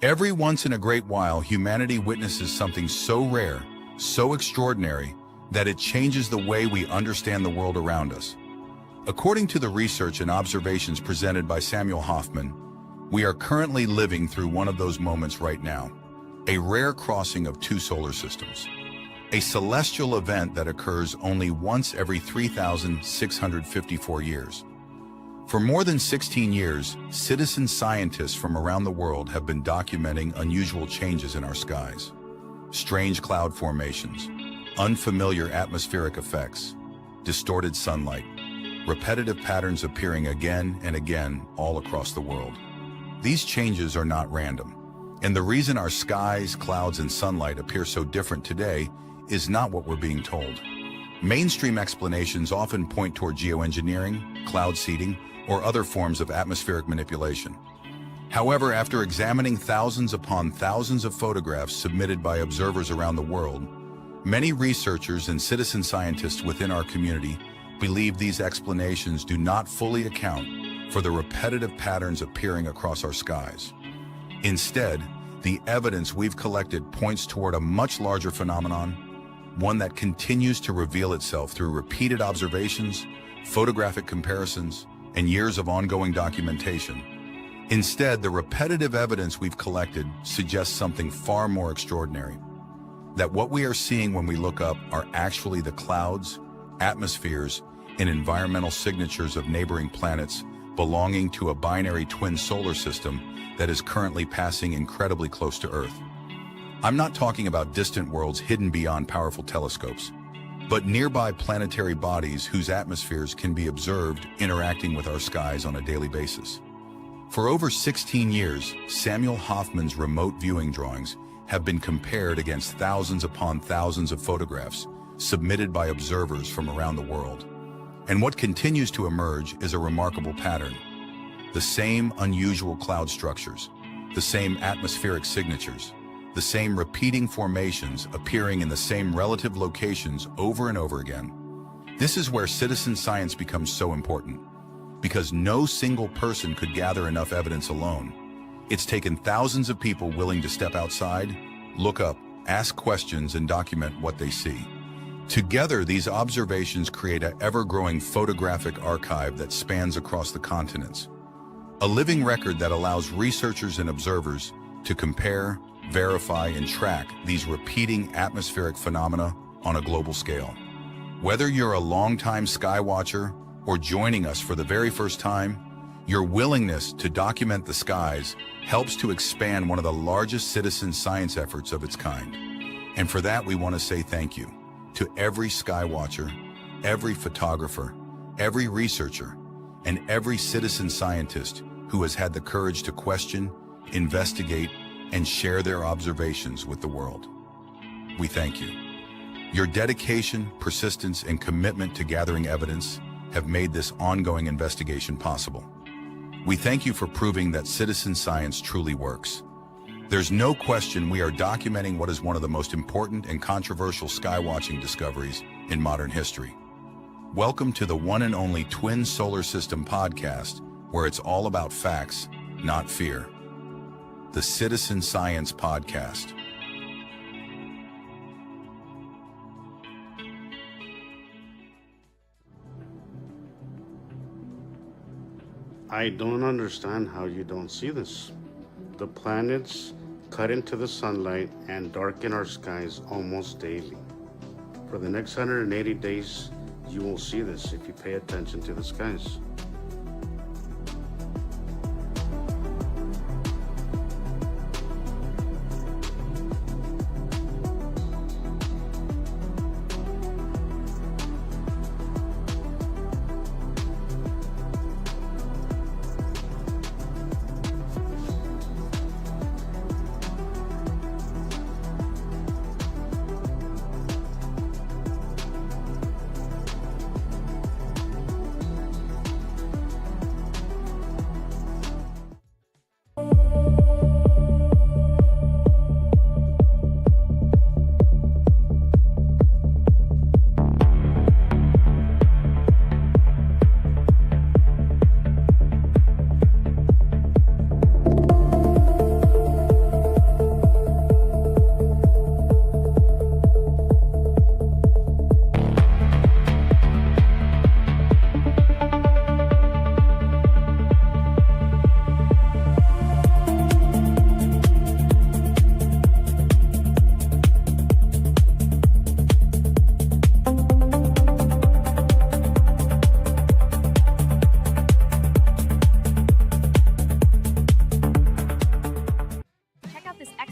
Every once in a great while, humanity witnesses something so rare, so extraordinary, that it changes the way we understand the world around us. According to the research and observations presented by Samuel Hofman, we are currently living through one of those moments right now, a rare crossing of two solar systems, a celestial event that occurs only once every 3,654 years. For more than 16 years, citizen scientists from around the world have been documenting unusual changes in our skies. Strange cloud formations, unfamiliar atmospheric effects, distorted sunlight, repetitive patterns appearing again and again all across the world. These changes are not random, and the reason our skies, clouds, and sunlight appear so different today is not what we're being told. Mainstream explanations often point toward geoengineering, cloud seeding, or other forms of atmospheric manipulation. However, after examining thousands upon thousands of photographs submitted by observers around the world, many researchers and citizen scientists within our community believe these explanations do not fully account for the repetitive patterns appearing across our skies. Instead, the evidence we've collected points toward a much larger phenomenon, one that continues to reveal itself through repeated observations, photographic comparisons, and years of ongoing documentation. Instead, the repetitive evidence we've collected suggests something far more extraordinary. That what we are seeing when we look up are actually the clouds, atmospheres, and environmental signatures of neighboring planets belonging to a binary twin solar system that is currently passing incredibly close to Earth. I'm not talking about distant worlds hidden beyond powerful telescopes, but nearby planetary bodies whose atmospheres can be observed interacting with our skies on a daily basis. For over 16 years, Samuel Hofman's remote viewing drawings have been compared against thousands upon thousands of photographs submitted by observers from around the world. And what continues to emerge is a remarkable pattern. The same unusual cloud structures, the same atmospheric signatures, the same repeating formations appearing in the same relative locations over and over again. This is where citizen science becomes so important, because no single person could gather enough evidence alone. It's taken thousands of people willing to step outside, look up, ask questions, and document what they see. Together, these observations create an ever-growing photographic archive that spans across the continents. A living record that allows researchers and observers to compare, verify, and track these repeating atmospheric phenomena on a global scale. Whether you're a longtime sky watcher or joining us for the very first time, your willingness to document the skies helps to expand one of the largest citizen science efforts of its kind. And for that, we want to say thank you to every sky watcher, every photographer, every researcher, and every citizen scientist who has had the courage to question, investigate, and share their observations with the world. We thank you. Your dedication, persistence, and commitment to gathering evidence have made this ongoing investigation possible. We thank you for proving that citizen science truly works. There's no question we are documenting what is one of the most important and controversial skywatching discoveries in modern history. Welcome to the one and only Twin Solar System podcast, where it's all about facts, not fear. The Citizen Science Podcast. I don't understand how you don't see this. The planets cut into the sunlight and darken our skies almost daily. For the next 180 days, you will see this if you pay attention to the skies.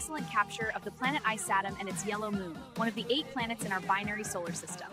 excellent capture of the planet Ice Saturn and its yellow moon, one of the 8 planets in our binary solar system.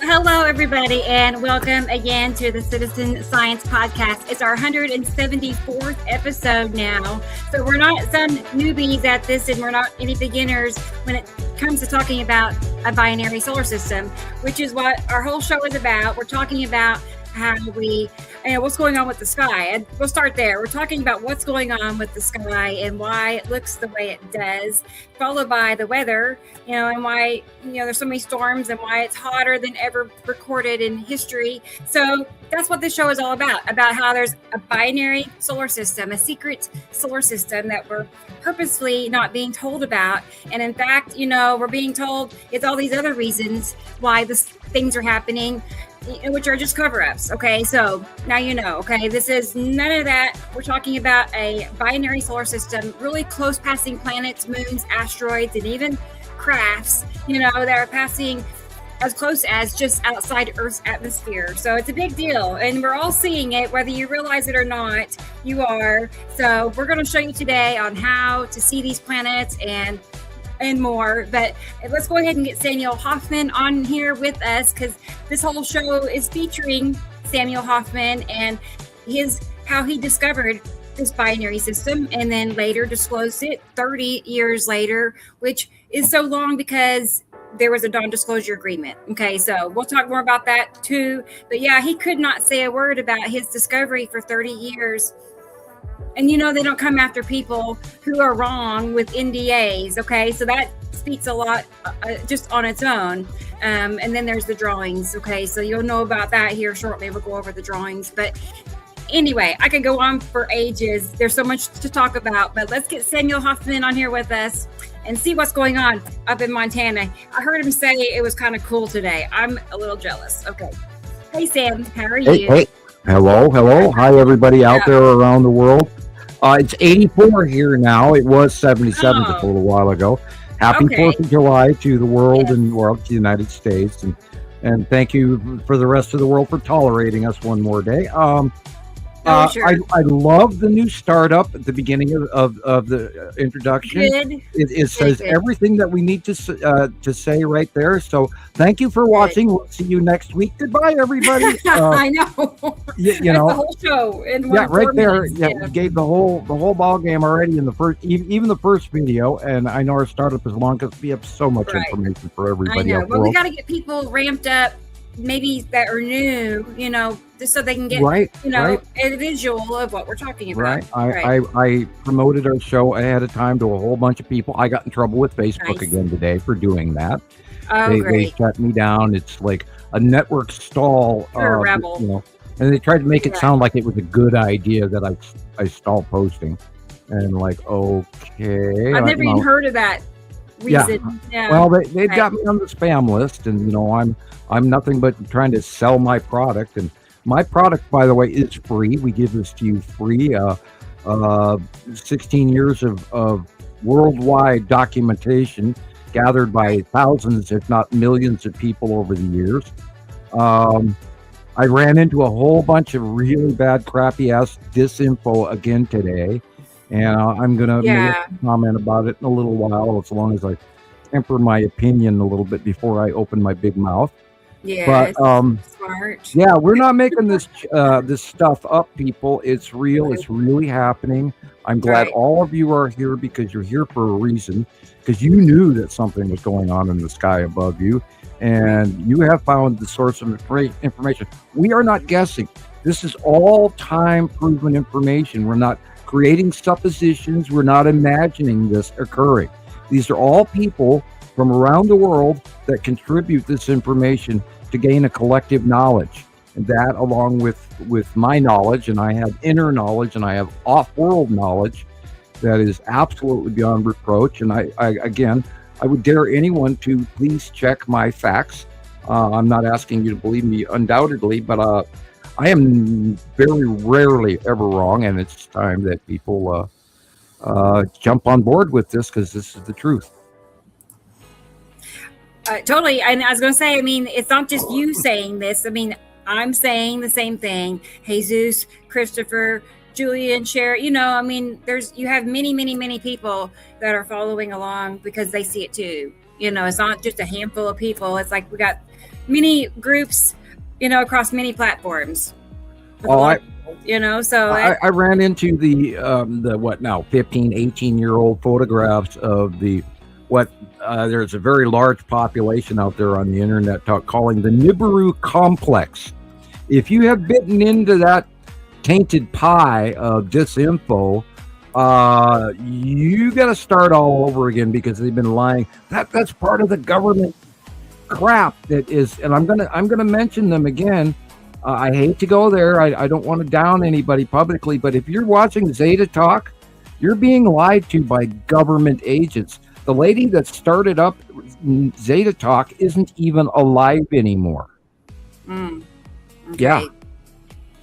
Hello, everybody, and welcome again to the Citizen Science Podcast. It's our 174th episode now. So we're not some newbies at this, and we're not any beginners when it comes to talking about a binary solar system, which is what our whole show is about. We're talking about how what's going on with the sky. And we'll start there. We're talking about what's going on with the sky and why it looks the way it does, followed by the weather, and why, there's so many storms and why it's hotter than ever recorded in history. So that's what this show is all about how there's a binary solar system, a secret solar system that we're purposely not being told about. And in fact, we're being told it's all these other reasons why things are happening, which are just cover-ups. Okay, so now okay, this is none of that. We're talking about a binary solar system, really close passing planets, moons, asteroids, and even crafts, that are passing as close as just outside Earth's atmosphere. So it's a big deal, and we're all seeing it, whether you realize it or not. You are. So we're going to show you today on how to see these planets and more. But let's go ahead and get Samuel Hofman on here with us, because this whole show is featuring Samuel Hofman and how he discovered this binary system and then later disclosed it 30 years later, which is so long because there was a non-disclosure agreement. Okay, so we'll talk more about that too. But yeah, he could not say a word about his discovery for 30 years. And they don't come after people who are wrong with NDAs. Okay, so that speaks a lot just on its own. And then there's the drawings. Okay, so you'll know about that here shortly. We'll go over the drawings. But anyway, I could go on for ages. There's so much to talk about. But let's get Samuel Hofman on here with us and see what's going on up in Montana. I heard him say it was kind of cool today. I'm a little jealous. Okay. Hey, Sam, how are you? Hey. Hello. Hi, everybody out there around the world. It's 84 here now. It was 77 just a little while ago. Happy 4th of July to the world and to the United States. And thank you for the rest of the world for tolerating us one more day. Sure. I love the new startup at the beginning of the introduction. Good. It says good. Everything that we need to say right there. So thank you for watching. We'll see you next week. Goodbye, everybody. I know. You know the whole show in right there. Minutes. Yeah, we gave the whole ball game already in the first, even the first video. And I know our startup is long because we have so much information for everybody. I know. Well, we got to get people ramped up, maybe that are new, just so they can get a visual of what we're talking about. I promoted our show ahead of time to a whole bunch of people. I got in trouble with Facebook again today for doing that. They shut me down. It's like a network stall. You're a rebel. And they tried to make it sound like it was a good idea that I stalled posting. And okay. I've never even heard of that reason. Yeah. Well, they've got me on the spam list, and I'm nothing but trying to sell my product. And my product, by the way, is free. We give this to you free. 16 years of worldwide documentation gathered by thousands, if not millions of people over the years. I ran into a whole bunch of really bad, crappy-ass disinfo again today. And I'm going to make a comment about it in a little while, as long as I temper my opinion a little bit before I open my big mouth. Yeah, but smart. Yeah, we're not making this stuff up, people. It's real. It's really happening. I'm glad all of you are here because you're here for a reason, because you knew that something was going on in the sky above you, and you have found the source of information. We are not guessing. This is all time-proven information. We're not creating suppositions. We're not imagining this occurring. These are all people from around the world that contribute this information to gain a collective knowledge. And that, along with my knowledge, and I have inner knowledge and I have off-world knowledge that is absolutely beyond reproach. And I would dare anyone to please check my facts. I'm not asking you to believe me undoubtedly, but I am very rarely ever wrong, and it's time that people jump on board with this, because this is the truth. Totally. And I was going to say, it's not just you saying this. I'm saying the same thing. Jesus, Christopher, Julian, Sharon, you have many, many, many people that are following along because they see it too. It's not just a handful of people. It's like we got many groups, across many platforms. So I ran into the what now 15, 18-year-old photographs of there's a very large population out there on the internet calling the Nibiru complex. If you have bitten into that tainted pie of disinfo, you got to start all over again because they've been lying. That's part of the government crap that is, and I'm gonna mention them again. I hate to go there. I don't want to down anybody publicly, but if you're watching Zeta Talk, you're being lied to by government agents. The lady that started up Zeta Talk isn't even alive anymore. Okay. Yeah.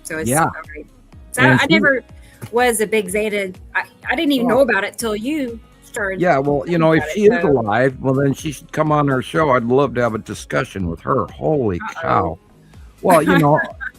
So it's okay. So I never was a big Zeta. I didn't even know about it till you started. Yeah, well, if she is alive, well, then she should come on our show. I'd love to have a discussion with her. Holy cow. Well,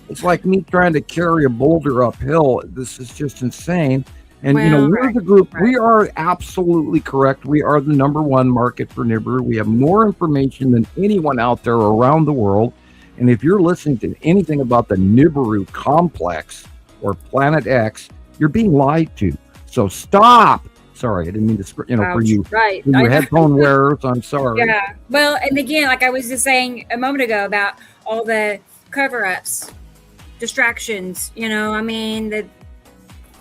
it's like me trying to carry a boulder uphill. This is just insane. And, we're the group. Right. We are absolutely correct. We are the number one market for Nibiru. We have more information than anyone out there around the world. And if you're listening to anything about the Nibiru complex or Planet X, you're being lied to. So stop. Sorry, I didn't mean to, for you, right? For your headphone wearers, I'm sorry. Yeah. Well, and again, like I was just saying a moment ago about all the cover-ups, distractions. The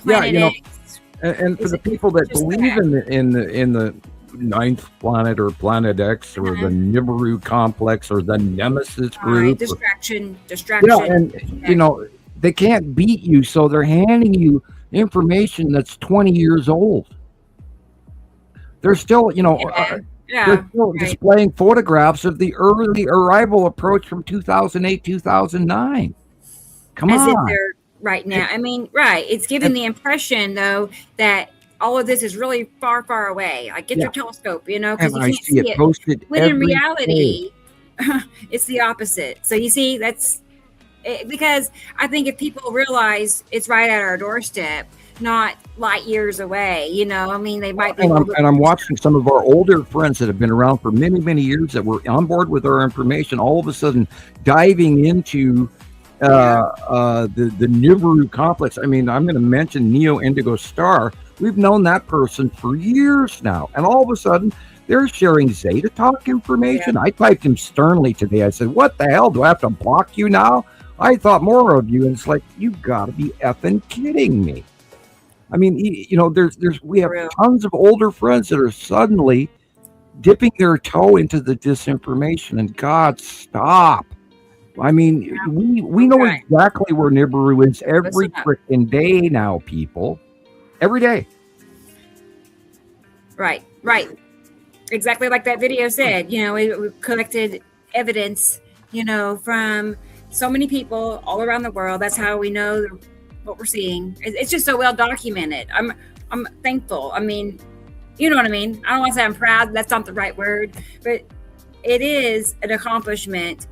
Planet X. And for the people that believe in the ninth planet or Planet X or the Nibiru complex or the Nemesis group, distraction. Yeah, and they can't beat you, so they're handing you information that's 20 years old. They're still, they're still displaying photographs of the early arrival approach from 2008, 2009. Come on. As if they're right now. It's given the impression, though, that all of this is really far, far away. Like, get your telescope, because you can't see it. Posted when in reality, it's the opposite. So you see, that's because I think if people realize it's right at our doorstep, not light years away, they might be. And I'm watching some of our older friends that have been around for many, many years that were on board with our information, all of a sudden diving into the Nibiru complex. I'm going to mention Neo Indigo Star. We've known that person for years now, and all of a sudden they're sharing Zeta Talk information. I typed him sternly today. I said, "What the hell? Do I have to block you now? I thought more of you." And it's like, you got to be effing kidding me. We have tons of older friends that are suddenly dipping their toe into the disinformation, and God, stop. We know exactly where Nibiru is every freaking day now, people. Every day. Right. Exactly like that video said. We've collected evidence, from so many people all around the world. That's how we know what we're seeing. It's just so well documented. I'm thankful. You know what I mean? I don't want to say I'm proud. That's not the right word, but it is an accomplishment.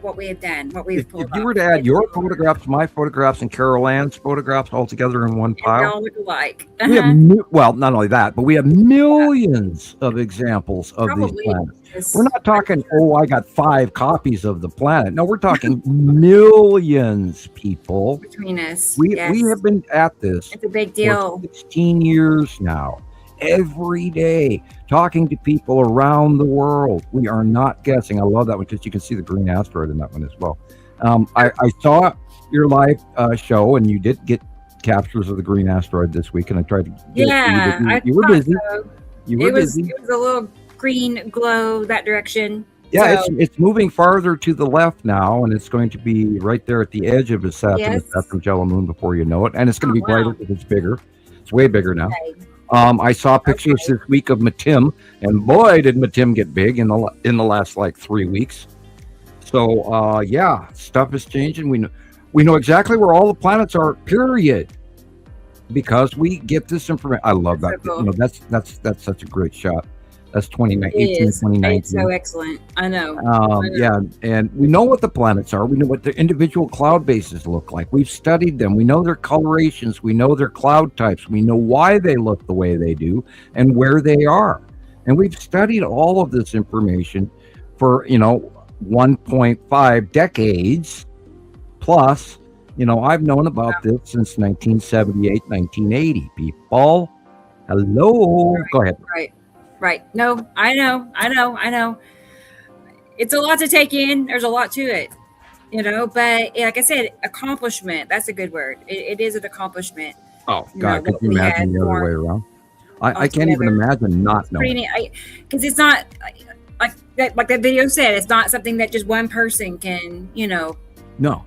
What we have done, what we've pulled. If you were to add your photographs, my photographs, and Carol Ann's photographs all together in one pile, they all look alike. We have not only that, but we have millions of examples of these planets. We're not talking, I got 5 copies of the planet. No, we're talking millions, people. Between us. We have been at this. It's a big deal. For 16 years now. Every day, talking to people around the world. We are not guessing. I love that one because you can see the green asteroid in that one as well. I saw your live show, and you did get captures of the green asteroid this week, and I tried to get you were busy. So. You were busy. It was a little green glow that direction. Yeah, it's moving farther to the left now, and it's going to be right there at the edge of the Saturn Jello Moon before you know it, and it's going to be brighter because it's bigger. It's way bigger now. Okay. I saw pictures this week of Matim, and boy, did Matim get big in the last 3 weeks. So stuff is changing. We know exactly where all the planets are. Period. Because we get this information. I love that. So cool. That's such a great shot. That's 2019. It's so excellent. I know. Yeah, and we know what the planets are. We know what the individual cloud bases look like. We've studied them. We know their colorations. We know their cloud types. We know why they look the way they do and where they are. And we've studied all of this information for, 1.5 decades plus. I've known about this since 1978, 1980. People, hello. Go ahead. Right. No, I know. It's a lot to take in. There's a lot to it, but like I said, accomplishment, that's a good word. It is an accomplishment. Oh, God, could you imagine the other way around? I can't even imagine not knowing. Because it's not, like that video said, it's not something that just one person can, No.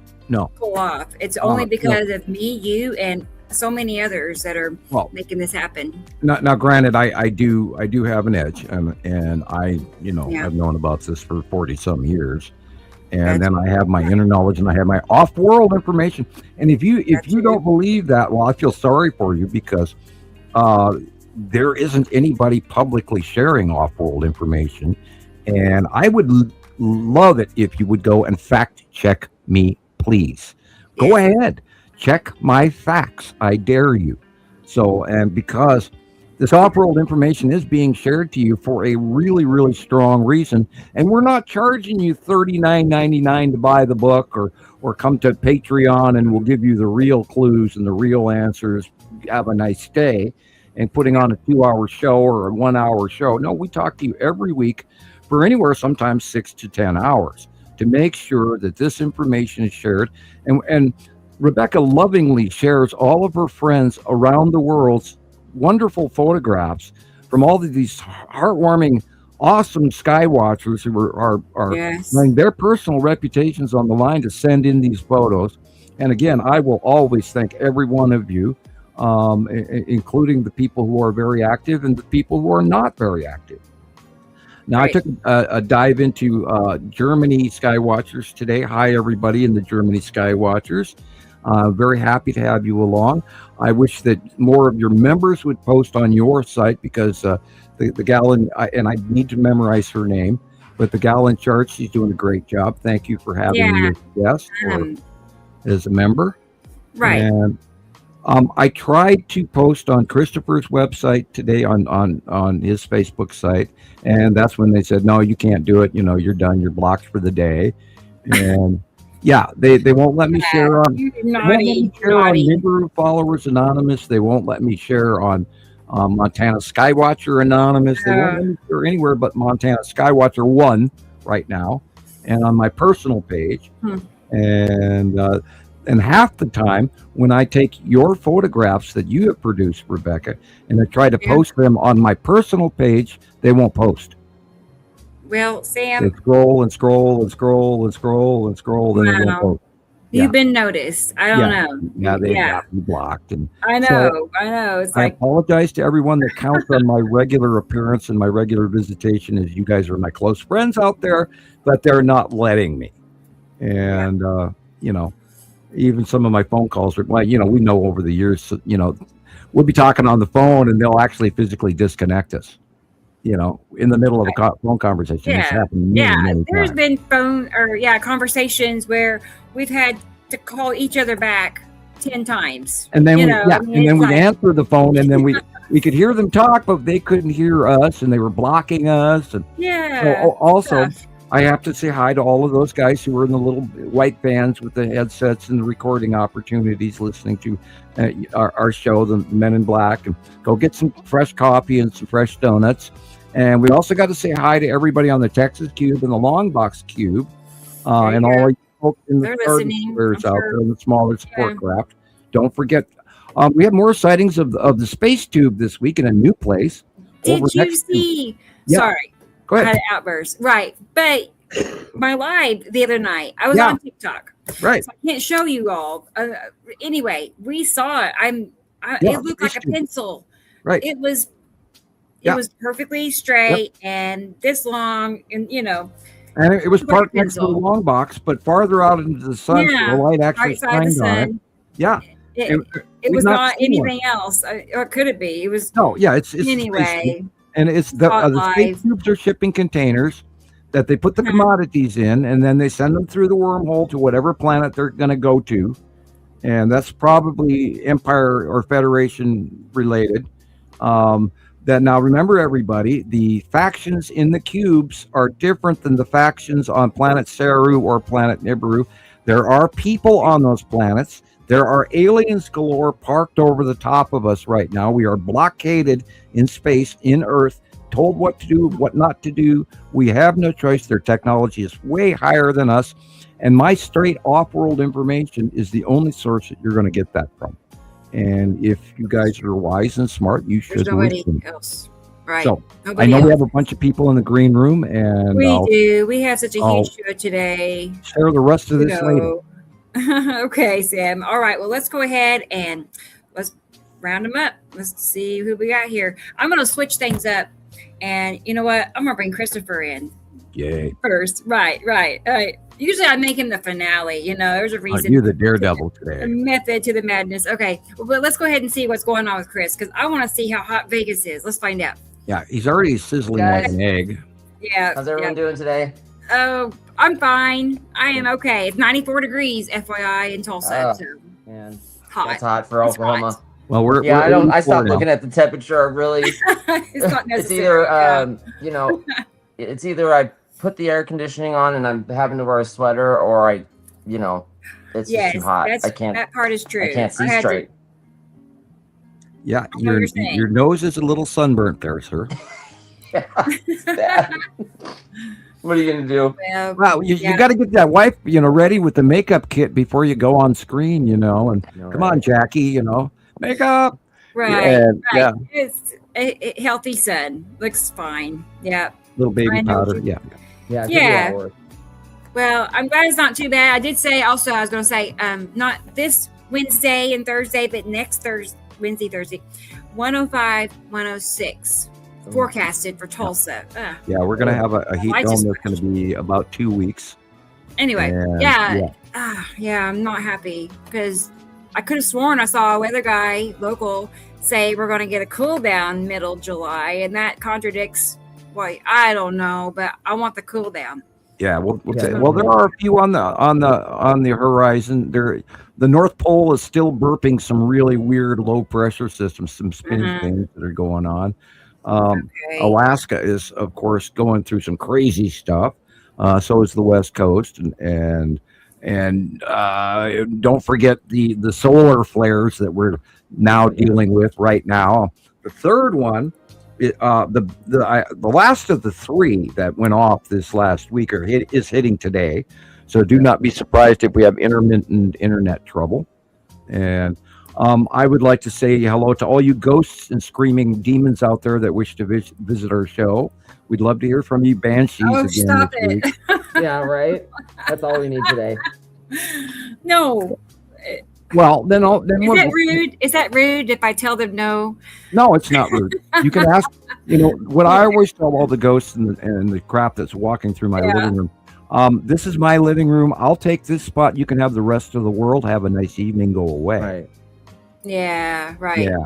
pull off. It's only because of me, you, and so many others that are making this happen. Now, granted, I do have an edge, and I, I've known about this for 40 some years, and then I have my inner knowledge and I have my off-world information. And if you don't believe that, well, I feel sorry for you, because there isn't anybody publicly sharing off-world information, and I would love it if you would go and fact check me, please. Go ahead. Check my facts. I dare you. So, and because this off-world information is being shared to you for a really, really strong reason, and we're not charging you $39.99 to buy the book, or come to Patreon and we'll give you the real clues and the real answers. Have a nice day, and putting on a 2-hour show or a 1-hour show. No, we talk to you every week for anywhere, sometimes 6 to 10 hours, to make sure that this information is shared. And Rebecca lovingly shares all of her friends around the world's wonderful photographs from all of these heartwarming, awesome sky watchers who are laying their personal reputations on the line to send in these photos. And again, I will always thank every one of you, including the people who are very active and the people who are not very active. Now, I took a dive into Germany Sky Watchers today. Hi, everybody in the Germany Sky Watchers. Very happy to have you along. I wish that more of your members would post on your site, because the gal, and I need to memorize her name, but the gal in charge, she's doing a great job. Thank you for having me as a guest or as a member. Right. And I tried to post on Christopher's website today on his Facebook site, and that's when they said, no, you can't do it. You're done. You're blocked for the day. And they won't let me share on Nibiru Followers Anonymous. They won't let me share on Montana Skywatcher Anonymous. They won't let me share anywhere but Montana Skywatcher 1 right now, and on my personal page. And half the time, when I take your photographs that you have produced, Rebecca, and I try to post them on my personal page, they won't post. Well, Sam, they scroll and scroll and scroll and scroll and scroll, then they won't post. You've been noticed. I don't know. Yeah, they got me blocked. And I know. It's I apologize to everyone that counts on my regular appearance and my regular visitation, as you guys are my close friends out there, but they're not letting me. And, even some of my phone calls are, we know over the years, we'll be talking on the phone and they'll actually physically disconnect us, in the middle of a phone conversation. It's happened many there's times. been phone or conversations where we've had to call each other back 10 times. And then we'd answer the phone, and then we could hear them talk, but they couldn't hear us, and they were blocking us. And so also, I have to say hi to all of those guys who were in the little white vans with the headsets and the recording opportunities, listening to our show, the Men in Black, and go get some fresh coffee and some fresh donuts. And we also got to say hi to everybody on the Texas Cube and the Long Box Cube, and all you folks in the squares out there in the smaller support craft. Don't forget, we have more sightings of the space tube this week in a new place. Did you see? Sorry. Go ahead. I had an outburst. Right. But my live the other night, I was on TikTok. Right. So I can't show you all. Anyway, we saw it. It looked like a pencil. Right. It was perfectly straight and this long, and and it was parked next to the long box, but farther out into the sun, so the light actually shined on it. Yeah. It was not anything else. Or could it be? It was. No, yeah, it's anyway. And it's the space tubes are shipping containers that they put the commodities in, and then they send them through the wormhole to whatever planet they're going to go to. And that's probably Empire or Federation related. that now remember, everybody, the factions in the cubes are different than the factions on planet Saru or planet Nibiru. There are people on those planets. There are aliens galore parked over the top of us right now. We are blockaded in space, in Earth, told what to do, what not to do. We have no choice. Their technology is way higher than us. And my straight off-world information is the only source that you're going to get that from. And if you guys are wise and smart, you should There's nobody listen. else. Right. So Nobody I know else. we have a bunch of people in the green room, and We I'll do. We have such a I'll huge show today. share the rest of this later. Okay, Sam. All right. Well, let's go ahead and let's round them up. Let's see who we got here. I'm going to switch things up. And you know what? I'm going to bring Christopher in Yay. first. Right. Usually I make him the finale. You know, there's a reason. You're the daredevil A today. method to the madness. Okay. Well, but let's go ahead and see what's going on with Chris, because I want to see how hot Vegas is. Let's find out. Yeah, he's already sizzling like an egg. Yeah. How's everyone doing today? Oh, I'm fine. I am okay. It's 94 degrees, FYI, in Tulsa. Oh. So Man, hot. that's hot for It's Oklahoma. hot. Well, we're Yeah, we're I 84 stopped now. looking at the temperature. Really, It's not it's necessary. either it's either I put the air conditioning on and I'm having to wear a sweater, or it's just Yes, too hot. that's, I can't that part is true. I can't see had to- straight. Yeah, I know what you're saying. your nose is a little sunburnt there, sir. Yeah, it's bad. What are you gonna do? well, Well, you Yeah. got to get that wife, ready with the makeup kit before you go on screen, and come on, Jackie, makeup. right. And, Right. yeah, It's a healthy sun. Looks fine. Yeah. little baby I know powder. what you- Yeah. Yeah, Yeah. Well, I'm glad it's not too bad. I did say also, I was going to say, not this Wednesday and Thursday, but next Wednesday, Thursday, 105, 106 forecasted for Tulsa. Yeah, we're gonna have a heat I dome just- that's gonna be about 2 weeks. Anyway, And, yeah, I'm not happy because I could have sworn I saw a weather guy local say we're going to get a cool down middle July, and that contradicts. Well, I don't know, but I want the cool down. Yeah, we'll Yeah. say, well, there are a few on the horizon. The North Pole is still burping some really weird low pressure systems, some spinning Mhm. things that are going on. Okay. Alaska is, of course, going through some crazy stuff. So is the West Coast, and don't forget the solar flares that we're now dealing with right now. The third one, the last of the three that went off this last week is hitting today. So do not be surprised if we have intermittent internet trouble. And I would like to say hello to all you ghosts and screaming demons out there that wish to visit our show. We'd love to hear from you, banshees. Oh, again stop this it. week. Yeah, right. That's all we need today. No. Well, then Is we'll- that rude? Is that rude if I tell them no? No, it's not rude. You can ask. What I always tell all the ghosts and the crap that's walking through my Yeah. living room. This is my living room. I'll take this spot. You can have the rest of the world. Have a nice evening. Go away. Right. Yeah, right. Yeah.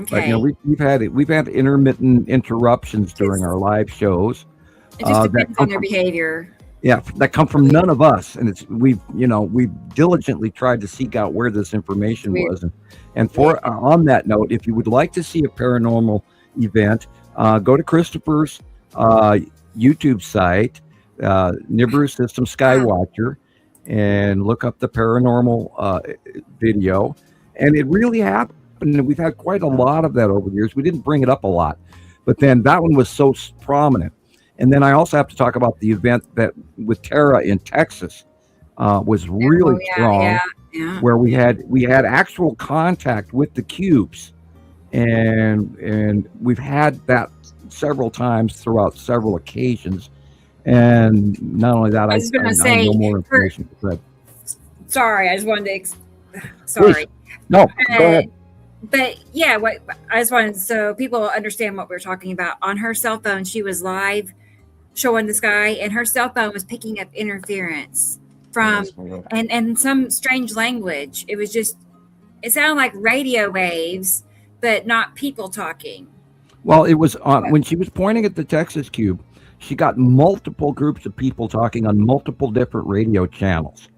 Okay. But we've had intermittent interruptions during our live shows. It just that depends come on their from- behavior. Yeah, that come from none of us, and we've diligently tried to seek out where this information was, and for on that note, if you would like to see a paranormal event, go to Christopher's YouTube site, Nibiru System Skywatcher, and look up the paranormal video, and it really happened. And we've had quite a lot of that over the years. We didn't bring it up a lot, but then that one was so prominent. And then I also have to talk about the event that with Tara in Texas was really strong, Yeah. where we had actual contact with the cubes, and we've had that several times throughout several occasions. And not only that, I was gonna say, know more information. But Sorry, I just wanted to. Sorry. no, go ahead. But yeah, what I just wanted so people understand what we're talking about. On her cell phone, she was live showing the sky, and her cell phone was picking up interference from and some strange language. It was just it sounded like radio waves, but not people talking. Well, it was when she was pointing at the Texas cube, she got multiple groups of people talking on multiple different radio channels.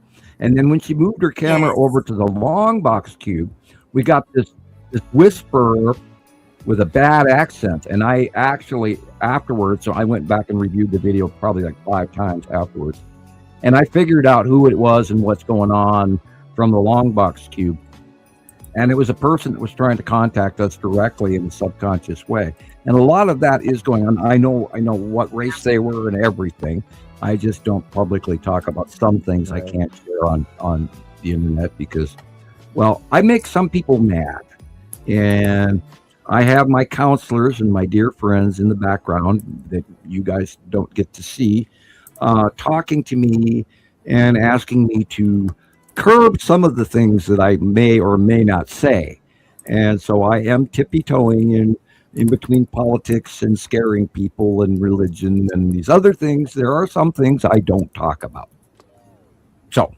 And then when she moved her camera over to the long box cube, we got this whisper with a bad accent. And I actually afterwards, so I went back and reviewed the video probably like 5 times afterwards. And I figured out who it was and what's going on from the long box cube. And it was a person that was trying to contact us directly in a subconscious way. And a lot of that is going on. I know what race they were and everything. I just don't publicly talk about some things I can't share on the internet because, well, I make some people mad. And I have my counselors and my dear friends in the background that you guys don't get to see, talking to me and asking me to curb some of the things that I may or may not say. And so I am tippy-toeing in between politics and scaring people and religion and these other things. There are some things I don't talk about. So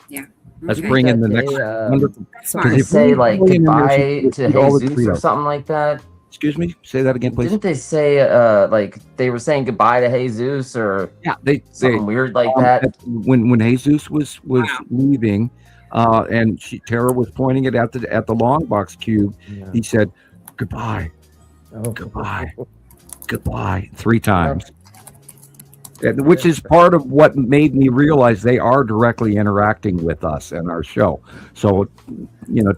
Yeah. let's Okay. bring in the next They, wonderful. That's Did smart. they say like goodbye to all the Jesus or trio. something like that? Excuse me, say that again, please. Didn't they say like they were saying goodbye to Jesus or Yeah, they something weird like that? when Jesus was Wow. leaving, and Tara was pointing it at the long box cube. Yeah. He said, "Goodbye, Oh. goodbye, goodbye," 3 times. Which is part of what made me realize they are directly interacting with us and our show. So,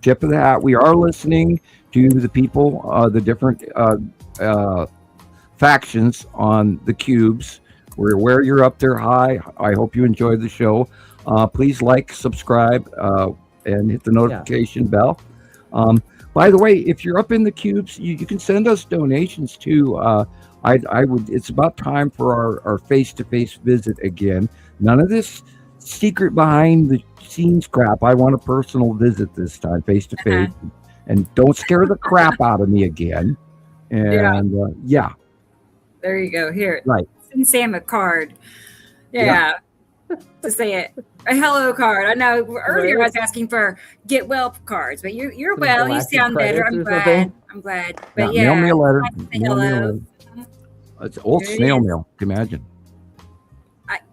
tip of the hat. We are listening to the people, the different factions on the cubes. We're aware you're up there. Hi. I hope you enjoyed the show. Please like, subscribe, and hit the notification bell. By the way, if you're up in the cubes, you can send us donations too. I would. It's about time for our face-to-face visit again. None of this secret behind the scenes crap. I want a personal visit this time, face-to-face, and don't scare the crap out of me again. And yeah. There you go. Here. Right. Send Sam a card. Yeah. To say it. A hello card. I know earlier I was asking for get well cards, but you're well. You Galactic sound better. credits I'm or glad. something? I'm glad. But Mail me a letter. say Mail me a hello. letter. It's old There it snail is. mail. Imagine.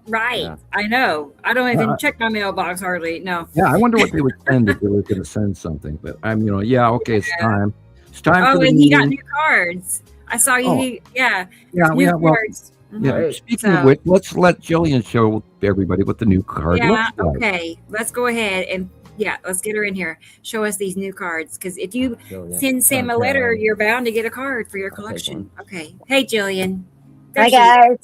Right. Yeah. I know. I don't even Yeah. check my mailbox hardly. No. Yeah, I wonder what they would send if they were going to send something. But okay, it's time. It's time Oh, for the and he got meeting. new cards. I saw you. Oh. Yeah. Yeah, New well, cards. Mhm. yeah. Right. Speaking of So- which, let's let Gillian show everybody what the new card Yeah. looks like. Okay. Let's go ahead and let's get her in here. Show us these new cards because if you send Sam a letter, you're bound to get a card for your I'll take collection. Okay. Hey, Jillian. Hi There she is. guys.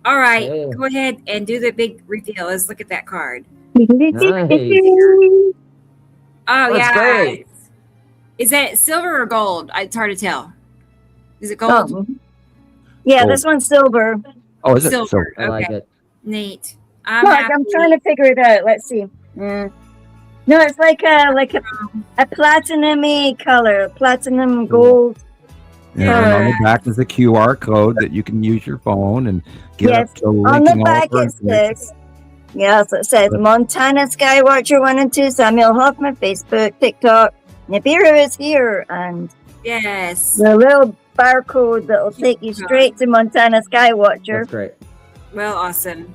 All right. Hey. Go ahead and do the big reveal. Let's look at that card. Nice. Oh, That's yeah. great. Is that silver or gold? It's hard to tell. Is it gold? Oh. Yeah, Gold. this one's silver. Oh, is it? Silver. I like Okay. it. Neat. Look, I'm trying to figure it out. Let's see. No, it's like a platinum-y color, platinum gold. And on the back is a QR code that you can use your phone and get Yes. up to On linking the all back of our it says, yes, it says Montana Skywatcher 1 and 2, Samuel Hofman, Facebook, TikTok. Nibiru is here, and Yes. the little barcode that will take you straight to Montana Skywatcher. That's great. Well, awesome.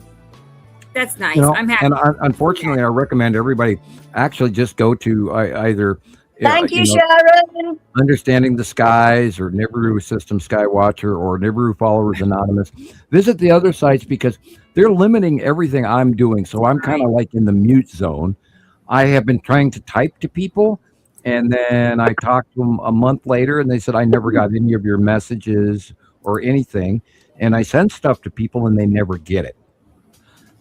That's nice. You know, I'm happy. and unfortunately, I recommend everybody actually just go to either Thank you, know, Sharon. Understanding the Skies or Nibiru System Skywatcher or Nibiru Followers Anonymous. Visit the other sites because they're limiting everything I'm doing. So I'm kind of like in the mute zone. I have been trying to type to people, and then I talked to them a month later, and they said, I never got any of your messages or anything. And I send stuff to people, and they never get it.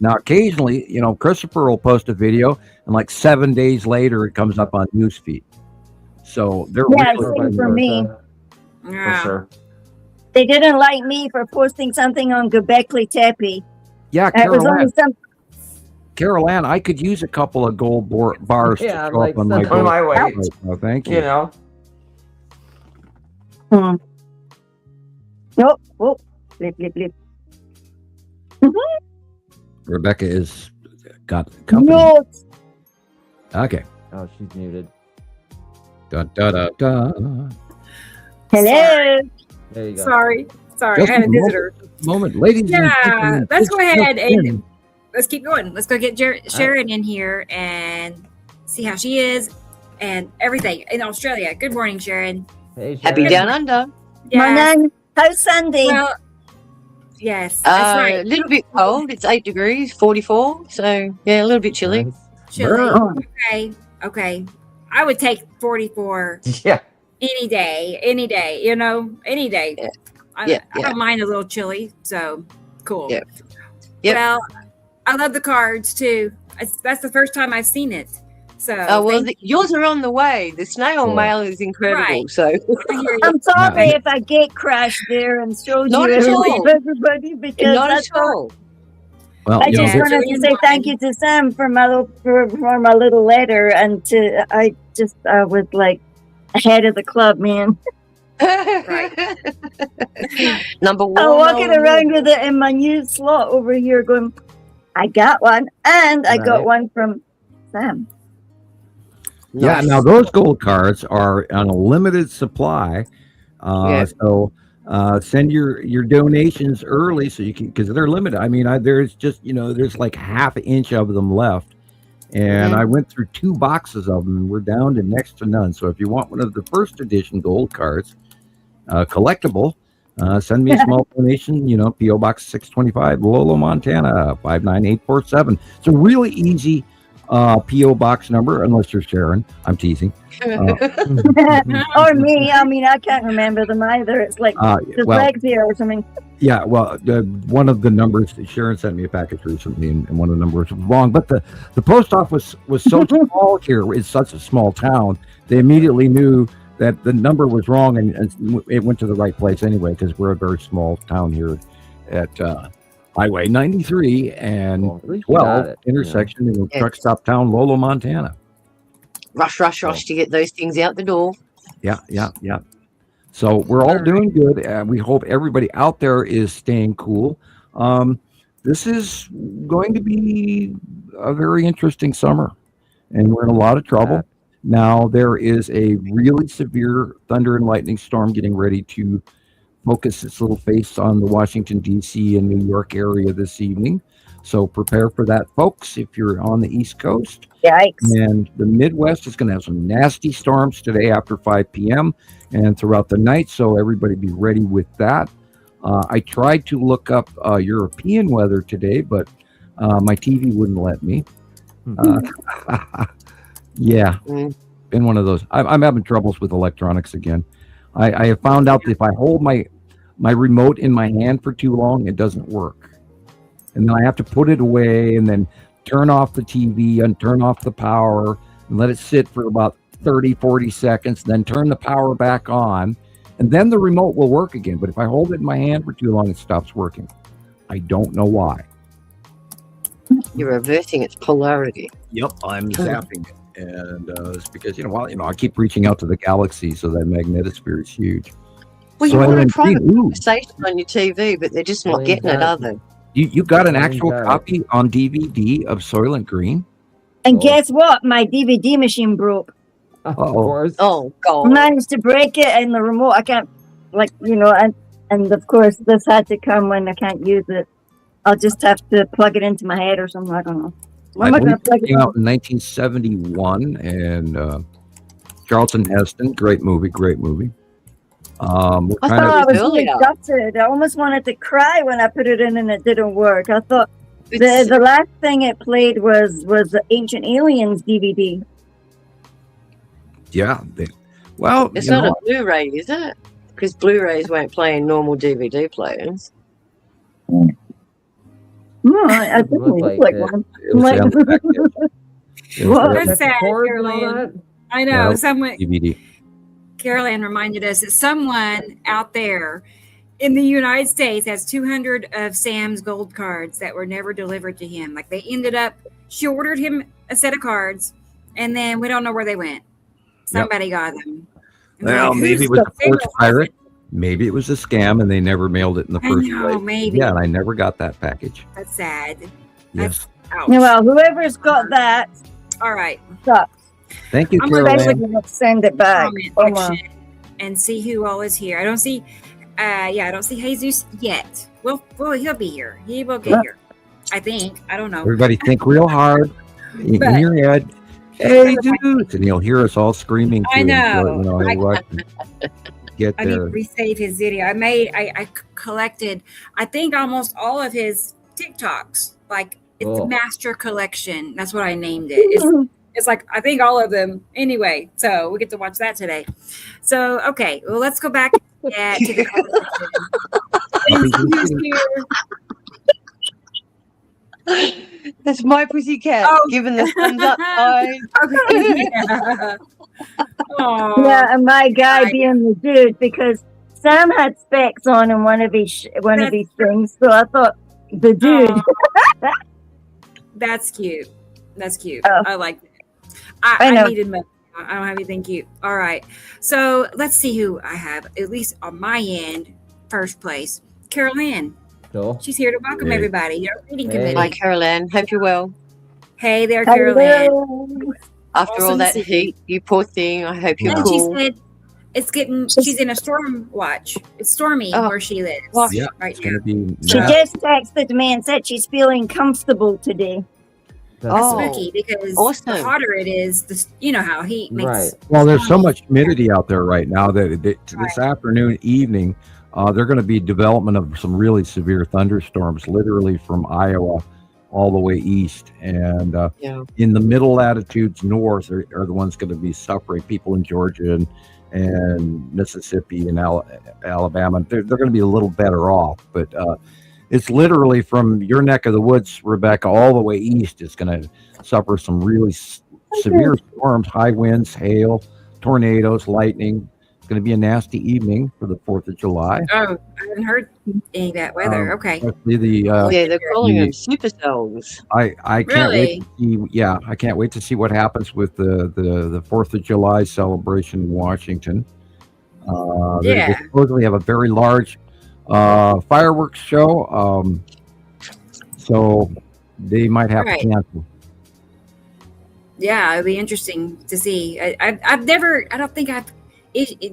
Now, occasionally, Christopher will post a video, and like 7 days later, it comes up on Newsfeed. So they're Yeah, really same for me. For Yeah. sure. They didn't like me for posting something on Göbekli Tepe. Yeah, It was Carol only Ann. some. Carol Ann, I could use a couple of gold bars Yeah, to I'm show like, up on my send on gold. my way. Right now. Thank you. You know. Nope. Oh, blip, blip, blip. Rebecca is got company. No. Okay. Oh, she's muted. Da, da, da, da. Hello. There you go. Sorry. I Just had a a moment. visitor. Moment, ladies. Yeah, and gentlemen, let's go just ahead jump in. and let's keep going. Let's go get Sharon in here and see how she is and everything in Australia. Good morning, Sharon. Hey, Happy Sharon. down under. Yes. Morning. How's Sunday? Well, yes, that's A right. little bit cold. It's 8 degrees, 44. So yeah, a little bit chilly. Nice. Chilly. Oh. Okay. I would take 44 Yeah. any day, any day. Yeah. I Yeah. don't mind a little chilly, so cool. Yeah. Yep. Well, I love the cards too. That's the first time I've seen it. So Oh well, yours are on the way. The snail Cool. mail is incredible. Right. So I hear you. I'm sorry Yeah. if I gate crashed there and showed Not you at all. everybody because not that's at all. Well, I you know, just Yeah. wanted to say thank you to Sam for my little letter, and I was like ahead of the club, man. Number one. I'm walking around with it in my new slot over here, going, I got one, and I got Right. one from Sam. yeah. Now those gold cards are on a limited supply, Yeah. so send your donations early so you can, because they're limited. I mean, there's just there's like half an inch of them left, and I went through 2 boxes of them, and we're down to next to none. So if you want one of the first edition gold cards, collectible, send me a small donation. PO Box 625, Lolo, Montana 59847. It's a really easy PO box number, unless you're Sharon. I'm teasing. Or me. I mean, I can't remember them either. It's like the well, legs here or something. yeah, well, one of the numbers, Sharon sent me a package recently, and one of the numbers was wrong. But the post office was so small here. It's such a small town. They immediately knew that the number was wrong, and it went to the right place anyway, because we're a very small town here at Highway 93 and Well, at least you got 12 it, intersection in Yeah. truck stop town, Lolo, Montana. rush to get those things out the door. Yeah. So we're all doing good. We hope everybody out there is staying cool. This is going to be a very interesting summer, and we're in a lot of trouble. Now, there is a really severe thunder and lightning storm getting ready to focus its little face on the Washington, D.C. and New York area this evening. So prepare for that, folks, if you're on the East Coast. Yikes. And the Midwest is going to have some nasty storms today after 5 p.m. and throughout the night. So everybody be ready with that. I tried to look up European weather today, but my TV wouldn't let me. Yeah, been one of those. I'm having troubles with electronics again. I have found out that if I hold my remote in my hand for too long, it doesn't work. And then I have to put it away and then turn off the TV and turn off the power and let it sit for about 30, 40 seconds, then turn the power back on, and then the remote will work again. But if I hold it in my hand for too long, it stops working. I don't know why. You're reversing its polarity. Yep, I'm zapping it. And it's because, I keep reaching out to the galaxy, so that magnetosphere is huge. Well, you So I want a went, private ooh. conversation on your TV, but they're just not getting it, are they? You got an actual Got it. copy on DVD of Soylent Green? And Oh. guess what? My DVD machine broke. Of Uh-oh. course. Oh, I God. managed to break it, and the remote, I can't, and of course, this had to come when I can't use it. I'll just have to plug it into my head or something. I don't know. What am I going to believe plug it it came in? out in 1971, and Charlton Heston, great movie. What I kind Oh, thought I of, was earlier. really gutted. I almost wanted to cry when I put it in and it didn't work. I thought It's, the last thing it played was the Ancient Aliens DVD. yeah. Well, it's you not know, a Blu-ray, is it? Because Blu-rays won't play in normal DVD players. No, I think it Looked looked like like it. one. it was on the back there. It was What? on That's the sad, Cords and all Carolyn. that? I know. Yeah. Someone, DVD. Carolyn reminded us that someone out there in the United States has 200 of Sam's gold cards that were never delivered to him. Like she ordered him a set of cards, and then we don't know where they went. Somebody got them. And we're Well, like, maybe who's it was the a forged favorite pirate. Maybe it was a scam, and they never mailed it in the I first know, place. maybe. Yeah, and I never got that package. That's sad. Yes. Ouch. Yeah, well, whoever's got that All right. sucks. Thank you, I'm gonna Especially Carolyn. when you send it back. Comment Oh, my. section and see who all is here. I don't see I don't see Jesus yet. Well, he'll be here. He will get here. I think. I don't know. Everybody think real hard in But- your head. Hey, dudes, and he'll hear us all screaming. I to him, know. so, he'll rush and get I need to there. resave his video. I collected, I think, almost all of his TikToks. Like, it's Oh. Master Collection. That's what I named it. It's like, I think all of them. Anyway, so we get to watch that today. So, okay. Well, let's go back to the conversation. That's my pussycat. Oh. Giving the thumbs up sign. Okay. Yeah. Aw. Yeah, and my guy Right. being the dude because Sam had specs on in one of his things, so I thought the dude. Aw. That's cute. That's cute. Oh. I like that. I I know. needed more. I don't have anything cute. All right. So let's see who I have, at least on my end. First place, Carol Ann. Cool. She's here to welcome Hey. everybody. Your reading Hey. committee. Hi, Carol Ann. Hope you're well. Hey there, Carol Ann. After Awesome all to that see heat, you poor thing. I hope you're And she cool. said she's in a storm watch. It's stormy Oh. where she lives Gosh. Yeah, right it's now. going to be. She nasty. just texted me and said she's feeling comfortable today. That's Oh, spooky because awesome. the hotter it is, you know how heat makes. Right. Well, there's so much humidity out there right now that this afternoon, evening, they're going to be development of some really severe thunderstorms, literally from Iowa all the way east. And Yeah. in the middle latitudes north are the ones going to be suffering. People in Georgia and Mississippi and Alabama, they're going to be a little better off. But it's literally from your neck of the woods, Rebecca, all the way east is going to suffer some really severe storms, high winds, hail, tornadoes, lightning. It's going to be a nasty evening for the 4th of July. Oh, I haven't heard any of that weather. Okay. Especially Yeah, they're calling the- them supercells. I can't wait to see. Yeah, I can't wait to see what happens with the 4th of July celebration in Washington. They supposedly have a very large fireworks show, so they might have Right. to cancel. Yeah, it'll be interesting to see. I don't think I've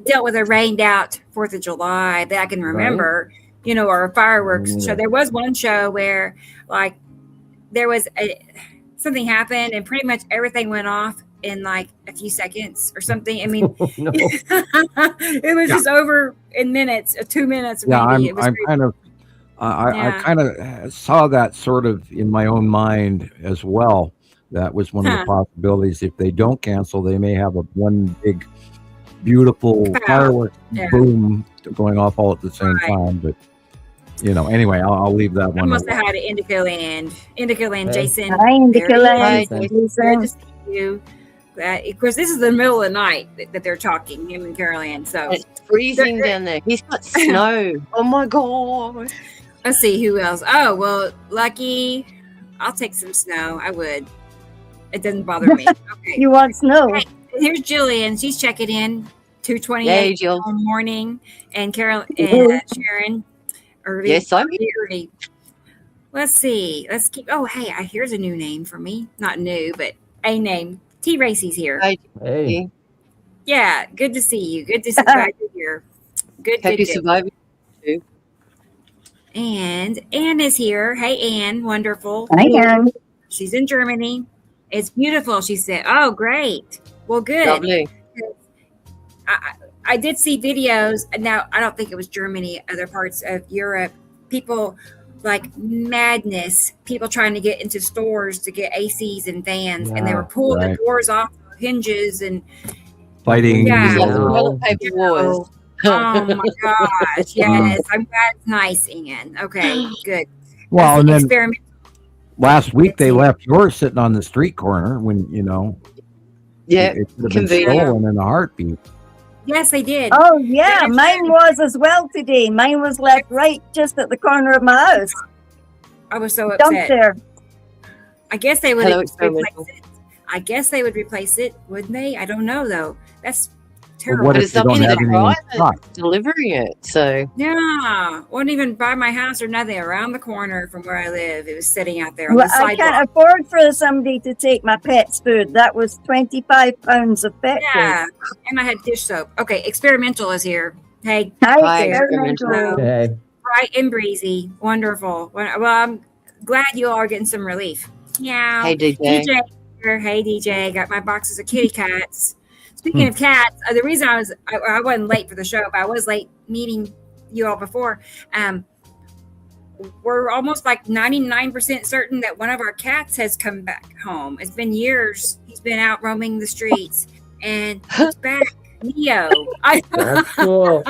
dealt with a rained out 4th of July that I can remember, or a fireworks show. There was one show where like there was something happened and pretty much everything went off in like a few seconds or something. I mean, No. it was just over in minutes, 2 minutes. Yeah, Maybe. It was I'm crazy. kind of. I kind of saw that sort of in my own mind as well. That was one of the possibilities. If they don't cancel, they may have one big, beautiful fireworks boom going off all at the same time. But anyway, I'll leave that I one. must have had an Indigo Land. Indigo Land, Hey. Jason. Hi, Indigo There he Land. is. Hi, Good to see you. Of course, this is the middle of the night that they're talking, him and Carol Ann. So It's freezing down there. He's got snow. Oh my god. let's see who else. Oh, well, Lucky. I'll take some snow. I would. It doesn't bother me. Okay. You want snow? Hey, here's Jillian. She's checking in. 2:28 Yay, Jill. in the morning. And Carol and Sharon. Early. Yes, I'm Early. Let's see. Let's keep. Oh, hey, here's a new name for me. Not new, but a name. T. Racy's here. Hi. Hey. Yeah, good to see you. Good to see glad you're here. Good, Happy good. surviving. And Anne is here. Hey, Anne. Wonderful. I am. She's in Germany. It's beautiful, she said. Oh, great. Well, good. Lovely. I did see videos. Now, I don't think it was Germany, other parts of Europe. People like madness. People trying to get into stores to get ACs and fans, and they were pulling the doors off the hinges and Fighting. Yeah. Like Yeah. toilet paper wars. oh my gosh. Yes. I'm glad it's nice, Anne. Okay, good. Well, That's and an then experiment. last week they left yours sitting on the street corner when Yeah, it could have been convenient. stolen in a heartbeat. Yes, they did. Oh yeah, mine was as well today. Mine was left right just at the corner of my house. I was so Dumped upset. there. I guess they would Hello, replace experimental. it. I guess they would replace it, wouldn't they? I don't know though. That's But terrible. what But if it's they don't something have that anything in drives stock? delivering it. So Yeah, wasn't even by my house or nothing. Around the corner from where I live, it was sitting out there on Well, the I sidewalk. can't afford for somebody to take my pet's food. That was 25 pounds of pet Yeah, and I had dish soap. Okay, experimental is here. Hey, food. Hi, Hi, experimental. experimental. Hey. bright and breezy, wonderful. Well, I'm glad you all are getting some relief. Yeah. hey DJ. here. Hey, DJ. Got my boxes of kitty cats. Speaking of cats, the reason I wasn't late for the show, but I was late meeting you all before. We're almost like 99% certain that one of our cats has come back home. It's been years. He's been out roaming the streets, and he's back. Neo. That's cool.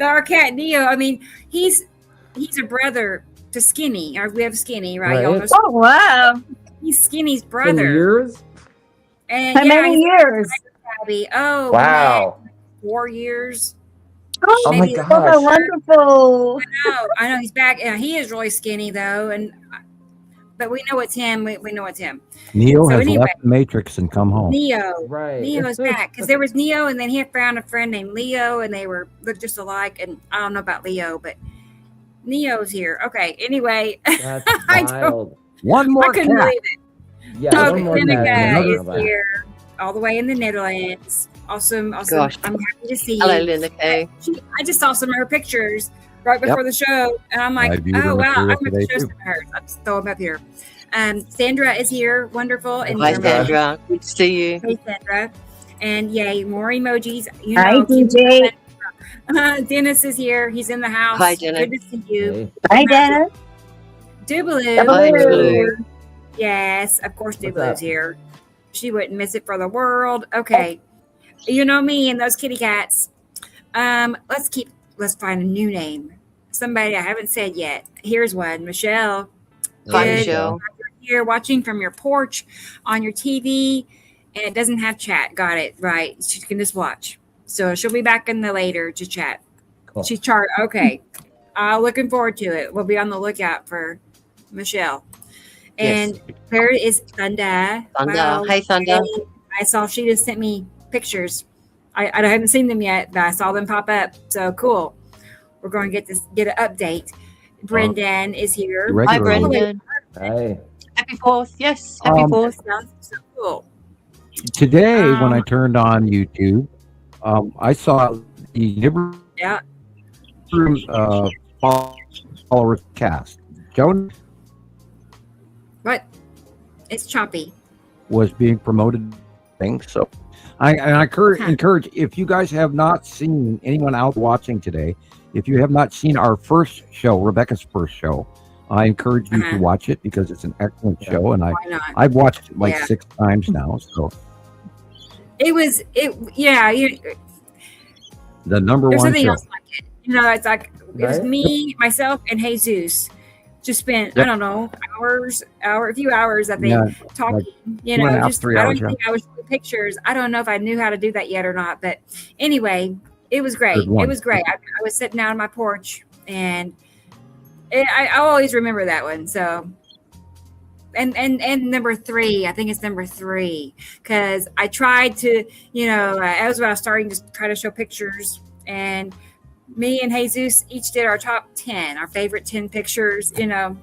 Our cat Neo. I mean, he's a brother to Skinny. We have Skinny, right? Right. Oh, wow. He's Skinny's In brother. years? And How many he's years? Abby. Oh, Wow. man. 4 years. Oh my Maybe- gosh. Oh, wonderful. I know he's back. He is really skinny though, but we know it's him. We know it's him. Neo So has anyway. left the Matrix and come home. Neo. Right. Neo's back because there was Neo, and then he had found a friend named Leo, and they looked just alike. And I don't know about Leo, but Neo's here. Okay. Anyway, That's I don't- wild. One more I couldn't cat. believe it. Yeah, So one more Seneca cat. is Another- here, all the way in the Netherlands. Awesome. Gosh. I'm happy to see you. Hello, Linda Kay. I just saw some of her pictures right before the show, and I'm like, I viewed her oh wow, I'm material going to today, show too. some of hers. I'll just throw them up here. Sandra is here, wonderful, and Hi, Germany. Sandra. Good to see you. Hey, Sandra, and yay, more emojis. You Hi, know, DJ. Dennis is here. He's in the house. Hi, Dennis. Good to see you. Hey. Hi, Dennis. Dubaloo. Hi, is Dubaloo. here. Yes, of course, What's Dubaloo's up? here. She wouldn't miss it for the world. Okay, you know me and those kitty cats. Let's find a new name. Somebody I haven't said yet. Here's one, Michelle. Hi, Good. Michelle. Here watching from your porch on your TV, and it doesn't have chat. Got it right. She can just watch. So she'll be back in the later to chat. Cool. She's okay. Looking forward to it. We'll be on the lookout for Michelle. And there is Thunder. Thunder. Wow. Hey, Thunder. I saw she just sent me pictures. I haven't seen them yet, but I saw them pop up. So cool. We're going to get an update. Brendan is here. Hi, Regularly. Brendan. Hey. Happy 4th. Yes, happy 4th. So cool. Today, when I turned on YouTube, I saw the Nibiru Yeah. followers cast. Joan But it's choppy. was being promoted. Things so. I encourage if you guys have not seen anyone out watching today, if you have not seen our first show, Rebecca's first show, I encourage you to watch it because it's an excellent show, and Why not? I've watched it like Yeah. 6 times now. So Yeah. the number There's one nothing show. else like it. It's like it was Right? me, myself, and Jesus. Just spent Yep. I don't know a few hours I think Yeah, talking. You 2.5, know, just 3 I hours, don't think I was showing pictures. I don't know if I knew how to do that yet or not. But anyway, it was great. Good one. It was great. I was sitting out on my porch, and I always remember that one. So. And number 3, I think it's number 3, because I tried to, that was when I was starting to try to show pictures, and me and Jesus each did our top 10, our favorite 10 pictures, kind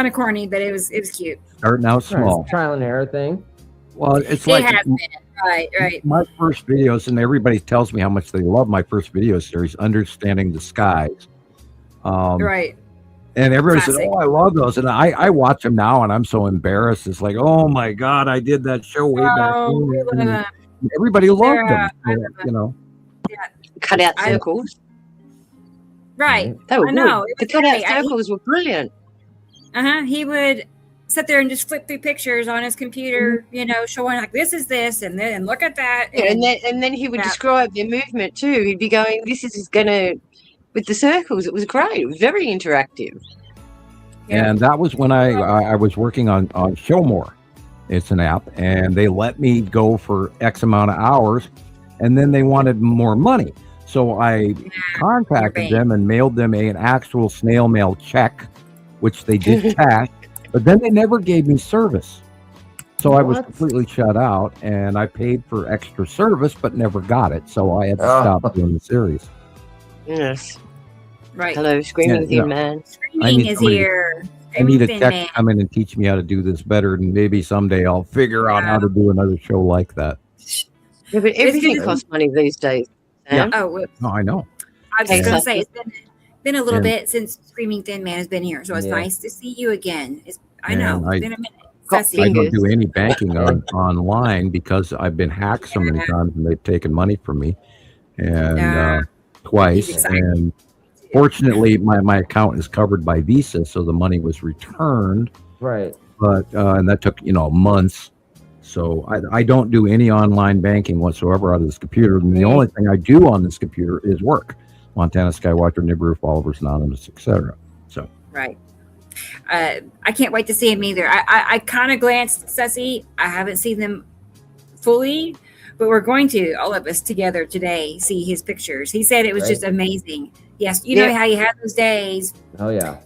of corny, but it was cute. Starting out small. Right, trial and error thing. Well, it's It like has been, right. my first videos, and everybody tells me how much they love my first video series, Understanding the Skies. Right. And everybody said, Classic. "Oh, I love those," and I watch them now, and I'm so embarrassed. It's like, oh my god, I did that show way back Oh, we then. love them. Everybody loved They're, them. I So, love them. Cut out I- circles. Right. They were I know. good. It The was cut out great. circles were brilliant. He would sit there and just flip through pictures on his computer, showing like this is this, and then look at that. Yeah, and then he would Yeah. describe their movement too. He'd be going, "This is going to," with the circles. It was great. It was very interactive. Yeah. And that was when I was working on Showmore. It's an app, and they let me go for X amount of hours, and then they wanted more money. So I contacted right. them and mailed them an actual snail mail check, which they did cash, but then they never gave me service. So I was What? completely shut out, and I paid for extra service, but never got it. So I had to Oh. stop doing the series. Yes. Right. Hello, Screaming Yeah, Thin Man. Screaming need is somebody to- here. I need a Screaming tech Thin to come in and teach me how to do this better, and maybe someday I'll figure out how to do another show like that. Yeah, but everything good. costs money these days. Sam. Oh, well, No, I know. I was just Okay, going to so- say it's been a little And- bit since Screaming Thin Man has been here, so it's Yeah. nice to see you again. I And know I- it's been a minute. got Sussy. I don't fingers. do any banking online because I've been hacked so many times and they've taken money from me, and He's twice. excited. And fortunately, my account is covered by Visa, so the money was returned. Right. But and that took months. So I don't do any online banking whatsoever out of this computer. And the only thing I do on this computer is work. Montana Skywatcher, Nibiru, Followers Anonymous, etc. So Right. I can't wait to see him either. I kind of glanced, Sussy. I haven't seen them fully, but we're going to, all of us together today, see his pictures. He said it was just amazing. Yes, you know how you have those days. Oh yeah.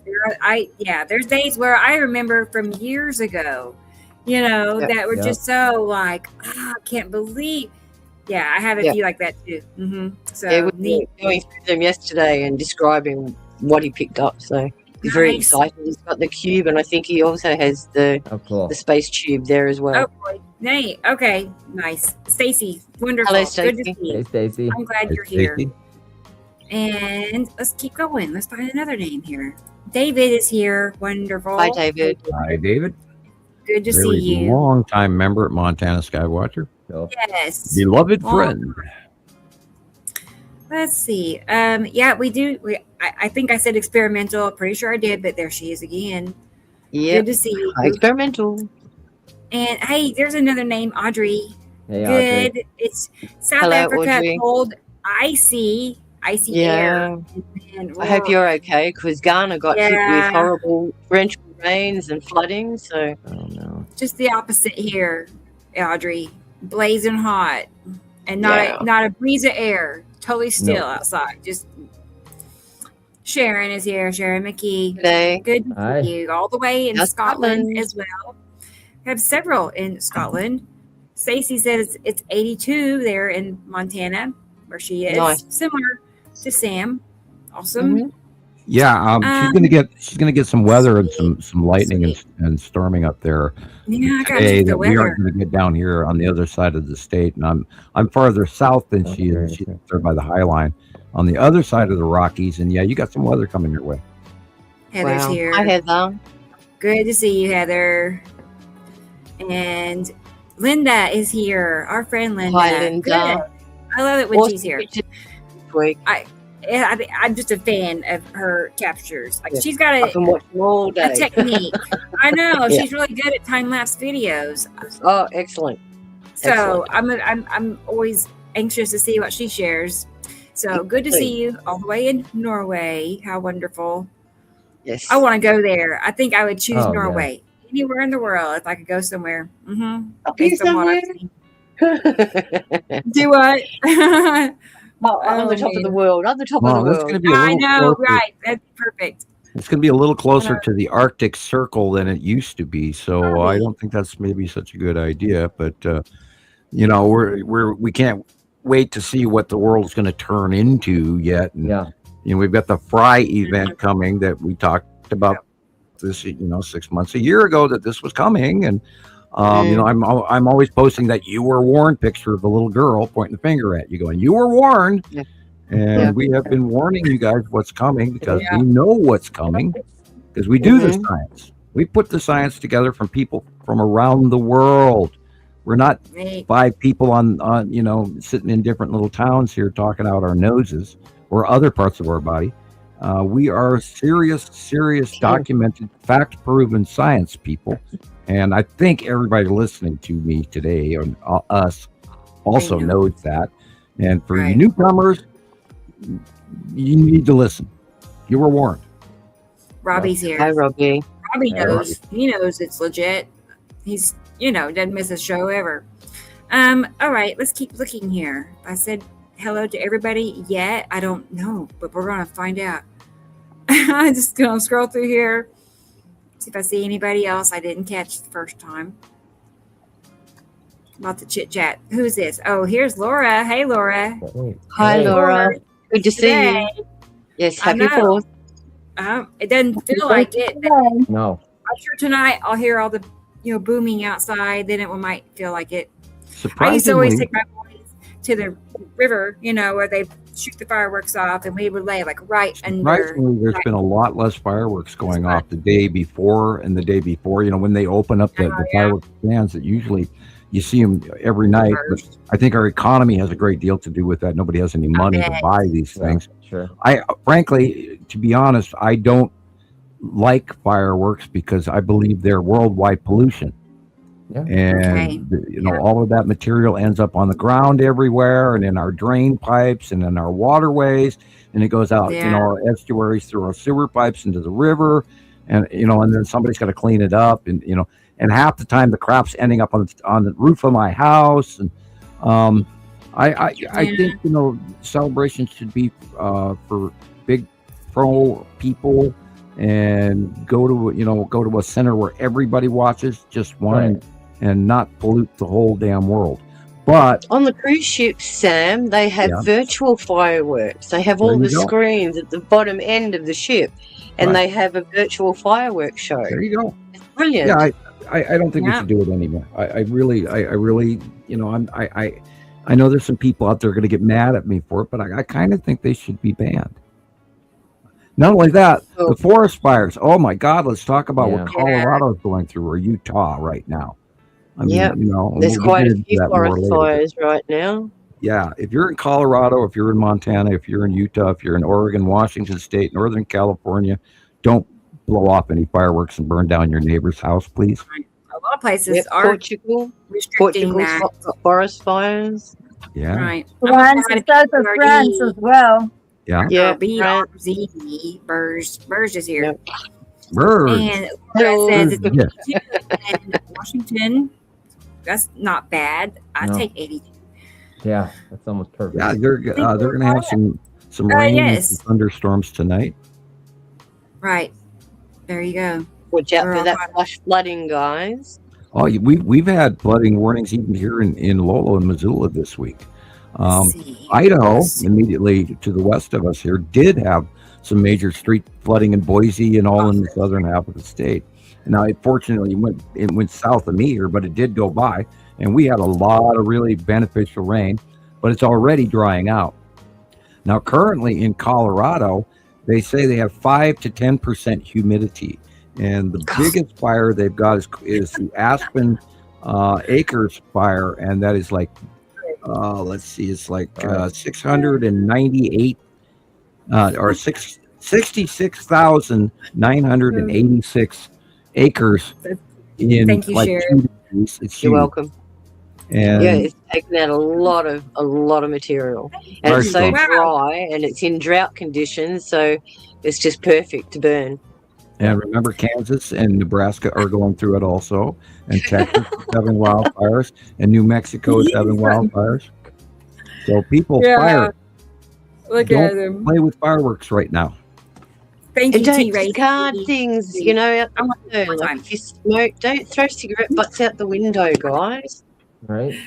There's days where I remember from years ago, that were just so like, I can't believe. Yeah, I have a few like that too. So we were neat. going through them yesterday and describing what he picked up. So he's very Nice. excited. He's got the cube, and I think he also has the Cool. space tube there as well. Oh boy, Nate. Okay, nice. Stacy, wonderful. Hello, Good to Stacey. see Hey, you. Stacy. I'm glad you're here. And let's keep going. Let's find another name here. David is here. Wonderful. Hi, David. Hi, David. Good to Very see you. long-time member at Montana Skywatcher. Yes. Beloved Long- friend. Let's see. We do. I think I said experimental. Pretty sure I did, but there she is again. Yeah. Good to see you. Experimental. And hey, there's another name, Audrey. Hey, Audrey. Good. It's South Hello, Africa, Audrey. cold, icy air. And I hope you're okay, because Ghana got hit with horrible torrential rains and flooding. So, Oh no. just the opposite here, Audrey. Blazing hot, and not a breeze of air. Totally still outside. Just Sharon is here. Sharon McKee. today, Good to Hi. see you all the way in Now Scotland Scotland. as well. We have several in Scotland. Stacey says it's 82 there in Montana, where she is. Nice. Similar to Sam. Awesome. Mhm. Yeah, she's gonna get some weather and some lightning and storming up there Yeah, I got today to the that we weather. aren't going to get down here on the other side of the state. And I'm farther south than she is. She's there by the High Line on the other side of the Rockies. And yeah, you got some weather coming your way. Heather's Wow. here. Hi, Heather. Good to see you, Heather. And Linda is here. Our friend Linda. Hi, Linda. Good. I love it when Awesome she's here. pictures this week. I'm just a fan of her captures. Like she's got I can watch them all a day. technique. I know Yeah. she's really good at time lapse videos. Oh, excellent. So Excellent. I'm always anxious to see what she shares. So good to see you all the way in Norway. How wonderful! Yes. I want to go there. I think I would choose Oh, yeah. Norway. Anywhere in the world, if I could go somewhere. Up here Based on what I've somewhere. seen. Do what? On the top of the world. On the top Well, of the that's world. going to be a I little know, closer. right? That's perfect. It's going to be a little closer to the Arctic Circle than it used to be. So I don't think that's maybe such a good idea. But we can't wait to see what the world's going to turn into yet. And, we've got the Fry event coming that we talked about this, 6 months, a year ago that this was coming. And, I'm always posting that you were warned picture of the little girl pointing the finger at you going, you were warned. Yeah. And we have been warning you guys what's coming because we know what's coming because we do the science. We put the science together from people from around the world. We're not 5 people on sitting in different little towns here talking out our noses or other parts of our body. We are serious, documented, fact-proven science people. And I think everybody listening to me today, or us, also knows that. And for you newcomers, you need to listen. You were warned. Robbie's here. Hi, Robbie. Robbie knows. He knows it's legit. He's, doesn't miss a show ever. All right, let's keep looking here. I said hello to everybody yet. I don't know, but we're gonna find out. I'm just gonna scroll through here, see if I see anybody else I didn't catch the first time. About the chit chat. Who's this? Oh, here's Laura. Hey, Laura. Hi, Hey. Laura. Good to see Today, you. Yes, I happy know. 4th. It doesn't feel like it. No. I'm sure tonight I'll hear all the booming outside. Then it might feel like it. I used to Surprisingly, always take my boys to the river, where they shoot the fireworks off, and we would lay like right under. Surprisingly, there's been a lot less fireworks going off the day before and the day before. When they open up the fireworks stands, that usually you see them every night. But I think our economy has a great deal to do with that. Nobody has any money to buy these things. Sure. Frankly, to be honest, I don't like fireworks because I believe they're worldwide pollution. Yeah. And all of that material ends up on the ground everywhere, and in our drain pipes, and in our waterways, and it goes out, our estuaries through our sewer pipes into the river, and and then somebody's got to clean it up, and and half the time the crap's ending up on the roof of my house, and I think celebrations should be for big pro people, and go to a center where everybody watches just one. Right. And not pollute the whole damn world. But on the cruise ships, Sam, they have virtual fireworks. They have all the screens at the bottom end of the ship, and they have a virtual fireworks show. There you go. It's brilliant. Yeah, I don't think we should do it anymore. I really, I know there's some people out there going to get mad at me for it, but I kind of think they should be banned. Not only that, the forest fires. Oh my God, let's talk about what Colorado is going through, or Utah right now. I mean, there's quite a few forest fires right now. Yeah, if you're in Colorado, if you're in Montana, if you're in Utah, if you're in Oregon, Washington State, Northern California, don't blow off any fireworks and burn down your neighbor's house, please. A lot of places are restricting that. Forest fires. Yeah. Right. France and south of France as well. Yeah. Yeah. BRZ. Burge is here. Yep. Burge. And it says in Washington. That's not bad. I take 82. Yeah, that's almost perfect. Yeah, they're going to have some rain and some thunderstorms tonight. Right. There you go. Watch out for that flash flooding, guys. Oh, we've had flooding warnings even here in Lolo and Missoula this week. Idaho, immediately to the west of us here, did have some major street flooding in Boise and all in the southern half of the state. Now, fortunately, it went south of me here, but it did go by, and we had a lot of really beneficial rain, but it's already drying out. Now, currently in Colorado, they say they have 5 to 10% humidity, and the biggest fire they've got is the Aspen Acres fire, and that is like, let's see, it's like 698 or 66,986 acres in Thank you, like Sharon. 2 days. You're welcome. And it's taken out a lot of material, and it's so dry, and it's in drought conditions, so it's just perfect to burn. And remember, Kansas and Nebraska are going through it also, and Texas is having wildfires, and New Mexico is having wildfires. So people fire. Look at them. Play with fireworks right now. Thank you, Don't T-Ray. discard things, out the window. Like if you smoke, don't throw cigarette butts out the window, guys. Right.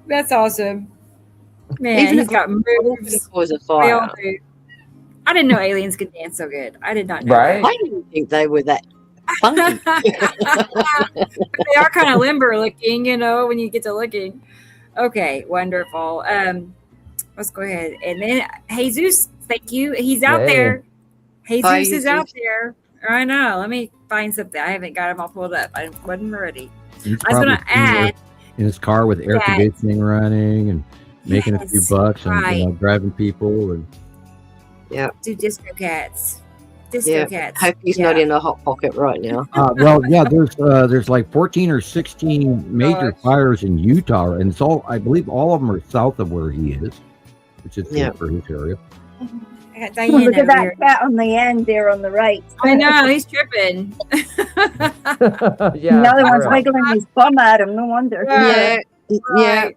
That's awesome. Man, Even he's got moves. Cause a They all fire. do. I didn't know aliens could dance so good. I did not know. Right. I didn't think they were that funny. They are kind of limber looking, when you get to looking. Okay, wonderful. Let's go ahead. And then Jesus, thank you. He's out there. Jesus is out there. I know. Let me find something. I haven't got him all pulled up. I wasn't ready. I was going to add. In his car with air conditioning running and making a few bucks and driving people. And do disco cats. Cats. Hope he's not in a hot pocket right now. There's like 14 or 16 major fires in Utah, and it's all, I believe all of them are south of where he is, which is good for his area. I got Diane Look at over that here. cat on the end there on the right. I know, he's tripping. The other one's wiggling his bum at him. No wonder. Yeah.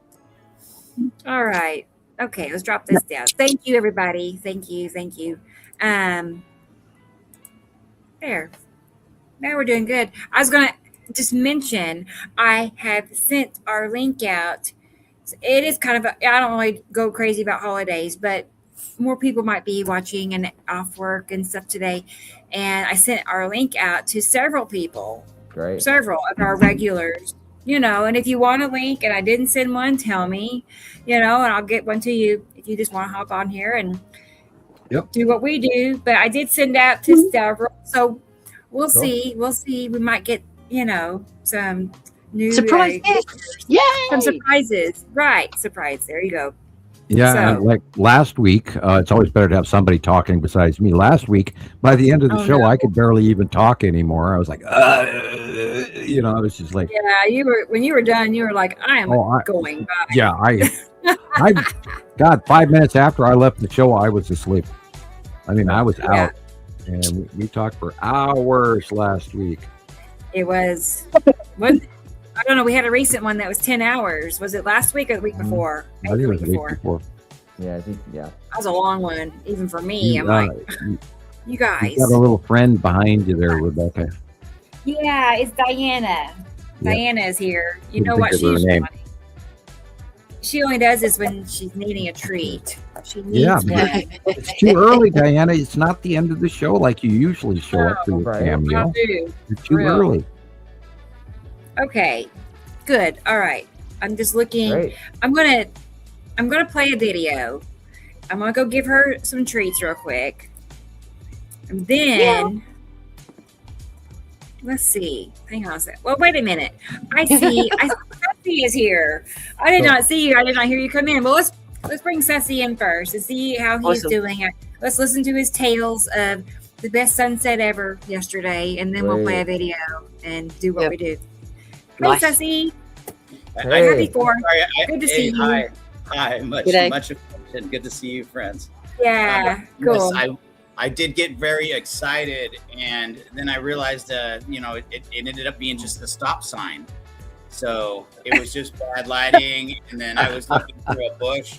All right. Okay, let's drop this down. Thank you, everybody. Thank you. There. Now we're doing good. I was going to just mention, I have sent our link out. It is kind of, I don't really go crazy about holidays, but more people might be watching and off work and stuff today. And I sent our link out to several people. Great. Several of our regulars. And if you want a link and I didn't send one, tell me, and I'll get one to you if you just want to hop on here and do what we do. But I did send out to several, so we'll see. We'll see. We might get, some new surprise. Yay! Some surprises. Right. Surprise. There you go. Yeah, So- like last week, it's always better to have somebody talking besides me. Last week, by the end of the show, I could barely even talk anymore. I was like, I was just like, yeah, when you were done, you were like, I am going by. yeah, God, 5 minutes after I left the show, I was asleep. I mean, I was out, and we talked for hours last week. It was, I don't know. We had a recent one that was 10 hours. Was it last week or the week before? I think it was the week before. Yeah, I think, That was a long one, even for me. I'm like, you guys. You got a little friend behind you there, Rebecca. Yeah, it's Diana. Yep. Diana is here. You Couldn't know think what of her she's name. doing. She only does this when she's needing a treat. She needs Yeah, one. It's too early, Diana. It's not the end of the show like you usually show up for your Right. cameo. I do. It's too Real. early. Okay, good. All right. I'm just looking. great. I'm gonna play a video. I'm gonna go give her some treats real quick, and then let's see. Hang on a sec. Well, wait a minute. I see. Ceci is here. I did not see you. I did not hear you come in. Well, let's bring Ceci in first and see how he's Awesome. doing. Let's listen to his tales of the best sunset ever yesterday, and then we'll play a video and do what Yep. we do. Nice. Hey, Ceci. Hey. Happy 4. Sorry, Good to see you. Hi, much G'day. appreciated. Good to see you, friends. Yeah, Yes, cool. I did get very excited, and then I realized, it ended up being just a stop sign. So it was just bad lighting, and then I was looking through a bush,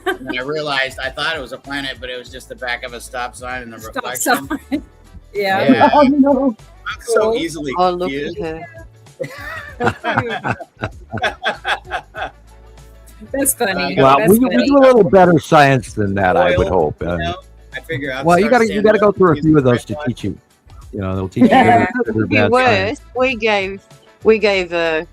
and I realized I thought it was a planet, but it was just the back of a stop sign and the Stop reflection. sign. Yeah. Yeah, Oh, no. I'm so easily Oh, look confused. at her. That's funny. Well, That's we funny. do a little better science than that, I would hope. I figure out. Well, you got to go through a few of those to teach you. They'll teach Yeah. you good or To be bad science. worse, we gave a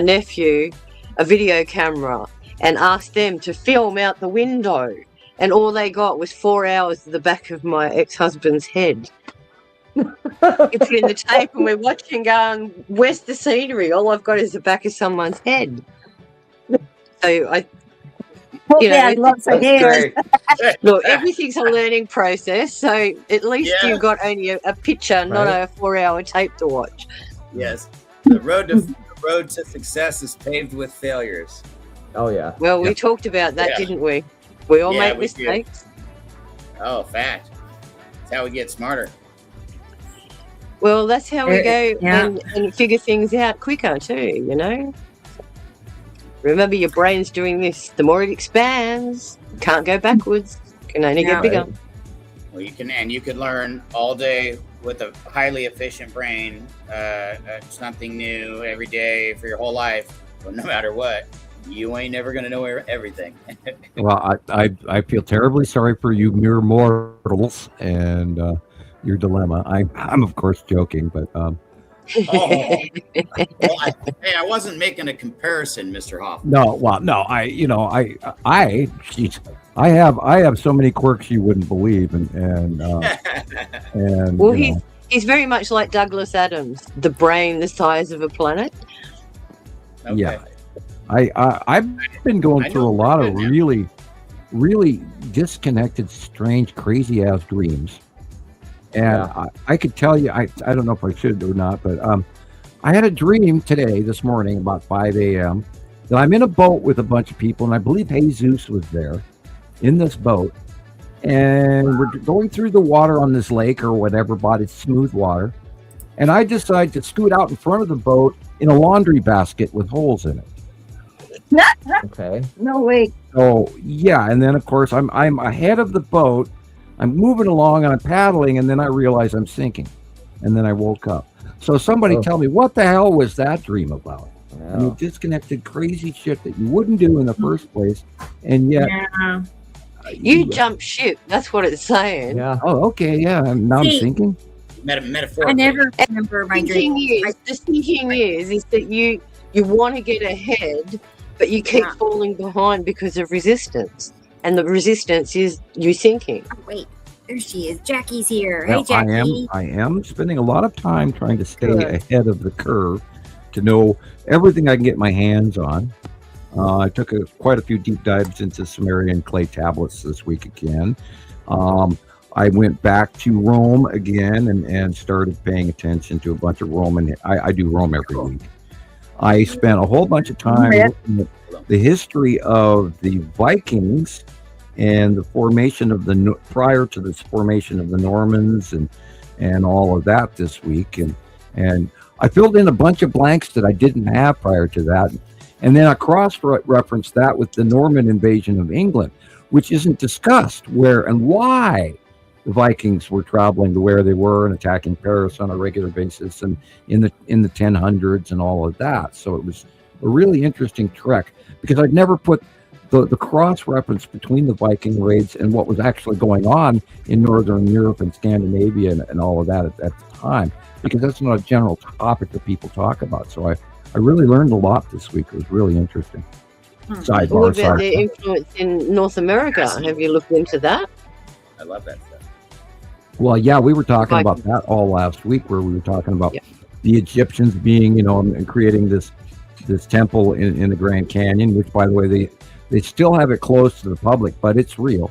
nephew a video camera and asked them to film out the window, and all they got was 4 hours of the back of my ex-husband's head. You put in the tape, and we're watching, going, "Where's the scenery? All I've got is the back of someone's head." So Hopefully I lots of hairs. look, everything's a learning process. So at least Yeah. you've got only a picture, not Right. a 4-hour tape to watch. Yes, the road to success is paved with failures. Oh, yeah. Well, we talked about that, Yeah. didn't we? We all Yeah, make we did. mistakes. Oh, fact. That's how we get smarter. Well, that's how we go Yeah. and figure things out quicker too, Remember, your brain's doing this. The more it expands, can't go backwards. Can only Yeah. get bigger. Well, you could learn all day with a highly efficient brain, something new every day for your whole life. But no matter what, you ain't never gonna know everything. Well, I feel terribly sorry for you mere mortals and your dilemma. I'm of course joking, but Oh, well, I wasn't making a comparison, Mr. Hoffman. no. I have so many quirks you wouldn't believe, and Well, you know, he's very much like Douglas Adams, the brain the size of a planet. Okay. Yeah. I've been going I through know a lot of pretty good now. really disconnected, strange, crazy ass dreams. And I could tell you, I don't know if I should or not, but I had a dream this morning about 5 a.m. that I'm in a boat with a bunch of people, and I believe Jesus was there in this boat. And we're going through the water on this lake or whatever, but it's smooth water. And I decide to scoot out in front of the boat in a laundry basket with holes in it. Okay. No way. Oh yeah, and then of course I'm ahead of the boat. I'm moving along and I'm paddling, and then I realize I'm sinking, and then I woke up. So somebody tell me, what the hell was that dream about? I mean, disconnected, crazy shit that you wouldn't do in the first place, and yet Yeah. You jump ship. That's what it's saying. Yeah. Oh, okay, yeah. Now I'm See, sinking. Metaphor. I never remember my The thinking dreams. is that you You want to get ahead, but you keep falling behind because of resistance. And the resistance is you thinking. Oh, wait, there she is. Jackie's here. Well, Hey, Jackie. I am spending a lot of time trying to stay ahead of the curve to know everything I can get my hands on. I took quite a few deep dives into Sumerian clay tablets this week again. I went back to Rome again and started paying attention to a bunch of Roman. I do Rome every week. I spent a whole bunch of time looking at the history of the Vikings and the formation of prior to the formation of the Normans and all of that this week. And I filled in a bunch of blanks that I didn't have prior to that. And then I cross-referenced that with the Norman invasion of England, which isn't discussed where and why the Vikings were traveling to where they were and attacking Paris on a regular basis and in the 1000s and all of that. So it was a really interesting trek because I'd never put the cross-reference between the Viking raids and what was actually going on in Northern Europe and Scandinavia and all of that at the time, because that's not a general topic that people talk about. So I really learned a lot this week. It was really interesting. What about their influence in North America? Have you looked into that? I love that stuff. Well, yeah, we were talking about that all last week, where we were talking about the Egyptians being, and creating this temple in the Grand Canyon, which, by the way, they still have it closed to the public, but it's real.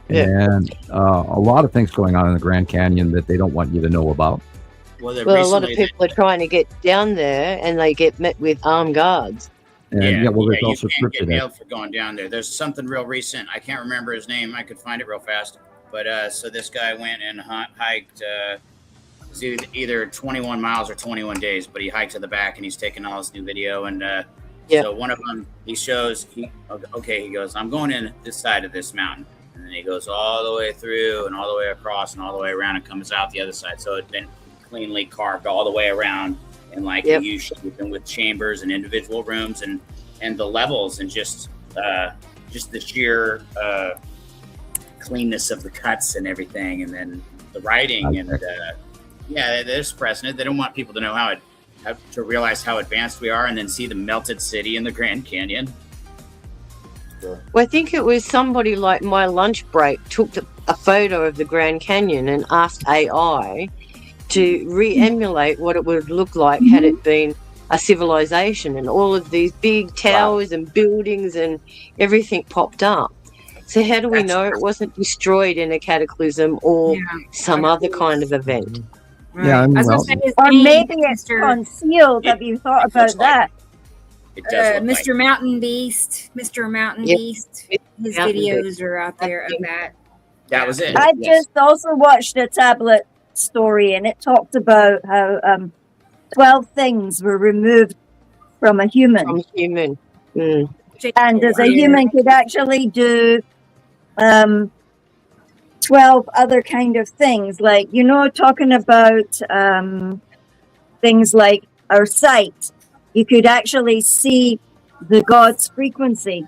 Yeah. And a lot of things going on in the Grand Canyon that they don't want you to know about. Well, a lot of people are trying to get down there, and they get met with armed guards. And there's also you can't get nailed for going down there. There's something real recent. I can't remember his name. I could find it real fast. But so this guy went and hiked. It was either 21 miles or 21 days. But he hiked to the back, and he's taking all this new video. And so one of them, he shows. He goes, I'm going in this side of this mountain, and then he goes all the way through and all the way across and all the way around, and comes out the other side. So it's been cleanly carved all the way around. And like a U shape, and with chambers and individual rooms and the levels, and just the sheer cleanness of the cuts and everything, and then the writing and they're suppressing it. They don't want people to know to realize how advanced we are, and then see the melted city in the Grand Canyon. Well, I think it was somebody like my lunch break took a photo of the Grand Canyon and asked AI to re-emulate what it would look like had it been a civilization, and all of these big towers and buildings and everything popped up. So how do we know it wasn't destroyed in a cataclysm or some other kind of event? Right. Yeah, or maybe it's concealed. Have you thought about that? Mr. Mountain Beast. His videos are out there of that. That was it. I just also watched a tablet story, and it talked about how 12 things were removed from a human. And as a human could actually do 12 other kind of things, like, talking about things like our sight. You could actually see the God's frequency,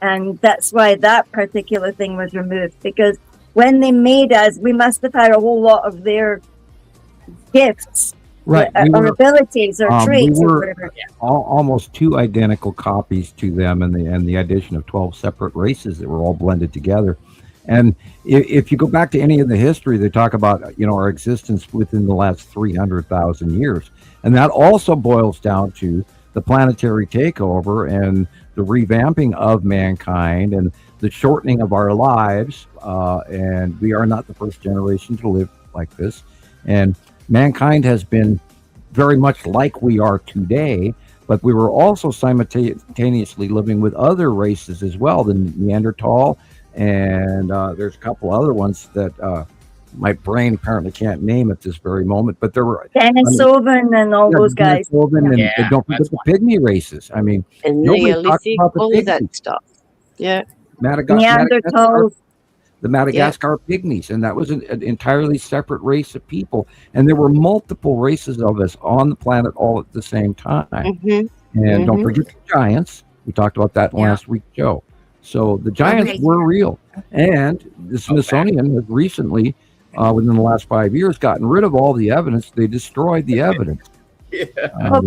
and that's why that particular thing was removed, because when they made us, we must have had a whole lot of their gifts, right? Or abilities or traits, or whatever. Almost two identical copies to them, and the addition of 12 separate races that were all blended together. And if you go back to any of the history, they talk about our existence within the last 300,000 years, and that also boils down to the planetary takeover and the revamping of mankind and the shortening of our lives. And we are not the first generation to live like this. And mankind has been very much like we are today, but we were also simultaneously living with other races as well, the Neanderthal, and there's a couple other ones that my brain apparently can't name at this very moment, but there were Denisovan and all those guys. And don't forget the pygmy races. I mean, and Neolithic, all of that stuff. Yeah. Neanderthals. The Madagascar pygmies, and that was an entirely separate race of people. And there were multiple races of us on the planet all at the same time. And don't forget the giants. We talked about that last week's show. So the giants were real. And the Smithsonian has recently, within the last 5 years, gotten rid of all the evidence. They destroyed the evidence. Well,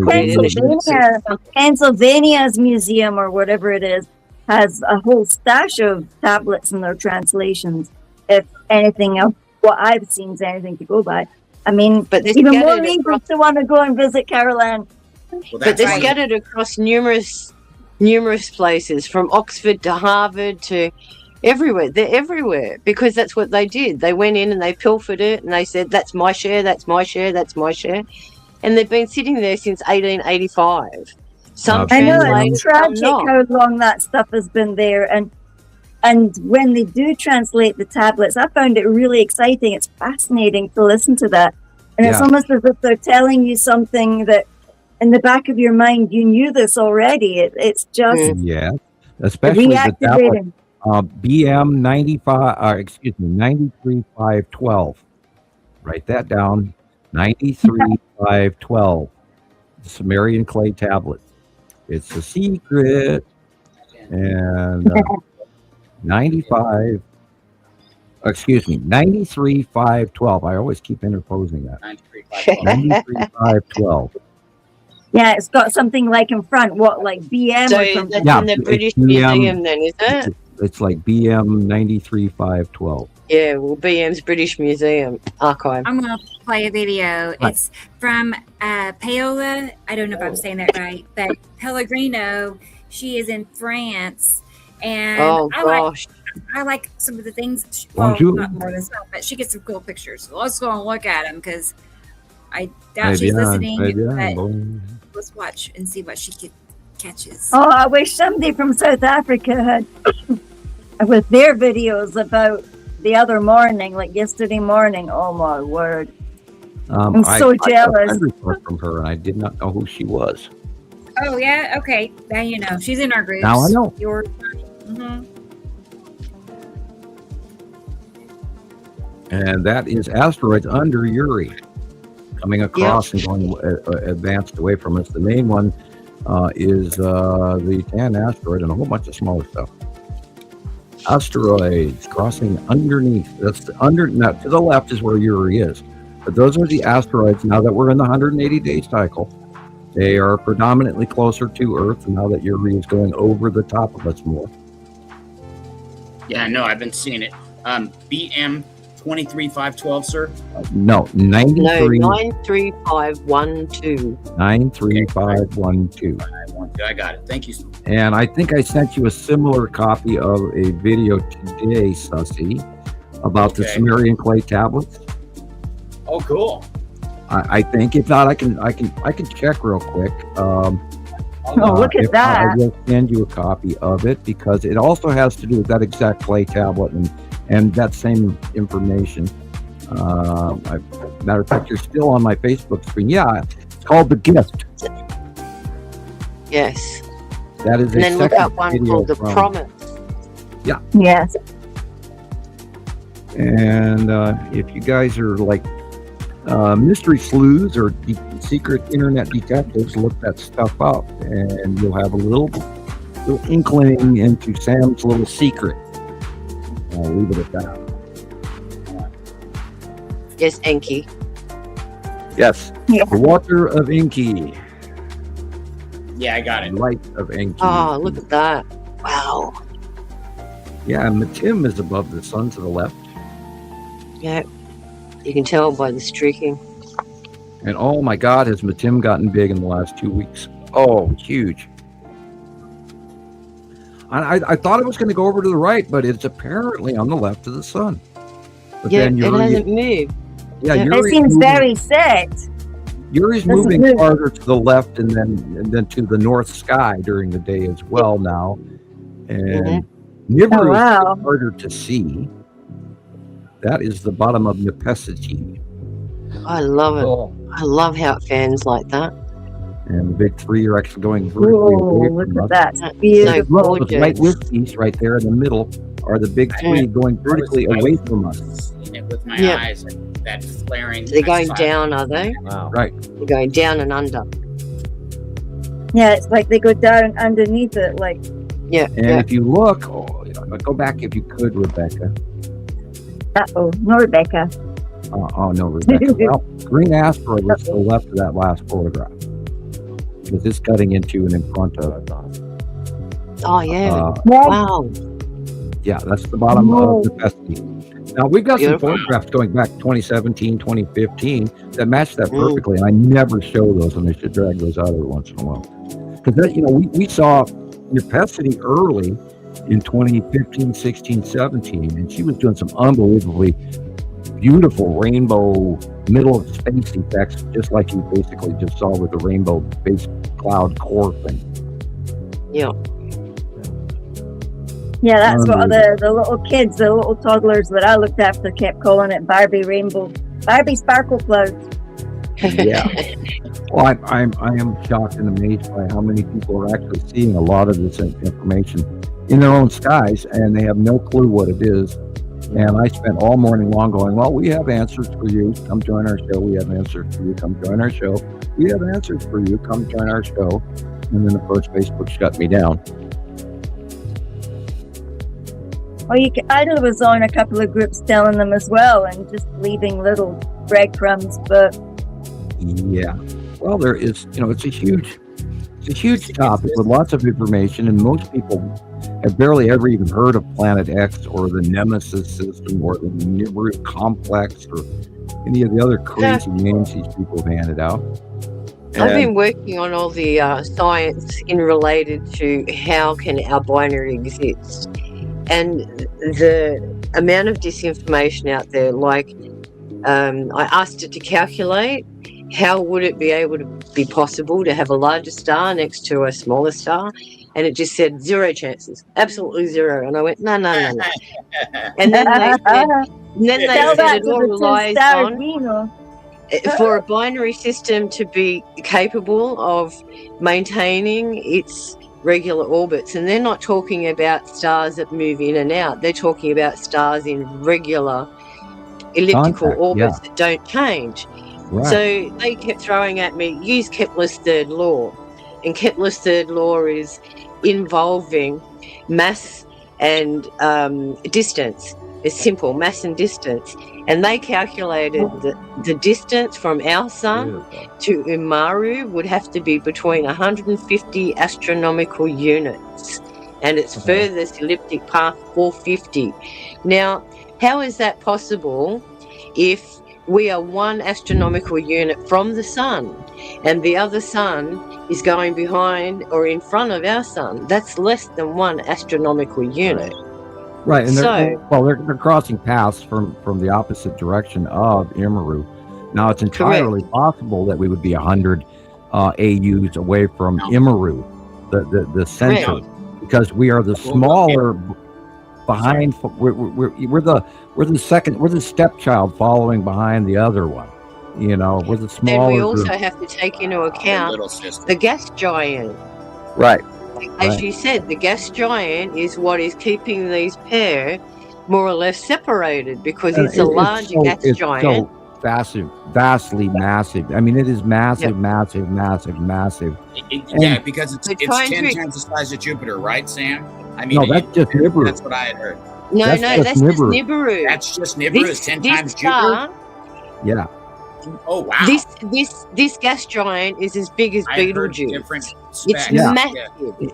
Pennsylvania's museum or whatever it is has a whole stash of tablets and their translations. If anything else, what I've seen is anything to go by. I mean, but even more reasons to want to go and visit Caroline. Well, but they're scattered across numerous places, from Oxford to Harvard to everywhere. They're everywhere because that's what they did. They went in and they pilfered it and they said, that's my share, that's my share, that's my share. And they've been sitting there since 1885. I know it's tragic how long that stuff has been there. And when they do translate the tablets, I found it really exciting. It's fascinating to listen to that. And it's almost as if they're telling you something that in the back of your mind, you knew this already. It's just especially the tablet BM 93512. Write that down. 93512. Sumerian clay tablet. It's a secret. And 93512. I always keep interposing that. 93512. Yeah, it's got something like in front, like BM so or something. That's in the British Museum then, is it? It's like BM 93512. Yeah, well, BM's British Museum Archive. I'm going to play a video. It's from Paola. I don't know if I'm saying that right, but Pellegrino. She is in France. And I like some of the things. Well, not more than stuff, but she gets some cool pictures. So let's go and look at them because I doubt she's listening. But let's watch and see what she catches. Oh, I wish somebody from South Africa had with their videos about the other morning, like yesterday morning. Oh my word! I'm so jealous. I report from her, and I did not know who she was. Oh yeah, okay. Now you know. She's in our group. Now I know. And that is asteroids under Uri coming across and going advanced away from us. The main one is the Tan asteroid and a whole bunch of smaller stuff. Asteroids crossing underneath. That's now to the left is where Uri is. But those are the asteroids now that we're in the 180-day cycle. They are predominantly closer to Earth now that Uri is going over the top of us more. Yeah, no, I've been seeing it. BM 23512, sir? No, 93512. 93512. I got it. Thank you. And I think I sent you a similar copy of a video today, Sussy, about the Sumerian clay tablets. Oh, cool. I think if not, I can check real quick. Look at that! I will send you a copy of it because it also has to do with that exact clay tablet and that same information. Matter of fact, you're still on my Facebook screen. Yeah, it's called The Gift. Yes. That is. And then look up one called The Promise. Yeah. Yes. And if you guys are like mystery sleuths or secret internet detectives, look that stuff up and you'll have a little inkling into Sam's little secret. I'll leave it at that. Yes, Enki. Yes. Yeah. The water of Enki. Yeah, I got it. Light of Enki. Oh, look at that. Wow. Yeah, and Matim is above the sun to the left. Yeah. You can tell by the streaking. And oh my God, has Matim gotten big in the last 2 weeks? Oh, huge. I thought it was going to go over to the right, but it's apparently on the left of the sun. But then it hasn't moved. Yeah, it seems very set. Yuri's moving farther to the left and then to the north sky during the day as well now. And Nibiru is harder to see. That is the bottom of Nepesity. I love it. I love how it fans like that. And the big three are actually going vertically away look from at us. that. So Beautiful. Look, those white wispies right there in the middle are the big three going vertically away from us. Seeing it with my eyes, that flaring. So they're going down, are they? Wow. Right. They're going down and under. Yeah, it's like they go down underneath it, like. Yeah. And if you look, go back if you could, Rebecca. No, Rebecca. Oh no, Rebecca. Well, green asteroid was to the left of that last photograph because it's cutting into and in front of. Oh yeah! Yeah. Wow. Yeah, that's the bottom of the Pesky. Now we've got some Beautiful. photographs going back 2017, 2015 that match that perfectly, and I never show those, and I should drag those out every once in a while because we saw Nepesity early in 2015, 16, 17, and she was doing some unbelievably beautiful rainbow middle of space effects, just like you basically just saw with the rainbow base cloud core thing. Yeah. Yeah, that's what the little kids, the little toddlers that I looked after kept calling it Barbie Sparkle Clouds. Yeah. Well, I am shocked and amazed by how many people are actually seeing a lot of this information in their own skies, and they have no clue what it is. And I spent all morning long going, well, we have answers for you. Come join our show. We have answers for you. Come join our show. We have answers for you. Come join our show. And then, of course, Facebook shut me down. Well, I was on a couple of groups telling them as well and just leaving little breadcrumbs, but... Yeah. Well, there is, it's a huge topic with lots of information, and most people have barely ever even heard of Planet X or the Nemesis system or the Nibiru complex or any of the other crazy names these people have handed out. I've been working on all the science in related to how can our binary exist. And the amount of disinformation out there, like I asked it to calculate how would it be able to be possible to have a larger star next to a smaller star, and it just said 0 chances, absolutely 0. And I went, no. And then they said it all relies on, for a binary system to be capable of maintaining its regular orbits, and they're not talking about stars that move in and out, they're talking about stars in regular elliptical orbits that don't change. Right. So they kept throwing at me, use Kepler's third law, and Kepler's third law is involving mass and distance. It's simple, mass and distance. And they calculated that the distance from our sun to Nibiru would have to be between 150 astronomical units, and its furthest elliptic path 450. Now, how is that possible if we are 1 astronomical unit from the sun and the other sun is going behind or in front of our sun? That's less than 1 astronomical unit. Right, and they're crossing paths from the opposite direction of Nibiru. Now, it's entirely possible that we would be 100 AUs away from Nibiru, the center, because we are the smaller behind. We're the second. We're the stepchild following behind the other one. We're the smaller. Then we also have to take into account the gas giant. Right. As you said, the gas giant is what is keeping these pair more or less separated, because it's a larger gas giant. So vastly massive. I mean, it is massive. Because it's 10 times the size of Jupiter, right, Sam? I mean, no, that's just Nibiru. That's what I had heard. No, that's just Nibiru. That's just Nibiru. It's 10 times Jupiter. Yeah. Oh wow! This gas giant is as big as Betelgeuse. It's massive.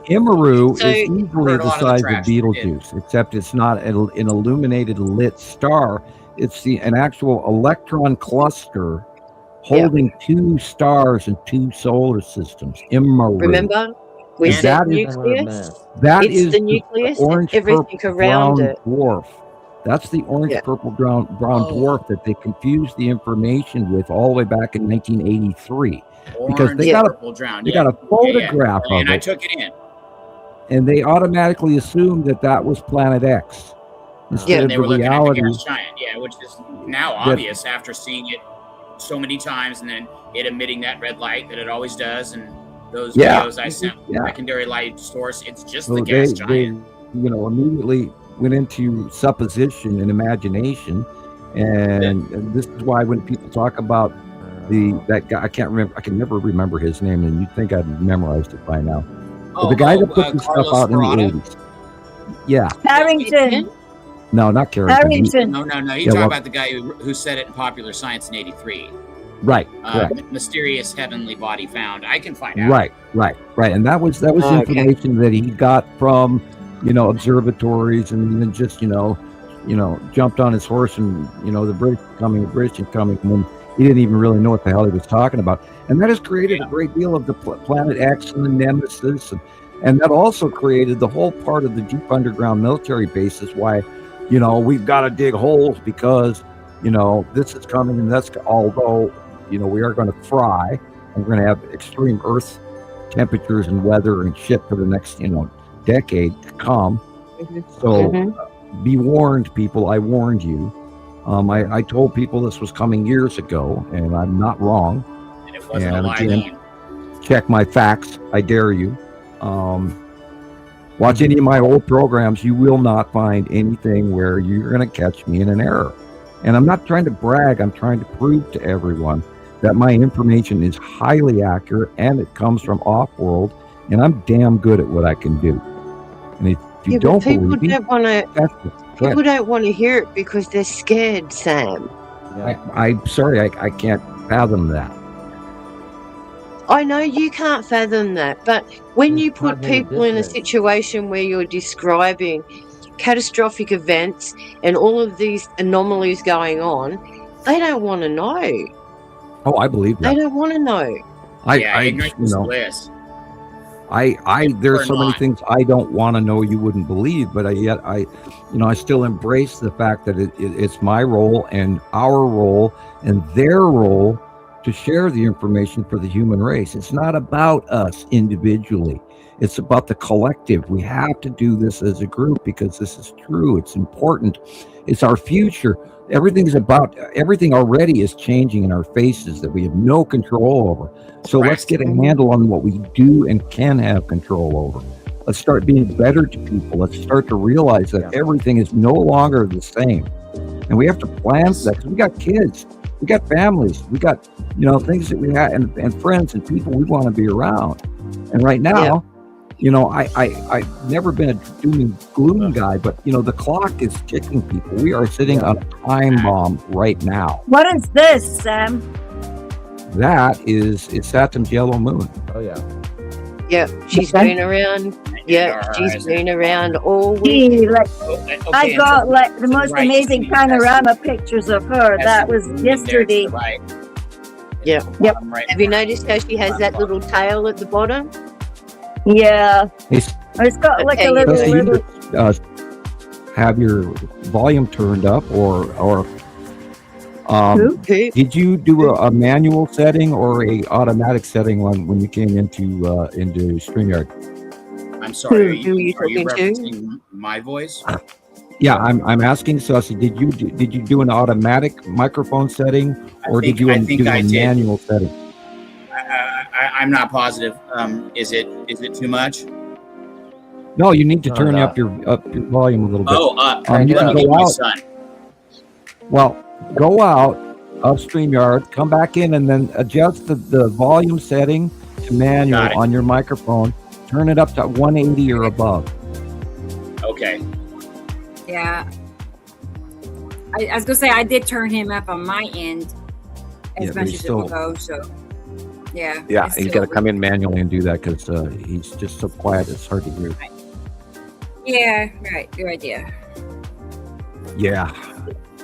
Nibiru is easily the size of Betelgeuse, except it's not an illuminated lit star. It's an actual electron cluster holding 2 stars and 2 solar systems. Nibiru. Remember, we said nucleus. It's the nucleus and everything around it. Dwarf. That's the orange purple brown dwarf that they confused the information with all the way back in 1983. Because they got a photograph of it. And I took it in. And they automatically assumed that was Planet X. Instead of they were the looking reality. At the gas giant, which is now obvious after seeing it so many times, and then it emitting that red light that it always does, and those videos I sent secondary light source. It's just the gas giant. They, immediately went into supposition and imagination, and this is why when people talk about that guy, I can never remember his name, and you'd think I'd memorized it by now. But the guy that put this stuff out in the 80s. Yeah. Harrington. No, not Carrington. Harrington. No. You're Yeah, talking well- about the guy who said it in Popular Science in '83. Right. Correct. Mysterious heavenly body found. I can find out. Right. And that was Okay. information that he got from, observatories, and then just, jumped on his horse, and, the British coming, when he didn't even really know what the hell he was talking about. And that has created a great deal of the Planet X and the Nemesis, and that also created the whole part of the deep underground military bases. Why, we've got to dig holes because, this is coming, and that's, although, we are going to fry, and we're going to have extreme Earth temperatures and weather and shit for the next, decade to come. So be warned, people. I warned you. I told people this was coming years ago, and I'm not wrong. And it wasn't a lie again, then. check my facts. I dare you. Watch any of my old programs. You will not find anything where you're going to catch me in an error. And I'm not trying to brag. I'm trying to prove to everyone that my information is highly accurate, and it comes from off-world, and I'm damn good at what I can do. And if you don't believe me, people don't want to hear it because they're scared, Sam. I'm sorry, I can't fathom that. I know you can't fathom that, but when you put people in a situation where you're describing catastrophic events and all of these anomalies going on, they don't want to know. Oh, I believe that. They don't want to know. Ignorance is bliss. There's so many things I don't want to know you wouldn't believe, but I still embrace the fact that it's my role and our role and their role to share the information for the human race. It's not about us individually. It's about the collective. We have to do this as a group because this is true. It's important. It's our future. Everything already is changing in our faces that we have no control over. So let's get a handle on what we do and can have control over. Let's start being better to people. Let's start to realize that everything is no longer the same. And we have to plan for that because we got kids, we got families, we got, things that we have, and friends and people we want to be around. And right now, I've never been a doom and gloom guy, but the clock is ticking, people. We are sitting on a time bomb right now. What is this, Sam? That is Saturn's yellow moon. Oh yeah. Yeah, she's been around. Yeah, she's been around all week. Gee, I got the most amazing panorama pictures of her. That was yesterday. Yeah. Yep. Have you noticed how she has that little tail at the bottom? Yeah. It's got like a little. Have your volume turned up, or did you do a manual setting or a automatic setting when you came into StreamYard? I'm sorry. Are you referencing my voice? Yeah, I'm asking Sussy. Did you do an automatic microphone setting, or did you do a manual setting? I'm not positive. Is it too much? No, you need to turn up your volume a little bit. Oh, up. You can go out. Son. Well, go out of StreamYard, come back in, and then adjust the volume setting to manual on your microphone. Turn it up to 180 or above. Okay. Yeah. I was gonna say I did turn him up on my end as much as it will go. So. Yeah. Yeah, he's got to come in manually and do that because he's just so quiet. It's hard to hear. Yeah, right. Good idea. Yeah.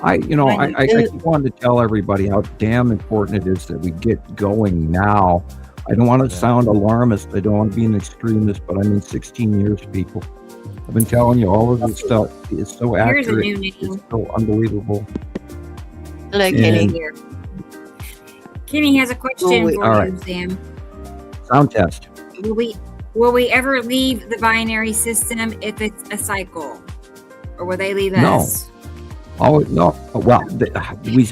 I keep wanting to tell everybody how damn important it is that we get going now. I don't want to sound alarmist. I don't want to be an extremist, but I mean 16 years, people. I've been telling you all of this stuff. It's so accurate. It's so unbelievable. Hello, Kenny. Kenny has a question for you, Sam. Sound test. Will we ever leave the binary system if it's a cycle, or will they leave us? Oh no! Well, we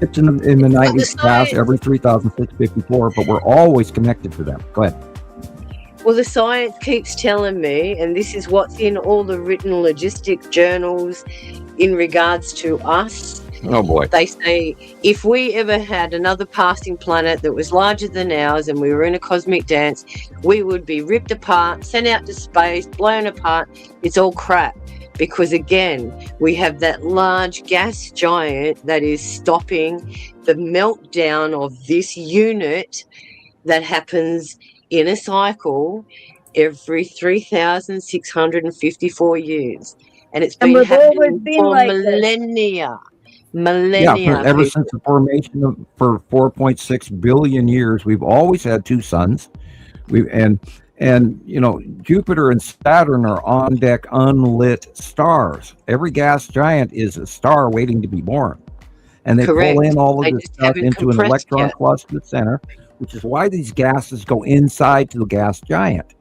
it's in the 90s past every 3,654, but we're always connected to them. Go ahead. Well, the science keeps telling me, and this is what's in all the written logistic journals in regards to us, Oh boy. They say if we ever had another passing planet that was larger than ours and we were in a cosmic dance, we would be ripped apart, sent out to space, blown apart. It's all crap. Because again, we have that large gas giant that is stopping the meltdown of this unit that happens in a cycle every 3,654 years. And it's been happening for like millennia. Yeah, ever since the formation of for 4.6 billion years, we've always had two suns. And you know, Jupiter and Saturn are on deck unlit stars. Every gas giant is a star waiting to be born. And they pull in all of this stuff into an electron cluster at the center, which is why these gases go inside to the gas giant.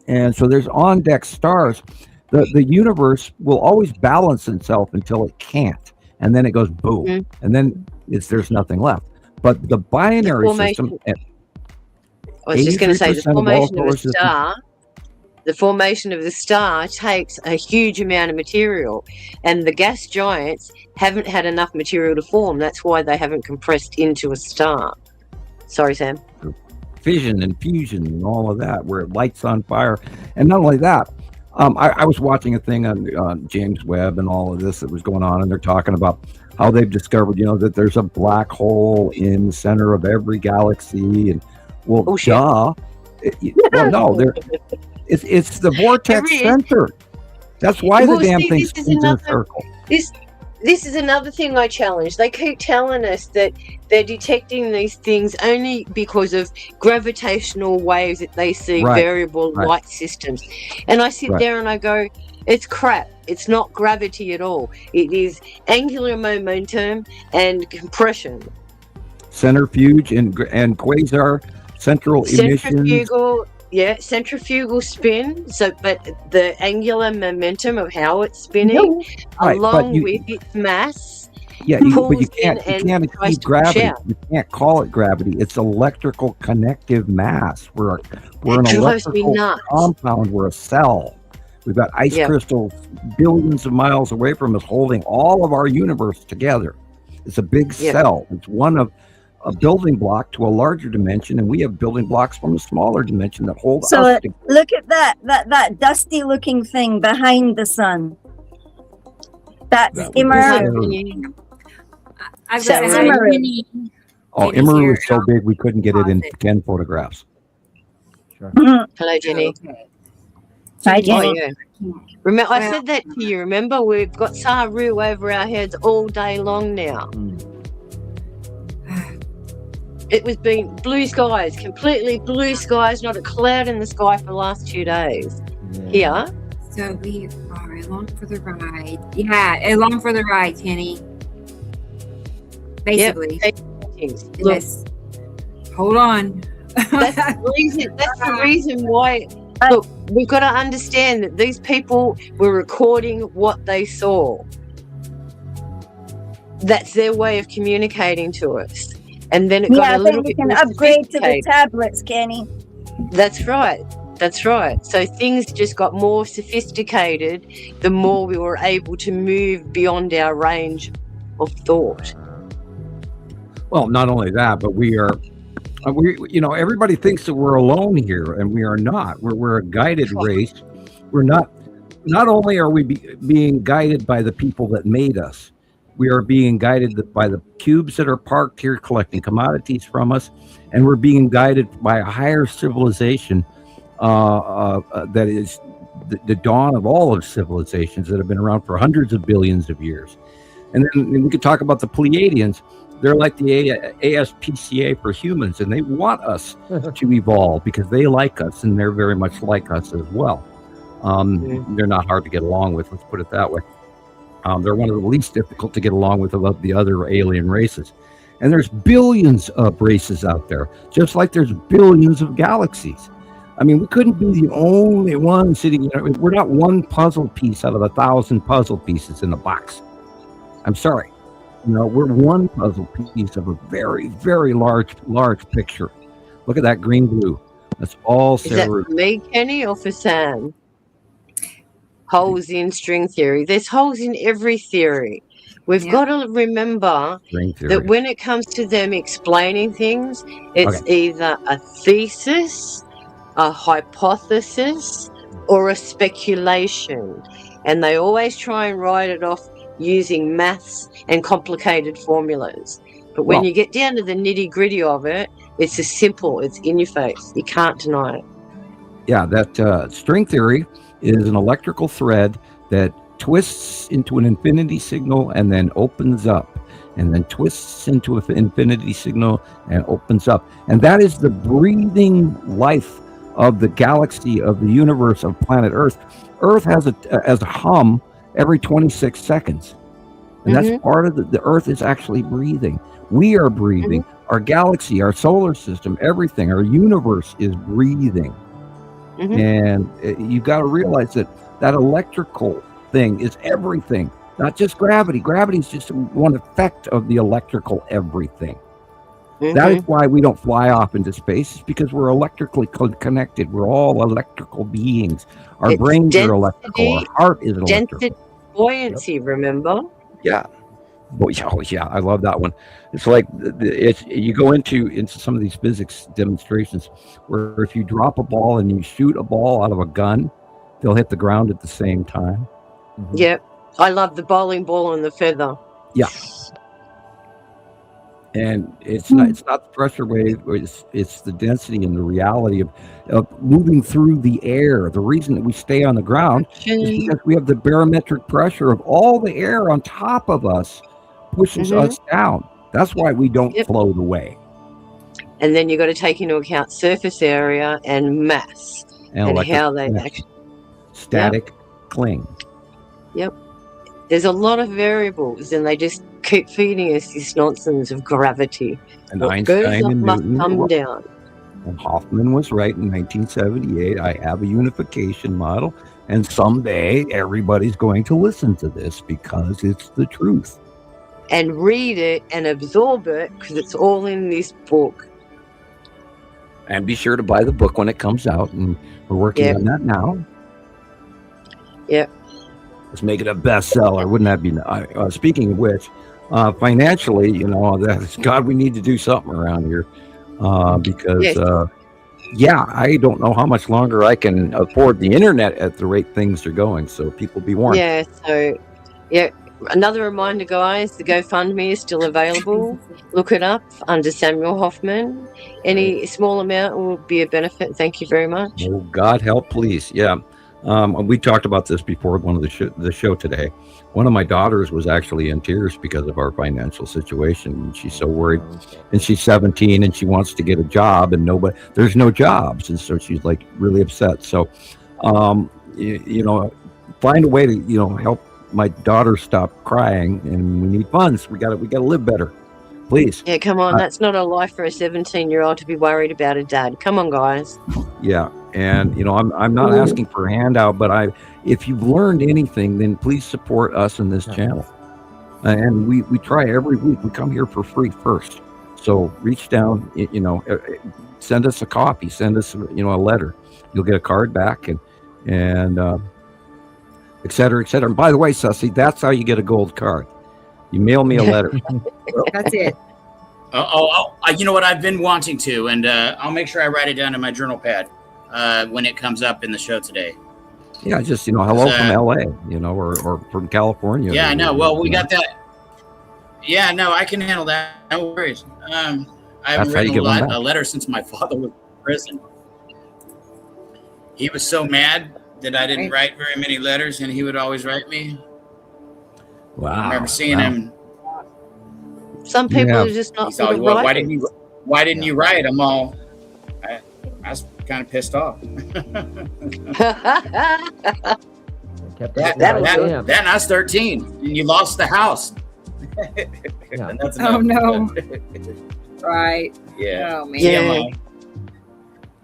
And so there's on deck stars. The universe will always balance itself until it can't. And then it goes boom. And then there's nothing left. But the binary system. I was just going to say the formation of the star takes a huge amount of material, and the gas giants haven't had enough material to form. That's why they haven't compressed into a star. Sorry, Sam. Fission and fusion and all of that, where it lights on fire. And not only that, I was watching a thing on James Webb and all of this that was going on, and they're talking about how they've discovered, you know, that there's a black hole in the center of every galaxy. And well, well, no, it's the vortex center. That's why the damn thing spins in a circle. This is another thing I challenge. They keep telling us that they're detecting these things only because of gravitational waves that they see, variable light systems. And I sit there and I go, it's crap. It's not gravity at all. It is angular momentum and compression. Centrifuge and quasar central emissions. Centrifugal spin. So, but the angular momentum of how it's spinning, along with its mass, but you can't achieve gravity. You can't call it gravity. It's electrical connective mass. We're an electrical compound. We're a cell. We've got ice crystals billions of miles away from us, holding all of our universe together. It's a big cell. It's one of a building block to a larger dimension, and we have building blocks from a smaller dimension that hold us together. Look at that dusty looking thing behind the sun. That's Nibiru. Nibiru is so big we couldn't get it in 10 photographs. Sure. Hello, Jenny. Hi, Jenny. Remember, I said that to you. Remember, we've got Saru over our heads all day long now. It was been blue skies, completely blue skies, not a cloud in the sky for the last 2 days. Here. So we are along for the ride. Yeah, along for the ride, Kenny. Basically. Yes. Hold on. That's the reason why. Look, we've got to understand that these people were recording what they saw. That's their way of communicating to us. And then it got a little bit more sophisticated. Upgrade to the tablets, Kenny. That's right. So things just got more sophisticated the more we were able to move beyond our range of thought. Well, not only that, but we everybody thinks that we're alone here, and we are not. We're a guided race. We're not only are we being guided by the people that made us, we are being guided by the cubes that are parked here collecting commodities from us, and we're being guided by a higher civilization that is the dawn of all of civilizations that have been around for hundreds of billions of years. And then we could talk about the Pleiadians. They're like the ASPCA for humans, and they want us to evolve because they like us, and they're very much like us as well. They're not hard to get along with, let's put it that way. They're one of the least difficult to get along with of the other alien races. And there's billions of races out there, just like there's billions of galaxies. I mean, we couldn't be the only one sitting, we're not one puzzle piece out of 1,000 puzzle pieces in a box. I'm sorry. We're one puzzle piece of a very, very large picture. Look at that green-blue. That's all Saru. Is that for me, Kenny, or for Sam? Holes in string theory. There's holes in every theory. We've got to remember String theory. that when it comes to them explaining things, it's either a thesis, a hypothesis, or a speculation. And they always try and write it off using maths and complicated formulas. But when you get down to the nitty-gritty of it, it's as simple. It's in your face. You can't deny it. Yeah, that string theory is an electrical thread that twists into an infinity signal and then opens up, and then twists into an infinity signal and opens up. And that is the breathing life of the galaxy, of the universe, of planet Earth. Earth has a hum every 26 seconds. And that's part of the Earth is actually breathing. We are breathing. Our galaxy, our solar system, everything, our universe is breathing. And you've got to realize that electrical thing is everything, not just gravity. Gravity is just one effect of the electrical everything. That is why we don't fly off into space. It's because we're electrically connected. We're all electrical beings. Our brains are electrical. Our heart is electrical. Density, buoyancy, remember? Yeah. Oh, yeah. I love that one. It's like you go into some of these physics demonstrations where if you drop a ball and you shoot a ball out of a gun, they'll hit the ground at the same time. Yep. I love the bowling ball and the feather. Yeah. And it's not the pressure wave, it's the density and the reality of moving through the air. The reason that we stay on the ground is because we have the barometric pressure of all the air on top of us pushes us down. That's why we don't float away. And then you've got to take into account surface area and mass and how they actually static cling. Yep. There's a lot of variables, and they just keep feeding us this nonsense of gravity. And Einstein and Newton come down. And Hofman was right in 1978. I have a unification model, and someday everybody's going to listen to this because it's the truth. And read it and absorb it because it's all in this book. And be sure to buy the book when it comes out, and we're working on that now. Yep. Let's make it a bestseller. Wouldn't that be nice? Speaking of which, financially, God, we need to do something around here because, I don't know how much longer I can afford the internet at the rate things are going. So people be warned. Yeah. So, another reminder, guys, the GoFundMe is still available. Look it up under Samuel Hofman. Any small amount will be a benefit. Thank you very much. Oh, God help, please. Yeah. We talked about this before one of the show today. One of my daughters was actually in tears because of our financial situation. And she's so worried. And she's 17 and she wants to get a job, and there's no jobs. And so she's like really upset. So, find a way to, help my daughter stop crying, and we need funds. We gotta live better. Please. Yeah, come on. That's not a life for a 17-year-old to be worried about a dad. Come on, guys. Yeah. And, I'm not asking for a handout, but if you've learned anything, then please support us in this channel. And we try every week. We come here for free first. So reach down, send us a copy, send us, a letter. You'll get a card back and et cetera, et cetera. And by the way, Sussy, that's how you get a gold card. You mail me a letter. That's it. You know what? I've been wanting to, and I'll make sure I write it down in my journal pad when it comes up in the show today. Yeah, just, hello from LA, or from California. Yeah, I know. Well, we got that. Yeah, no, I can handle that. No worries. I haven't written a letter since my father was in prison. He was so mad that I didn't write very many letters, and he would always write me. Wow. I remember seeing him. Some people are just not good at writing. Why didn't you write? I was kind of pissed off. Then I was 13, and you lost the house. Oh no! Right. Yeah. Oh man.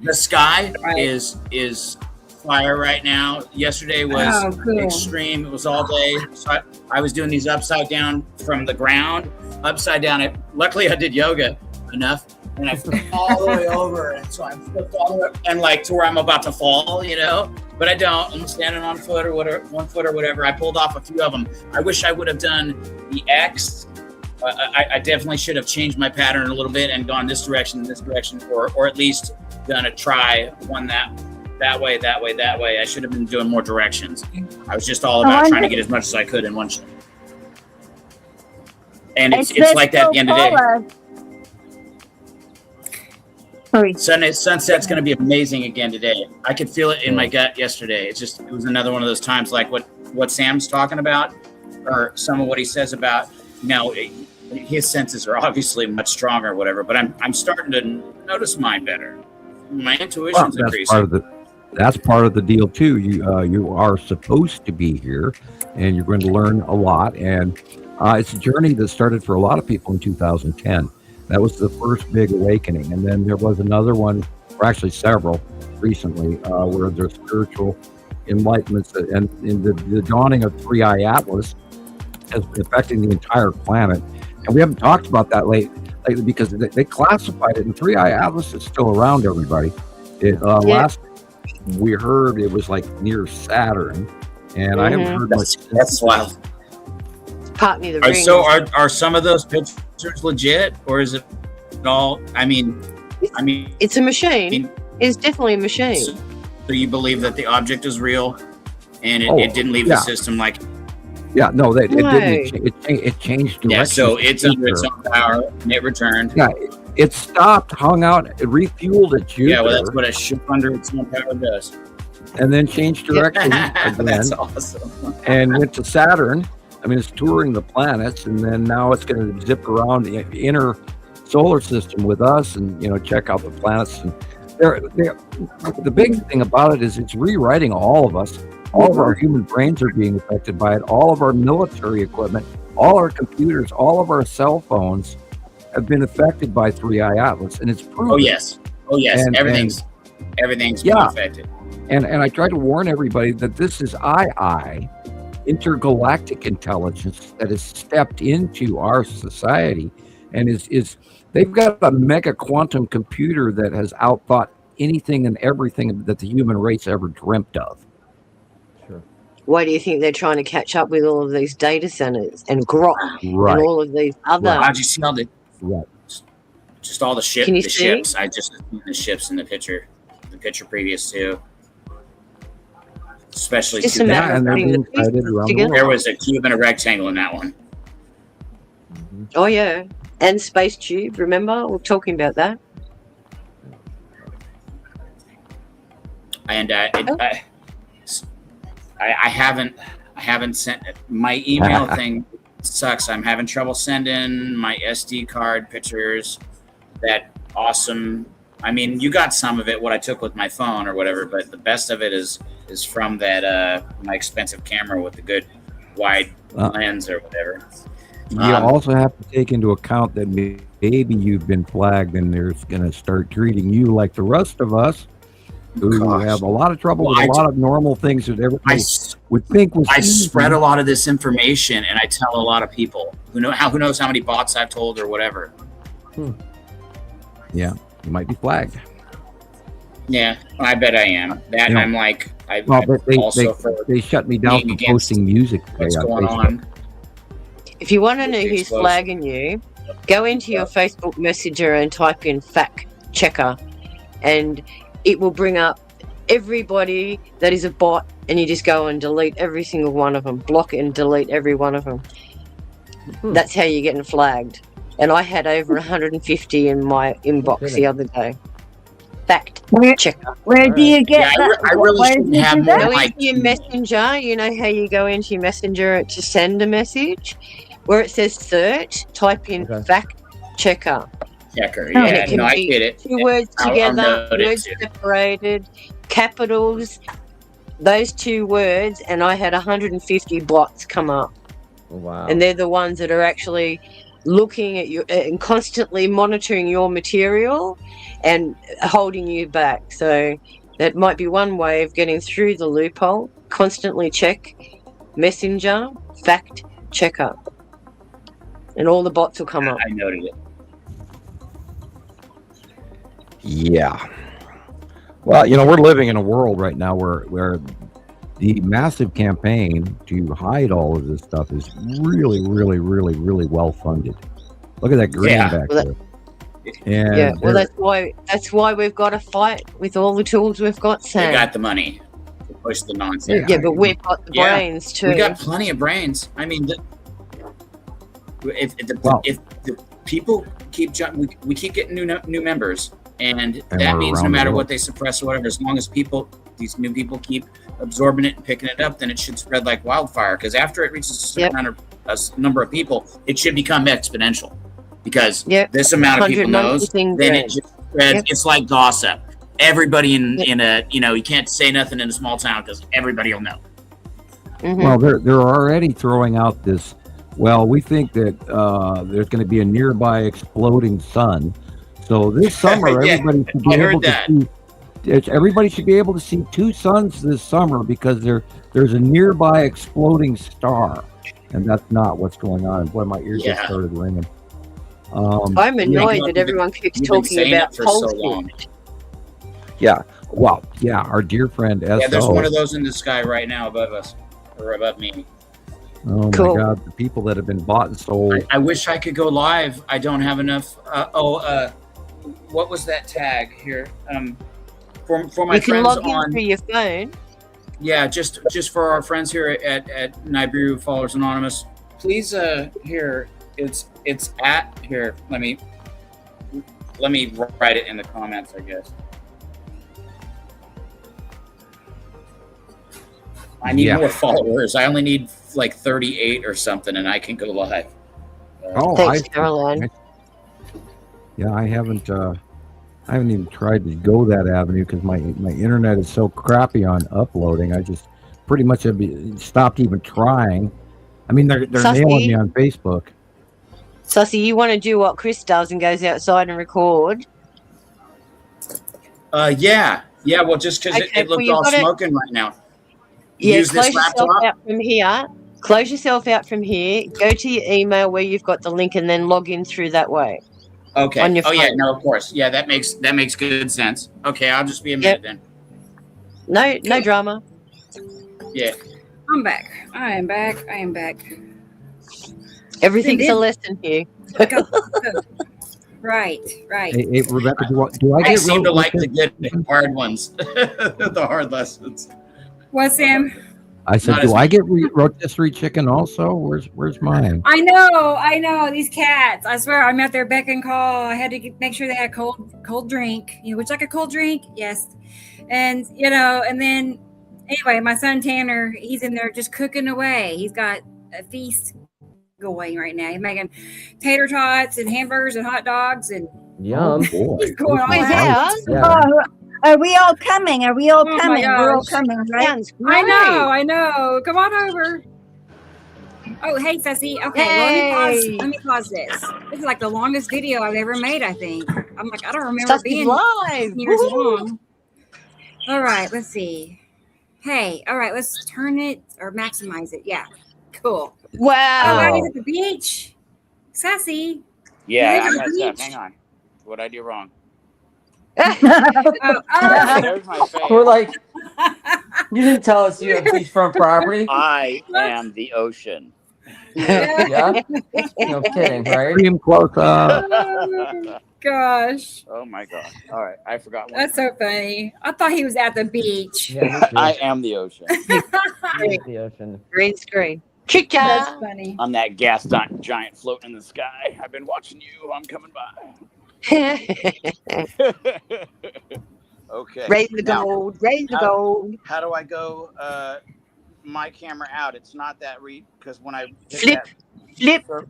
The sky is fire right now. Yesterday was extreme. It was all day. So I was doing these upside down from the ground, upside down. Luckily, I did yoga enough, and I flipped all the way over, and so I flipped all the way, and like to where I'm about to fall, but I don't. I'm standing on foot or whatever, 1 foot or whatever. I pulled off a few of them. I wish I would have done the X. I definitely should have changed my pattern a little bit and gone this direction, or at least done a try one that way. I should have been doing more directions. I was just all about trying to get as much as I could in one shot. And it's like that at the end of the day. Sorry. Sunset's going to be amazing again today. I could feel it in my gut yesterday. It was another one of those times like what Sam's talking about, or some of what he says about, his senses are obviously much stronger or whatever, but I'm starting to notice mine better. My intuition's increasing. That's part of the deal too. You are supposed to be here, and you're going to learn a lot. And it's a journey that started for a lot of people in 2010. That was the first big awakening, and then there was another one, or actually several, recently, where there's spiritual enlightenments and in the dawning of Three Eye Atlas is affecting the entire planet. And we haven't talked about that lately because they classified it, and Three Eye Atlas is still around, everybody. Last we heard it was like near Saturn, and I haven't heard much. That's wild. Partly the ring. So are some of those pictures legit, or is it all? I mean, it's a machine. It's definitely a machine. So you believe that the object is real, and it didn't leave the system like. Yeah, no, it didn't. It changed direction. Yeah, so it's under its own power, and it returned. Yeah, it stopped, hung out, it refueled at Jupiter. Yeah, well, that's what a ship under its own power does. And then changed direction again. That's awesome. And went to Saturn. I mean, it's touring the planets, and then now it's going to zip around the inner solar system with us, and check out the planets. And the big thing about it is it's rewriting all of us. All of our human brains are being affected by it. All of our military equipment, all our computers, all of our cell phones have been affected by Three Eye Atlas, and it's proven. Oh yes. And, everything's been affected. And I try to warn everybody that this is intergalactic intelligence that has stepped into our society, and is they've got a mega quantum computer that has outthought anything and everything that the human race ever dreamt of. Why do you think they're trying to catch up with all of these data centers and Grok and all of these other? How'd you see all the? Right. Just all the ships. Can you see? Ships. I just seen the ships in the picture previous to. Especially just a matter of putting the pieces together. There was a cube and a rectangle in that one. Mm-hmm. Oh yeah, and space tube. Remember, we're talking about that. And I haven't sent my email thing. Sucks. I'm having trouble sending my SD card pictures. That awesome. I mean, you got some of it, what I took with my phone or whatever, but the best of it is from that my expensive camera with the good wide lens or whatever. You also have to take into account that maybe you've been flagged, and they're going to start treating you like the rest of us, who have a lot of trouble with a lot of normal things that everybody would think was easy. Spread a lot of this information, and I tell a lot of people who knows how many bots I've told or whatever. Yeah, you might be flagged. Yeah, I bet I am. That I'm like, they shut me down from posting music. What's going on? If you want to know who's flagging you, go into your Facebook Messenger and type in fact checker, and it will bring up everybody that is a bot, and you just go and delete every single one of them, block and delete every one of them. That's how you're getting flagged. And I had over 150 in my inbox the other day. Fact checker. Where do you get that? I really shouldn't have more. Go into your messenger. You know how you go into your messenger to send a message? Where it says search, type in fact checker. Checker, yeah, and I get it. Two words together, words separated, capitals, those two words, and I had 150 bots come up. Wow. And they're the ones that are actually looking at you and constantly monitoring your material and holding you back. So that might be one way of getting through the loophole. Constantly check messenger, fact checker, and all the bots will come up. I noted it. Yeah. Well, we're living in a world right now where the massive campaign to hide all of this stuff is really, really, really, really well funded. Look at that green back there. And yeah, well, that's why we've got to fight with all the tools we've got, Sam. We got the money to push the nonsense. Yeah, but we've got the brains too. We got plenty of brains. I mean, if the people keep we keep getting new members, and that means no matter what they suppress or whatever, as long as these new people keep absorbing it and picking it up, then it should spread like wildfire. Because after it reaches a certain number of people, it should become exponential. Because this amount of people knows, then it just spreads. It's like gossip. Everybody in a you can't say nothing in a small town because everybody will know. Mm-hmm. Well, they're already throwing out this. Well, we think that there's going to be a nearby exploding sun. So this summer, everybody should be able to see. Everybody should be able to see 2 suns this summer because there's a nearby exploding star, and that's not what's going on. Boy, my ears just started ringing. I'm annoyed that everyone keeps talking about pole shift. Yeah, well, our dear friend S.O. Yeah, there's one of those in the sky right now above us, or above me. Oh my God, the people that have been bought and sold. I wish I could go live. I don't have enough. What was that tag here? For my friends can log on in through your phone. Yeah, just for our friends here at Nibiru Followers Anonymous. Please, here it's at here. Let me write it in the comments, I guess. I need more followers. I only need like 38 or something, and I can go live. Thanks, Caroline. Yeah, I haven't even tried to go that avenue because my internet is so crappy on uploading. I just pretty much have stopped even trying. I mean, they're nailing me on Facebook. Sussy, you want to do what Chris does and goes outside and record? Yeah. Well, just because it looks all smoking right now. Yeah, close yourself out from here. Close yourself out from here. Go to your email where you've got the link, and then log in through that way. Okay. On your phone. Yeah, no, of course. Yeah, that makes good sense. Okay, I'll just be a minute then. No drama. Yeah. I'm back. I am back. Everything's a lesson here. Go. Right. Hey, Rebecca, do I I seem to like the good hard ones, the hard lessons. What, Sam? I said, do I get rotisserie chicken also? Where's mine? I know. These cats. I swear, I'm out there beck and call. I had to make sure they had cold drink. Would you like a cold drink? Yes. And and then anyway, my son Tanner, he's in there just cooking away. He's got a feast going right now. He's making tater tots and hamburgers and hot dogs and yum. He's going all out. Yeah. Are we all coming? We're all coming, right? I know. Come on over. Oh, hey, Ceci. Okay, well, let me pause this. This is like the longest video I've ever made, I think. I'm like, I don't remember being live. Years long. All right, let's see. Hey, all right, let's turn it or maximize it. Yeah, cool. Wow. Oh, he's at the beach. Sassy. Yeah, I messed up. Hang on. What'd I do wrong? There's my face. We're like, you didn't tell us you have beachfront property. I am the ocean. Yeah? No kidding, right? Dream close up. Gosh. Oh my god. All right, I forgot one. That's so funny. I thought he was at the beach. Yeah, I am the ocean. the ocean. Green screen. Chica. That's funny. I'm that gas giant floating in the sky. I've been watching you. I'm coming by. Okay. Raise the gold. Raise the gold. How do I go my camera out? It's not that because when I flip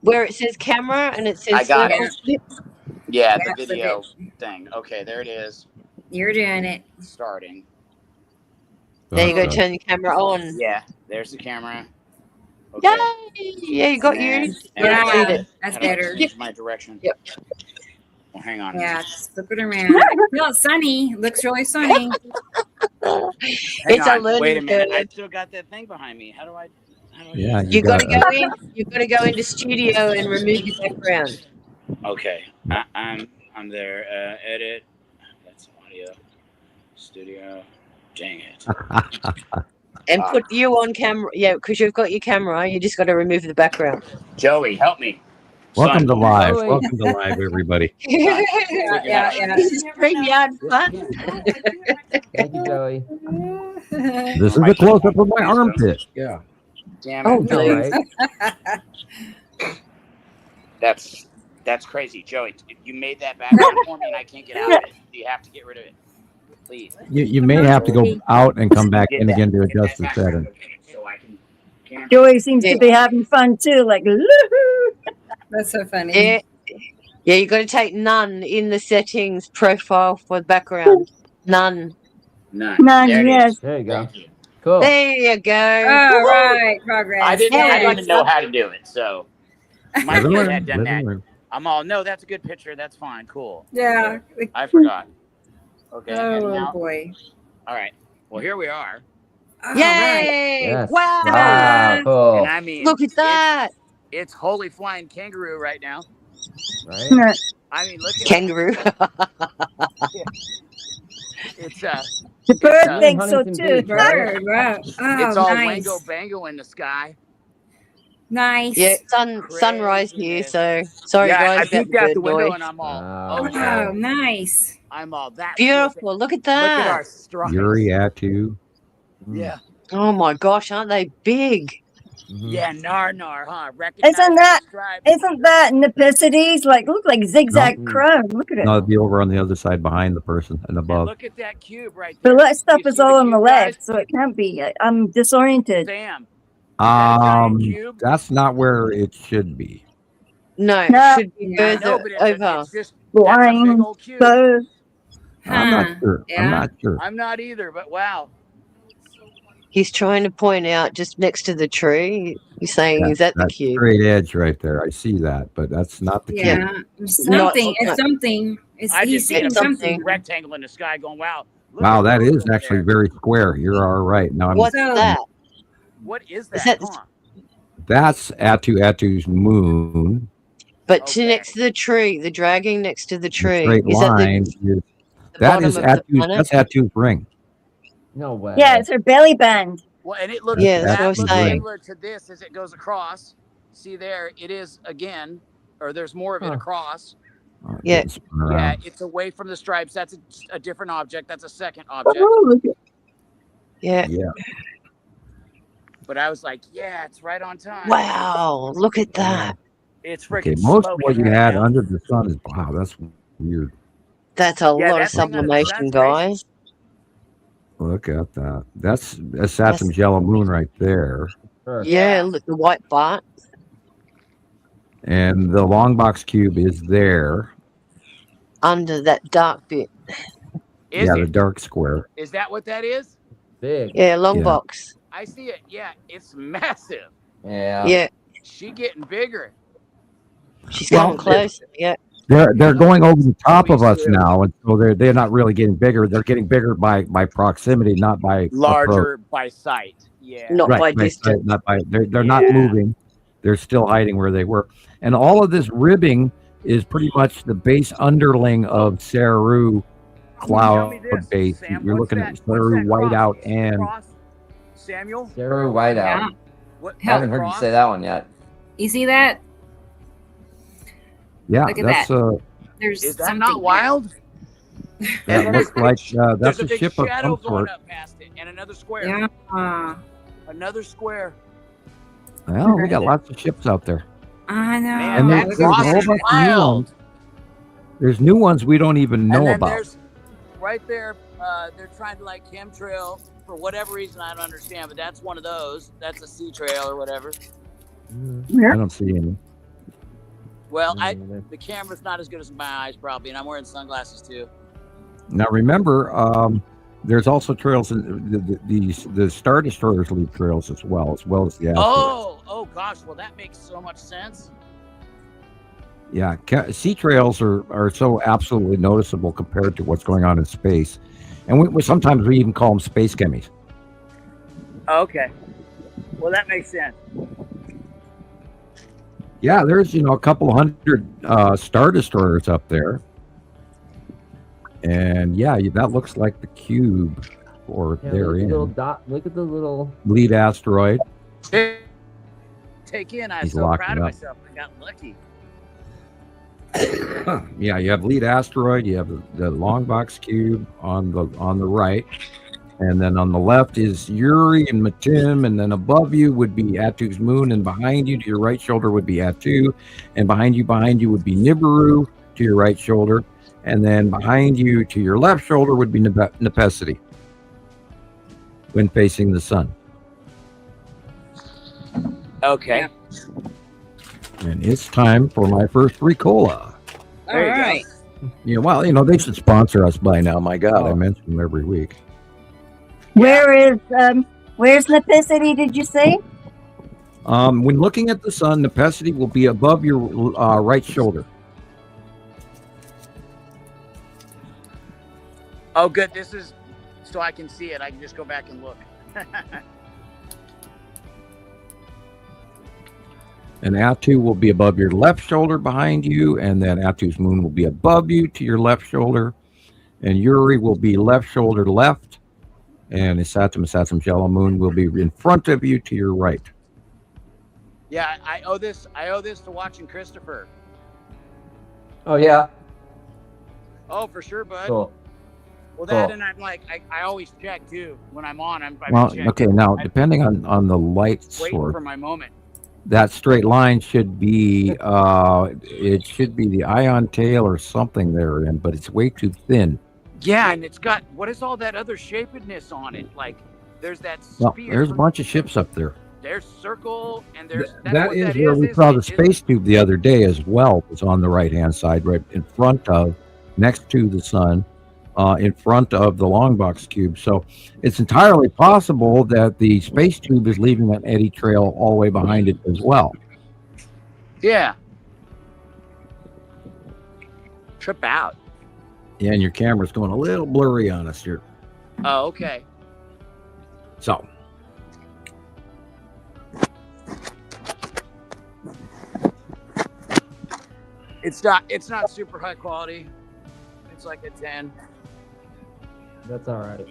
where it says camera and it says I got it. Flip. Yeah, the video thing. Okay, there it is. You're doing it. Starting. There you go. Turn the camera on. Yeah, there's the camera. Okay. Yay! Yeah, you got yours. Yeah, that's better. Change my direction. Yep. Well, hang on. Yeah, just flip it around. No, it's sunny. Looks really sunny. It's a learning Wait a minute. curve. I still got that thing behind me. How do I? Yeah, You got to go in. You got to go into studio and remove your background. Okay, I'm there. Edit. That's audio. Studio. Dang it. And put you on camera. Yeah, because you've got your camera. You just got to remove the background. Joey, help me. Welcome Son, to live. Joey. Welcome to live, everybody. This is StreamYard fun. Thank you, Joey. This is a close up of my armpit. Yeah. Damn Oh, it. All please. right. That's crazy. Joey, you made that background for me and I can't get out of it. You have to get rid of it. Please. You may have to go out and come back in again to adjust the setting. So I can Joey seems to be having fun too, like, woohoo. That's so funny. Yeah. Yeah, you got to take none in the settings profile for the background. None. None. None, There it yes. is. There you go. Thank you. Cool. There you go. All right, progress. I didn't Yeah. even know how to do it, so my Live and kid learn, had done live that. and learn. I'm all, no, that's a good picture. That's fine. Cool. Yeah. I forgot. Okay. And Oh now, boy. all right. Well, here we are. All right. Yay! Yes. Wow. Wow. Cool. And I mean, Look at that. It's holy flying kangaroo right now. Right. I mean, look at Kangaroo. it's The bird uh, thinks so Huntington too. Beach, right? Bird. Wow. Oh, it's all nice. wango bango in the sky. Nice. Yeah, sunrise here, so sorry Yeah, I guys about peeked the out bird the window noise. and I'm all, Wow. oh, Wow. Nice. I'm all that. Beautiful. Look at Look at our that. stripes. Yuri Atu. Yeah. Oh my gosh, aren't they big? Mhm. Yeah, nar, huh? Recognize Isn't the that stripes. Nipicities? Like, look like zigzag No. crown. Look at it. No, it'd be over on the other side behind the person and And above. look at that cube right The there. left stuff You is see all on the cube, left, guys? so it can't be. I'm disoriented. Sam, that a giant cube? That's not where it should be. No, No. it should be Yeah. I further know, but it's over. just that's a big Blind old cube. bird. I'm not Huh. sure. Yeah. I'm not sure. I'm not either, but wow. He's trying to point out just next to the tree. He's saying, That, "Is that the that cube?" straight edge right there. I see that, but that's not the cube. Yeah. Something. It's not- something. It's I he's just seen seeing a something. rectangle in the sky going, wow. Look Wow, at that those is over actually there. very square. You're all right. Now, What's So- that? What is Is that? that- Huh? that's Atu's moon. But Okay. next to the tree, the dragging next to the The tree. straight Is that line. the That bottom is of the Atu's. planet? That's Atu's ring. No way. Yeah, it's her belly band. Well, and it looks, Yeah, that's that what I was looks saying. similar to this as it goes across. See there, it is again, or there's more of it Huh. across. All right, Yeah. let's spin Yeah, around. it's away from the stripes. That's a different object. That's a second object. Yeah. Yeah. But I was like, yeah, it's right on time. Wow, look at that. It's Okay, freaking most of what smoking you right had now. under the sun is wow. That's weird. That's a Yeah, lot that of thing under the sublimation, sun's guys. Look at that. That's Saturn's yellow moon right there, Sure. Yeah, look, the white bar. and the long box cube is there. Under that dark bit. Is Yeah, the it? dark square. Is that what that is? Big. Yeah, long Yeah. box. I see it. Yeah, it's massive. Yeah. Yeah, She getting bigger. she's Well, coming close. Yeah. They're going over the top of us now, and so they're not really getting bigger. They're getting bigger by proximity, not by approach. Larger by sight. Yeah. Not by Right, distance. not by. They're not Yeah. moving. They're still hiding where they were, and all of this ribbing is pretty much the base underling of Saru Tell cloud me this, base. Sam, You're what's looking that- at Saru what's that whiteout cross? and Cross? Samuel? Sarah Whiteout. Yeah. What? I haven't heard you say that one yet. You see that? yeah, Look at that's There's Is that something not wild? that looks like There's that's a a big ship of shadow some going sort. up past it, and another square. Yeah. Another square. Well, we got lots of ships out there. I know. Man, And that there's a whole cross is bunch of new wild. ones. There's new ones we don't even And know then about. there's right there. They're trying to like chemtrail for whatever reason I don't understand, but that's one of those. That's a sea trail or whatever. I don't see any. Well, the camera's not as good as my eyes probably, and I'm wearing sunglasses too. Now remember, there's also trails in the Star Destroyers leave trails as well as the asteroids. Oh gosh. Well, that makes so much sense. Yeah, sea trails are so absolutely noticeable compared to what's going on in space, and we sometimes we even call them space chemies. Okay. Well, that makes sense. Yeah, there's a couple hundred Star Destroyers up there. And yeah, that looks like the cube, or Yeah, they're look at the little in. dot. Look at the little. Lead asteroid. Take in. I'm He's so locking proud of up. myself. I got lucky. Yeah, you have lead asteroid. You have the long box cube on the right, and then on the left is Yuri and Matim, and then above you would be Atu's moon, and behind you to your right shoulder would be Atu, and behind you would be Nibiru to your right shoulder, and then behind you to your left shoulder would be Nepesity when facing the sun. Okay. And it's time for my first Ricola. All right. Yeah, well, they should sponsor us by now. My God, I mention them every week. Where's Nepicity, did you say? When looking at the sun, Nepesity will be above your right shoulder. Oh, good. This is so I can see it. I can just go back and look. And Atu will be above your left shoulder behind you, and then Atu's moon will be above you to your left shoulder, and Yuri will be left shoulder left, and Satum's yellow moon will be in front of you to your right. Yeah, I owe this to watching Christopher. Oh yeah. Oh, for sure, bud. Cool. Well, that Cool. and I'm like, I always check too when I'm on. I Well, check. okay, now depending on the light Waiting source, for my moment. that straight line should be it should be the ion tail or something therein, but it's way too thin. Yeah, and it's got what is all that other shapedness on it? Like there's that Well, sphere. there's a bunch of ships up there. There's circle and there's That is where we saw the space tube the other day as well. It's on the right hand side, right in front of, next to the sun, in front of the long box cube. So it's entirely possible that the space tube is leaving an eddy trail all the way behind it as well. Yeah. Trip out. Yeah, and your camera's going a little blurry on us here. Oh, okay. So It's not super high quality. It's like a 10. That's all right.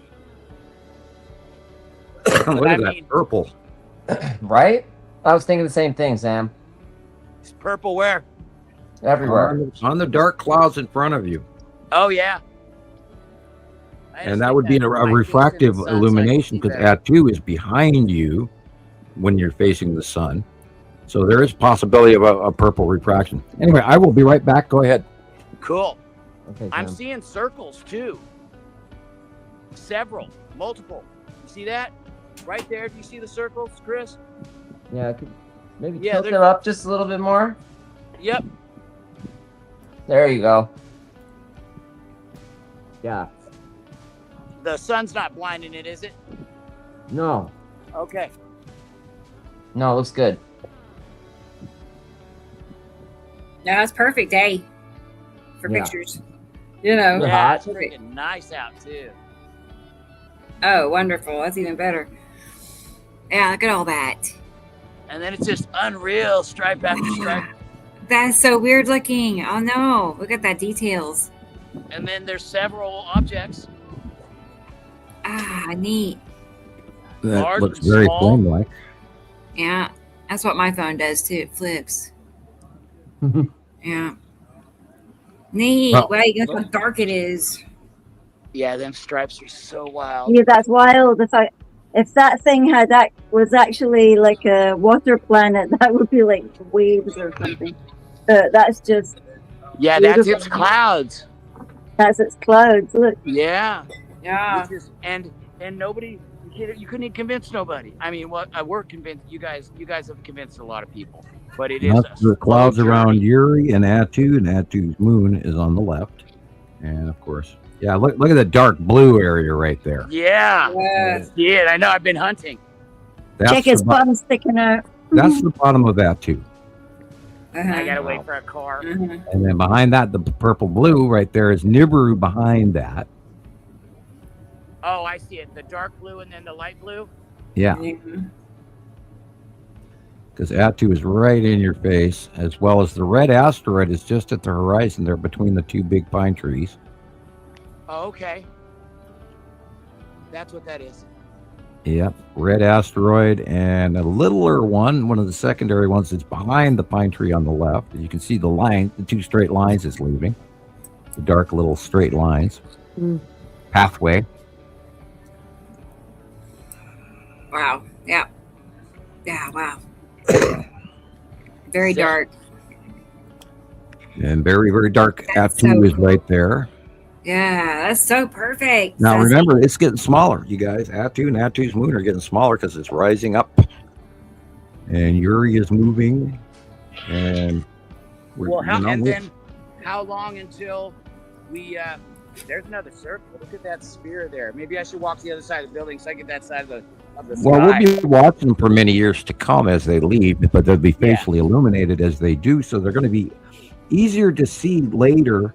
look at that purple. Right? I was thinking the same thing, Sam. It's purple where? Everywhere. On the dark clouds in front of you. Oh yeah. And that would be a refractive illumination because Atu is behind you when you're facing the sun. So there is possibility of a purple refraction. Anyway, I will be right back. Go ahead. Cool. Okay, I'm Sam. seeing circles too. Several, multiple. You see that? Right there. Do you see the circles, Chris? Yeah, I could maybe Yeah, tilt they're- them up just a little bit more. Yep. There you go. Yeah. The sun's not blinding it, is it? No. Okay. No, it looks good. No, that's perfect day for Yeah. pictures. Yeah, Yeah, it's looking nice out too. Oh, wonderful. That's even better. Yeah, look at all that. And then it's just unreal, stripe after stripe. That's so weird looking. Oh no, look at that details. And then there's several objects. Ah, neat. That Large looks and very small. flame-like. Yeah, that's what my phone does too. It flips. Yeah. Neat. Well- Wow, look how dark it is. Yeah, them stripes are so wild. Yeah, that's wild. If that thing was actually like a water planet, that would be like waves or something. That's just Yeah, that's beautiful. its clouds. That's its clouds. Look. Yeah. Yeah. Which is, and nobody, you couldn't even convince nobody. I mean, we're convinced. You guys have convinced a lot of people, but it is That's the clouds around Yuri and Atu's moon is on the left. And of course, yeah, look at the dark blue area right there. Yeah. Yes. Yeah, I know. I've been hunting. That's Check his the, bo- bum sticking out. that's the bottom of Atu. I gotta wait for a car. And then behind that, the purple blue right there is Nibiru behind that. Oh, I see it. The dark blue and then the light blue. Yeah. Because Atu is right in your face, as well as the red asteroid is just at the horizon there between the two big pine trees. Oh, okay. That's what that is. Yep, red asteroid, and a littler one of the secondary ones that's behind the pine tree on the left. You can see the line, the two straight lines is leaving. The dark little straight lines. Pathway. Wow. Yeah. Yeah, wow. Very dark. And very, very dark Atu is right there. Yeah, that's so perfect. Now Sassy. remember, it's getting smaller, you guys. Atu and Atu's moon are getting smaller because it's rising up. And Uri is moving. And then how long until we there's another circle. Look at that sphere there. Maybe I should walk to the other side of the building so I get that side of the sky. Well, we'll be watching them for many years to come as they leave, but they'll be facially illuminated as they do. So they're going to be easier to see later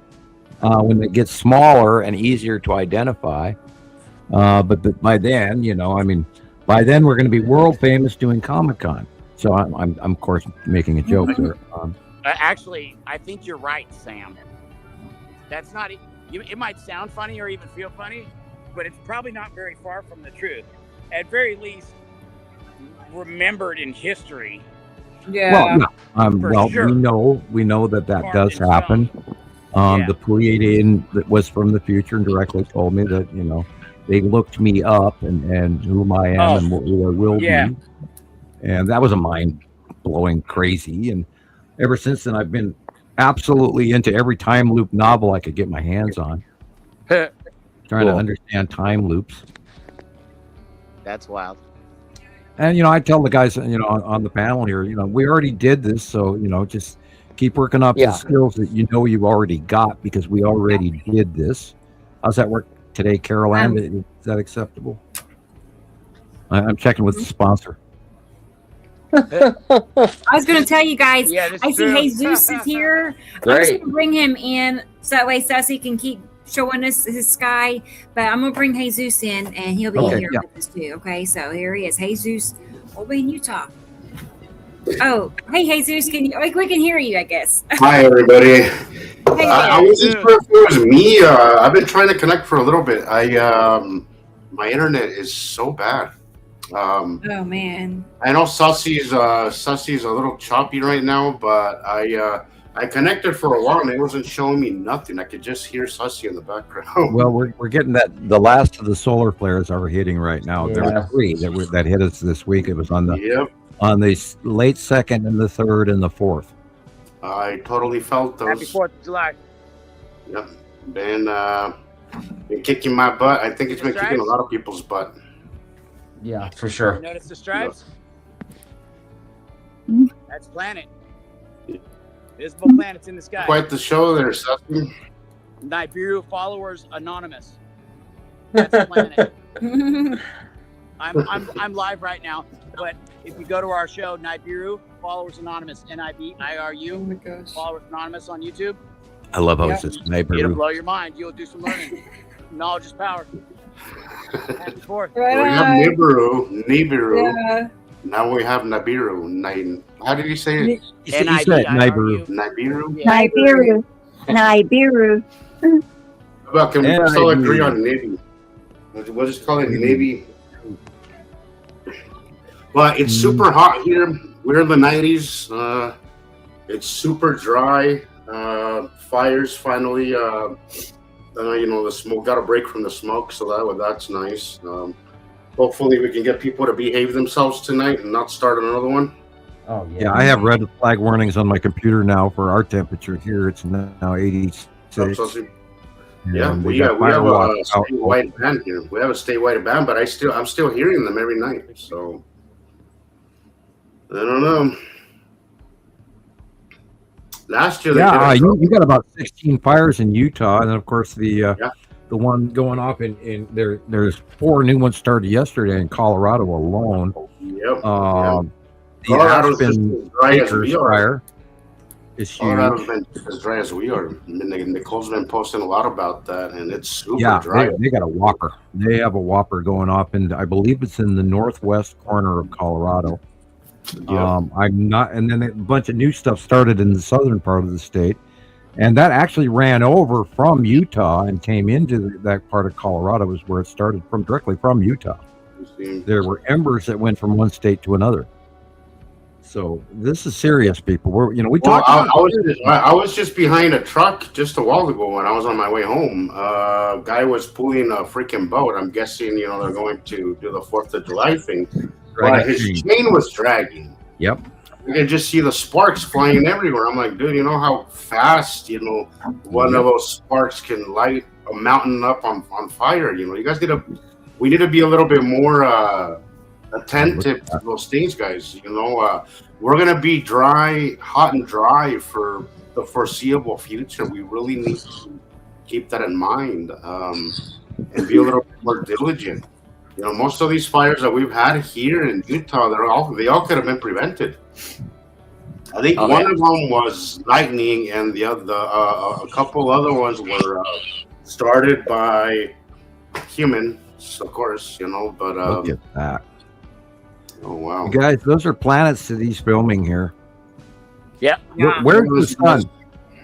when they get smaller and easier to identify. But by then, by then we're going to be world famous doing Comic-Con. So I'm of course making a joke there. Actually, I think you're right, Sam. That's not. It might sound funny or even feel funny, but it's probably not very far from the truth. At very least, remembered in history. Yeah. Well, sure. we know that does happen. The Pleiadian that was from the future and directly told me that they looked me up and whom I am and what I will be, and that was a mind-blowing crazy. And ever since then, I've been absolutely into every time loop novel I could get my hands on, trying to understand time loops. That's wild. And I tell the guys on the panel here, we already did this, so just keep working up the skills that you already got, because we already did this. How's that work today, Carol Ann? Is that acceptable? I'm checking with the sponsor. I was going to tell you guys, I see true. Jesus is here. I'm just going to bring him in so that way Sassy can keep showing us his sky. But I'm going to bring Jesus in, and he'll be here with us too. Okay, so here he is. Jesus, over in Utah. Oh, hey, Jesus, we can hear you, I guess. Hi, everybody. Hey, I wasn't sure if it was me. I've been trying to connect for a little bit. My internet is so bad. Oh man. I know Sussy's a little choppy right now, but I connected for a while and it wasn't showing me nothing. I could just hear Sussy in the background. Well, we're getting the last of the solar flares are hitting right now. There were 3 that hit us this week. It was on the late 2nd and the 3rd and the 4th. I totally felt those. Happy 4th of July. Yep. Been kicking my butt. I think it's been kicking a lot of people's butt. Yeah, for sure. You notice the stripes? That's planet. Visible planets in the sky. Quite the show there, Sussy. Nibiru followers anonymous. That's a planet. I'm live right now, but if you go to our show, Nibiru followers anonymous, Nibiru followers anonymous on YouTube. I love how it says Nibiru. It'll blow your mind. You'll do some learning. Knowledge is power. Happy 4th. Right, we have Nibiru. Yeah. Now we have Nibiru. How did you say it? You said Nibiru. Nibiru. Well, can we just all agree on Nibi? We'll just call it Nibi. Well, it's super hot here. We're in the 90s. It's super dry. Fires finally. The smoke got a break from the smoke, so that's nice. Hopefully, we can get people to behave themselves tonight and not start another one. Oh yeah, I have red flag warnings on my computer now for our temperature here. It's now 86. Yeah, we have a statewide ban here. We have a statewide ban, but I'm still hearing them every night. So I don't know. Last year, you got about 16 fires in Utah, and then of course the one going off in there. There's 4 new ones started yesterday in Colorado alone. Yep. The Aspen Acres fire is huge. Colorado's been as dry as we are. Nicole's been posting a lot about that, and it's super dry. They got a whopper. They have a whopper going off, and I believe it's in the northwest corner of Colorado. Yeah. I'm not, and then a bunch of new stuff started in the southern part of the state, And that actually ran over from Utah and came into that part of Colorado, was where it started from, directly from Utah. There were embers that went from one state to another. So this is serious, people. We talked. I was just behind a truck just a while ago when I was on my way home. Guy was pulling a freaking boat. I'm guessing, they're going to do the 4th of July thing. But his chain was dragging. Yep. You can just see the sparks flying everywhere. I'm like, dude, you know how fast, one of those sparks can light a mountain up on fire. You guys we need to be a little bit more attentive to those things, guys. We're going to be hot and dry for the foreseeable future. We really need to keep that in mind and be a little bit more diligent. Most of these fires that we've had here in Utah, they all could have been prevented. I think one of them was lightning, and the other, a couple other ones were started by humans, of course. But look at that. Oh wow, you guys, those are planets that he's filming here. Yeah. Where's the sun?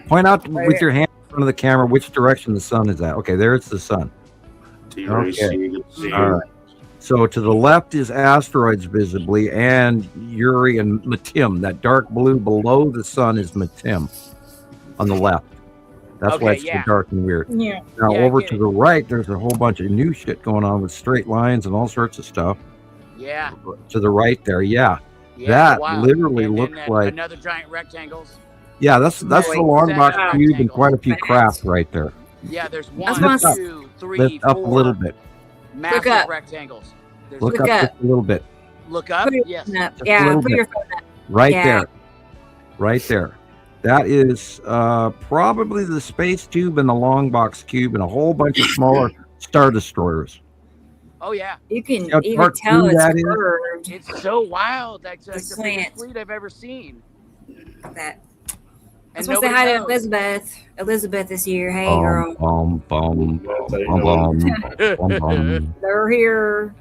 Point out with your hand in front of the camera which direction the sun is at. Okay, there's the sun. Okay. All right. So to the left is asteroids visibly, and Uri and Matim. That dark blue below the sun is Matim on the left. That's why it's so dark and weird. Yeah. Now over to the right, there's a whole bunch of new shit going on with straight lines and all sorts of stuff. Yeah. To the right there, that literally looks like another giant rectangles. Yeah, that's the long box cube and quite a few craft right there. Yeah, there's 1, 2, 3, Lift up 4 a little bit. massive rectangles. Look up just a little bit. Look up. Yes. Yeah, put your phone up. Right there. Right there. That is probably the space tube and the long box cube and a whole bunch of smaller star destroyers. Oh yeah, you can even tell it's curved. It's so wild. That's like the biggest fleet I've ever seen. That. I supposed to say hi to Elizabeth. Elizabeth this year. Hey, girl. They're here.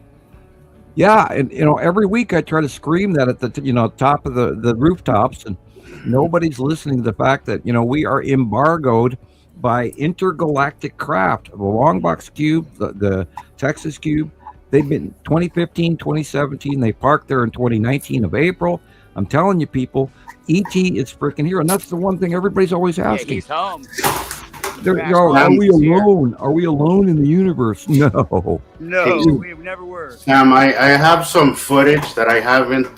Yeah, and every week I try to scream that at the top of the rooftops, and nobody's listening to the fact that we are embargoed by intergalactic craft. The long box cube, the Texas cube, they've been 2015, 2017. They parked there in 2019 of April. I'm telling you, people, ET is freaking here, and that's the one thing everybody's always asking. Yeah, he's home. Are we alone? Are we alone in the universe? No. No, we never were. Sam, I have some footage that I haven't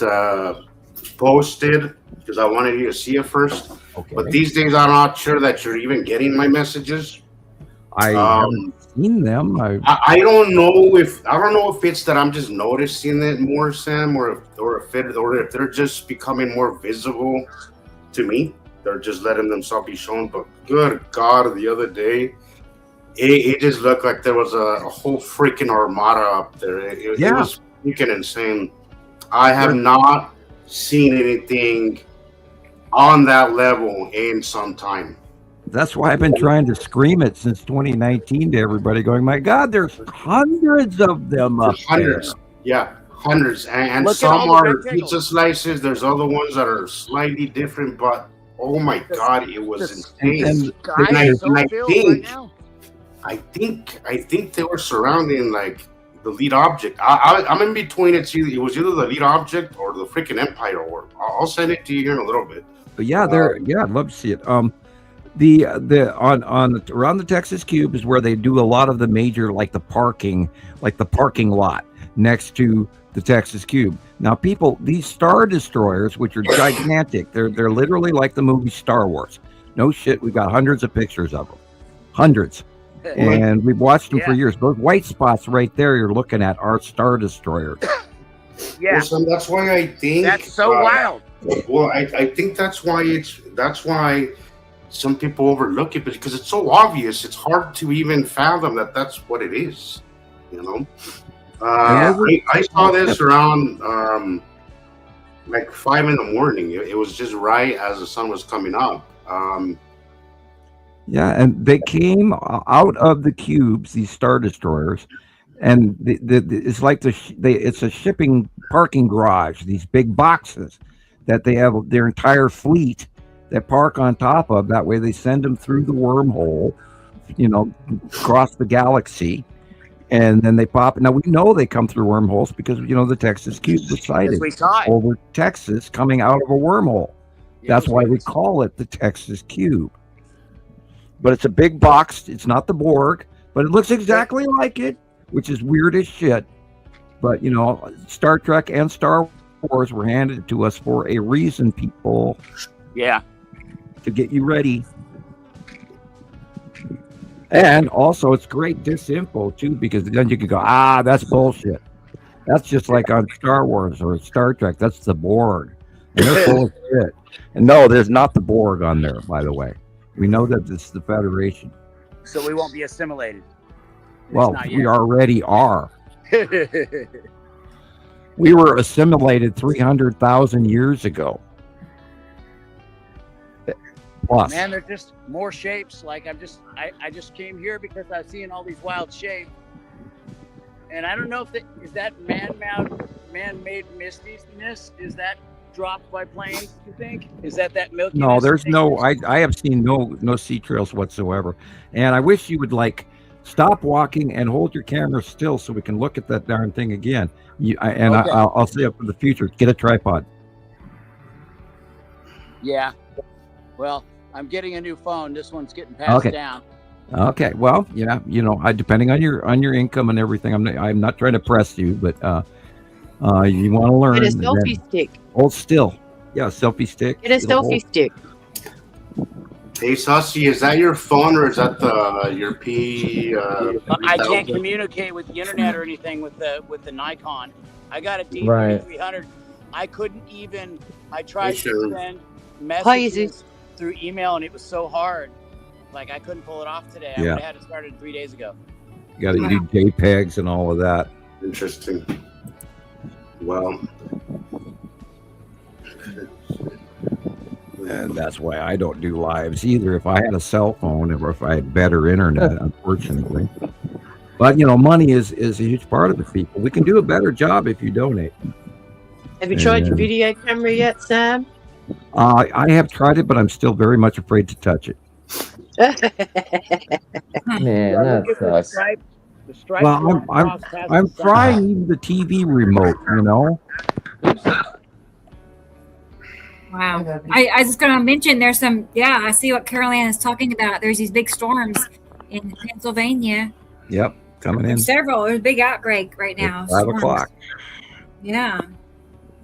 posted because I wanted you to see it first. Okay. But these days, I'm not sure that you're even getting my messages. I haven't seen them. I don't know if it's that I'm just noticing it more, Sam, or if they're just becoming more visible to me. They're just letting themselves be shown. But good God, the other day, it just looked like there was a whole freaking armada up there. It was freaking insane. I have not seen anything on that level in some time. That's why I've been trying to scream it since 2019 to everybody, going, my God, there's hundreds of them up there. Yeah, hundreds. And some are pizza slices. There's other ones that are slightly different, but oh my God, it was insane. I think they were surrounding like the lead object. I'm in between. It was either the lead object or the freaking Empire Orb. I'll send it to you here in a little bit. But yeah, I'd love to see it. The around the Texas Cube is where they do a lot of the major, like the parking lot next to the Texas Cube. Now, people, these star destroyers, which are gigantic, they're literally like the movie Star Wars. No shit, we've got hundreds of pictures of them, hundreds, and we've watched them for years. Those white spots right there you're looking at are star destroyers. Yeah, so that's why I think that's so wild. Well, I think that's why some people overlook it, because it's so obvious. It's hard to even fathom that that's what it is. I saw this around like 5 a.m. It was just right as the sun was coming up. Yeah, and they came out of the cubes, these star destroyers, and it's like it's a shipping parking garage. These big boxes that they have their entire fleet that park on top of. That way they send them through the wormhole, across the galaxy. And then they pop. Now, we know they come through wormholes because, the Texas Cube was sighted we saw it. over Texas coming out of a wormhole. That's why we call it the Texas Cube. But it's a big box. It's not the Borg, but it looks exactly like it, which is weird as shit. But, Star Trek and Star Wars were handed to us for a reason, people. Yeah. To get you ready. And also, it's great disinfo, too, because then you can go, that's bullshit. That's just like on Star Wars or Star Trek. That's the Borg. And they're full of shit. And no, there's not the Borg on there, by the way. We know that it's the Federation. So we won't be assimilated. Well, we already are. We were assimilated 300,000 years ago. Plus. Man, there's just more shapes. Like I just came here because I've seen all these wild shapes, and I don't know if is that man-made mistiness. Is that dropped by planes? You think? Is that Milky? No, there's no. I have seen no sea trails whatsoever, and I wish you would stop walking and hold your camera still so we can look at that darn thing again. I'll say it for the future. Get a tripod. Yeah. Well, I'm getting a new phone. This one's getting passed down. Okay. Well, yeah, depending on your income and everything, I'm not trying to press you, but you want to learn. Get a selfie stick. Hold still. Yeah, selfie stick. Get a selfie stick. Hey, Saucy, is that your phone or is that your P? I can't communicate with the internet or anything with the Nikon. I got a D300. I couldn't even. I tried to send messages through email, and it was so hard. Like I couldn't pull it off today. I would have had it started 3 days ago. You got to do JPEGs and all of that. Interesting. Well. And that's why I don't do lives either. If I had a cell phone or if I had better internet, unfortunately. But money is a huge part of the people. We can do a better job if you donate. Have you tried your video camera yet, Sam? I have tried it, but I'm still very much afraid to touch it. Man, that sucks. Well, I'm trying even the TV remote, Wow. I was just going to mention there's some, I see what Carol Ann is talking about. There's these big storms in Pennsylvania. Yep, coming in. There's a big outbreak right now. It's 5 o'clock. Yeah.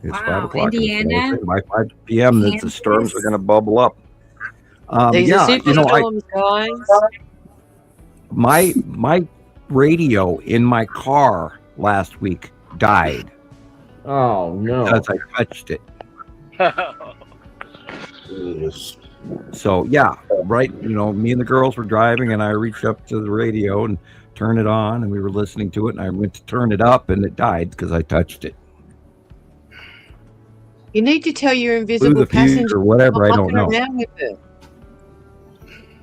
It's 5 o'clock. Indiana. By 5 p.m., the storms are going to bubble up. These are super storms, guys. My radio in my car last week died. Oh, no. Because I touched it. So right. Me and the girls were driving, and I reached up to the radio and turned it on, and we were listening to it. And I went to turn it up, and it died because I touched it. You need to tell your invisible passenger or whatever. I don't know.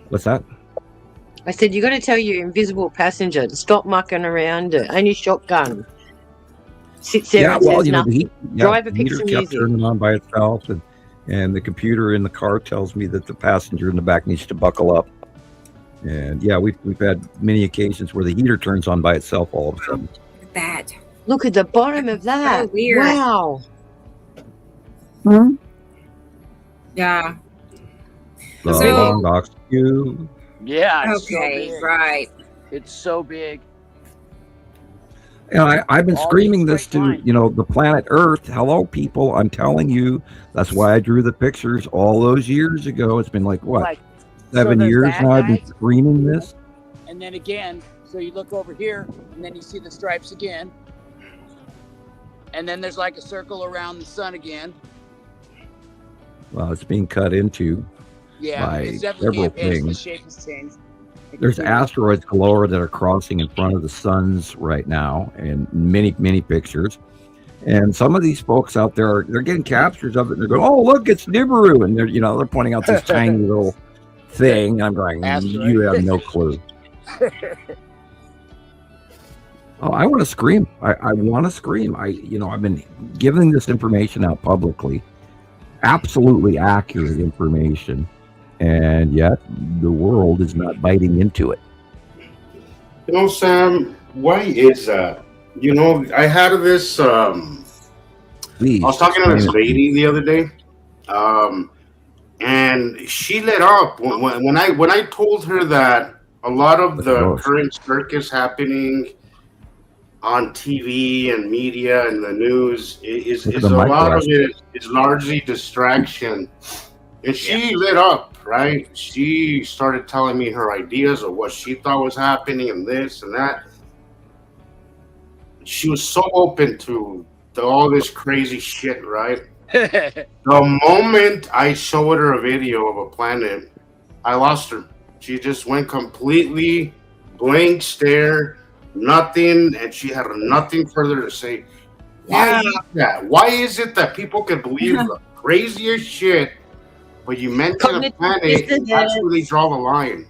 What's that? I said you got to tell your invisible passenger to stop mucking around it. Only shotgun. Sits there and says nothing. Driver picks some music. Turning on by itself, and the computer in the car tells me that the passenger in the back needs to buckle up. And we've had many occasions where the heater turns on by itself all of a sudden. That. Look at the bottom of that. So weird. Wow. Hmm? Yeah. You. Yeah. Okay. So right. It's so big. I've been screaming this to, the planet Earth. Hello, people. I'm telling you. That's why I drew the pictures all those years ago. It's been like 7 years now I've been screaming this. And then again, so you look over here, and then you see the stripes again. And then there's like a circle around the sun again. Well, it's being cut into by several things. The shape has changed. There's asteroids galore that are crossing in front of the suns right now, and many, many pictures. And some of these folks out there they're getting captures of it, and they're going, "Oh, look, it's Nibiru," and they're pointing out this tiny little thing. I'm going, "You have no clue." Oh, I want to scream. I want to scream. I've been giving this information out publicly. absolutely accurate information, and yet the world is not biting into it. You know, Sam, why is that? You know, I had this. Please, I was talking to this explain it. lady the other day, and she lit up when I told her that a lot of the current circus happening on TV and media and the news is a lot of it is largely distraction. And she lit up, right? She started telling me her ideas of what she thought was happening and this and that. She was so open to all this crazy shit, right? The moment I showed her a video of a planet, I lost her. She just went completely blank stare, nothing, and she had nothing further to say. Why is that? Why is it that people can believe the craziest shit, but you mention a planet and actually draw the line?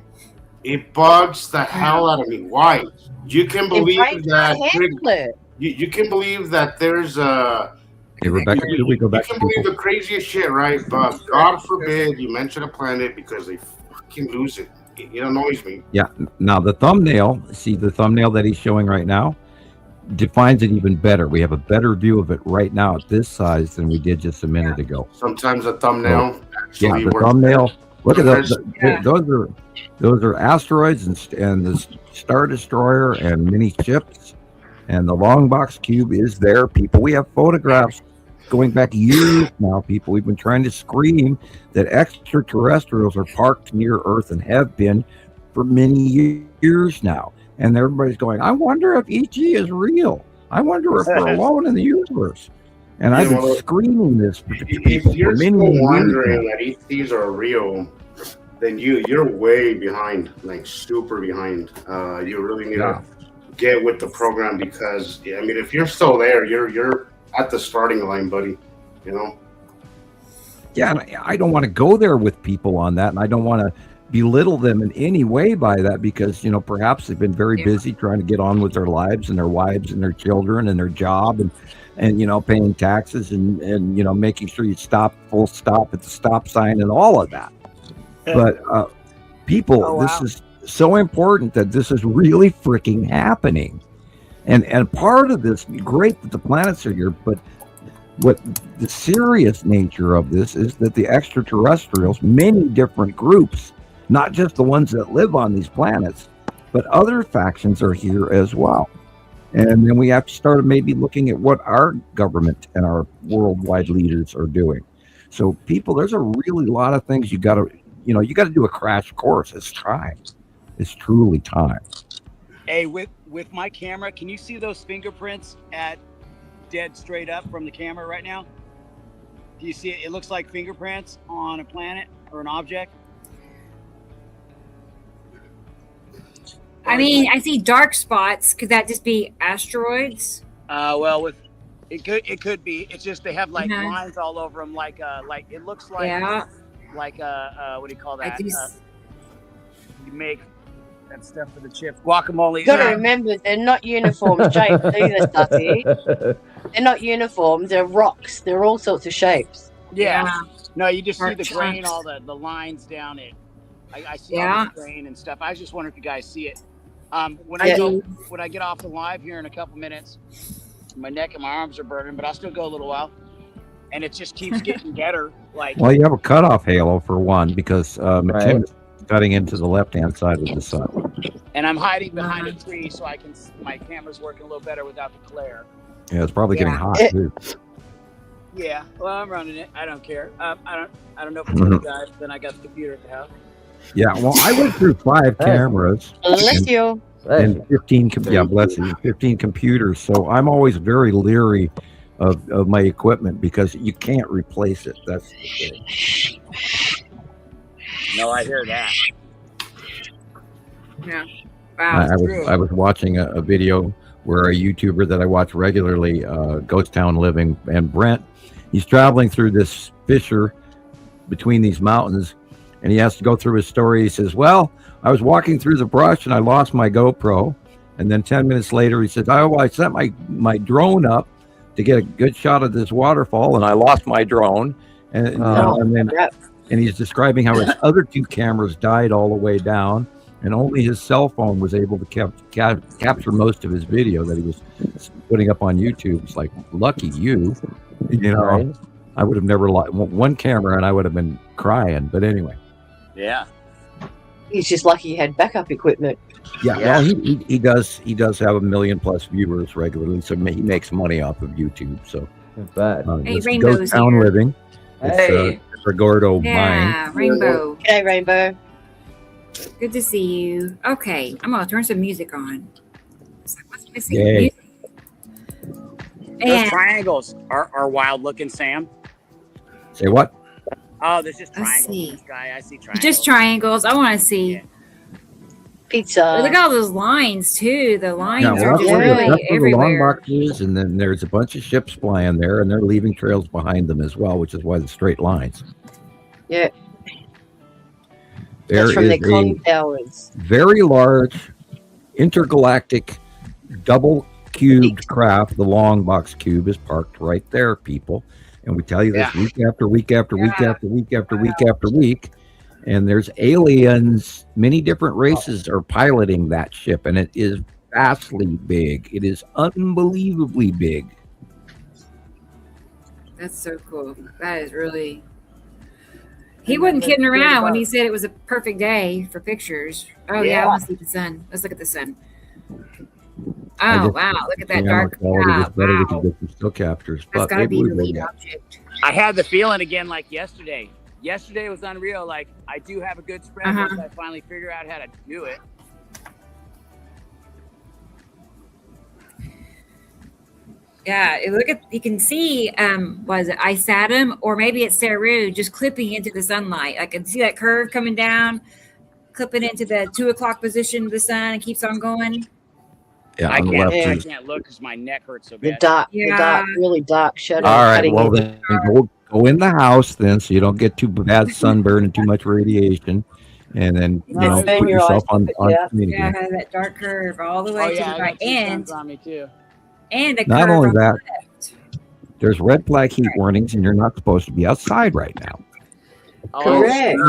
It bugs the hell out of me. Why? You can believe that. You can believe that there's a. Hey, Rebecca, could we go back? You can believe the craziest shit, right? But God forbid you mention a planet because they fucking lose it. It annoys me. Yeah. Now the thumbnail. See the thumbnail that he's showing right now defines it even better. We have a better view of it right now at this size than we did just a minute ago. Sometimes a thumbnail. Yeah, the thumbnail. Look at those. Those are asteroids and the Star Destroyer and mini ships. And the long box cube is there, people. We have photographs going back years now, people. We've been trying to scream that extraterrestrials are parked near Earth and have been for many years now. And everybody's going, I wonder if ET is real. I wonder if we're alone in the universe. And I've been screaming this to people if you're for many still years wondering now. that ETs are real, then you're way behind, like super behind. You really need to get with the program because I mean, if you're still there, you're at the starting line, buddy. You know. Yeah, and I don't want to go there with people on that, and I don't want to belittle them in any way by that because perhaps they've been very busy trying to get on with their lives and their wives and their children and their job and paying taxes and making sure you full stop at the stop sign and all of that. But people, this is so important that this is really freaking happening. And part of this, great that the planets are here, but what the serious nature of this is that the extraterrestrials, many different groups, not just the ones that live on these planets, but other factions are here as well. And then we have to start maybe looking at what our government and our worldwide leaders are doing. So people, there's a really lot of things you got to do a crash course. It's time. It's truly time. Hey, with my camera, can you see those fingerprints at dead straight up from the camera right now? Do you see it? It looks like fingerprints on a planet or an object. I mean, I see dark spots. Could that just be asteroids? Well, with it could be. It's just they have like lines all over them, like it looks like what do you call that? You make that stuff for the chips, guacamole. You got to remember, they're not uniform shapes either, Stussy. They're not uniform. They're rocks. They're all sorts of shapes. Yeah. No, you just see the grain, all the lines down it. I see all the grain and stuff. I was just wondering if you guys see it. When I get off the live here in a couple minutes, my neck and my arms are burning, but I'll still go a little while. And it just keeps getting better. Well, you have a cutoff halo for one because McKim is cutting into the left-hand side of the sun. And I'm hiding behind a tree so my camera's working a little better without the glare. Yeah, it's probably getting hot too. Yeah, well, I'm running it. I don't care. I don't know if it's you guys. Then I got the computer at the house. Yeah, well, I went through 5 cameras. Bless you. And 15, bless you, 15 computers. So I'm always very leery of my equipment because you can't replace it. That's the thing. No, I hear that. Yeah. Wow. I was watching a video where a YouTuber that I watch regularly, Ghost Town Living, and Brent, he's traveling through this fissure between these mountains, and he has to go through his story. He says, well, I was walking through the brush and I lost my GoPro. And then 10 minutes later, he said, I sent my drone up to get a good shot of this waterfall, and I lost my drone. And, and he's describing how his other 2 cameras died all the way down, and only his cell phone was able to capture most of his video that he was putting up on YouTube. It's like, lucky you, Right. I would have never one camera and I would have been crying. But anyway. Yeah. He's just lucky he had backup equipment. Yeah. Well, he does have 1 million plus viewers regularly, so he makes money off of YouTube. So Hey, it's Rainbow's Ghost Town here. Living. Hey. It's Gordo Yeah, Mine. Rainbow. Hey, Rainbow. Good to see you. Okay, I'm gonna turn some music on. It's like, what's missing? Yay. Music. Those And triangles are wild looking, Sam. Say what? Oh, there's just Let's triangles. see. In the sky. I see triangles. just triangles. I want to see. Yeah. Pizza. Look at all those lines too. The lines Yeah, are well, just that's where really the long everywhere. boxes, and then there's a bunch of ships flying there, and they're leaving trails behind them as well, which is why the straight lines. Yeah. There That's from is the a con towers. very large intergalactic double cubed craft. The long box cube is parked right there, people. And we tell you this week after week after week after week after week after week. And there's aliens, many different races are piloting that ship, and it is vastly big. It is unbelievably big. That's so cool. That is really. He wasn't kidding around when he said it was a perfect day for pictures. Oh yeah, I want to see the sun. Let's look at the sun. Oh wow, look at that dark cloud. Better we Wow. can get some still captures. That's But got to maybe be we the will lead get. object. I had the feeling again like yesterday. Yesterday was unreal. Like I do have a good spread once I finally figure out how to do it. Yeah, look at you can see was it Isatum or maybe it's Saru just clipping into the sunlight. I can see that curve coming down, clipping into the 2 o'clock position of the sun and keeps on going. Yeah, I on the can't. left I is- can't look because my neck hurts so The bad. dark, Yeah. really dark shadow. All right, cutting well in. then go in the house then, so you don't get too bad sunburn and too much radiation, and then Burn put your yourself eyes, on yeah. screen Yeah, again. that dark curve all the way Oh to yeah, the I right got two and suns on me too. a Not curve only on the that, left. there's red flag heat warnings, and you're not supposed to be outside right now. Oh, Correct.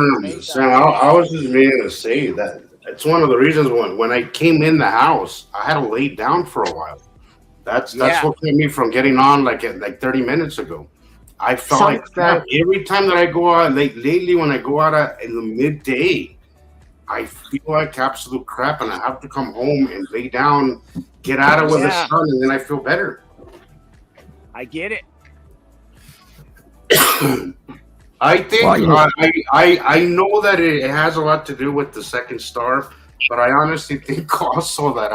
Sam, I was just meaning to say that it's one of the reasons when I came in the house, I had to lay down for a while. That's Yeah. what kept me from getting on like 30 minutes ago. I felt like crap. Every time that I go out, lately when I go out in the midday, I feel like absolute crap, and I have to come home and lay down, get out of with the Yeah. sun, and then I feel better. I get it. I think Well, you know- I know that it has a lot to do with the second star, but I honestly think also that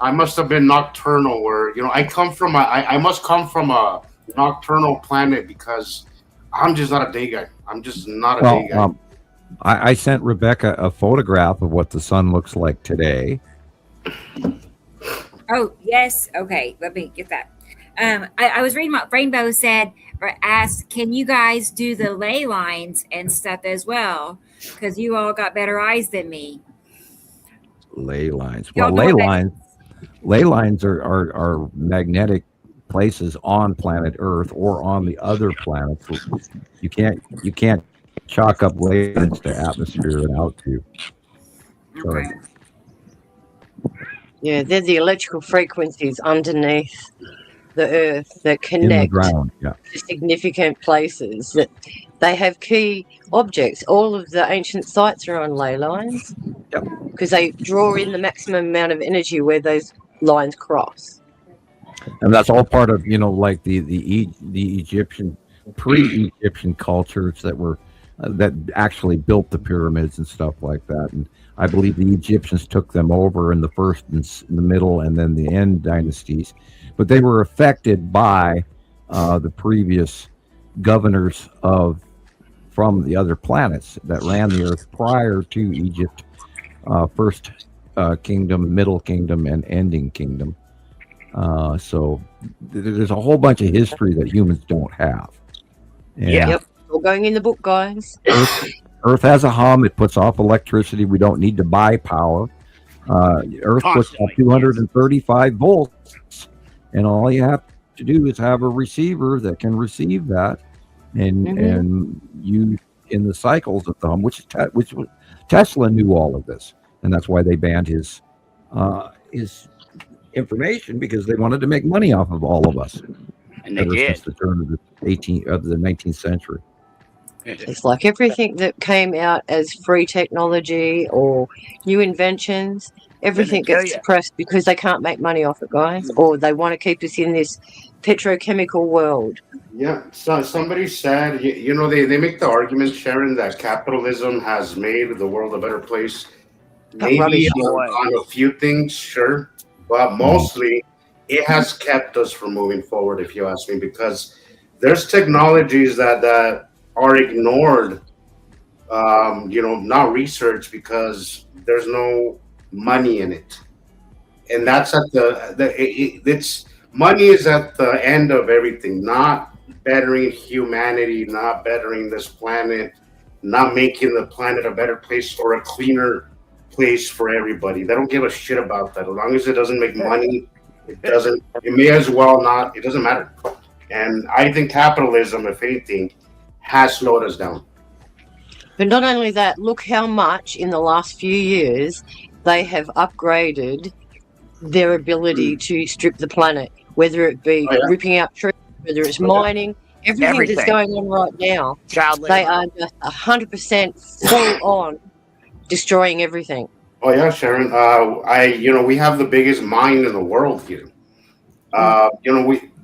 I must have been nocturnal. Where I come from I must come from a nocturnal planet because I'm just not a day guy. I'm just not a Well, day guy. I sent Rebecca a photograph of what the sun looks like today. Oh, yes. Okay, let me get that. I was reading what Rainbow said or asked, can you guys do the ley lines and stuff as well? Because you all got better eyes than me. Ley lines. Y'all Well, know ley what that lines. Ley lines are magnetic places on planet Earth or on the other planets. You can't chalk up ley lines to atmosphere and out to. Sorry. Okay. Yeah, they're the electrical frequencies underneath the Earth that In the connect ground. Yeah. to significant places. That they have key objects. All of the ancient sites are on ley lines because they draw in the maximum amount of energy where those lines cross. And that's all part of like the Egyptian pre-Egyptian cultures that actually built the pyramids and stuff like that. And I believe the Egyptians took them over in the first and the middle and then the end dynasties, but they were affected by the previous governors from the other planets that ran the Earth prior to Egypt, first kingdom, middle kingdom, and ending kingdom. So there's a whole bunch of history that humans don't have. And Yep, all going in the book, guys. Earth has a hum. It puts off electricity. We don't need to buy power. Earth puts off Constantly, 235 volts, and all you have to do is have a receiver that can receive that, and you in the cycles of them, which Tesla knew all of this, and that's why they banned his information, because they wanted to make money off of all of us. And they did. Since the turn of the 19th century. It's like everything that came out as free technology or new inventions, everything gets suppressed because they can't make money off it, guys, or they want to keep us in this petrochemical world. Yeah, so somebody said, they make the argument, Sharon, that capitalism has made the world a better place. Maybe on a few things, sure, but mostly it has kept us from moving forward, if you ask me, because there's technologies that are ignored, not researched, because there's no money in it, and that's at it's money is at the end of everything, not bettering humanity, not bettering this planet, not making the planet a better place or a cleaner place for everybody. They don't give a shit about that. As long as it doesn't make money, it may as well not, it doesn't matter. And I think capitalism, if anything, has slowed us down. But not only that, look how much in the last few years they have upgraded their ability to strip the planet, whether it be ripping out trees, whether it's mining, everything that's going on right now. They are just 100% full on destroying everything. Oh yeah, Sharon. We have the biggest mine in the world here.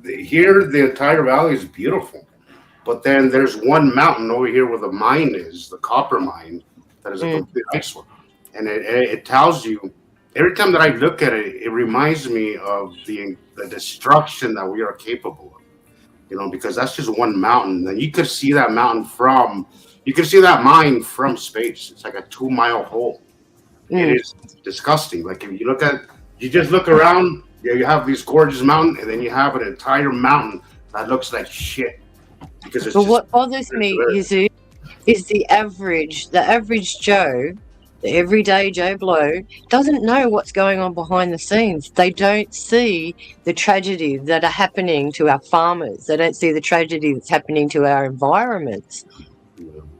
Here the entire valley is beautiful, but then there's one mountain over here where the mine is, the copper mine, that is a complete eyesore, and it tells you every time that I look at it, it reminds me of the destruction that we are capable of. Because that's just one mountain, and you could see that mountain that mine from space. It's like a 2-mile hole. It is disgusting. Like if you just look around, you have this gorgeous mountain, and then you have an entire mountain that looks like shit. But what bothers me is the average Joe, the everyday Joe Blow, doesn't know what's going on behind the scenes. They don't see the tragedy that are happening to our farmers. They don't see the tragedy that's happening to our environments.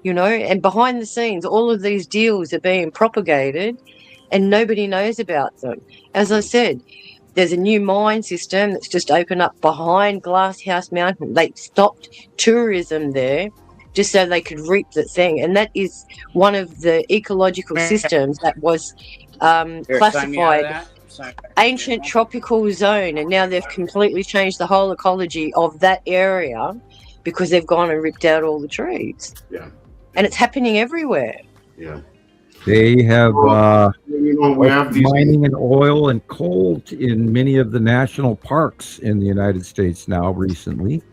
And behind the scenes, all of these deals are being propagated and nobody knows about them. As I said, there's a new mine system that's just opened up behind Glasshouse Mountain. They stopped tourism there just so they could reap the thing. And that is one of the ecological systems that was classified ancient tropical zone. And now they've completely changed the whole ecology of that area because they've gone and ripped out all the trees. Yeah. And it's happening everywhere. Yeah. They have we have these mining and oil and coal in many of the national parks in the United States now recently.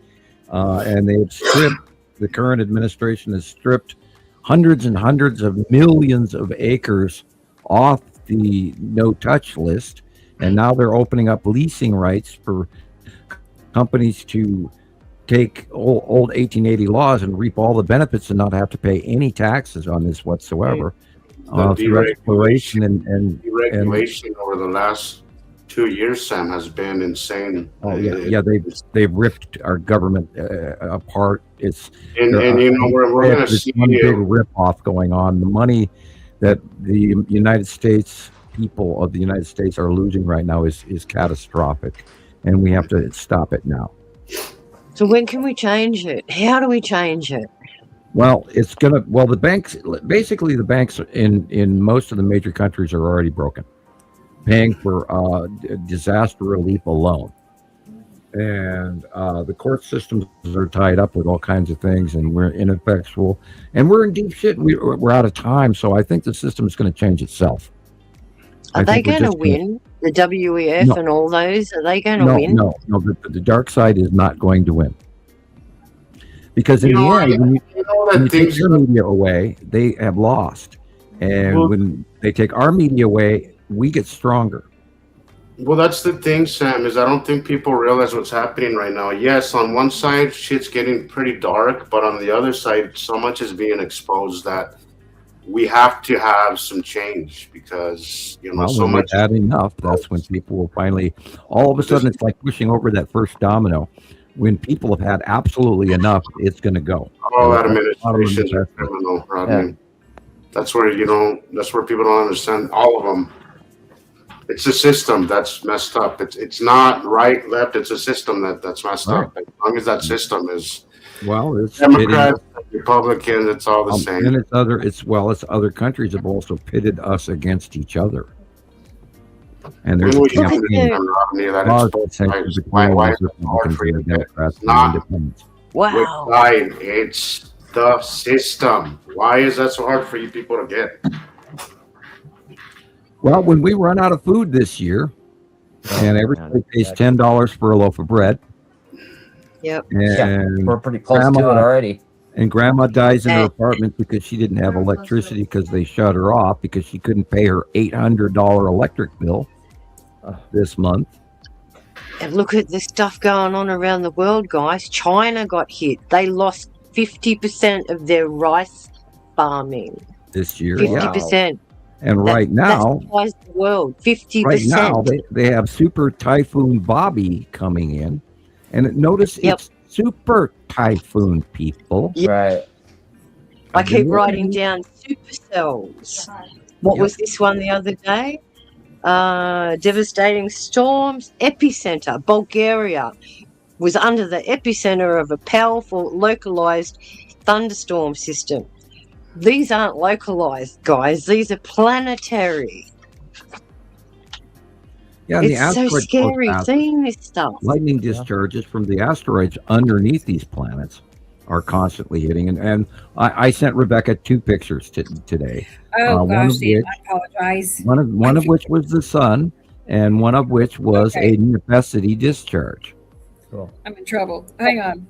And the current administration has stripped hundreds and hundreds of millions of acres off the no-touch list. And now they're opening up leasing rights for companies to take old 1880 laws and reap all the benefits and not have to pay any taxes on this whatsoever. Deregulation and over the last 2 years, Sam, has been insane. Oh yeah, they've ripped our government apart. We're going to see one big rip-off going on. The money that the United States people of the United States are losing right now is catastrophic, and we have to stop it now. So when can we change it? How do we change it? Well, the banks in most of the major countries are already broken, paying for disaster relief alone. And the court systems are tied up with all kinds of things, and we're ineffectual, and we're in deep shit. We're out of time, so I think the system is going to change itself. Are they going to win? The WEF and all those, are they going to win? No, the dark side is not going to win. Because in the end, when you take your media away, they have lost. And when they take our media away, we get stronger. Well, that's the thing, Sam, is I don't think people realize what's happening right now. Yes, on one side, shit's getting pretty dark, but on the other side, so much is being exposed that we have to have some change because, so much. Had enough. That's when people will finally, all of a sudden, it's like pushing over that first domino. when people have had absolutely enough, it's going to go. All that administration is criminal, Rodney. That's where people don't understand all of them. It's a system that's messed up. It's not right, left. It's a system that's messed up. As long as that system is it's Democrats, Republicans, it's all the same. And it's other countries have also pitted us against each other. And there's a campaign. Why is it hard for you to get? Wow. It's the system. Why is that so hard for you people to get? Well, when we run out of food this year, and everybody pays $10 for a loaf of bread. Yep. And we're pretty close to it already. And Grandma dies in her apartment because she didn't have electricity because they shut her off because she couldn't pay her $800 electric bill this month. And look at the stuff going on around the world, guys. China got hit. They lost 50% of their rice farming this year. 50%. And right now, that's the world. 50%. Right now, they have Super Typhoon Bobby coming in, and notice it's Super Typhoon, people. Right. I keep writing down supercells. What was this one the other day? Devastating storms, epicenter. Bulgaria was under the epicenter of a powerful localized thunderstorm system. These aren't localized, guys. These are planetary. Yeah, it's so scary seeing this stuff. Lightning discharges from the asteroids underneath these planets are constantly hitting. And I sent Rebecca 2 pictures today. Oh, gosh, I apologize. One of which was the sun, and one of which was a necessity discharge. Cool. I'm in trouble. Hang on.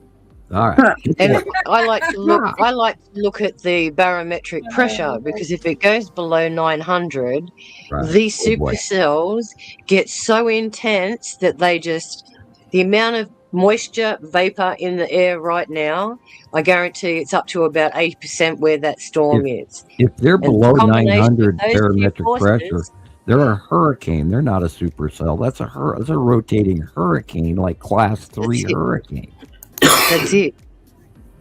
All right. And I like to look at the barometric pressure, because if it goes below 900, these supercells get so intense that the amount of moisture vapor in the air right now, I guarantee it's up to about 80% where that storm is. If they're below 900 barometric pressure, they're a hurricane. They're not a supercell. That's a rotating hurricane, like class 3 hurricane. That's it.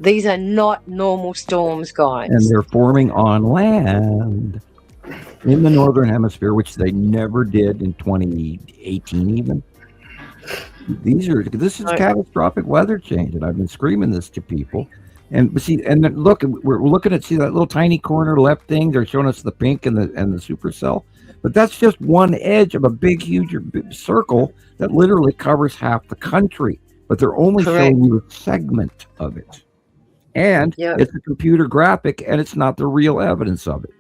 These are not normal storms, guys. And they're forming on land in the northern hemisphere, which they never did in 2018 even. This is catastrophic weather change, and I've been screaming this to people. And then look, we're looking at that little tiny corner left thing. They're showing us the pink and the supercell, but that's just one edge of a big, huge circle that literally covers half the country. But they're only showing you a segment of it, and it's a computer graphic, and it's not the real evidence of it.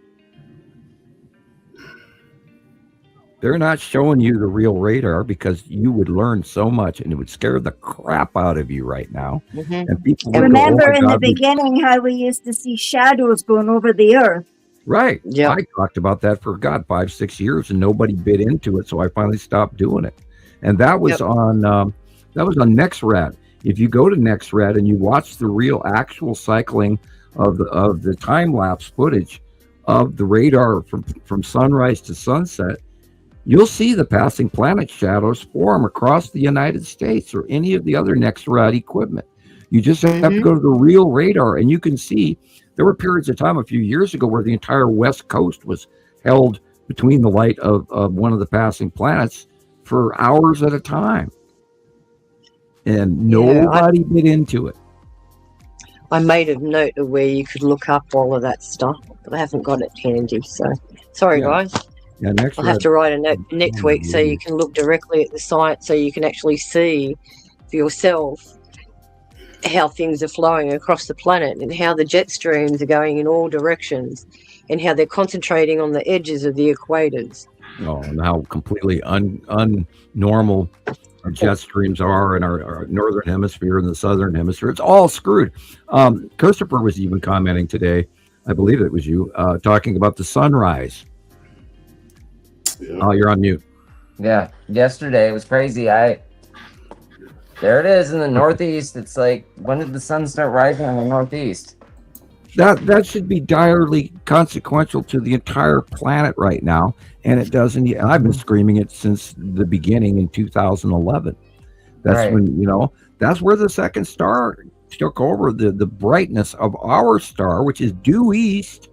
They're not showing you the real radar because you would learn so much, and it would scare the crap out of you right now. Mm-hmm. And people remember in the beginning how we used to see shadows going over the earth. Right. Yeah. I talked about that for 5-6 years, and nobody bit into it, so I finally stopped doing it. And that was on NextRad. If you go to NextRad and you watch the real actual cycling of the time lapse footage of the radar from sunrise to sunset, you'll see the passing planet shadows form across the United States or any of the other NextRad equipment. You just have to go to the real radar, and you can see there were periods of time a few years ago where the entire West Coast was held between the light of one of the passing planets for hours at a time. And nobody bit into it. I made a note of where you could look up all of that stuff, but I haven't got it handy. So sorry, guys. Yeah, I'll have to write a note next week so you can look directly at the site, so you can actually see for yourself how things are flowing across the planet and how the jet streams are going in all directions and how they're concentrating on the edges of the equators. Oh, and how completely unnormal our jet streams are in our northern hemisphere and the southern hemisphere. It's all screwed. Christopher was even commenting today, I believe it was you, talking about the sunrise. Oh, you're on mute. Yeah, yesterday it was crazy. There it is in the northeast. It's like, when did the sun start rising in the northeast? That should be direly consequential to the entire planet right now, and it doesn't. I've been screaming it since the beginning in 2011. That's Right. when, that's where the second star took over the brightness of our star, which is due east,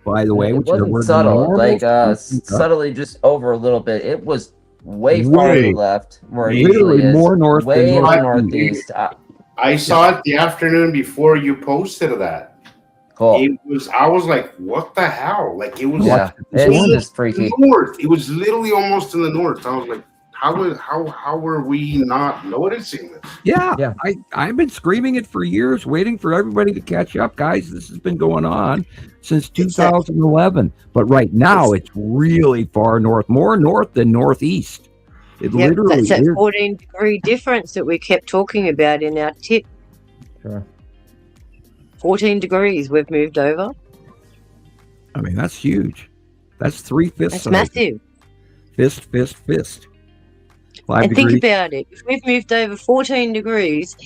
by the way, It which is wasn't where the subtle, normal like sun- subtly just over a little bit. It was way far to the Way, left, where it literally usually is. more north than Way in the northeast. northeast. I saw it the afternoon before you posted that. Cool. I was like, what the hell? Like it was Yeah, It's it's north. just freaky. north. It was literally almost in the north. I was like, how were we not noticing this? Yeah. I've been screaming it for years, waiting for everybody to catch up, guys. This has been going on since 2011. But right now, it's really far north, more north than northeast. It literally that's that is. 14-degree difference that we kept talking about in our tip. Sure. 14 degrees we've moved over. I mean, that's huge. That's 3 fists. That's massive. Fist. 5 And degrees. think about it. If we've moved over 14 degrees,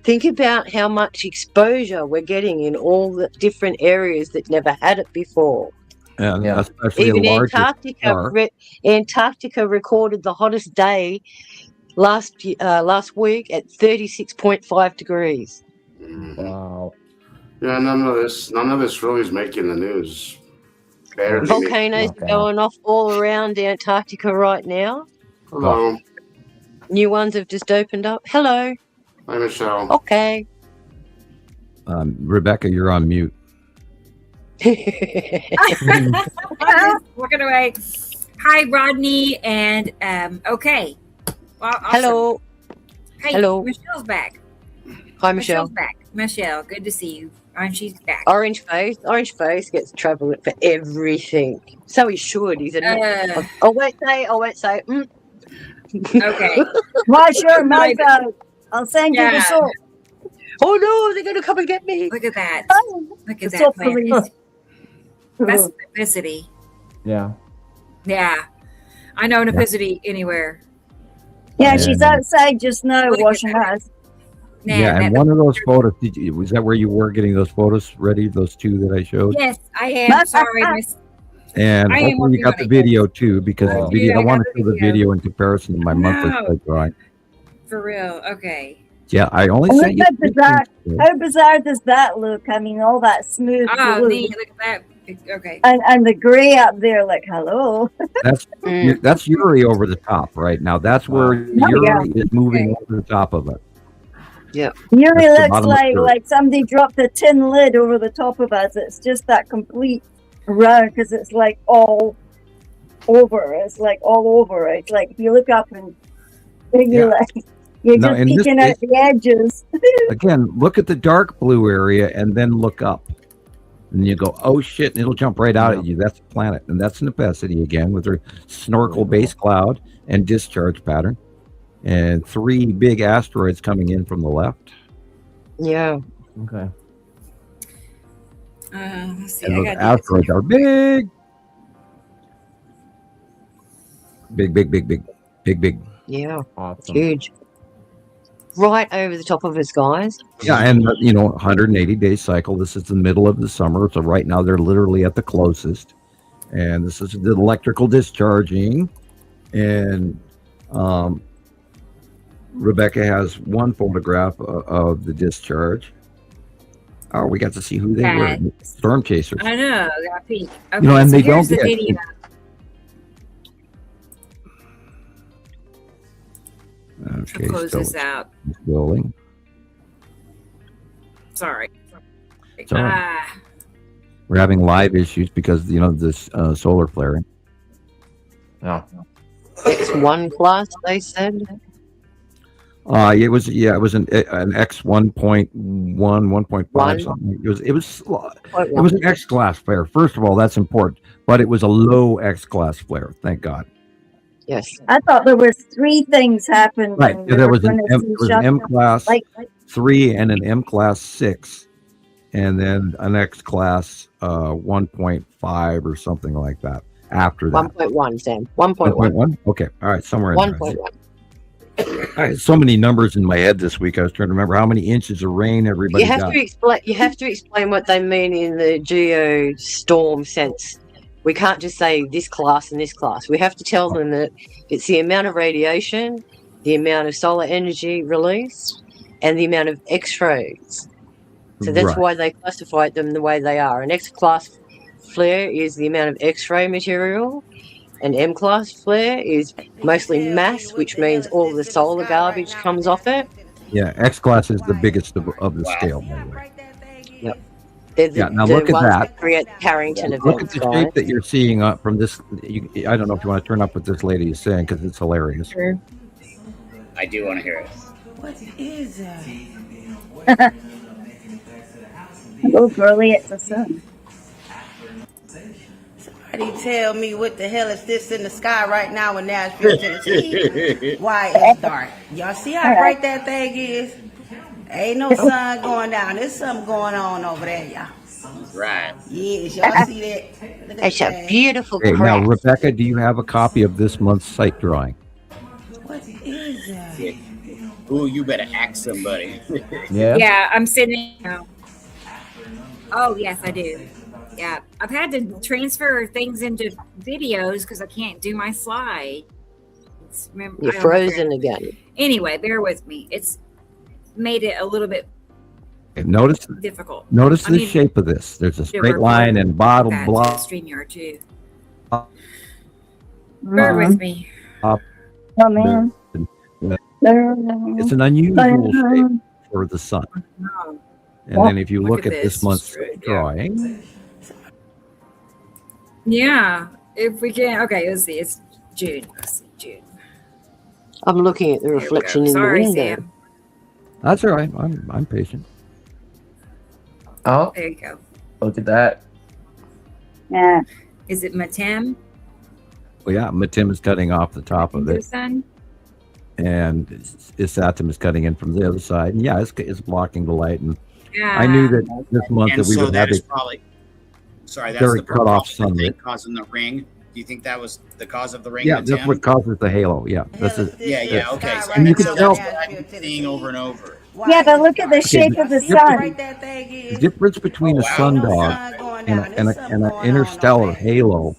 think about how much exposure we're getting in all the different areas that never had it before. And Yeah. especially Even a larger star. Antarctica recorded the hottest day last week at 36.5 degrees. Wow. Yeah, none of this really is making the news. Barely Volcanoes are going off all around Antarctica right now. Hello. New ones have just opened up. Hello. Hi, Michelle. Okay. Rebecca, you're on mute. Walking away. Hi, Rodney, and okay. Well, awesome. Hello. Hey, Hello. Michelle's back. Hi, Michelle. Michelle's back. Michelle, good to see you. And she's back. Orange face gets trouble for everything. So he should. He's a. I won't say. Okay. Wash your mouth out. I'll send you the Yeah. soap. Oh no, they're gonna come and get me. Look at that. Look The at that soap planet. police. That's specificity. Yeah. Yeah. I know necessity anywhere. Yeah, she's outside just now Look at washing that. hands. Yeah, and one of those photos, was that where you were getting those photos ready, those two that I showed? Yes, I am. Sorry, Miss. And I am hopefully you working got on the it. video too, because I the video, do, I I want got to the show the video. video in comparison to my monthly No. play drawing. For real. Okay. Yeah, I only And sent look you. how bizarre, how bizarre does that look? I mean, all that smooth Oh, blue. neat. Look at that. Okay. And the gray up there, like, hello. That's Yuri over the top right now. That's where Yuri is moving over the top of it. Yeah. Yuri That's the looks bottom of the like somebody dropped a tin lid over the top of us. It's just that complete round because it's like all over. It's like all over. It's like if you look up and you're like you're No, just in this peeking out case- the edges. Again, look at the dark blue area and then look up. And you go, oh shit, and it'll jump right out at you. That's a planet. And that's Nepacity again with her snorkel base cloud and discharge pattern. And 3 big asteroids coming in from the left. Yeah. Okay. Let's see. And I those got asteroids are big. Big. Yeah. Awesome. Huge. Right over the top of us, guys. Yeah, and 180-day cycle. This is the middle of the summer, so right now they're literally at the closest. And this is the electrical discharging. And Rebecca has one photograph of the discharge. Oh, we got to see who they were. Storm chasers. I know. Got peek. Okay, You know, and so they here's don't the get- video. Okay, Close so this out. it's rolling. Sorry. It's all right. We're having live issues because this solar flaring. Yeah. X1 plus, they said. It was an X 1.1, 1.5 something. It was an X class flare. First of all, that's important, but it was a low X class flare. Thank God. Yes. I thought there was 3 things happening. Right. We There were was an gonna see M shutdown. class Like, 3 and an M class 6, and then an X class 1.5 or something like that. After that, 1.1, Sam. 1.1. 1.1. Okay. All right. Somewhere in there. 1.1. I had so many numbers in my head this week. I was trying to remember how many inches of rain everybody You have got. to explain. You have to explain what they mean in the geostorm sense. We can't just say this class and this class. We have to tell them that it's the amount of radiation, the amount of solar energy released, and the amount of X-rays. So that's Right. why they classify them the way they are. An X-class flare is the amount of X-ray material. An M-class flare is mostly mass, which means all the solar garbage comes off it. Yeah, X class is the biggest of the scale, by the way. Yep. They're the, Now the look at ones that. create Carrington Look at events, the guys. shape that you're seeing from this. I don't know if you want to turn up what this lady is saying because it's hilarious. I do want to hear it. What is that? Oh, girly, it's the sun. Somebody tell me what the hell is this in the sky right now in Nashville, Tennessee? Why it's dark? Y'all see how bright that thing is? Ain't no sun going down. There's something going on over there, y'all. Right. Yes, y'all see that? Look at It's a that. beautiful Okay, now craft. Rebecca, do you have a copy of this month's site drawing? What is that? Yeah. Ooh, you better ask somebody. Yeah, I'm sitting. Oh, yes, I do. Yeah, I've had to transfer things into videos because I can't do my slide. You're frozen again. Anyway, bear with me. It's made it a little bit Notice difficult. Notice I the need shape of this. There's a to straight line report and bottom that to block. StreamYard too. Bear with me. Oh, man. It's an unusual shape for the sun. Oh, And then if you look at at this this. month's Yeah. drawing, yeah, if we can. Okay, let's see. It's June. Let's see, June. I'm looking at the There we reflection go. in Sorry, the window. Sam. that's all right. I'm patient. Oh, There you go. look at that. Yeah. Is it Matem? Well, yeah, Matim is cutting off the top of it, Sun? and Isatim is cutting in from the other side. And yeah, it's blocking the light. And Yeah. I knew that this month And that we so would that have is it probably, sorry, that's very the cut off thing sunlit. causing the ring. Do you think that was the cause of the ring? Yeah, to that's Tim? what causes the halo. Yeah, this is. Yeah, okay. So, And you can so tell- that's what I've been seeing over and over. Yeah, but look at the shape of the sun. The difference between Oh, a wow. sundog and an interstellar halo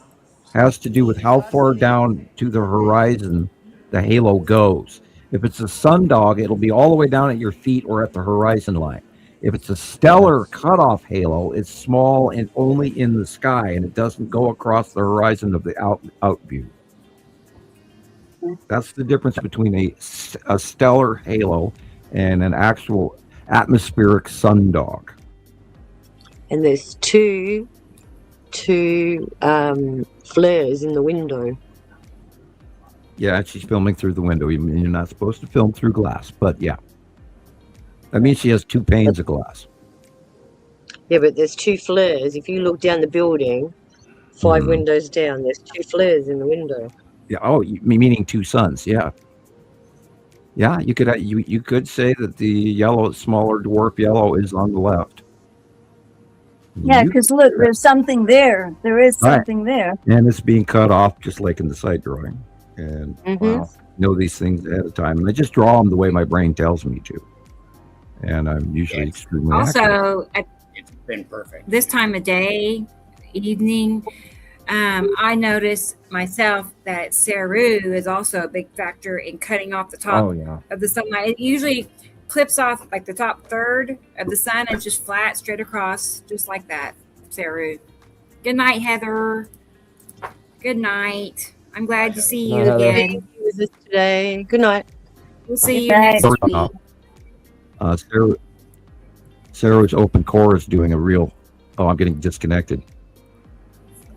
has to do with how far down to the horizon the halo goes. If it's a sundog, it'll be all the way down at your feet or at the horizon line. If it's a stellar cutoff halo, it's small and only in the sky, and it doesn't go across the horizon of the out view. That's the difference between a stellar halo and an actual atmospheric sundog. And there's two flares in the window. Yeah, she's filming through the window. You're not supposed to film through glass, but yeah. That means she has two panes of glass. Yeah, but there's two flares. If you look down the building, 5 Mhm. windows down, there's two flares in the window. Yeah. Oh, meaning two suns. Yeah. Yeah, you could say that the yellow, smaller dwarf yellow, is on the left. Yeah, because look, there's something there. There is Right. something there. And it's being cut off just like in the side drawing. And Mhm. wow, know these things ahead of time, and I just draw them the way my brain tells me to. And I'm usually extremely accurate. Also, at It's been perfect. this time of day, evening, I notice myself that Saru is also a big factor in cutting off the top Oh yeah. of the sunlight. It usually clips off like the top third of the sun and just flat straight across, just like that. Saru. Good night, Heather. Good night. I'm glad to see you Night, Heather. again. Thank you with us today. Good night. We'll see you Good night. next week. Sarah's open core is doing a real. Oh, I'm getting disconnected.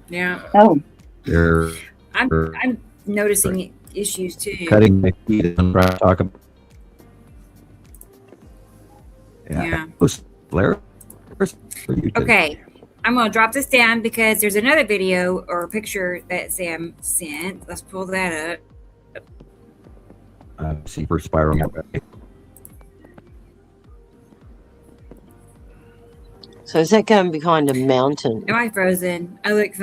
Yeah, Oh, They're I'm noticing issues too. cutting my feet and talk about. Yeah. Blair. Okay, I'm going to drop this down because there's another video or picture that Sam sent. Let's pull that up. See for spiraling up. So is that going behind a mountain? Am I frozen? I look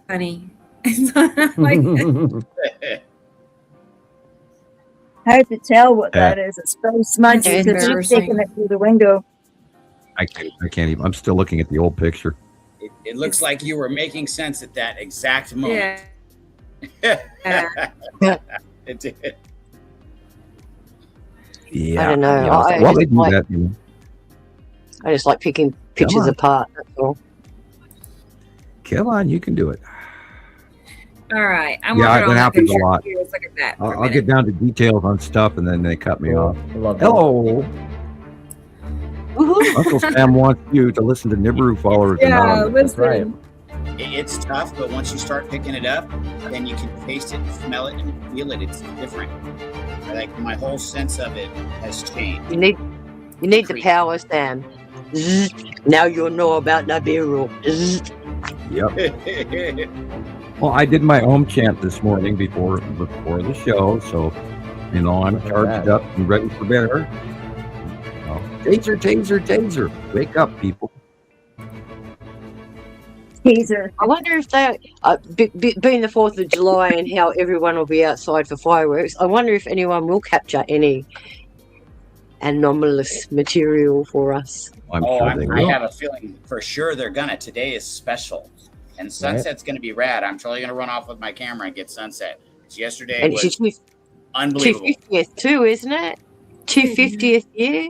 funny. Like, hard to tell what that is. It's so smudgy It's because she's embarrassing. taking it through the window. I can't even. I'm still looking at the old picture. It looks like you were making sense at that exact moment. yeah. It did. Yeah. I don't know. You know, I well, just they do like, that. You know. I just like picking pictures on. apart. That's all. Come on, you can do it. All right. I'm Yeah, working that on that happens a picture. lot. Here, let's look at that. for a I'll get minute. down to details on stuff, and then they cut me off. I love that. Hello, Woohoo. Uncle Sam wants you to listen to Nibiru followers. Yeah, Anonymous. listen. It's tough, but once you start picking it up, then you can taste it, smell it, and feel it. It's different. Like my whole sense of it has changed. You need the power, Sam. Zzz. Now you'll know about Nibiru. Zzz. Yep. Well, I did my home chant this morning before the show, so you know I'm charged up and ready for better. Taser, taser, taser! Wake up, people! Teaser. I wonder if they, being the 4th of July and how everyone will be outside for fireworks, I wonder if anyone will capture any anomalous material for us. I'm sure they I will. have a feeling for sure they're gonna. Today is special, and sunset's gonna be rad. I'm totally gonna run off with my camera and get sunset. Yesterday And was it's unbelievable. 250th too, isn't it? 250th year.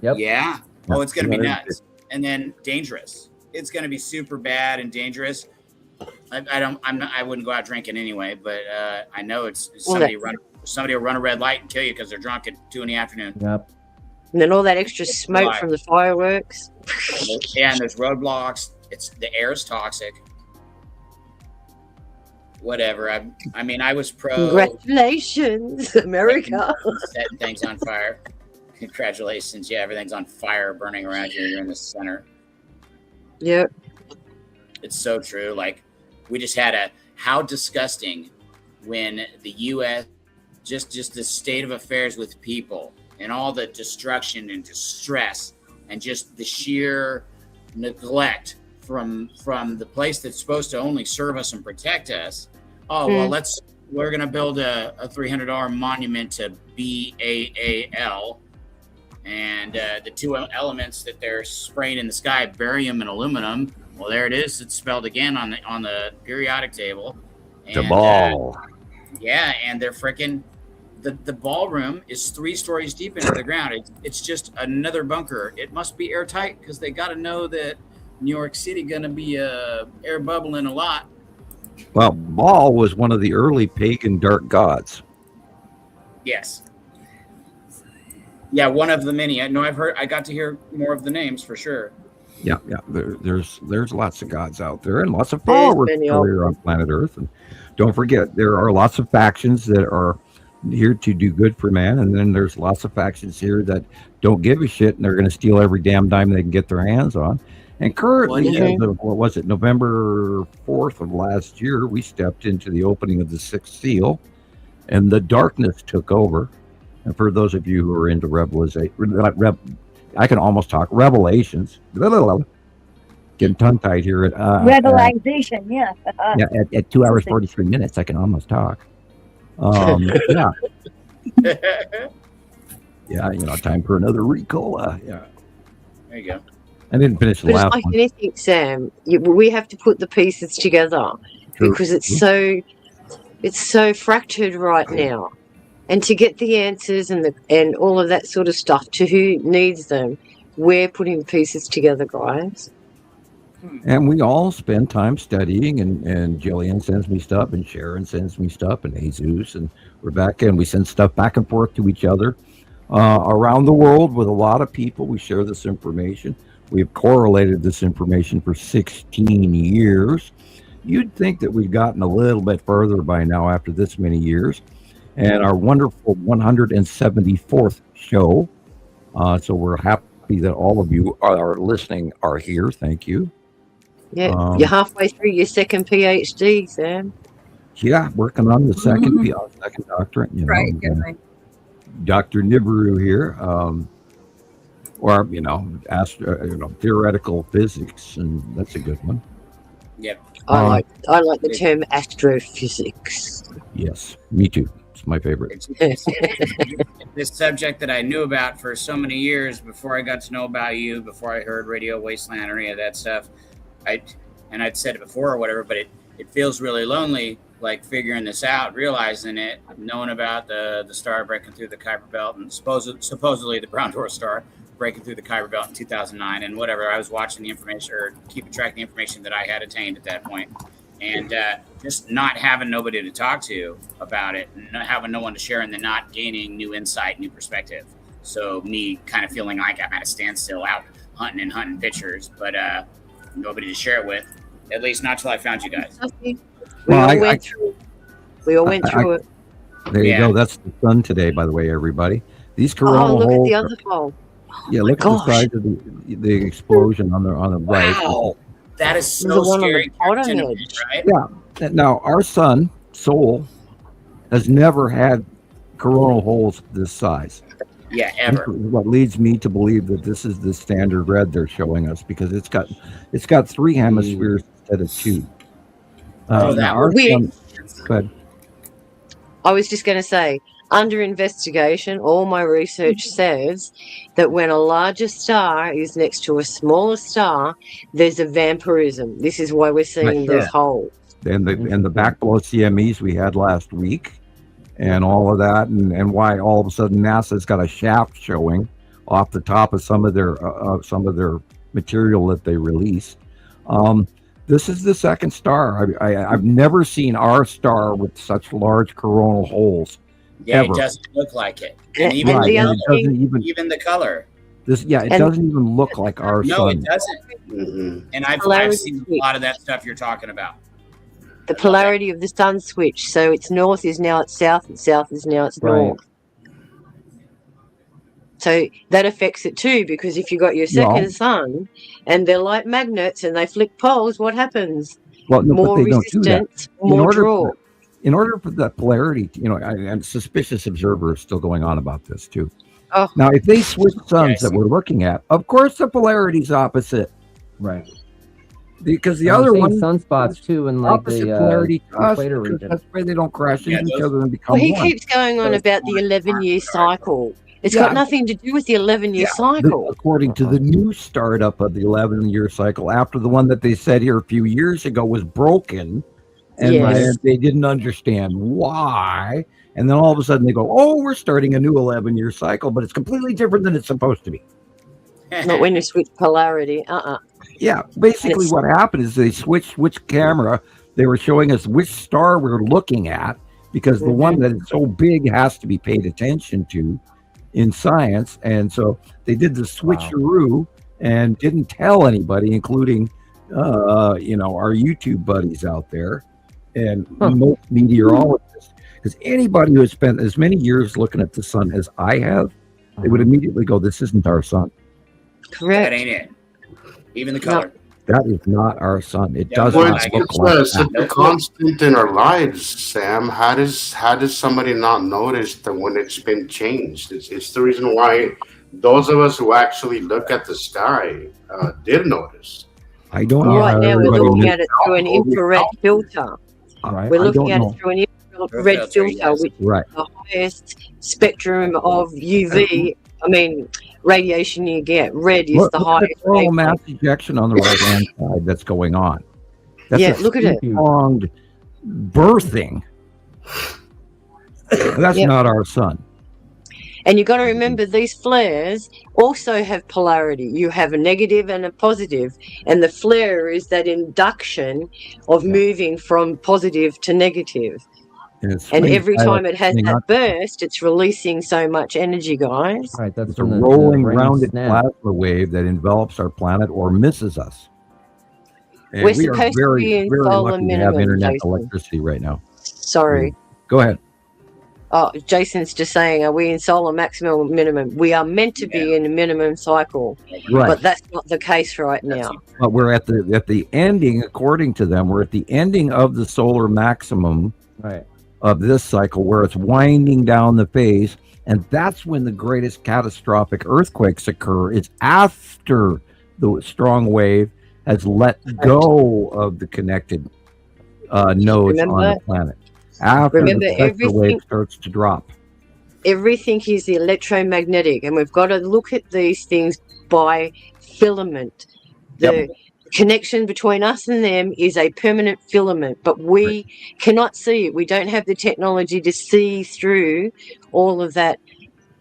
Yep. Yeah. Oh, it's gonna be 250. nuts, and then dangerous. It's gonna be super bad and dangerous. I wouldn't go out drinking anyway, but I know it's somebody will run a red light and kill you because they're drunk at 2 PM. Yep. And then all that extra smoke from the fireworks. Yeah, and there's roadblocks. The air is toxic. Whatever. I was pro Congratulations, America. setting things on fire. Congratulations. Yeah, everything's on fire, burning around you. You're in the center. Yep. It's so true. Like, we just had how disgusting when the U.S. just the state of affairs with people and all the destruction and distress and just the sheer neglect from the place that's supposed to only serve us and protect us. Oh, well, we're going to build a $300 monument to BAAL. And the two elements that they're spraying in the sky, barium and aluminum. Well, there it is. It's spelled again on the periodic table. And, The ball. Yeah, and they're freaking the ballroom is 3 stories deep into the ground. It's just another bunker. It must be airtight because they got to know that New York City gonna be air bubbling a lot. Well, Baal was one of the early pagan dark gods. Yes. Yeah, one of the many. I got to hear more of the names for sure. Yeah. There's lots of gods out there and lots of followers here on planet Earth. And don't forget, there are lots of factions that are here to do good for man, and then there's lots of factions here that don't give a shit, and they're going to steal every damn dime they can get their hands on. And currently, what was it, November 4th of last year, we stepped into the opening of the 6th seal, and the darkness took over. And for those of you who are into I can almost talk revelations. Getting tongue-tied here. Revelation, yeah. At 2 hours 43 minutes, I can almost talk. Yeah. Yeah, time for another Ricola. Yeah. There you go. I didn't finish the But last it's like one. anything, Sam. We have to put the pieces together because it's so fractured right now. And to get the answers and all of that sort of stuff to who needs them, we're putting the pieces together, guys. And we all spend time studying, and Gillian sends me stuff, and Sharon sends me stuff, and Jesus and Rebecca, and we send stuff back and forth to each other around the world with a lot of people. We share this information. We've correlated this information for 16 years. You'd think that we've gotten a little bit further by now after this many years. And our wonderful 174th show. So we're happy that all of you are listening, are here. Thank you. Yeah, you're halfway through your second PhD, Sam. Yeah, working on the second doctorate. Right. Dr. Nibiru here, theoretical physics, and that's a good one. Yep. I like the term astrophysics. Yes, me too. It's my favorite. It's this subject that I knew about for so many years before I got to know about you, before I heard Radio Wasteland or any of that stuff. I'd said it before or whatever, but it feels really lonely like figuring this out, realizing it, knowing about the star breaking through the Kuiper Belt and supposedly the Brown Dwarf star breaking through the Kuiper Belt in 2009 and whatever. I was watching the information or keeping track of the information that I had attained at that point. And just not having nobody to talk to about it, not having no one to share, and then not gaining new insight, new perspective. So me kind of feeling like I'm at a standstill out hunting pictures, but nobody to share it with, at least not till I found you guys. We all went through it. There you go. That's the sun today, by the way, everybody. These coronal look holes. At the other hole. Yeah, look at the size of the explosion on the right. Wow, that is so scary. Right? Yeah. Now our sun, Sol, has never had coronal holes this size. Yeah, ever. What leads me to believe that this is the standard red they're showing us, because it's got 3 hemispheres instead of 2. Good. I was just going to say, under investigation, all my research says that when a larger star is next to a smaller star, there's a vampirism. This is why we're seeing these holes. And the back below CMEs we had last week, and all of that, and why all of a sudden NASA's got a shaft showing off the top of some of their material that they released. This is the second star. I've never seen our star with such large coronal holes. Yeah, ever. It doesn't look like it, and even the color. It doesn't even look like our sun. No, it doesn't. Mm-hmm. And I've seen a lot of that stuff you're talking about. The polarity of the sun switch. So it's north is now it's south, and south is now it's north. So that affects it too, because if you got your second sun and they're like magnets and they flick poles, what happens? Well, no, more resistant, more draw. In order for that polarity, and suspicious observer is still going on about this too. Oh. Now, if they switch suns that we're looking at, of course the polarity's opposite. Right. Because the other one sunspots too in like the polarity equator region. That's why they don't crash into each other and become he one. keeps going on about the 11-year cycle. It's got nothing to do with the 11-year cycle. According to the new startup of the 11-year cycle, after the one that they said here a few years ago was broken, and they didn't understand why, and then all of a sudden they go, "Oh, we're starting a new 11-year cycle," but it's completely different than it's supposed to be. Not when you switch polarity. Yeah, basically what happened is they switched which camera. They were showing us which star we're looking at, because the one that is so big has to be paid attention to in science. And so they did the switcheroo and didn't tell anybody, including, our YouTube buddies out there and most meteorologists. Because anybody who has spent as many years looking at the sun as I have, they would immediately go, "This isn't our sun." Correct. That ain't it. Even the color. That is not our sun. It doesn't look like such a constant in our lives, Sam. How does somebody not notice that when it's been changed? It's the reason why those of us who actually look at the sky did notice. I don't know. Right now we're looking at it through an infrared filter. We're looking at it through an infrared filter, which is the highest spectrum of UV. Radiation you get. Red is the highest. Look at the coronal mass ejection on the right-hand side that's going on. That's look at it. Pronged birthing. That's not our sun. And you've got to remember, these flares also have polarity. You have a negative and a positive, and the flare is that induction of moving from positive to negative. And every time it has that burst, it's releasing so much energy, guys. Right, that's a rolling rounded plasma wave that envelops our planet or misses us. And we're supposed to be in solar lucky minimum. To have internet Jason. electricity right now. Sorry. Go ahead. Oh, Jason's just saying, are we in solar maximum minimum? We are meant to be in a minimum cycle, but that's not the case right now. But we're at the ending, according to them, we're at the ending of the solar maximum. Right. Of this cycle, where it's winding down the phase, and that's when the greatest catastrophic earthquakes occur. It's after the strong wave has let go of the connected nodes on the planet. After the vector wave starts to drop. Everything is the electromagnetic, and we've got to look at these things by filament. The connection between us and them is a permanent filament, but we cannot see it. We don't have the technology to see through all of that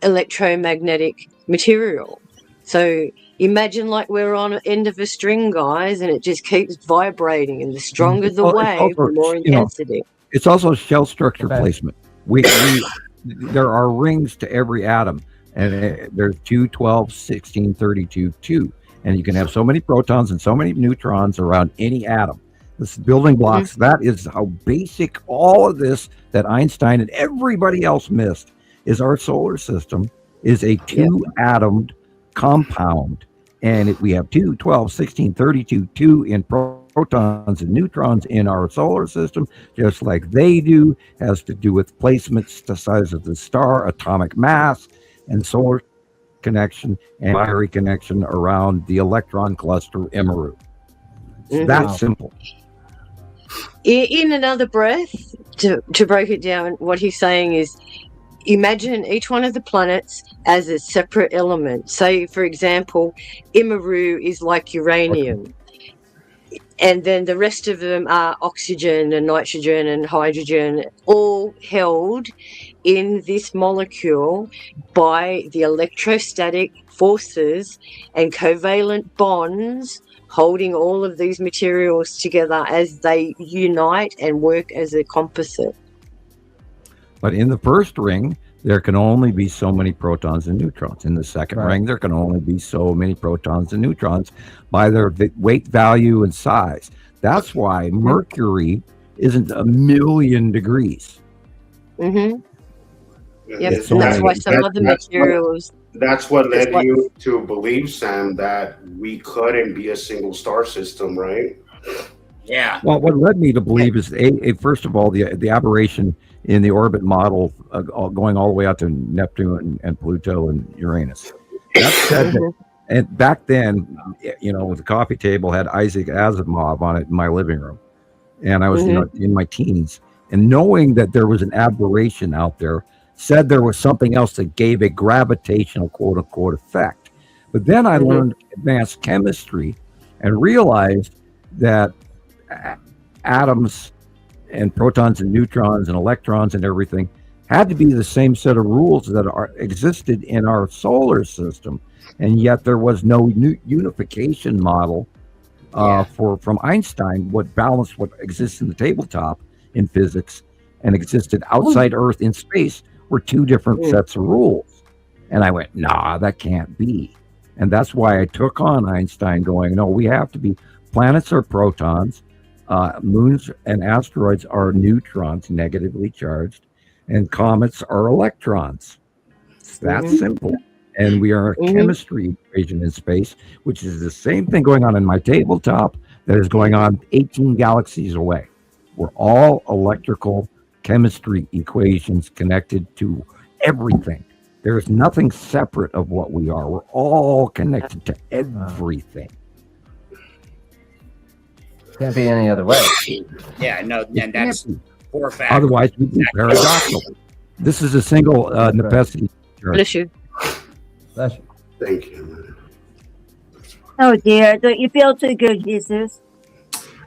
electromagnetic material. So imagine like we're on the end of a string, guys, and it just keeps vibrating, and the stronger the wave, the more intensity. It's also shell structure placement. There are rings to every atom, and there's 2, 12, 16, 32, 2. And you can have so many protons and so many neutrons around any atom. This building blocks, that is how basic all of this that Einstein and everybody else missed is our solar system is a 2-atomed compound. And we have 2, 12, 16, 32, 2 in protons and neutrons in our solar system, just like they do. Has to do with placements, the size of the star, atomic mass, and solar connection and binary connection around the electron cluster Nibiru. It's that simple. In another breath, to break it down, what he's saying is, imagine each one of the planets as a separate element. Say, for example, Nibiru is like uranium. And then the rest of them are oxygen and nitrogen and hydrogen, all held in this molecule by the electrostatic forces and covalent bonds holding all of these materials together as they unite and work as a composite. But in the first ring, there can only be so many protons and neutrons. In the second ring, there can only be so many protons and neutrons by their weight value and size. That's why Mercury isn't 1,000,000 degrees. Yep, and that's why some of the materials... That's what led you to believe, Sam, that we couldn't be a single star system, right? Yeah. Well, what led me to believe is, first of all, the aberration in the orbit model going all the way out to Neptune and Pluto and Uranus. That said, and back then, the coffee table had Isaac Asimov on it in my living room, and I was in my teens, and knowing that there was an aberration out there, said there was something else that gave a gravitational quote unquote effect. But then I learned advanced chemistry and realized that atoms and protons and neutrons and electrons and everything had to be the same set of rules that existed in our solar system, and yet there was no unification model from Einstein. What balanced what exists in the tabletop in physics and existed outside Earth in space were two different sets of rules. And I went, nah, that can't be. And that's why I took on Einstein, going, no, we have to be, planets are protons, moons and asteroids are neutrons, negatively charged, and comets are electrons. It's that simple. And we are a chemistry equation in space, which is the same thing going on in my tabletop that is going on 18 galaxies away. We're all electrical chemistry equations connected to everything. There's nothing separate of what we are. We're all connected to everything. Can't be any other way. Yeah, no, and that's for a fact. Otherwise, we'd be paradoxical. This is a single necessity. Bless you. Bless you. Thank you. Oh dear, don't you feel too good, Jesus?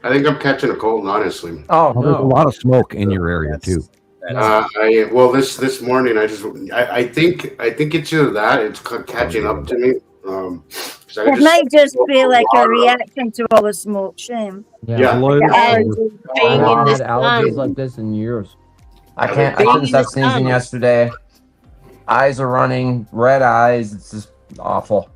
I think I'm catching a cold, honestly. Oh, there's a lot of smoke in your area too. This morning I think it's either that, it's catching up to me. It might just be like a reaction to all the smoke, Shame. Yeah. And being in the allergies sun. like this in years. I couldn't stop sneezing yesterday. Eyes are running, red eyes. It's just awful.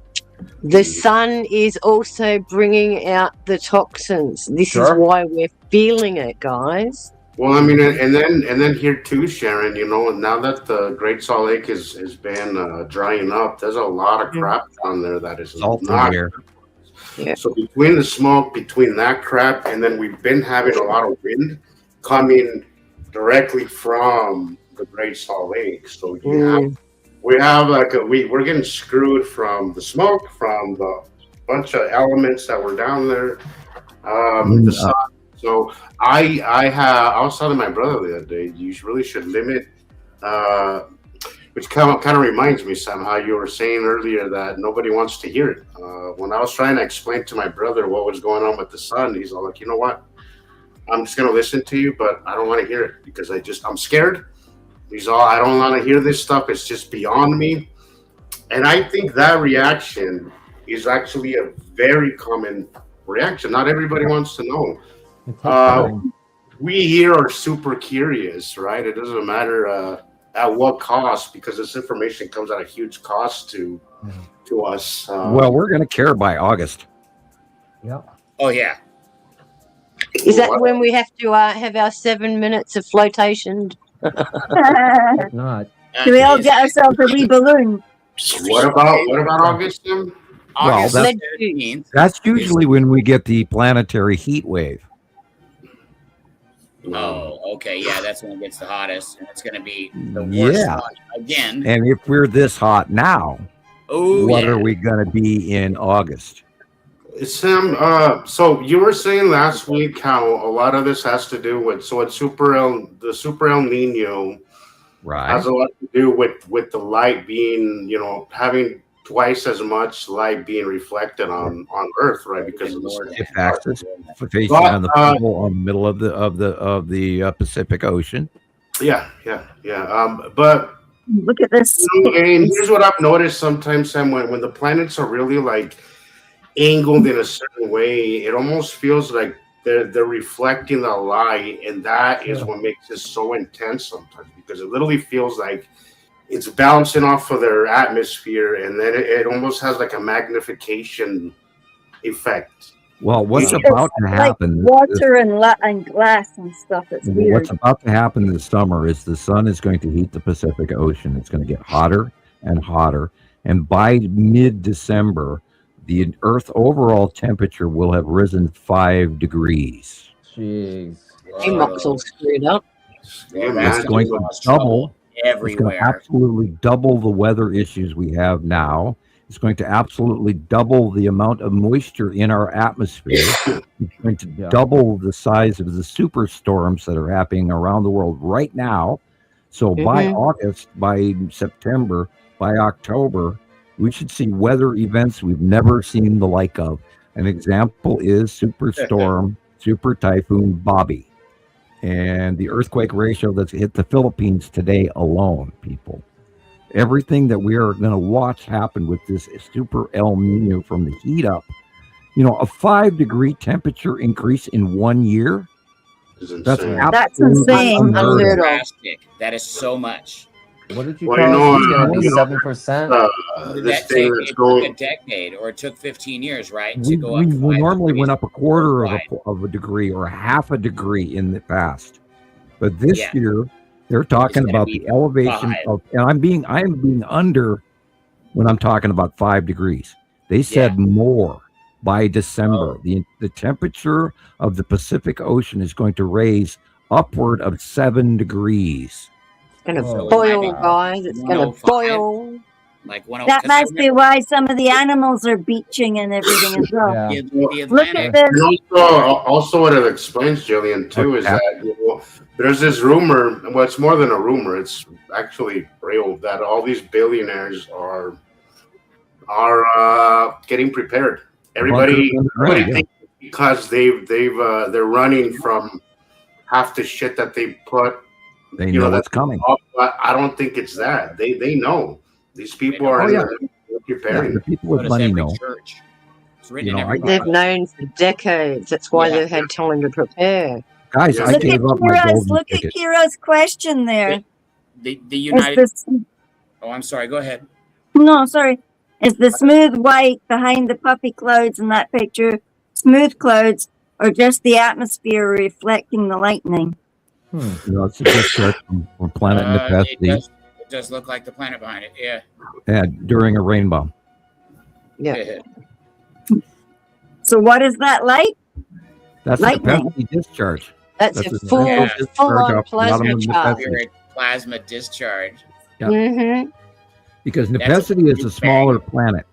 The sun is also bringing out the toxins. This is why we're feeling it, guys. Well, I mean, and then here too, Sharon, now that the Great Salt Lake has been drying up, there's a lot of crap down there that is not here. Yeah. So between the smoke, between that crap, and then we've been having a lot of wind coming directly from the Great Salt Lake. So we have we're getting screwed from the smoke, from the bunch of elements that were down there, the sun. So I was telling my brother the other day, you really should limit which kind of reminds me, Sam, how you were saying earlier that nobody wants to hear it. When I was trying to explain to my brother what was going on with the sun, he's all like, you know what? I'm just going to listen to you, but I don't want to hear it because I'm scared. He's all, I don't want to hear this stuff. It's just beyond me. And I think that reaction is actually a very common reaction. Not everybody wants to know. We here are super curious, right? It doesn't matter at what cost, because this information comes at a huge cost to us. Well, we're going to care by August. Yep. Oh yeah. Is that when we have to have our 7 minutes of flotation? Not. Do we all get ourselves a wee balloon? What about August, Tim? Well, August 13th. that's usually when we get the planetary heat wave. Oh, okay. Yeah, that's when it gets the hottest, and it's going to be the worst one again. And if we're this hot now, what yeah. are we going to be in August? Sam, so you were saying last week how a lot of this has to do with the Super El Nino Right. has a lot to do with the light being, having twice as much light being reflected on Earth, right? Because of the Shift axis facing on the pole on the middle of the Pacific Ocean. Yeah. But look at this. And here's what I've noticed sometimes, Sam, when the planets are really like angled in a certain way, it almost feels like they're reflecting the light, and that is what makes it so intense sometimes, because it literally feels like it's bouncing off of their atmosphere, and then it almost has like a magnification effect. Well, what's about to happen? Like water and glass and stuff. It's weird. What's about to happen this summer is the sun is going to heat the Pacific Ocean. It's going to get hotter and hotter, and by mid-December, the Earth overall temperature will have risen 5 degrees. Jeez. Enoch's all screwed up. It's going to double everywhere. It's going to absolutely double the weather issues we have now. It's going to absolutely double the amount of moisture in our atmosphere. It's going to double the size of the superstorms that are happening around the world right now. So by August, by September, by October, we should see weather events we've never seen the like of. An example is Superstorm, Super Typhoon Bobby, and the earthquake ratio that's hit the Philippines today alone, people. Everything that we are going to watch happen with this Super El Nino from the heat up, a 5-degree temperature increase in 1 year. That's insane. Drastic. That is so much. What did you tell us? It's going to be 7%? It took a decade, or it took 15 years, right? To go up. We normally went up a quarter of a degree or half a degree in the past. But this year, they're talking about the elevation of, and I am being under when I'm talking about 5 degrees. They said more by December. The temperature of the Pacific Ocean is going to raise upward of 7 degrees. It's going to boil, guys. It's going to boil. That must be why some of the animals are beaching and everything as well. Look at this. Also, what it explains, Gillian, too, is that there's this rumor. Well, it's more than a rumor. It's actually real that all these billionaires are getting prepared. Everybody thinks because they're running from half the shit that they put. They know what's coming. But I don't think it's that. They know. These people are preparing. The people with money know. They've known for decades. That's why they've had time to prepare. Guys, I gave up my golden Look at Kira's question there. The United. Oh, I'm sorry. Go ahead. No, sorry. Is the smooth white behind the puffy clouds in that picture smooth clouds or just the atmosphere reflecting the lightning? It's a discharge from planet Nepenthe. It does look like the planet behind it. Yeah. And during a rainbow. Yeah. So what is that light? That's a Nepenthe discharge. That's a full-on plasma charge. Plasma discharge. Yeah. Because Nepenthe is a smaller planet.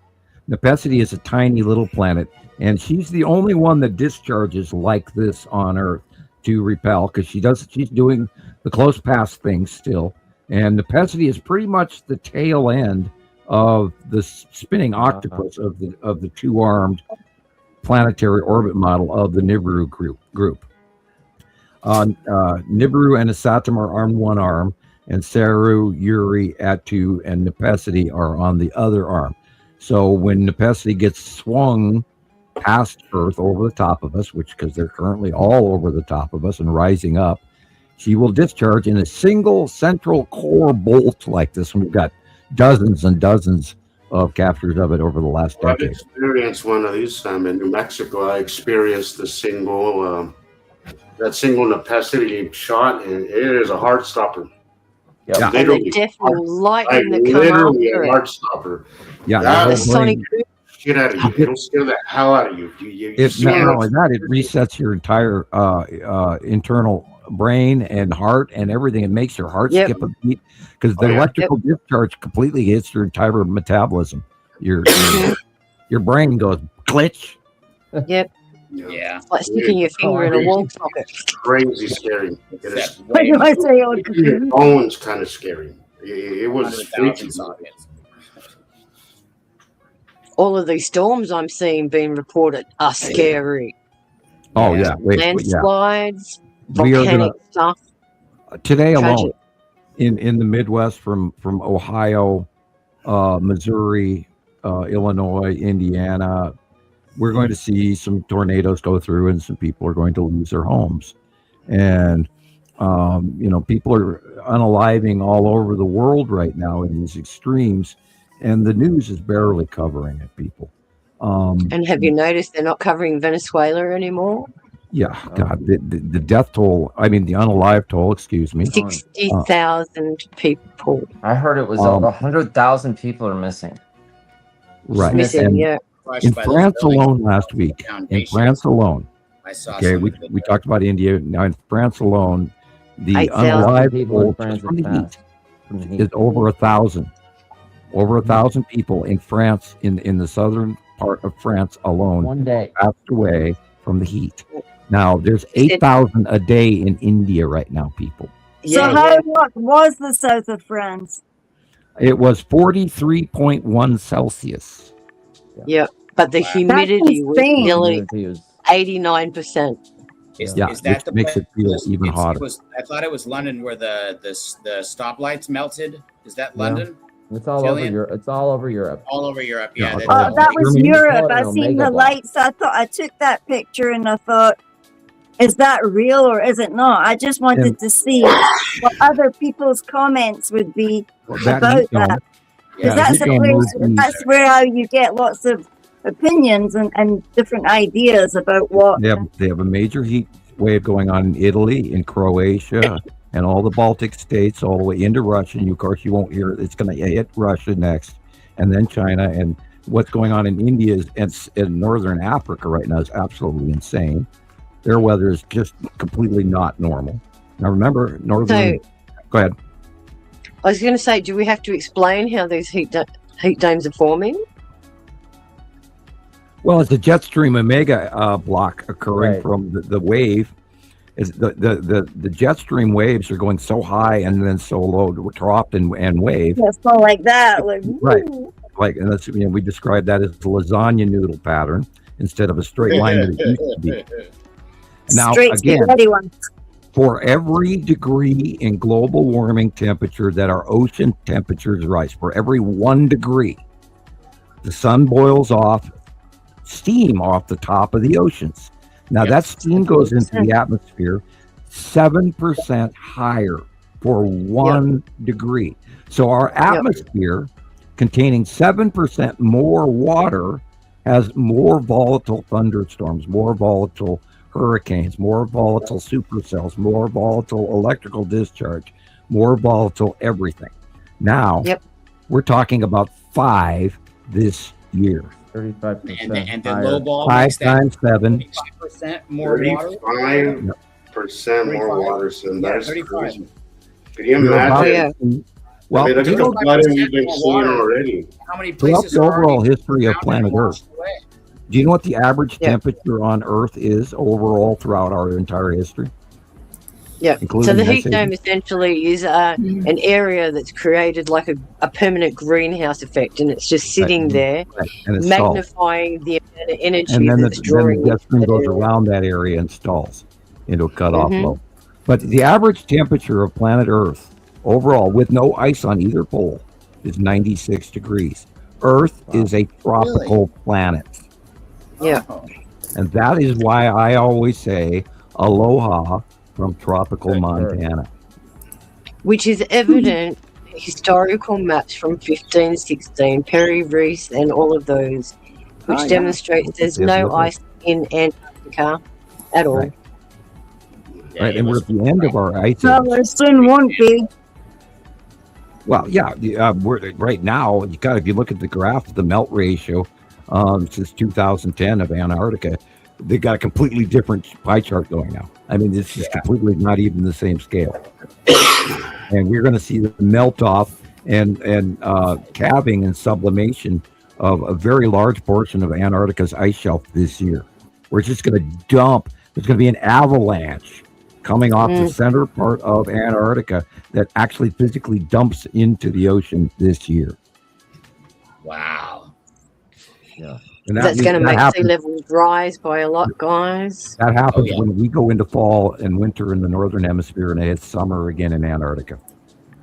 Nepenthe is a tiny little planet, and she's the only one that discharges like this on Earth to repel, because she's doing the close pass thing still, And Nepesity is pretty much the tail end of the spinning octopus of the two-armed planetary orbit model of the Nibiru group. Nibiru and Asatum are armed one arm, and Saru, Yuri, Atu, and Nepesity are on the other arm. So when Nepesity gets swung past Earth over the top of us, because they're currently all over the top of us and rising up, she will discharge in a single central core bolt like this. And we've got dozens and dozens of captures of it over the last decade. I've experienced one of these in New Mexico. I experienced the single Nepesity shot, and it is a heart stopper. Yeah. And the definitely lightning that come literally after a it. heart stopper. Yeah, The sonic Shit out of you. It'll scare the hell out of you. Not only that, it resets your entire internal brain and heart and everything. It makes your heart skip a beat because the electrical discharge completely hits your entire metabolism. Your brain goes glitch. Yep. Yeah. It's like sticking your finger in a wall socket. Crazy scary. It is. What do I say? Your bones kind of scary. It was freaky. All of these storms I'm seeing being reported are scary. Oh yeah, landslides, We are volcanic stuff. Today Tragic. alone, in the Midwest, from Ohio, Missouri, Illinois, Indiana, we're going to see some tornadoes go through, and some people are going to lose their homes, and people are unaliving all over the world right now in these extremes, and the news is barely covering it, people. And have you noticed they're not covering Venezuela anymore? Yeah, God, the death toll, the unalive toll, excuse me. 60,000 people. I heard it was 100,000 people are missing. Right. Missing, And yeah. in France alone last week, in France alone, I saw we talked about India. Now in France alone, the 8,000 unalive people in toll France from the have heat is over 1,000. Over 1,000 people in France, in the southern part of France alone, One day. passed away from the heat. Now, there's 8,000 a day in India right now, people. So how hot was the south of France? It was 43.1 Celsius. Yeah, but the humidity was insane. nearly 89%. Is Yeah, that which the makes it feel even It hotter. was, I thought it was London where the stoplights melted. Is that London? It's all Gillian? over Europe. It's all over Europe. All over Europe. Yeah. Yeah. Oh, that was Germany. Europe. I Omega seen the block. lights. I thought I took that picture and I thought, is that real or is it not? I just wanted to see what other people's comments would be about heat dome- that. yeah, Because that's heat a dome place. would be- That's where how you get lots of opinions and different ideas about what. They have a major heat wave going on in Italy, in Croatia, and all the Baltic states, all the way into Russia. And of course, you won't hear it. It's going to hit Russia next, and then China. And what's going on in India and in northern Africa right now is absolutely insane. Their weather is just completely not normal. Now, remember, go ahead. I was going to say, do we have to explain how these heat domes are forming? Well, it's a jet stream omega block occurring Right. from the wave. Is the jet stream waves are going so high and then so low, dropped and wave. Yeah, so like that. Like, Right. woo. Like, and that's, we describe that as the lasagna noodle pattern instead of a straight line that it used to be. Now, Straight again, spaghetti one. for every degree in global warming temperature that our ocean temperatures rise, for every 1 degree, the sun boils off steam off the top of the oceans. Now, that steam goes into the atmosphere 7% higher for 1 degree. So our atmosphere containing 7% more water has more volatile thunderstorms, more volatile hurricanes, more volatile supercells, more volatile electrical discharge, more volatile everything. Now, we're talking about 5 this year. 35%. And the low ball 5 makes that times 7. 5% more water. 35% more water. So that's 35. crazy. Can you You're about- imagine? Well, look at do you the know flooding we've been seeing already. How many throughout places the are overall already history of drowned and planet Earth, washed away? do you know what the average temperature on Earth is overall throughout our entire history? Yeah. So including the ice heat dome ages. essentially is an area that's created like a permanent greenhouse effect, and it's just sitting there, Right. And it stalls. magnifying the amount of energy And then that's the drawing jet stream into that goes area. around that area and stalls into a cutoff Mhm. low. But the average temperature of planet Earth overall, with no ice on either pole, is 96 degrees. Earth is a tropical planet. Yeah. And that is why I always say aloha from tropical Montana. Which is evident in historical maps from 1516, Perry Reese, and all of those, which Oh, yeah. demonstrates there's no ice in Antarctica at all. Right. Right, and we're at the end of our ice age. Well, there soon won't be. Well, yeah, we're right now. If you look at the graph, the melt ratio since 2010 of Antarctica, they got a completely different pie chart going now. I mean, this is completely not even the same scale. And we're going to see the melt off and calving and sublimation of a very large portion of Antarctica's ice shelf this year. We're just going to dump. There's going to be an avalanche coming off the center part of Antarctica that actually physically dumps into the ocean this year. Wow. Yeah. And That's going to make sea happens, levels rise by a lot, guys. that happens when we go into fall and winter in the northern hemisphere and it's summer again in Antarctica.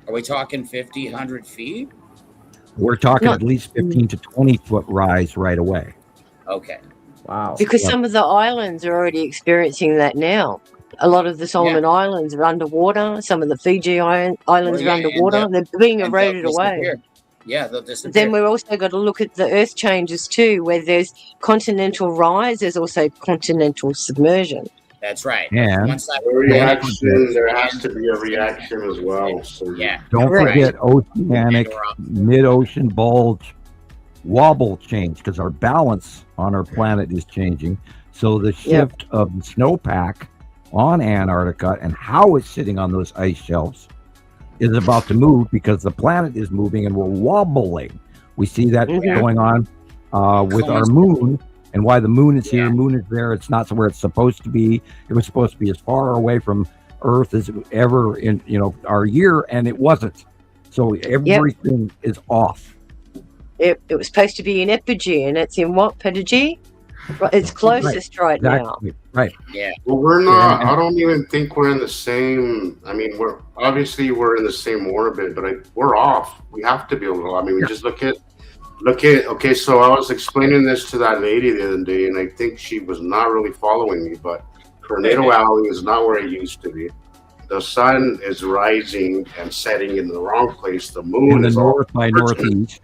Are we talking 50, 100 feet? We're talking at least 15 to 20 foot rise right away. Okay. Wow. Because some of the islands are already experiencing that now. A lot of the Solomon Islands are underwater. Some of the Fiji Islands are underwater. They're being eroded away. Yeah, they'll disappear. Then we've also got to look at the earth changes too, where there's continental rise, there's also continental submersion. That's right. And There has to be a reaction as well. So don't forget oceanic mid-ocean bulge wobble change, because our balance on our planet is changing. So the shift of the snowpack on Antarctica and how it's sitting on those ice shelves is about to move, because the planet is moving and we're wobbling. We see that going on with our moon, and why the moon is here, moon is there. It's not where it's supposed to be. It was supposed to be as far away from Earth as ever in our year, and it wasn't. So everything is off. It was supposed to be in epigee, and it's in what perigee? It's closest right now. Right. Yeah. Well, we're not. I don't even think we're in the same. I mean, we're in the same orbit, but we're off. We have to be able to. I mean, we just look at. Okay, so I was explaining this to that lady the other day, and I think she was not really following me. But Tornado Alley is not where it used to be. The sun is rising and setting in the wrong place. The moon In the is north by northeast.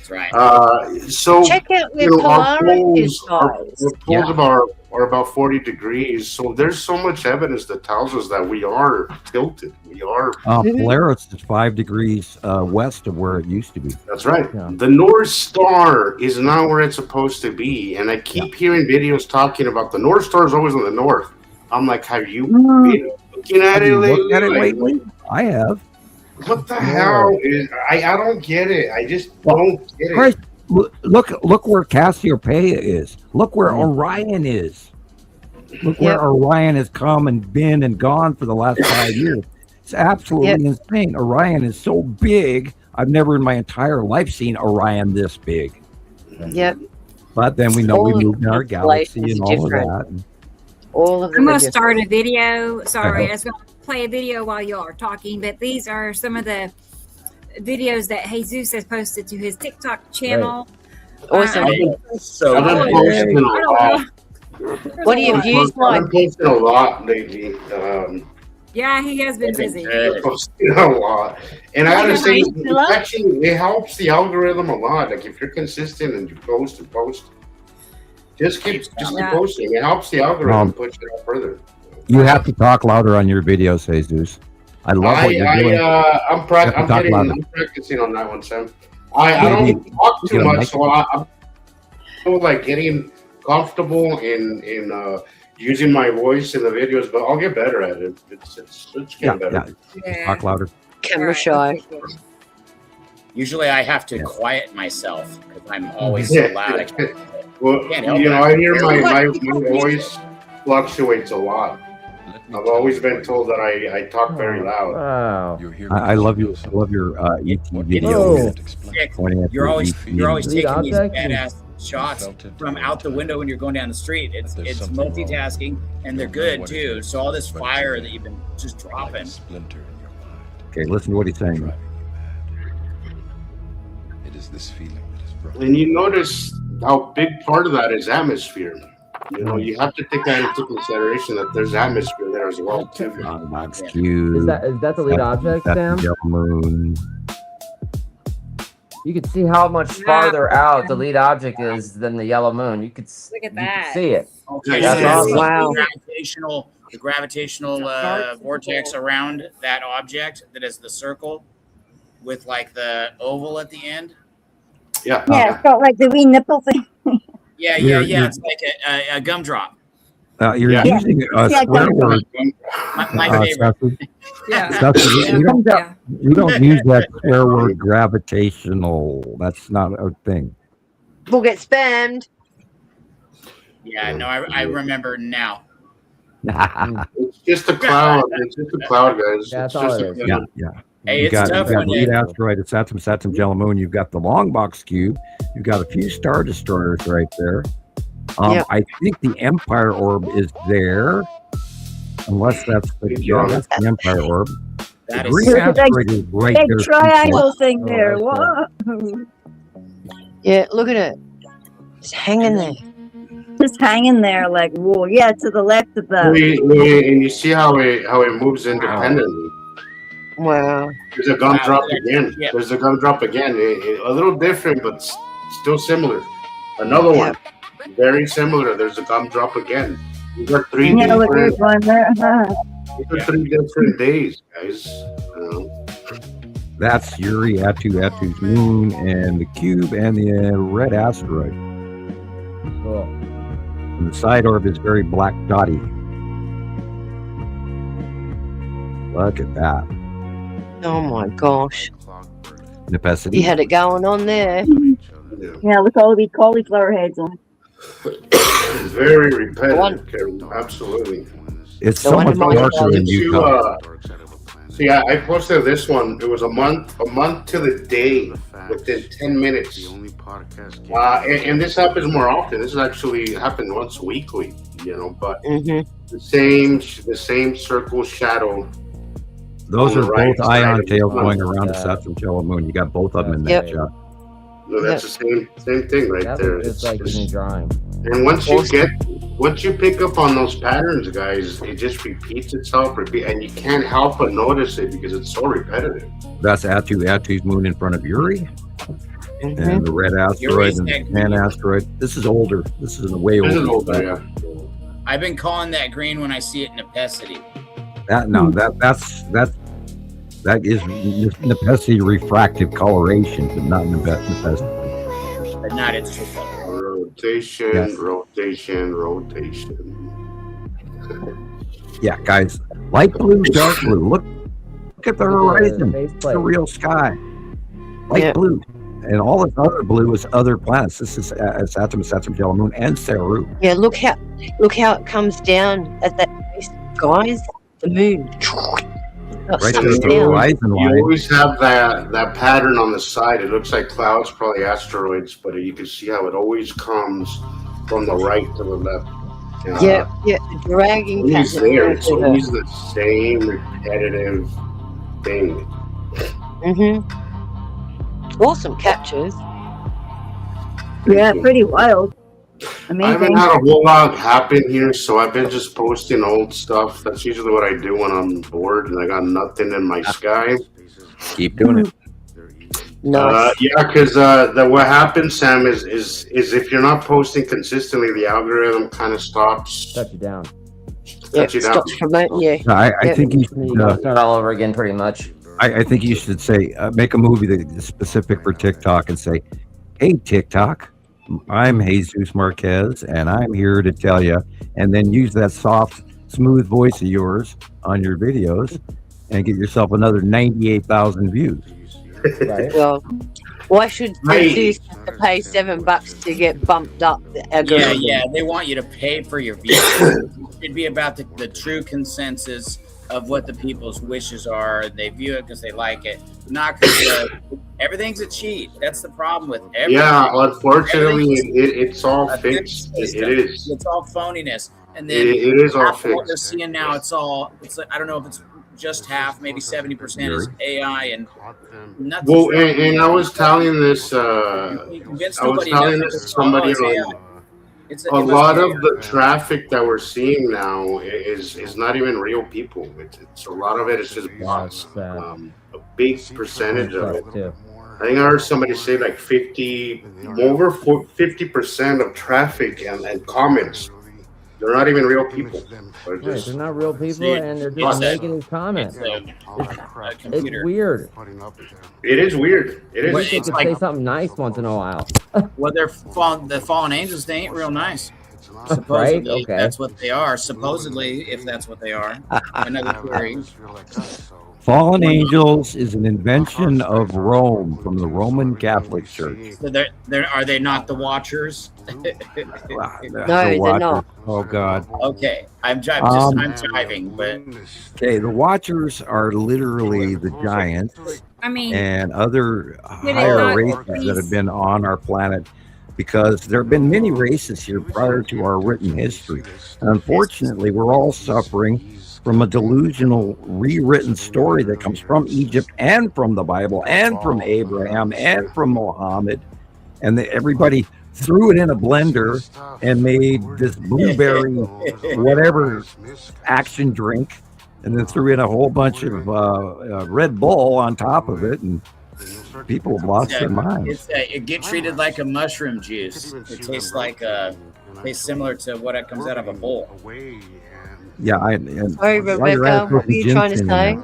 That's right. So check out where our Polaris poles, is, our poles are about 40 degrees. So there's so much evidence that tells us that we are tilted. We are. Polaris is 5 degrees west of where it used to be. That's right. Yeah. The North Star is not where it's supposed to be. And I keep hearing videos talking about the North Star is always in the north. I'm like, have you been looking at it lately? I have. What the hell is? I don't get it. I just don't get it. Chris, look where Cassiopeia is. Look where Orion is. Look where Orion has come and been and gone for the last 5 years. It's absolutely insane. Orion is so big. I've never in my entire life seen Orion this big. Yep. But then we know we moved in our galaxy and all of that. And all of them. I'm going to start a video. Sorry, I was going to play a video while you are talking, but these are some of the videos that Jesus has posted to his TikTok channel. Awesome. I've been posting a lot. What do you use like? I've been posting a lot lately. Yeah, he has been busy. Posting a lot, and I gotta say, it helps the algorithm a lot. Like if you're consistent and you post and post, just keep posting. It helps the algorithm push it out further. You have to talk louder on your videos, Jesus. I love what you're doing. I'm practicing on that one, Sam. I don't talk too much, so I'm like getting comfortable in using my voice in the videos, but I'll get better at it. It's getting better. Yeah. Talk louder. Camera shy. Usually I have to quiet myself because I'm always so loud. Well, I hear my voice fluctuates a lot. I've always been told that I talk very loud. Wow. I love your ET Oh. video. You're always Lead taking these object? badass shots from out the window when you're going down the street. It's multitasking, and they're good too. So all this fire that you've been just dropping. Okay, listen to what he's saying. It is this feeling that is brought. And you notice how big part of that is atmosphere. You know, you have to take that into consideration that there's atmosphere there as well too. That's cute. Is that the lead object, That's Sam? the yellow moon. You can see how much farther out the lead object is than the yellow moon. You could Look at you that. can see it. Okay, That's so awesome. Wow. The gravitational vortex around that object that is the circle with like the oval at the end. Yeah. Yeah, it's got like the wee nipple thing. Yeah. It's like a gumdrop. You're Yeah. using a Yeah, swear word. My favorite. Sassy. Yeah. Sassy, Yeah. you don't use that swear word gravitational. That's not a thing. We'll get spammed. Yeah, no, I remember now. It's just a cloud. It's just a cloud, guys. That's It's just all it a is. cloud. Yeah. Hey, You it's got tough when lead you, asteroid, it's Saturn, yellow moon. You've got the long box cube. You've got a few star destroyers right there. Yep. I think the Empire orb is there, unless that's that's the Empire orb. that The is green There's a big- asteroid is right Big there. triangle thing there. Oh, What? Yeah, look at it. It's hanging there. Just hanging there, like whoa. Yeah, to the left of that. And you see how it moves independently. Wow. There's a gumdrop Wow. again. Yeah. There's a gumdrop again. A little different, but still similar. Another one, very similar. There's a gumdrop again. These are three Yeah, look, there's different. one there. These are three different days, guys. You know? That's Yuri, Atu's moon, and the cube, and the red asteroid. Cool. And the side orb is very black dotty. Look at that. Oh my gosh. Necessity. You had it going on there. Yeah, look all the wee cauliflower heads on. It's very repetitive, One. Karen. Absolutely. It's The so one much in my darker than closet. Utah. See, I posted this one. It was a month to the day, within 10 minutes. And this happens more often. This actually happens once weekly, you know. But the same circle shadow. Those on are the right both side ion of the tails sun. going around the Saturn yellow moon. You got both of them in that shot. No, that's the same thing right That there. was just like It's me drawing. And once you pick up on those patterns, guys, it just repeats itself, and you can't help but notice it because it's so repetitive. That's Atu's moon in front of Yuri. And the red asteroid and the tan asteroid. This is older. This is way older. This is older, yeah. I've been calling that green when I see it in opacity. That is Nepesi refractive coloration, but not Nepesi. But not its true color. Rotation, Yes. rotation. Yeah, guys, light blue, dark blue. Look at the horizon. It's the real sky. Light blue, and all this other blue is other planets. This is Saturn, yellow moon, and Saru. Yeah, look how it comes down at that place, guys. The moon. Right there's the horizon You line. always have that pattern on the side. It looks like clouds, probably asteroids, but you can see how it always comes from the right to the left. Yeah, the dragging Always pattern. there. It's always the same repetitive thing. Awesome captures. Yeah, pretty wild. I haven't had a whole lot happen here, so I've been just posting old stuff. That's usually what I do when I'm bored and I got nothing in my sky. Keep doing it. Yeah, because what happens, Sam, is if you're not posting consistently, the algorithm kind of stops. Shut you down. Stops promoting you. I think you should start all over again, pretty much. I think you should say, make a movie that's specific for TikTok and say, hey, TikTok, I'm Jesus Marquez, and I'm here to tell you, and then use that soft, smooth voice of yours on your videos and get yourself another 98,000 views. Right. Well, Why should citizens have to pay $7 to get bumped up the algorithm? Yeah, they want you to pay for your views. It should be about the true consensus of what the people's wishes are. They view it because they like it, not because everything's a cheat. That's the problem with everything. Yeah, unfortunately, it's all fixed. It is. It's all phoniness, and then it is all what we're fixed. seeing now, it's like, I don't know if it's just half, maybe 70% is AI and nothing. Well, and I was telling this. I was telling this to somebody. A lot of the traffic that we're seeing now is not even real people. It's a lot of it is just bots. A big percentage of it. I think I heard somebody say like 50% of traffic and comments. They're not even real people. They're not real people, and they're just making these comments. It's weird. It is weird. It is. Wish you could say something nice once in a while. Well, the fallen angels, they ain't real nice. Supposedly, Right? Okay. That's what they are. Supposedly, if that's what they are. Another theory. Fallen angels is an invention of Rome from the Roman Catholic Church. So are they not the Watchers? No, they're not. Oh God. Okay, I'm jiving, but okay, the Watchers are literally the giants and other higher races that have been on our planet, because there have been many races here prior to our written history. And unfortunately, we're all suffering from a delusional rewritten story that comes from Egypt and from the Bible and from Abraham and from Muhammad. And everybody threw it in a blender and made this blueberry whatever action drink, and then threw in a whole bunch of Red Bull on top of it, and people have lost their minds. It get treated like a mushroom juice. It tastes tastes similar to what comes out of a bowl. Yeah, Sorry, Rebecca, what were you trying to say?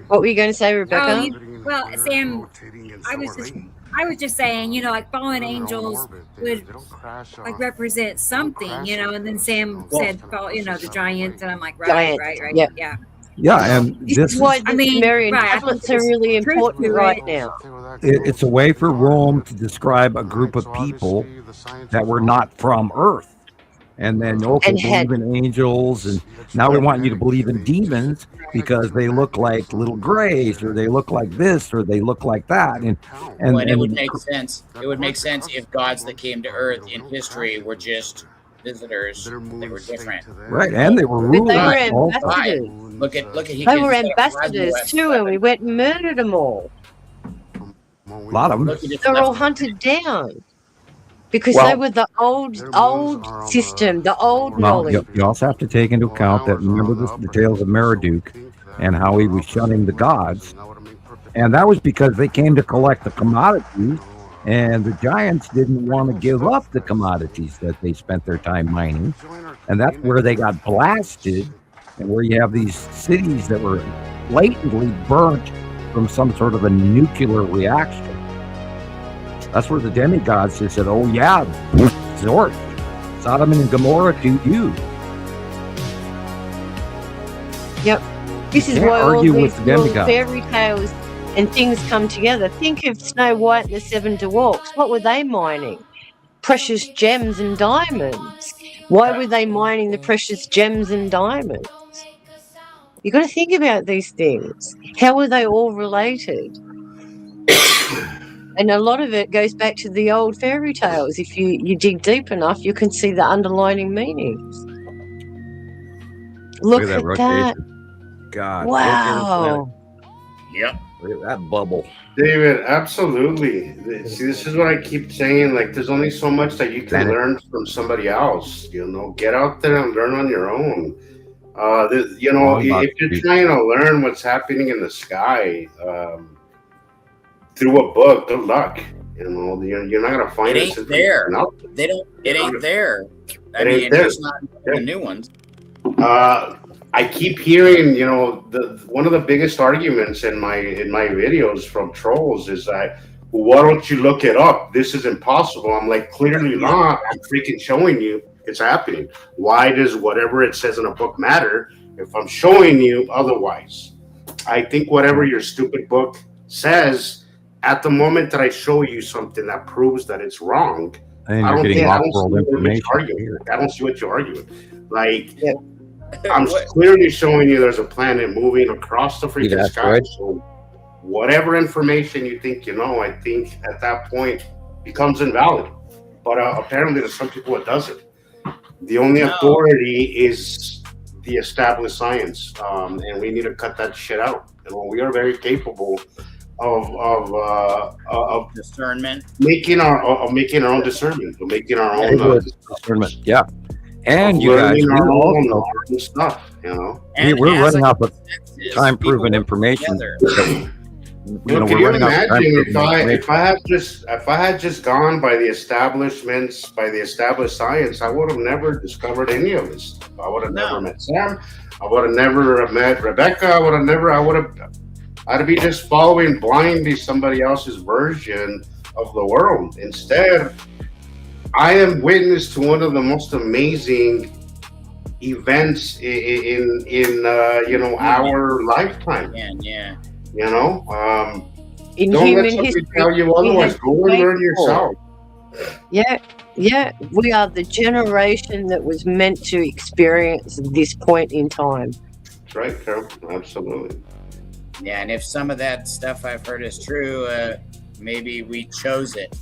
What were you going to say, Rebecca? Well, Sam, I was just saying, like fallen angels would like represent something, and then Sam said, the giants, and I'm like, right, Yep. yeah. Yeah, and this is why Marian tablets are really important right now. It's a way for Rome to describe a group of people that were not from Earth. And then, believe in angels, and now we want you to believe in demons because they look like little grays, or they look like this, or they look like that. And it would make sense. It would make sense if gods that came to Earth in history were just visitors. They were different, right? And they were rulers. They were ambassadors. Look at. They were ambassadors too, and we went and murdered them all. A lot of them. They were all hunted down because they were the old system, the old knowledge. You also have to take into account that, remember the tales of Marduk and how he was shunning the gods, and that was because they came to collect the commodities, and the giants didn't want to give up the commodities that they spent their time mining, and that's where they got blasted, and where you have these cities that were blatantly burnt from some sort of a nuclear reaction. That's where the demigods just said, oh yeah, Zord, Sodom and Gomorrah to you. Yep. This is why all these little fairy tales and things come together. Think of Snow White and the Seven Dwarfs. What were they mining? Precious gems and diamonds. Why were they mining the precious gems and diamonds? You've got to think about these things. How are they all related? And a lot of it goes back to the old fairy tales. If you dig deep enough, you can see the underlining meanings. Look at that. God. Wow. Yep. Look at that bubble. David, absolutely. See, this is what I keep saying. Like, there's only so much that you can learn from somebody else. Get out there and learn on your own. If you're trying to learn what's happening in the sky through a book, good luck. You're not gonna find it. Ain't there. They don't. It ain't there. There's not the new ones. I keep hearing, one of the biggest arguments in my videos from trolls is that, why don't you look it up? This is impossible. I'm like, clearly not. I'm freaking showing you it's happening. Why does whatever it says in a book matter if I'm showing you otherwise? I think whatever your stupid book says, at the moment that I show you something that proves that it's wrong, And I you're don't getting think I don't off-world see what you're information. arguing. I don't see what you're arguing. Like, I'm clearly showing you there's a planet moving across the freaking that's sky. right. So whatever information you think you know, I think at that point becomes invalid. But apparently to some people it doesn't. The only authority is the established science, and we need to cut that shit out. We are very capable of discernment, making our own discernment, making our own discernment. Yeah, and you guys, learning our we're own stuff. we're running out of time-proven information. Can you imagine if I had just gone by the establishments, by the established science, I would have never discovered any of this. I would have never met Sam. I would have never met Rebecca. I'd be just following blindly somebody else's version of the world. Instead, I am witness to one of the most amazing events in our lifetime. Yeah. Don't human let somebody history, tell you otherwise. Go and learn yourself. Yeah. We are the generation that was meant to experience this point in time. That's right, Carol. Absolutely. Yeah, and if some of that stuff I've heard is true, maybe we chose it.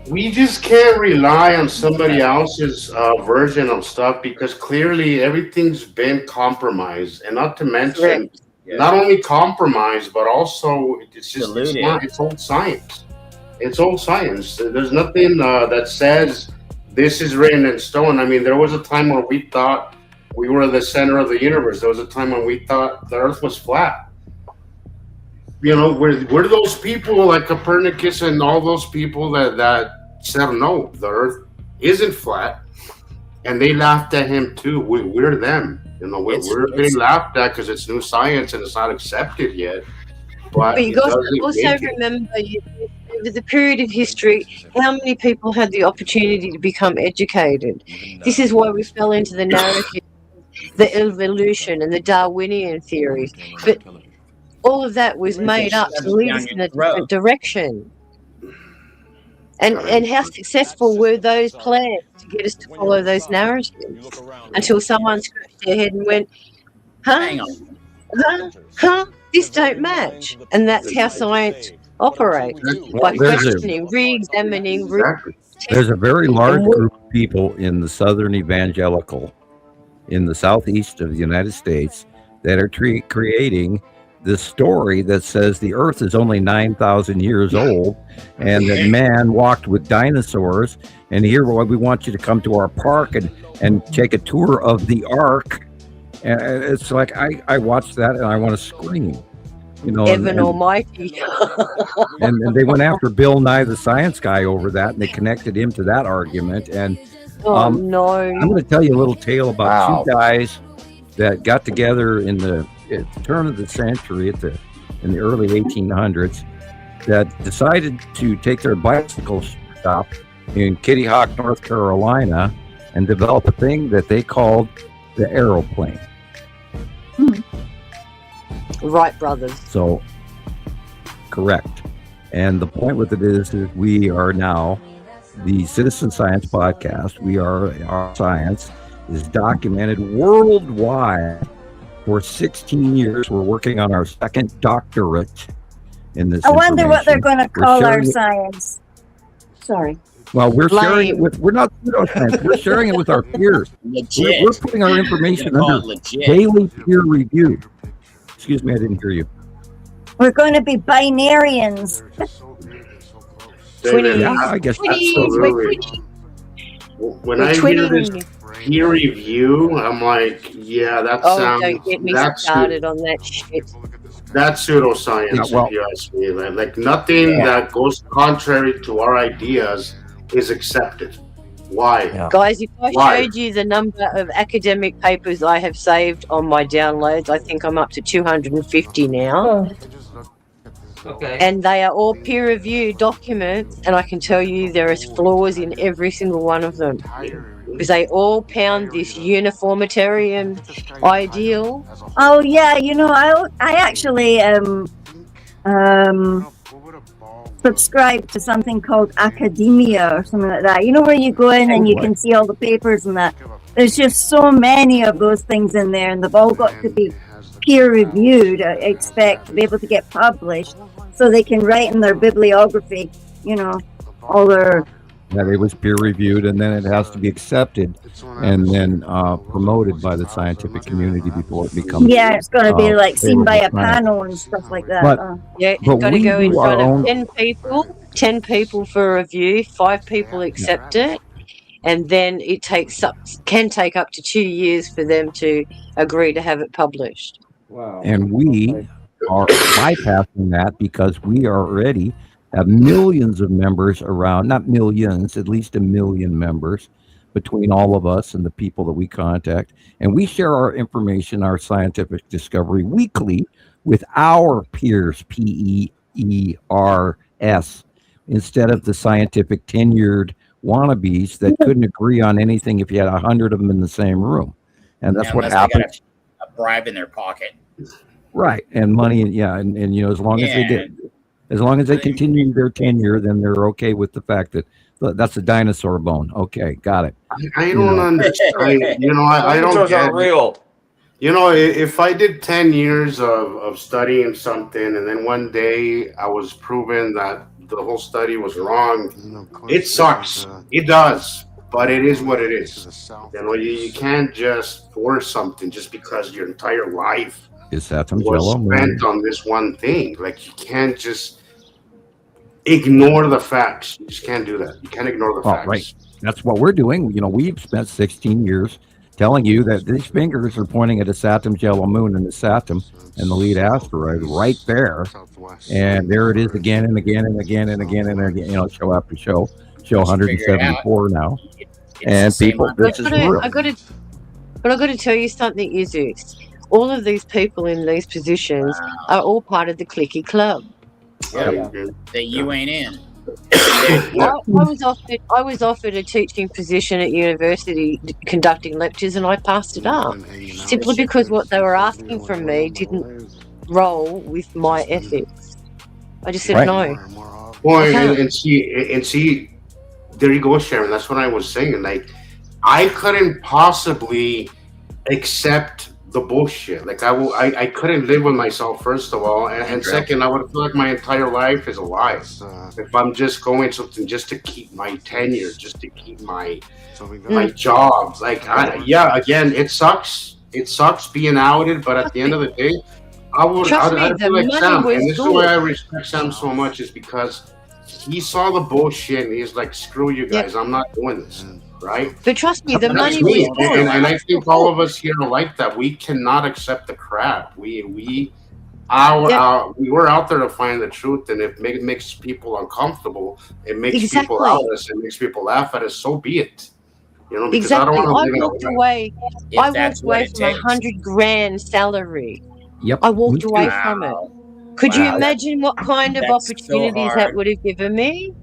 We just can't rely on somebody else's version of stuff because clearly everything's been compromised, and not to mention, not only compromised, but also it's old science. It's old science. There's nothing that says this is written in stone. I mean, there was a time where we thought we were the center of the universe. There was a time when we thought the Earth was flat. We're those people like Copernicus and all those people that said no, the Earth isn't flat, and they laughed at him too. We're them. We're getting laughed at because it's new science and it's not accepted yet. But you guys also remember, over the period of history, how many people had the opportunity to become educated? This is why we fell into the narrative, the evolution and the Darwinian theories. But all of that was made up to lead us in a different direction. And how successful were those plans to get us to follow those narratives? Until someone scratched their head and went, this don't match. And that's how science operates, by questioning, re-examining. There's a very large group of people in the Southern Evangelical, in the southeast of the United States, that are creating this story that says the Earth is only 9,000 years old and that man walked with dinosaurs. And here we want you to come to our park and take a tour of the Ark. And it's like, I watched that and I want to scream. Heaven Almighty. and they went after Bill Nye the Science Guy over that, and they connected him to that argument. And no, I'm going to tell you a little tale about two guys that got together at the turn of the century, in the early 1800s, that decided to take their bicycle shop in Kitty Hawk, North Carolina, and develop a thing that they called the aeroplane. Wright brothers. So, correct. And the point with it is we are now the Citizen Science Podcast. Our science is documented worldwide for 16 years. We're working on our second doctorate in this. I wonder what they're going to call our science. Sorry. Well, we're sharing it with, we're not pseudoscience. We're sharing it with our peers. We're putting our information under daily peer review. Excuse me, I didn't hear you. We're going to be binarians. Yeah, I guess that's so. When I hear this peer review, I'm like, yeah, that sounds. Don't get me started on that shit. That's pseudoscience, if you ask me. Like nothing that goes contrary to our ideas is accepted. Why? Guys, if I showed you the number of academic papers I have saved on my downloads, I think I'm up to 250 now. Okay. And they are all peer-reviewed documents, and I can tell you there is flaws in every single one of them. because they all pound this uniformitarian ideal. Oh yeah, you know, I actually subscribe to something called academia or something like that. You know, where you go in and you can see all the papers and that. There's just so many of those things in there, and they've all got to be peer reviewed. I expect to be able to get published, so they can write in their bibliography. You know, all their. That it was peer reviewed, and then it has to be accepted, and then promoted by the scientific community before it becomes. Yeah, it's going to be like seen by a panel and stuff like that. Yeah, it's got to go in front of 10 people. 10 people for review. 5 people accept it, and then it can take up to 2 years for them to agree to have it published. Wow. And we are bypassing that because we are already have millions of members around, not millions, at least 1 million members between all of us and the people that we contact. And we share our information, our scientific discovery weekly with our peers, PEERS, instead of the scientific tenured wannabes that couldn't agree on anything if you had 100 of them in the same room. And that's what happens. They got a bribe in their pocket. Right. And money. Yeah. And you know, as long as they continue their tenure, then they're okay with the fact that that's a dinosaur bone. Okay, got it. I don't understand. You know, I don't get real. You know, if I did 10 years of studying something and then one day I was proven that the whole study was wrong, it sucks. It does. But it is what it is. You know, you can't just force something just because your entire life is that some was Jello spent on this one thing. Like, you can't just ignore the facts. You just can't do that. You can't ignore the facts. Right. That's what we're doing. You know, we've spent 16 years telling you that these fingers are pointing at a Saturn yellow moon and the Saturn and the lead asteroid right there. And there it is again and again and again and again and again, you know, show after show 174 now. And people, this is real. I got to tell you something, Izus. All of these people in these positions are all part of the cliquey club. Yeah. That you ain't in. I was offered a teaching position at university conducting lectures, and I passed it up simply because what they were asking from me didn't roll with my ethics. I just said no. Well, and see, there you go, Sharon. That's what I was saying. Like, I couldn't possibly accept the bullshit. Like, I couldn't live with myself, first of all, and second, I would feel like my entire life is a lie. If I'm just going something just to keep my tenure, just to keep my job. Like, again, it sucks. It sucks being outed, but at the end of the day, I feel like Sam, and this is why I respect Sam so much, is because he saw the bullshit and he's like, screw you guys, I'm not doing this. Right? But trust me, the money was good. And I think all of us here are like that. We cannot accept the crap. We were out there to find the truth, and if it makes people uncomfortable, it makes people out us, it makes people laugh at us, so be it. You know, because I don't want to. I walked away from $100,000 salary. Yep. I walked away from it. Could you imagine what kind of opportunities that would have given me?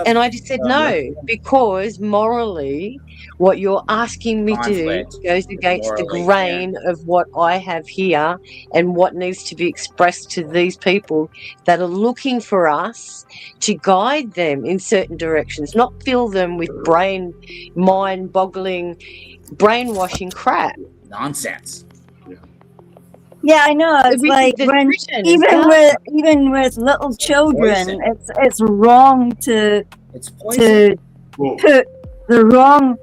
And I just said no, because morally, what you're asking me to do goes against the grain of what I have here and what needs to be expressed to these people that are looking for us to guide them in certain directions, not fill them with mind-boggling, brainwashing crap. Nonsense. Yeah, I know. It's like when even with little children, it's wrong to put the wrong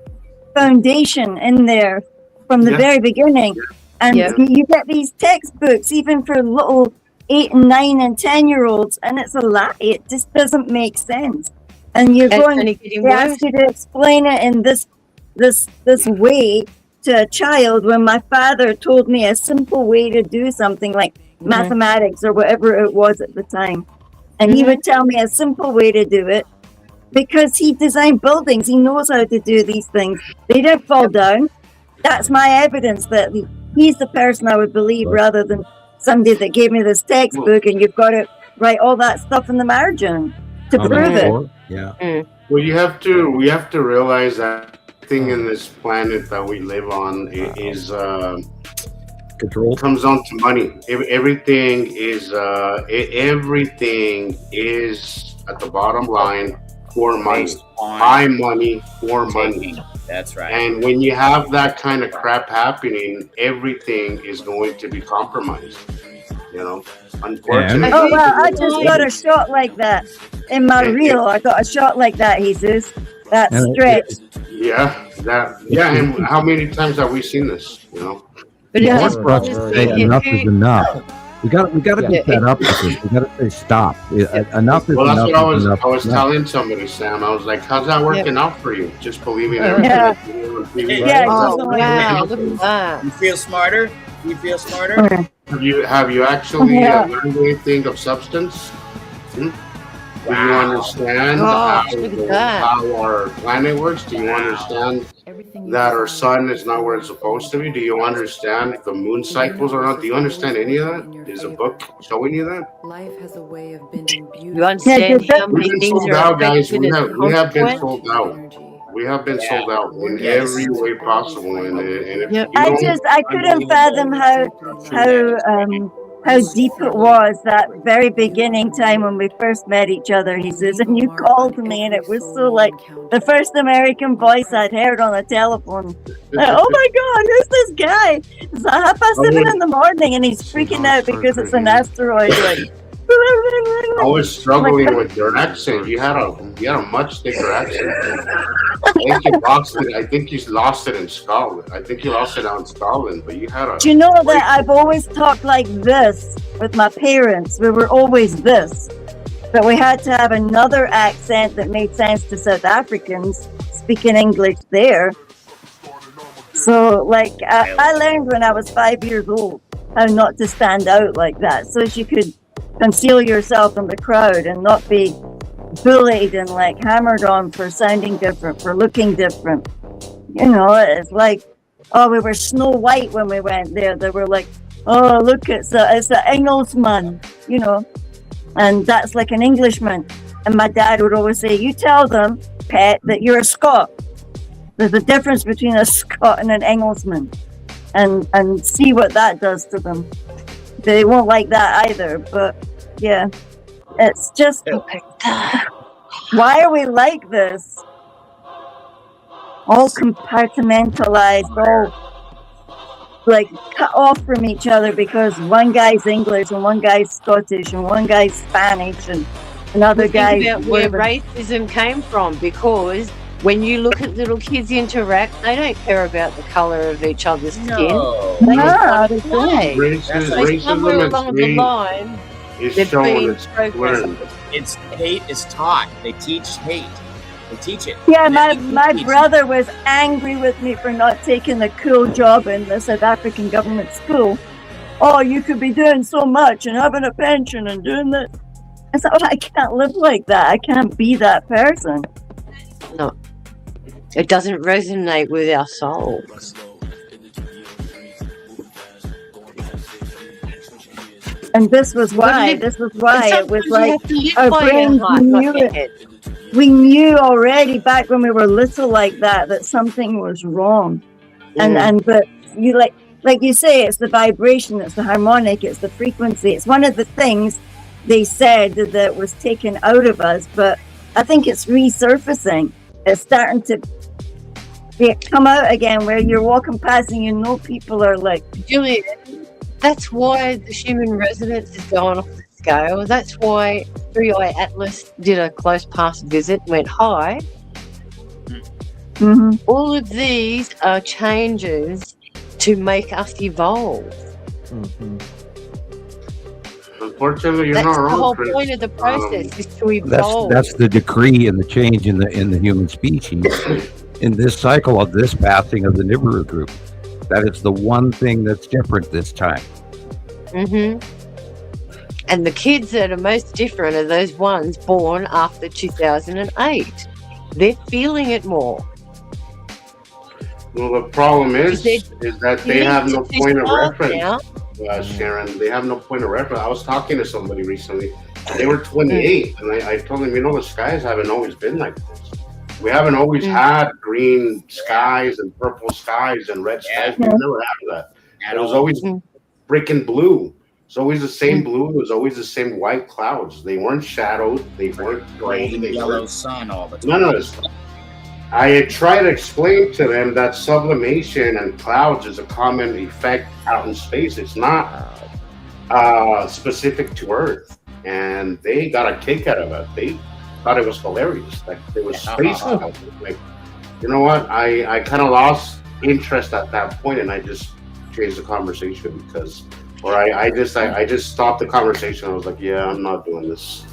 foundation in there from the very beginning. And you get these textbooks even for little 8 and 9 and 10-year-olds, and it's a lie. It just doesn't make sense. And they ask you to explain it in this way to a child, when my father told me a simple way to do something like mathematics or whatever it was at the time. And he would tell me a simple way to do it because he designed buildings. He knows how to do these things. They didn't fall down. That's my evidence that he's the person I would believe rather than somebody that gave me this textbook and you've got to write all that stuff in the margin to prove it. Yeah. Well, we have to realize that thing in this planet that we live on is control. Comes down to money. Everything is at the bottom line for money. Buy money for money. That's right. And when you have that kind of crap happening, everything is going to be compromised. You know, unfortunately. Oh well, I just got a shot like that in my reel. I got a shot like that, Jesus. That stretch. Yeah, and how many times have we seen this? You know. It's hard for us to say enough is enough. We got to be fed up with this. We got to say stop. Enough is well, that's enough. What I was telling somebody, Sam. I was like, "How's that working out for you? Just believing everything." Yeah. Oh wow! Look at that. You feel smarter? Have you actually learned anything of substance? Do you understand how our planet works? Do you understand that our sun is not where it's supposed to be? Do you understand the moon cycles or not? Do you understand any of that? Is a book showing you that? Life has a way of bending beauty. You understand how many We've been things sold are out, guys. affected as a We have been consequence? sold out. We have been sold out in every way possible. And if you I couldn't fathom how deep it was that very beginning time when we first met each other, he says, and you called me and it was so like the first American voice I'd heard on the telephone. Like, oh my God, who's this guy? It's 7:30 in the morning and he's freaking out because it's an asteroid. Like, I was struggling with your accent. You had a much thicker accent. I think you lost it in Scotland. I think you lost it out in Scotland, but you had a. Do you know that I've always talked like this with my parents? We were always this, but we had to have another accent that made sense to South Africans speaking English there. So, like, I learned when I was 5 years old how not to stand out like that, so as you could conceal yourself in the crowd and not be bullied and like hammered on for sounding different, for looking different. You know, it's like, oh, we were Snow White when we went there. They were like, oh, look, it's an Englishman, you know, and that's like an Englishman. And my dad would always say, you tell them, pet, that you're a Scot. There's a difference between a Scot and an Englishman, and see what that does to them. They won't like that either, but yeah, it's just, why are we like this? All compartmentalized, all like cut off from each other because one guy's English and one guy's Scottish and one guy's Spanish and another guy's about where racism came from, because when you look at little kids interact, they don't care about the colour of each other's skin. They just want to play. Somewhere along the line, it's shown, it's learned. It's hate is taught. They teach hate. They teach it. Yeah, my brother was angry with me for not taking the cool job in the South African government school. Oh, you could be doing so much and having a pension and doing that. I said, oh, I can't live like that. I can't be that person. No. It doesn't resonate with our souls. And this was why it was like our brains knew it. We knew already back when we were little like that something was wrong. But you like you say, it's the vibration, it's the harmonic, it's the frequency. It's one of the things they said that was taken out of us, but I think it's resurfacing. It's starting to come out again, where you're walking past and you know people are like, Gillian, that's why the human resonance is going off the scale. That's why 3i Atlas did a close past visit, went hi. Mm-hmm. All of these are changes to make us evolve. Mm-hmm. Unfortunately, you're that's not the wrong. whole point of the process is to evolve. That's the decree and the change in the human species in this cycle of this passing of the Nibiru group. That is the one thing that's different this time. Mm-hmm. And the kids that are most different are those ones born after 2008. They're feeling it more. Well, the problem is that they have no point of reference. Sharon, they have no point of reference. I was talking to somebody recently. They were 28, and I told them, the skies haven't always been like this. We haven't always had green skies and purple skies and red skies. We've never had that. It was always freaking blue. It's always the same blue. It was always the same white clouds. They weren't shadowed. They weren't gray. They yellow sun all the time. None of this. I try to explain to them that sublimation and clouds is a common effect out in space. It's not specific to Earth. And they got a kick out of it. They thought it was hilarious. Like, there was space clouds. Like, you know what? I kind of lost interest at that point, and I just changed the conversation because, or I just stopped the conversation. I was like, yeah, I'm not doing this.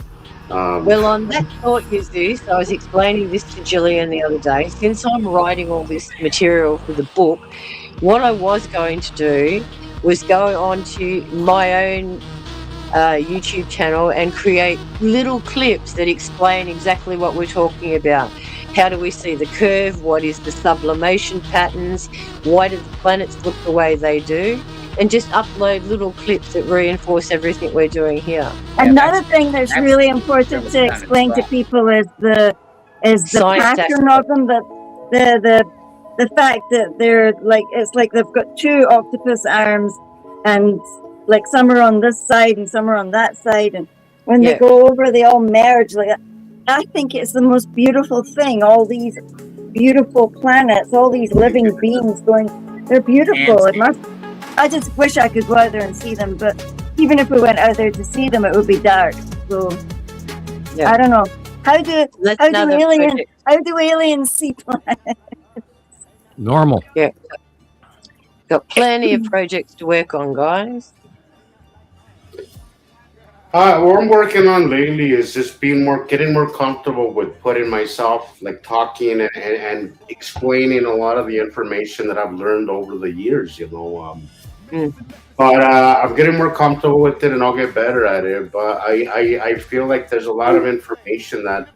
Well, on that thought, I was explaining this to Gillian the other day. Since I'm writing all this material for the book, what I was going to do was go onto my own YouTube channel and create little clips that explain exactly what we're talking about. How do we see the curve? What is the sublimation patterns? Why do the planets look the way they do? And just upload little clips that reinforce everything we're doing here. Another thing that's really important to explain to people is the pattern of them, the fact that they're like, it's like they've got two octopus arms, and like some are on this side and some are on that side, and when they go over, they all merge. Like, I think it's the most beautiful thing. All these beautiful planets, all these living beings going, they're beautiful. I just wish I could go out there and see them, but even if we went out there to see them, it would be dark. So I don't know. How do aliens see planets? Normal. Yeah. Got plenty of projects to work on, guys. What I'm working on lately is just getting more comfortable with putting myself, like, talking and explaining a lot of the information that I've learned over the years, you know. But I'm getting more comfortable with it, and I'll get better at it. But I feel like there's a lot of information that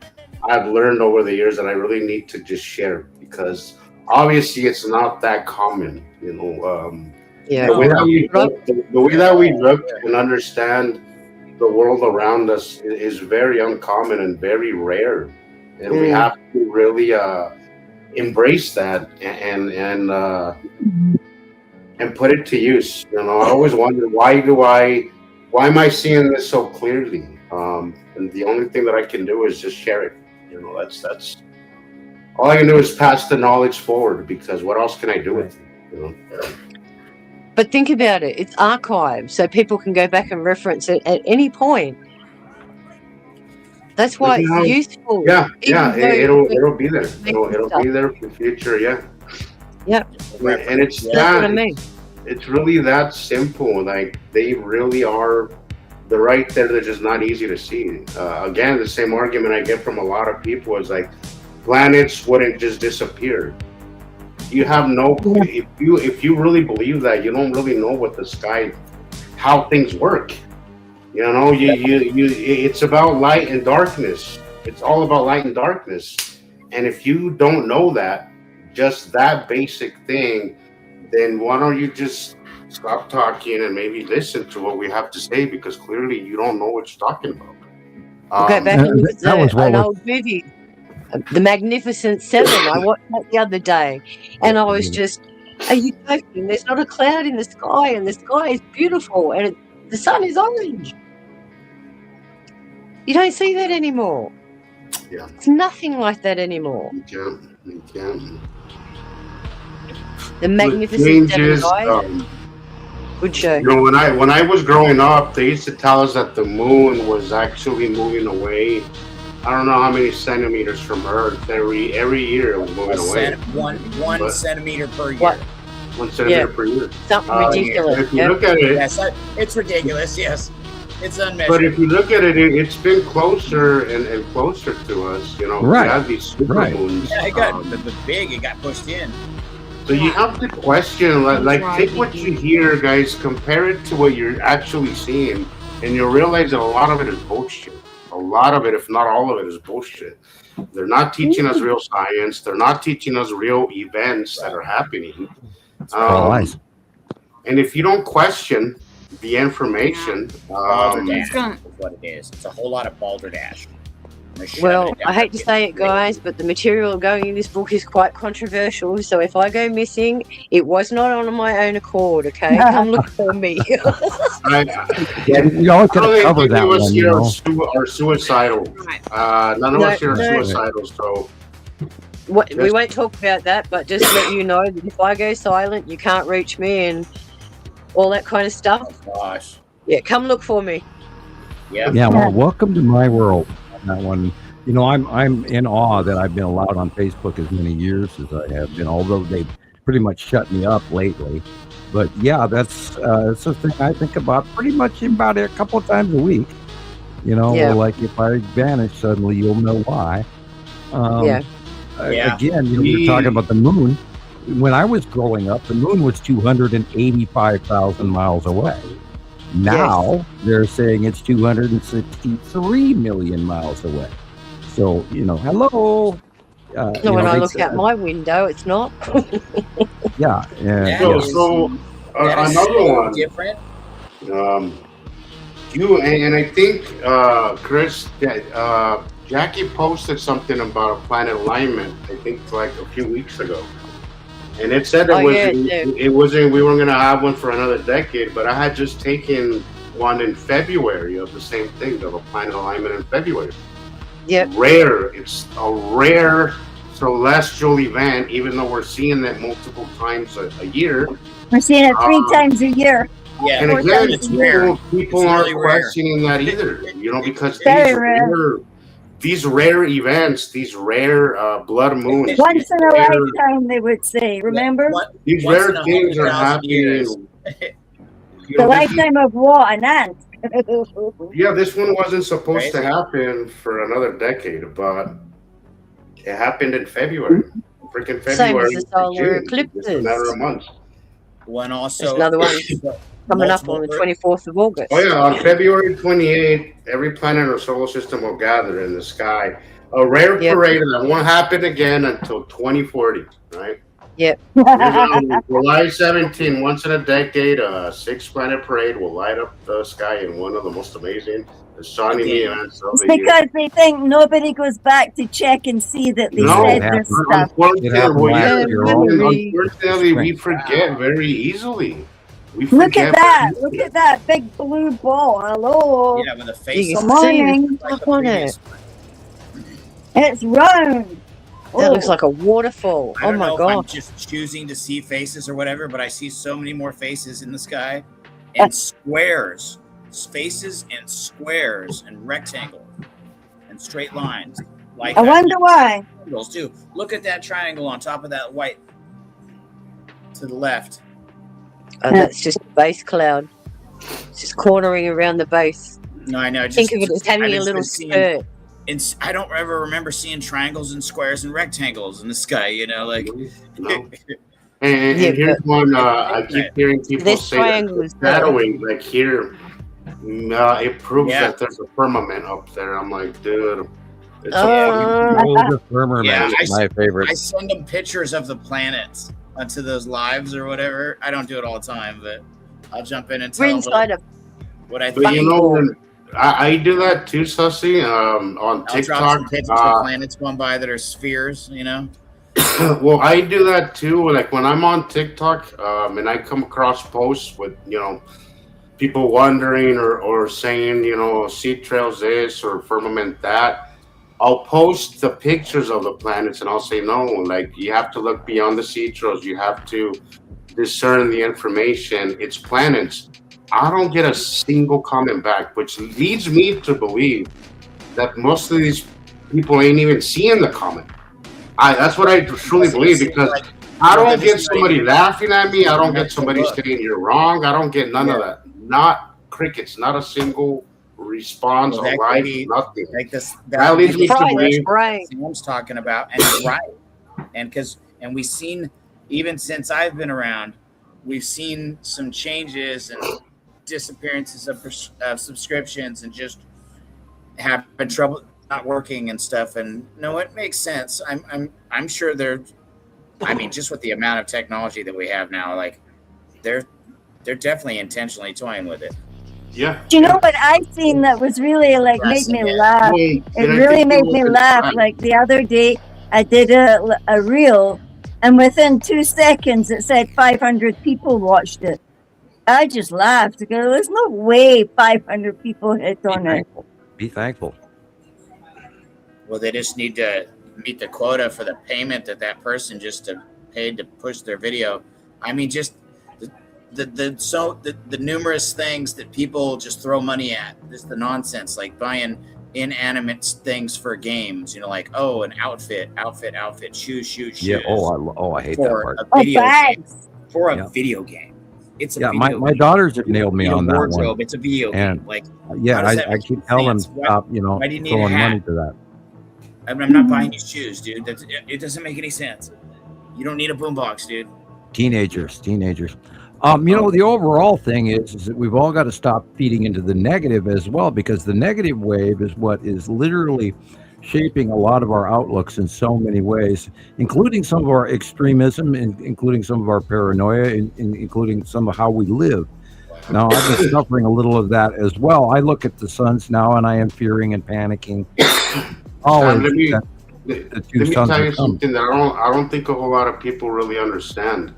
I've learned over the years that I really need to just share, because obviously it's not that common, you know. The way that we look and understand the world around us is very uncommon and very rare, and we have to really embrace that and put it to use. You know, I always wonder, why am I seeing this so clearly? And the only thing that I can do is just share it. You know, that's all I can do is pass the knowledge forward, because what else can I do with it? You know. But think about it. It's archived, so people can go back and reference it at any point. That's why it's useful. Yeah, it'll be there. It'll be there for the future. Yeah. And it's that's what I mean. It's really that simple. Like, they really are. They're right there. They're just not easy to see. Again, the same argument I get from a lot of people is like, planets wouldn't just disappear. You have no. If you really believe that, you don't really know what the sky, how things work. You know, it's about light and darkness. It's all about light and darkness. And if you don't know that, just that basic thing, then why don't you just stop talking and maybe listen to what we have to say, because clearly you don't know what you're talking about. Go back and look at an old movie, The Magnificent Seven. I watched that the other day, and I was just, are you joking? There's not a cloud in the sky, and the sky is beautiful, and the sun is orange. You don't see that anymore. Yeah. It's nothing like that anymore. You can't. The Magnificent Seven, guys. Good show. You know, when I was growing up, they used to tell us that the moon was actually moving away. I don't know how many centimeters from Earth. Every year it was moving away. One centimeter per year. 1 centimeter per year. Something ridiculous. If you look at it, yes, it's ridiculous. Yes, it's unmeasured. But if you look at it, it's been closer and closer to us. You know, we have these super moons. Yeah, it got big. It got pushed in. So you have to question, like, take what you hear, guys, compare it to what you're actually seeing, and you'll realize that a lot of it is bullshit. A lot of it, if not all of it, is bullshit. They're not teaching us real science. They're not teaching us real events that are happening. Lies. And if you don't question the information, balderdash is what it is. It's a whole lot of balderdash. Well, I hate to say it, guys, but the material going in this book is quite controversial. So if I go missing, it was not on my own accord. Okay, come look for me. We always gotta cover that one, you know. Are suicidal. None of us here are suicidal, so. We won't talk about that, but just let you know that if I go silent, you can't reach me and all that kind of stuff. Oh, gosh. Yeah, come look for me. Yeah. Yeah. Well, welcome to my world. That one. You know, I'm in awe that I've been allowed on Facebook as many years as I have been, although they've pretty much shut me up lately. But yeah, that's a thing I think about pretty much about a couple of times a week. You know, like if I vanish suddenly, you'll know why. Again, you know, we were talking about the moon. When I was growing up, the moon was 285,000 miles away. Now they're saying it's 263 million miles away. So, you know, hello. So when I look out my window, it's not. So another one. Different. And I think Chris, Jackie posted something about a planet alignment. I think like a few weeks ago, and it said it wasn't. We weren't going to have one for another decade, but I had just taken one in February of the same thing, of a planet alignment in February. Yep. Rare. It's a rare celestial event, even though we're seeing that multiple times a year. We're seeing it 3 times a year. Yeah, and again, people aren't questioning that either. You know, because these rare events, these rare blood moons. Once in a lifetime, they would say. Remember? These rare things are happening. The lifetime of what? An ant. Yeah, this one wasn't supposed to happen for another decade, but it happened in February. Freaking February. Same as the solar eclipses. Just a matter of months. One also. There's another one coming up on the 24th of August. Oh yeah, on February 28th, every planet in our solar system will gather in the sky. A rare parade that won't happen again until 2040, right? Yep. July 17, once in a decade, a 6-planet parade will light up the sky in one of the most amazing astronomy events of It's the year. because they think nobody goes back to check and see that they said this stuff. Unfortunately, we forget very easily. Look at that! Look at that big blue ball. Hello. Yeah, with a face. Good morning. Look on it. It's round. That looks like a waterfall. I don't my know god! If I'm just choosing to see faces or whatever, but I see so many more faces in the sky, and squares, faces and squares and rectangles and straight lines. Like I wonder why. Triangles too. Look at that triangle on top of that white to the left. That's just a base cloud. It's just cornering around the base. No, I know. Think of it as having a little skirt. I don't ever remember seeing triangles and squares and rectangles in the sky. You know, like. No. And here's one I keep hearing people say that shadowing, like here, it proves that there's a firmament up there. I'm like, dude. It's the firmament is my favorite. I send them pictures of the planets onto those lives or whatever. I don't do it all the time, but I'll jump in and tell them what I think. But you know, I do that too, Sussy, on TikTok. I'll drop some pictures of planets going by that are spheres, you know? Well, I do that too. Like when I'm on TikTok and I come across posts with, you know, people wondering or saying, you know, seed trails this or firmament that, I'll post the pictures of the planets and I'll say, no, like you have to look beyond the seed trails. You have to discern the information. It's planets. I don't get a single comment back, which leads me to believe that most of these people ain't even seeing the comment. That's what I truly believe, because I don't get somebody laughing at me. I don't get somebody saying you're wrong. I don't get none of that. Not crickets. Not a single response or like nothing. Like this, that leads me to believe Sam's talking about, and he's right. And we've seen, even since I've been around, we've seen some changes and disappearances of subscriptions and just having trouble not working and stuff. And no, it makes sense. I'm sure just with the amount of technology that we have now, like they're definitely intentionally toying with it. Yeah. Do you know what I've seen that was really like made me laugh? It really made me laugh. Like the other day, I did a reel, and within 2 seconds, it said 500 people watched it. I just laughed because there's no way 500 people hit on it. Be thankful. Well, they just need to meet the quota for the payment that person just paid to push their video. I mean, just the numerous things that people just throw money at. Just the nonsense, like buying inanimate things for games. You know, like an outfit, shoes. Yeah. I hate that part. A video game. For a video game. It's a video my game. daughters have nailed me on that wardrobe. one. It's a video game. Like, I keep telling them stop. why do you need a throwing hat? money to that. I'm not buying you shoes, dude. It doesn't make any sense. You don't need a boombox, dude. Teenagers. The overall thing is that we've all got to stop feeding into the negative as well, because the negative wave is what is literally shaping a lot of our outlooks in so many ways, including some of our extremism, including some of our paranoia, including some of how we live. Now, I've been suffering a little of that as well. I look at the suns now, and I am fearing and panicking. Let me tell you something that I don't think a whole lot of people really understand.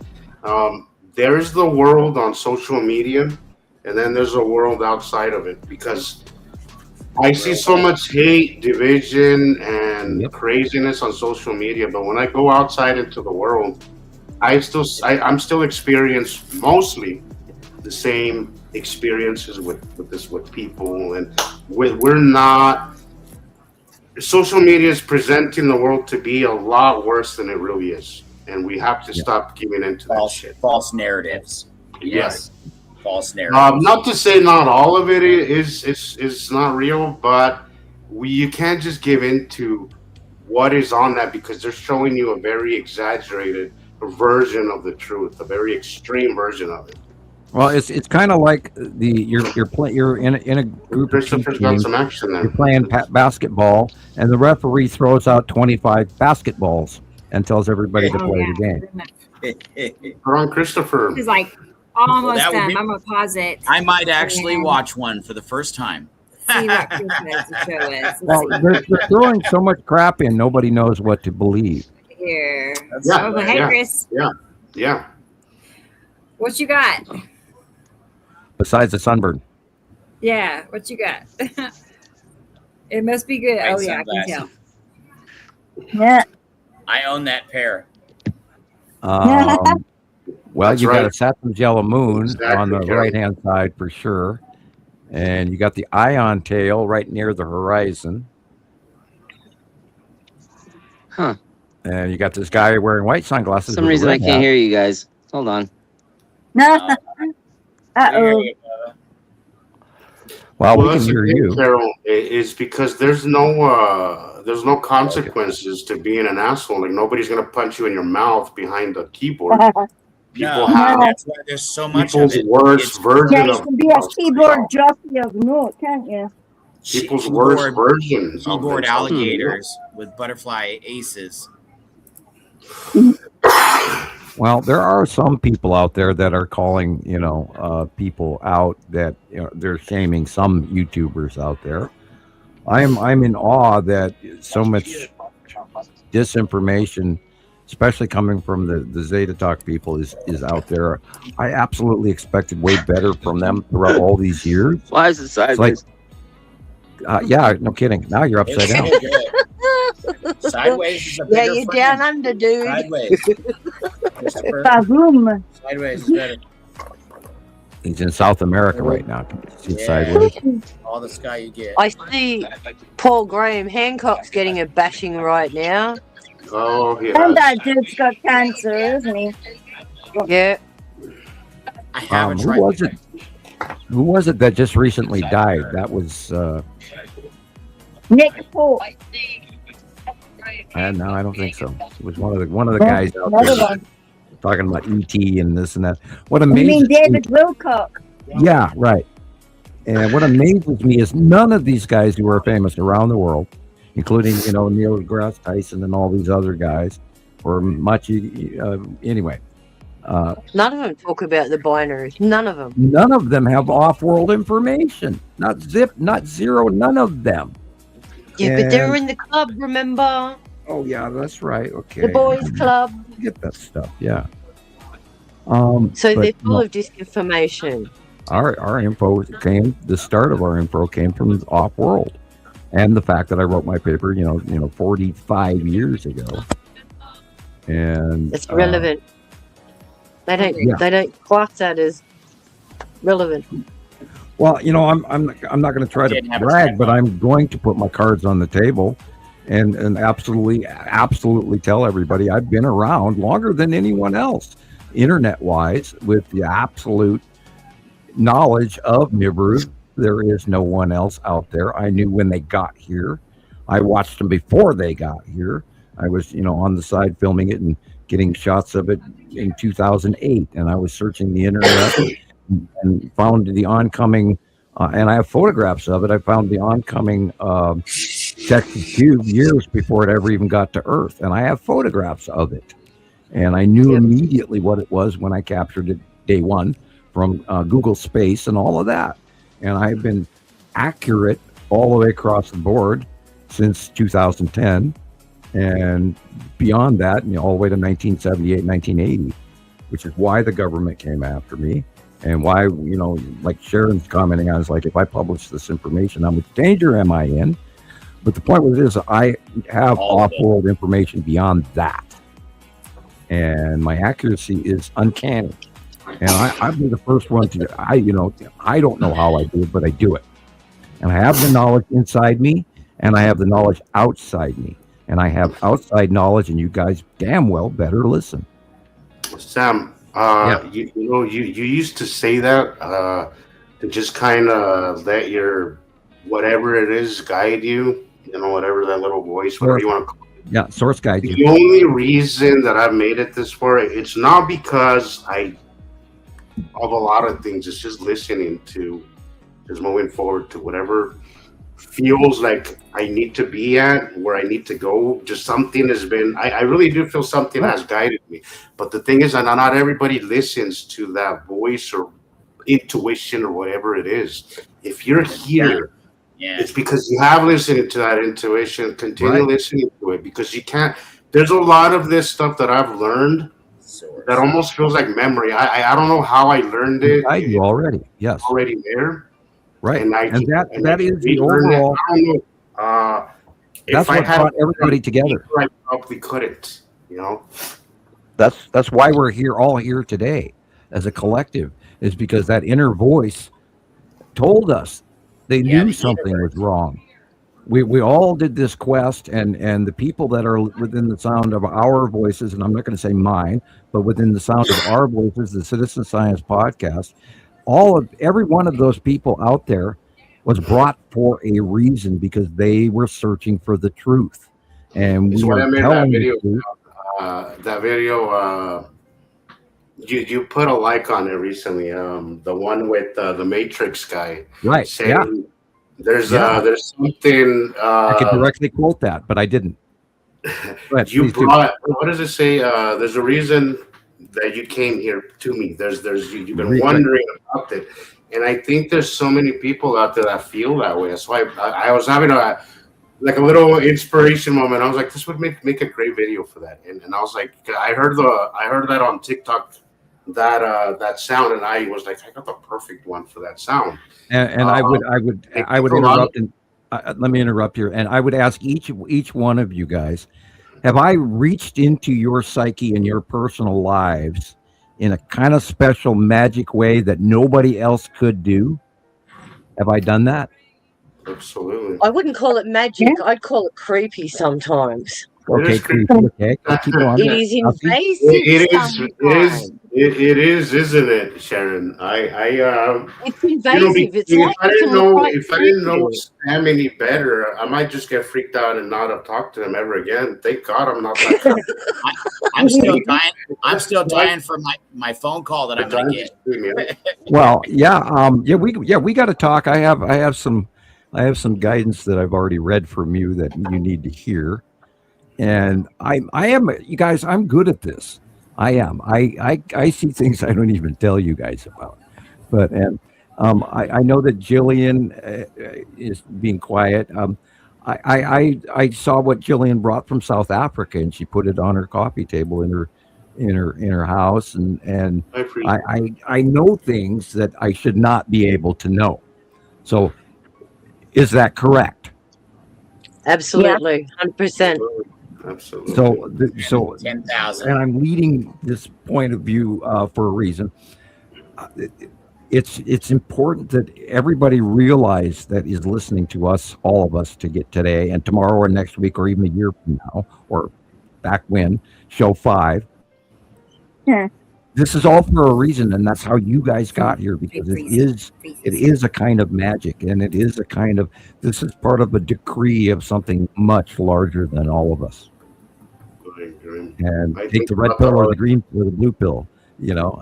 There's the world on social media, and then there's a world outside of it, because I see so much hate, division, and craziness on social media. But when I go outside into the world, I'm still experience mostly the same experiences with people, and we're not. Social media is presenting the world to be a lot worse than it really is, and we have to stop giving into that shit. False narratives. Yes. False narratives. Not to say not all of it is not real, but you can't just give into what is on that, because they're showing you a very exaggerated version of the truth, a very extreme version of it. Well, it's kind of like you're in a group of Christopher's got some action there. You're playing basketball, and the referee throws out 25 basketballs and tells everybody to play the game. We're on Christopher. He's like almost that would done. be- I'm gonna pause it. I might actually And watch one for the first time. see what Chris has to show us. Well, they're throwing so much crap in, nobody knows what to believe. Here. Yeah, Oh, hey, Chris. Yeah. What you got? Besides the sunburn. Yeah, what you got? It must be good. White Oh yeah, I can tell. sunglasses. Yeah. I own that pair. Well, That's you right. got a Saturn's yellow moon Exactly, on the Jerry. right-hand side for sure. And you got the ion tail right near the horizon. Huh. And you got this guy wearing white sunglasses. For some with a reason I red can't hat. hear you guys. Hold on. No. Uh-oh. Well, we can that's the hear thing, you. Carol, is because there's no consequences to being an asshole. Like, nobody's gonna punch you in your mouth behind the keyboard. People have That's why there's so much of people's it. worst version Yeah, you of can be a keyboard jockey of note, can't you? people's worst version. Keyboard alligators with butterfly aces. Well, there are some people out there that are calling, people out that they're shaming some YouTubers out there. I'm in awe that so much disinformation, especially coming from the Zeta Talk people, is out there. I absolutely expected way better from them throughout all these years. Why is it sideways? Yeah, no kidding. Now you're upside down. Sideways is a Yeah, bigger you're frame. down under, dude. Sideways. Christopher, Baboom. sideways is better. He's in South America right now. Can you see it Yeah. sideways? All the sky you get. I see Paul Graham Hancock's getting a bashing right now. Oh, And that dude's got cancer, isn't he? Yeah. I haven't Who tried. was it? Who was it that just recently died? That was Nick Pope. no, I don't think so. It was one of the Yeah, guys out another there one. talking about ET and this and that. What You amazes mean David Wilcock? Yeah, right. And what amazes me is none of these guys who are famous around the world, including Neil deGrasse Tyson and all these other guys, or much anyway. None of them talk about the binaries. None of them. None of them have off-world information. Not zip, not zero, none of them. Yeah, but they're in the club, remember? Oh, yeah, that's right. Okay. The boys' club. Get that stuff, yeah. So they're but, full of disinformation. Our info the start of our info came from off-world. And the fact that I wrote my paper, 45 years ago. And it's relevant. They don't class that as relevant. Well, I'm not going to try to brag, but I'm going to put my cards on the table and absolutely tell everybody I've been around longer than anyone else, internet-wise, with the absolute knowledge of Nibiru. There is no one else out there. I knew when they got here. I watched them before they got here. I was, on the side filming it and getting shots of it in 2008. And I was searching the internet and found the oncoming, and I have photographs of it. I found the oncoming Texas Cube years before it ever even got to Earth. And I have photographs of it. And I knew immediately what it was when I captured it day one from Google Space and all of that. And I've been accurate all the way across the board since 2010 and beyond that, all the way to 1978, 1980, which is why the government came after me and why, like Sharon's commenting on, is like, if I publish this information, how much danger am I in? But the point with it is I have off-world information beyond that. And my accuracy is uncanny. And I'll be the first one to, I don't know how I do it, but I do it. And I have the knowledge inside me, and I have the knowledge outside me. And I have outside knowledge, and you guys damn well better listen. Sam, you used to say that to just kind of let your whatever it is guide you, whatever that little voice, whatever you want to call it. Yeah, source guide you. The only reason that I've made it this far, it's not because of a lot of things. It's just listening to, just moving forward to whatever feels like I need to be at, where I need to go. Just something has been, I really do feel something has guided me. But the thing is that not everybody listens to that voice or intuition or whatever it is. If you're here, it's because you have listened to that intuition. Continue listening to it, because you can't, there's a lot of this stuff that I've learned that almost feels like memory. I don't know how I learned it. I do already. Yes. Already there. Right. And that is the overall. I don't know. That's what brought everybody together. I probably couldn't, That's why we're all here today as a collective, is because that inner voice told us they knew something was wrong. We all did this quest, and the people that are within the sound of our voices, and I'm not going to say mine, but within the sound of our voices, the Citizen Science Podcast, every one of those people out there was brought for a reason, because they were searching for the truth. And we were telling the truth. That video, you put a like on it recently. The one with the Matrix guy, right? Saying, there's something. I could directly quote that, but I didn't. What does it say? There's a reason that you came here to me. You've been wondering about it, and I think there's so many people out there that feel that way. That's why I was having a little inspiration moment. I was like, this would make a great video for that, and I was like, I heard that on TikTok, that sound, and I was like, I got the perfect one for that sound. And I would interrupt, and let me interrupt here, and I would ask each one of you guys, have I reached into your psyche and your personal lives in a kind of special magic way that nobody else could do? Have I done that? Absolutely. I wouldn't call it magic. I'd call it creepy sometimes. Okay, creepy. Okay, I'll keep going. It is invasive. It is, isn't it, Sharon? It's invasive. If I didn't know Sam any better, I might just get freaked out and not have talked to him ever again. Thank God I'm not that kind I'm still dying for my phone call that I'm gonna get. Well, we got to talk. I have some guidance that I've already read from you that you need to hear. And I am, you guys, I'm good at this. I am. I see things I don't even tell you guys about. But I know that Gillian is being quiet. I saw what Gillian brought from South Africa, and she put it on her coffee table in her house, and I know things that I should not be able to know. So, is that correct? Absolutely, 100%. Absolutely. So 10,000. and I'm leading this point of view for a reason. It's important that everybody realize that is listening to us, all of us, to get today and tomorrow or next week or even a year from now or back when, show 5. Yeah. This is all for a reason, and that's how you guys got here, because it is a kind of magic, and it is a kind of, this is part of a decree of something much larger than all of us. And take the red pill or the green or the blue pill. You know,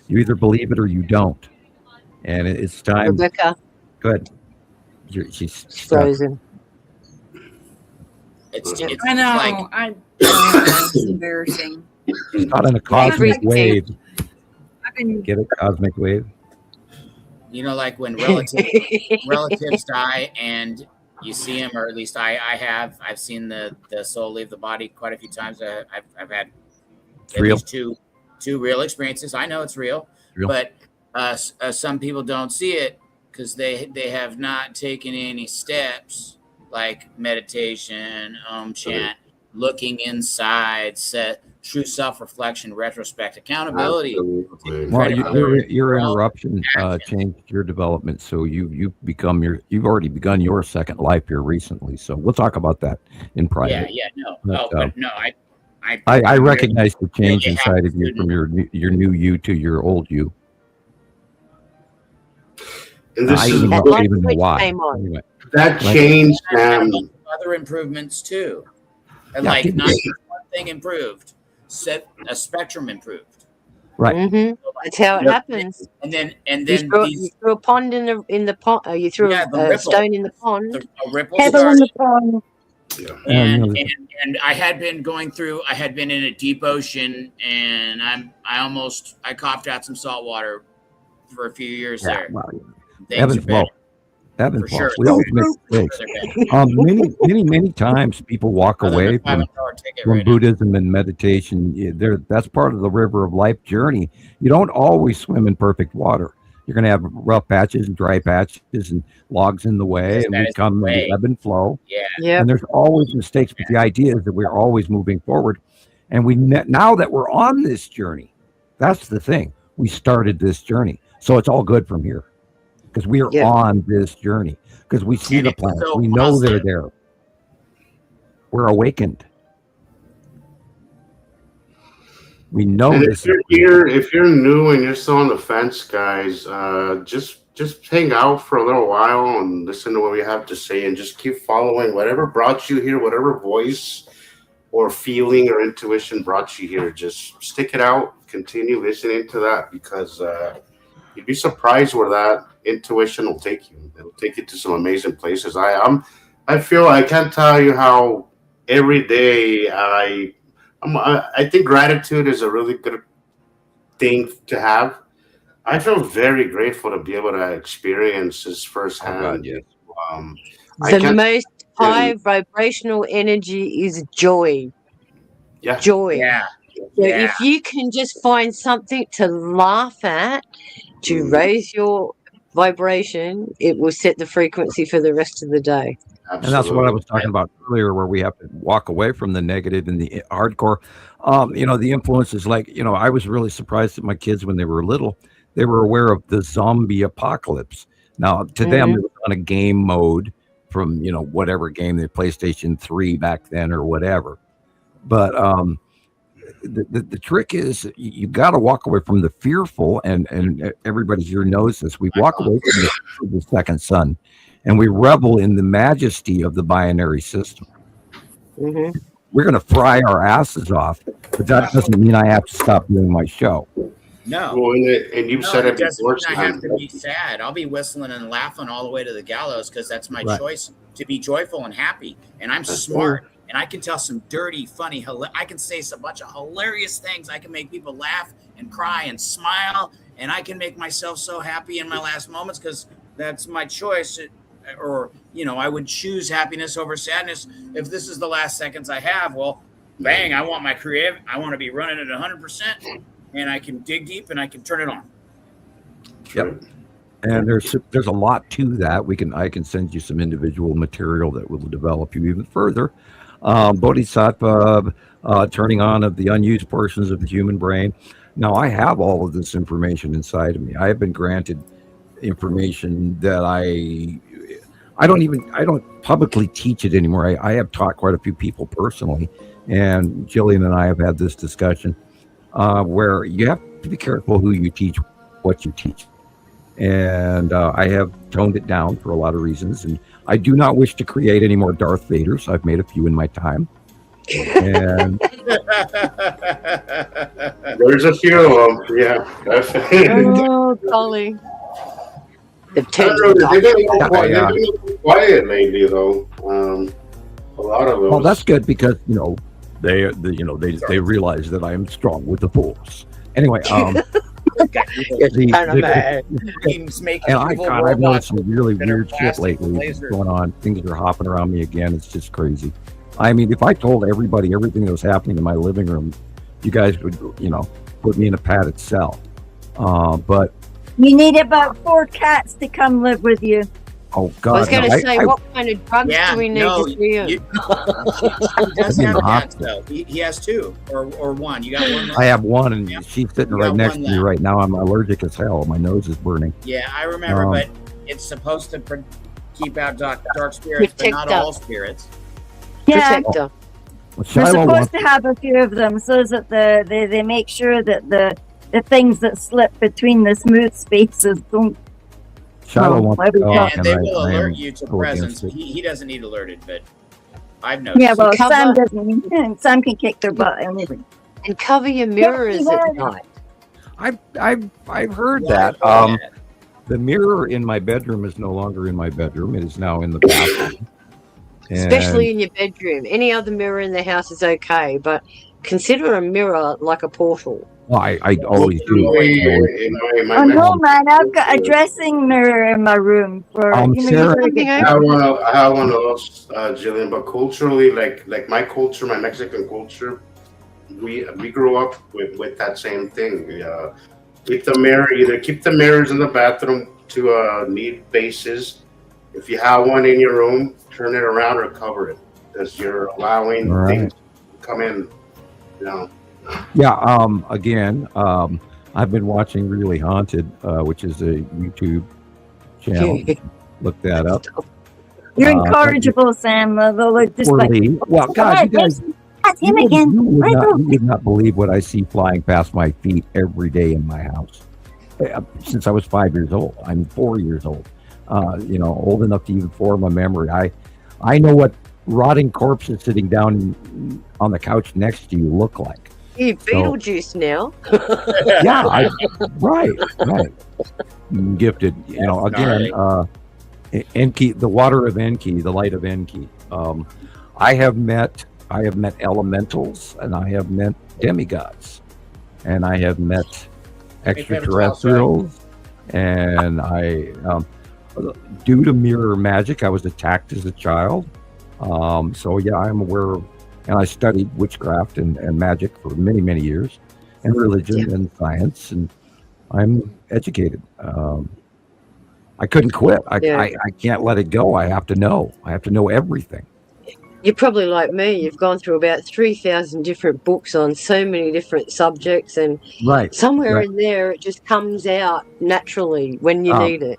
you either believe it or you don't. And it's time. Rebecca. Go ahead. She's frozen. I know. It's embarrassing. She's caught in a cosmic wave. Get it? Cosmic wave. You know, like when relatives die and you see them, or at least I've seen the soul leave the body quite a few times. I've had at least two real experiences. I know it's real. But some people don't see it because they have not taken any steps like meditation, chant, looking inside, set true self-reflection, retrospect, accountability. Well, your interruption changed your development, so you've already begun your second life here recently. So we'll talk about that in private. I recognize the change inside of you from your new you to your old you. And this is even know why. Anyway. That changed. Other improvements too, and not just one thing improved. A spectrum improved. Right. Mm-hmm. That's how it happens. And then you threw a pond in the pond. You threw a stone in the pond. A ripple Pebble in the pond. And I had been in a deep ocean, and I coughed out some salt water for a few years there. Well, Things are better. For sure. We always make mistakes. Many times people walk away from Buddhism and meditation. That's part of the river of life journey. You don't always swim in perfect water. You're going to have rough patches and dry patches and logs in the way, and we come in the ebb and flow. Yeah. And there's always mistakes, but the idea is that we're always moving forward. And now that we're on this journey, that's the thing. We started this journey, so it's all good from here. Because we are on this journey. Because we see the planets. We know they're there. We're awakened. We know this. If you're new and you're still on the fence, guys, just hang out for a little while and listen to what we have to say, and just keep following whatever brought you here, whatever voice or feeling or intuition brought you here. Just stick it out. Continue listening to that, because you'd be surprised where that intuition will take you. It'll take you to some amazing places. I can't tell you how every day I think gratitude is a really good thing to have. I feel very grateful to be able to experience this firsthand. The most high vibrational energy is joy. Yeah. Joy. Yeah. So if you can just find something to laugh at, to raise your vibration, it will set the frequency for the rest of the day. Absolutely. And that's what I was talking about earlier, where we have to walk away from the negative and the hardcore. The influences, I was really surprised at my kids when they were little. They were aware of the zombie apocalypse. Now, to them, it was on a game mode from, whatever game, the PlayStation 3 back then or whatever. But the trick is you got to walk away from the fearful, and everybody here knows this. We walk away from the second sun, and we revel in the majesty of the binary system. Mm-hmm. We're going to fry our asses off, but that doesn't mean I have to stop doing my show. No. Well, and you've said it before. I have to be sad. I'll be whistling and laughing all the way to the gallows, because that's my choice to be joyful and happy. And I'm smart. and I can tell some dirty, funny, I can say a bunch of hilarious things. I can make people laugh and cry and smile, and I can make myself so happy in my last moments because that's my choice. Or, you know, I would choose happiness over sadness. If this is the last seconds I have, well, bang, I want my creative. I want to be running at 100%, and I can dig deep and I can turn it on. Yep. And there's a lot to that. I can send you some individual material that will develop you even further. Bodhisattva, turning on of the unused portions of the human brain. Now, I have all of this information inside of me. I have been granted information that I don't publicly teach it anymore. I have taught quite a few people personally, and Gillian and I have had this discussion where you have to be careful who you teach, what you teach. And I have toned it down for a lot of reasons, and I do not wish to create any more Darth Vaders. I've made a few in my time. And there's a few of them, yeah. Oh, golly. They've been quiet lately, though. A lot of them. Well, that's good because they realize that I am strong with the Force. Anyway, I've noticed some really weird shit lately going on. Things are hopping around me again. It's just crazy. I mean, if I told everybody everything that was happening in my living room, you guys would, put me in a padded cell. But you need about 4 cats to come live with you. Oh God! I was going to say, what kind of drugs do we need to see him? He does have cats, though. He has 2 or 1. You got one? I have 1, and she's sitting right next to me right now. I'm allergic as hell. My nose is burning. Yeah, I remember, but it's supposed to keep out dark spirits, but not all spirits. Yeah, Protect them. we're supposed to have a few of them so that they make sure that the things that slip between the smooth spaces don't. Shiloh wants to talk, and they will alert you to presence. He doesn't need alerted, but I've noticed. Yeah, well, Sam doesn't. Sam can kick their butt anyway. And cover your mirrors at night. I've heard that. The mirror in my bedroom is no longer in my bedroom. It is now in the bathroom. Especially in your bedroom. Any other mirror in the house is okay, but consider a mirror like a portal. Well, I always do. Oh no, man! I've got a dressing mirror in my room for. I have one of those, Gillian. But culturally, like my culture, my Mexican culture, we grew up with that same thing. Keep the mirror. Either keep the mirrors in the bathroom to need basis. If you have one in your room, turn it around or cover it, because you're allowing things to come in. Yeah. Again, I've been watching Really Haunted, which is a YouTube channel. Look that up. You're incorrigible, Sam. They'll look just like. Well, God, you guys. That's him again. You would not believe what I see flying past my feet every day in my house. Since I was 5 years old, I'm 4 years old. Old enough to even form a memory. I know what rotting corpses sitting down on the couch next to you look like. You Beetlejuice now. Yeah, right. Gifted, again, Enki, the water of Enki, the light of Enki. I have met elementals, and I have met demigods, and I have met extraterrestrials, and due to mirror magic, I was attacked as a child. So yeah, I'm aware of, and I studied witchcraft and magic for many, many years, and religion and science, and I'm educated. I couldn't quit. I can't let it go. I have to know. I have to know everything. You're probably like me. You've gone through about 3,000 different books on so many different subjects, and somewhere in there it just comes out naturally when you need it.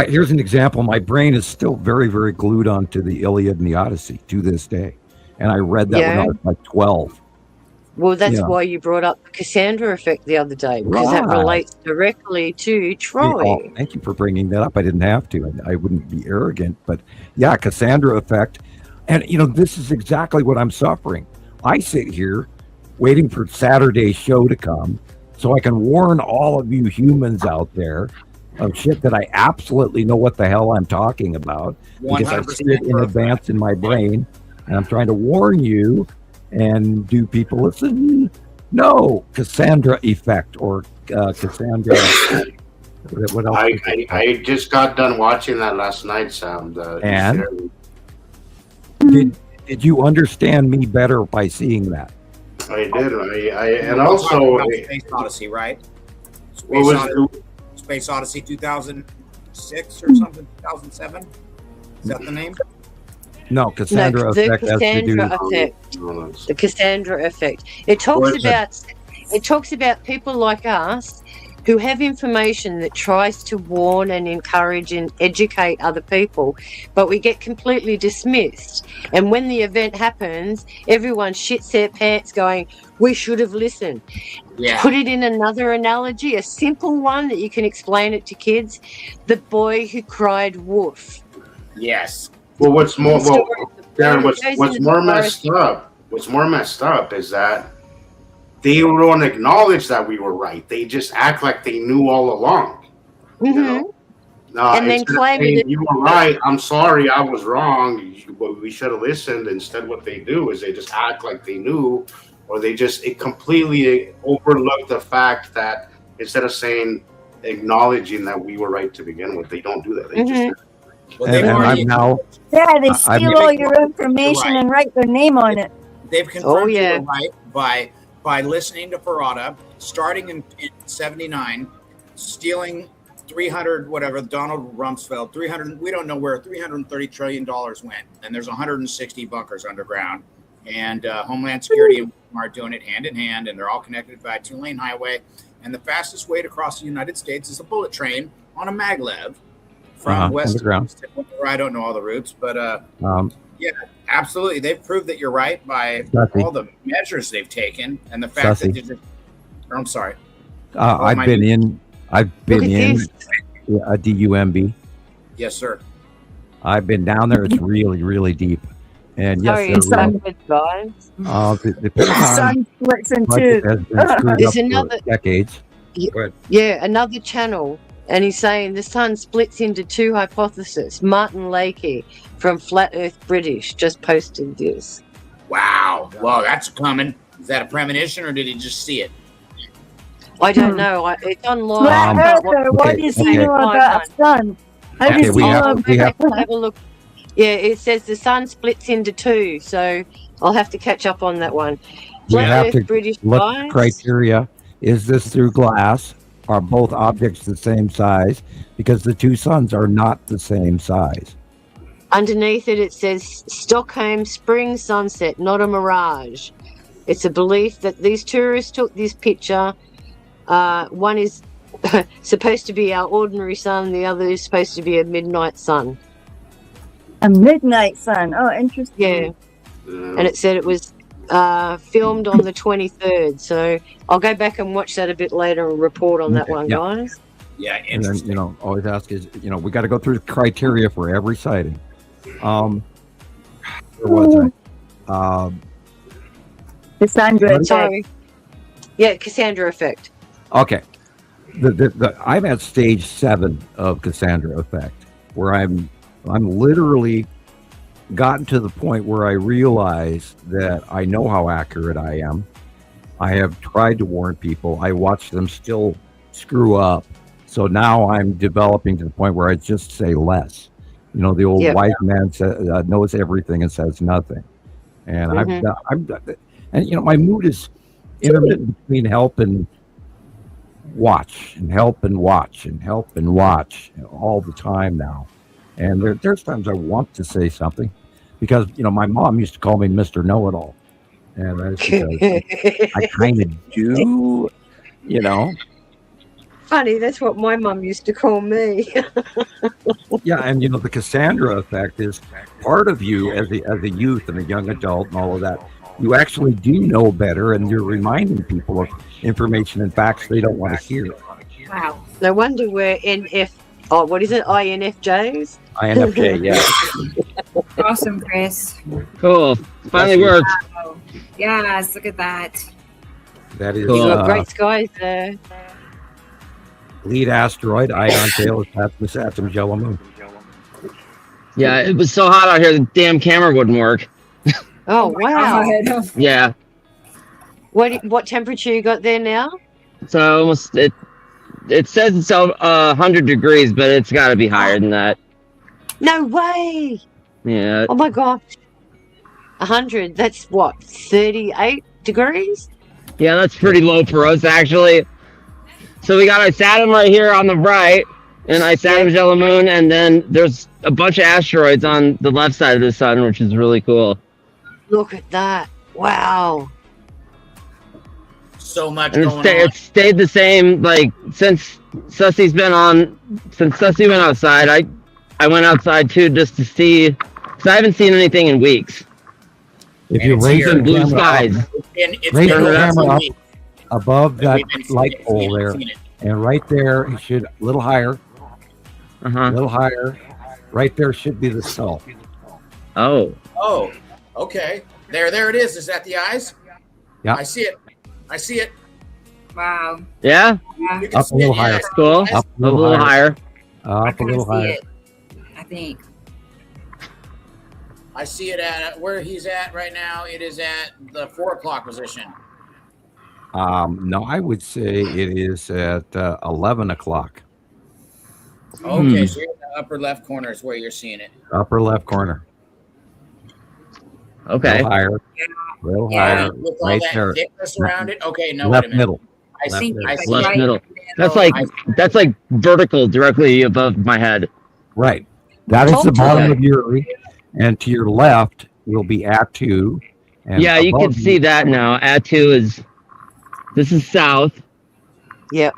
Here's an example. My brain is still very, very glued onto the Iliad and the Odyssey to this day. And I read that when I was like 12. Well, that's why you brought up the Cassandra effect the other day, because that relates directly to Troy. Thank you for bringing that up. I didn't have to. I wouldn't be arrogant. But yeah, Cassandra effect. And, this is exactly what I'm suffering. I sit here waiting for Saturday's show to come so I can warn all of you humans out there of shit that I absolutely know what the hell I'm talking about, because I see it in advance in my brain. And I'm trying to warn you. And do people listen? No. Cassandra effect or Cassandra. What else? I just got done watching that last night, Sam. Did you understand me better by seeing that? I did. And also Space Odyssey, right? Space Odyssey 2006 or something, 2007. Is that the name? No, Cassandra effect. The Cassandra effect. It talks about people like us who have information that tries to warn and encourage and educate other people, but we get completely dismissed. And when the event happens, everyone shits their pants going, we should have listened. Yeah. Put it in another analogy, a simple one that you can explain it to kids. The boy who cried wolf. Yes. Well, what's more messed up is that they don't acknowledge that we were right. They just act like they knew all along. You know? And then claim it. You were right. I'm sorry, I was wrong. We should have listened. Instead, what they do is they just act like they knew, or they just completely overlook the fact that instead of acknowledging that we were right to begin with, they don't do that. They just. Well, they steal all your information and write their name on it. They've confirmed you were right by listening to Parada, starting in 79, stealing 300 whatever, Donald Rumsfeld, 300, we don't know where $330 trillion went, and there's 160 bunkers underground, and Homeland Security and are doing it hand in hand, and they're all connected by a 2-lane highway, and the fastest way to cross the United States is a bullet train on a maglev from west to east. I don't know all the routes, but yeah, absolutely. They've proved that you're right by all the measures they've taken and the fact that I'm sorry. I've been in a DUMB. Yes, sir. I've been down there. It's really, really deep. And yes, the sun splits in two. There's another decades. Yeah, another channel. And he's saying the sun splits into two hypotheses. Martin Lakey from Flat Earth British just posted this. Wow. Well, that's coming. Is that a premonition or did he just see it? I don't know. It's online. Flat Earther, what do you know about the sun? Have a look. Yeah, it says the sun splits into two, so I'll have to catch up on that one. Flat Earth British look criteria. Is this through glass? Are both objects the same size? Because the two suns are not the same size. Underneath it, it says Stockholm spring sunset, not a mirage. It's a belief that these tourists took this picture. One is supposed to be our ordinary sun. The other is supposed to be a midnight sun. A midnight sun. Oh, interesting. Yeah. And it said it was filmed on the 23rd. So I'll go back and watch that a bit later and report on that one, guys. Yeah, interesting. And then, always ask is, we got to go through the criteria for every sighting. Where was I? Cassandra effect. Sorry. Yeah, Cassandra effect. Okay. I'm at stage 7 of Cassandra effect, where I'm literally gotten to the point where I realize that I know how accurate I am. I have tried to warn people. I watch them still screw up. So now I'm developing to the point where I just say less. The old wise man knows everything and says nothing. And my mood is intermittent between help and watch and help and watch and help and watch all the time now. And there's times I want to say something because, my mom used to call me Mr. Know-It-All. And that's because I kind of do, Funny, that's what my mum used to call me. Yeah, and the Cassandra effect is part of you as a youth and a young adult and all of that. You actually do know better, and you're reminding people of information and facts they don't want to hear. Wow. No wonder we're what is it? INFJs? INFJ, yeah. Awesome, Chris. Cool. Finally worked. Wow. Yes, look at that. That is You got great skies there. Lead asteroid, ion tail, is Saturn's yellow moon. Yeah, it was so hot out here, the damn camera wouldn't work. Oh, wow. God. Yeah. What temperature you got there now? So almost it says it's 100 degrees, but it's got to be higher than that. No way. Yeah. Oh my gosh. 100. That's what, 38 degrees? Yeah, that's pretty low for us actually. So I sat him right here on the right, and I sat him Yellow Moon, and then there's a bunch of asteroids on the left side of the sun, which is really cool. Look at that. Wow. So much And going on. it's stayed the same, like, since Sussy went outside. I went outside too just to see, because I haven't seen anything in weeks. If you raise the blue camera skies. up, raise the camera up above that light pole there, and right there, it should a little higher. A little higher. Right there should be the skull. Oh. Oh, okay. There it is. Is that the eyes? Yeah. I see it. I see it. Wow. Yeah? You can Up a little see it, higher. yeah. Cool. Up A little higher. Up a little higher. I think. I see it at where he's at right now. It is at the 4 o'clock position. No, I would say it is at 11 o'clock. Okay, so you're in the upper left corner is where you're seeing it. Upper left corner. Okay. A little higher. A little higher. With all Right that there. thickness around it. Okay, no, Left wait a minute. middle. I see. Left I middle. see. Left it. middle. That's like vertical directly above my head. Right. That is the bottom of Uri. And to your left will be Atu. And Yeah, you can above see that now. This is south. Yep.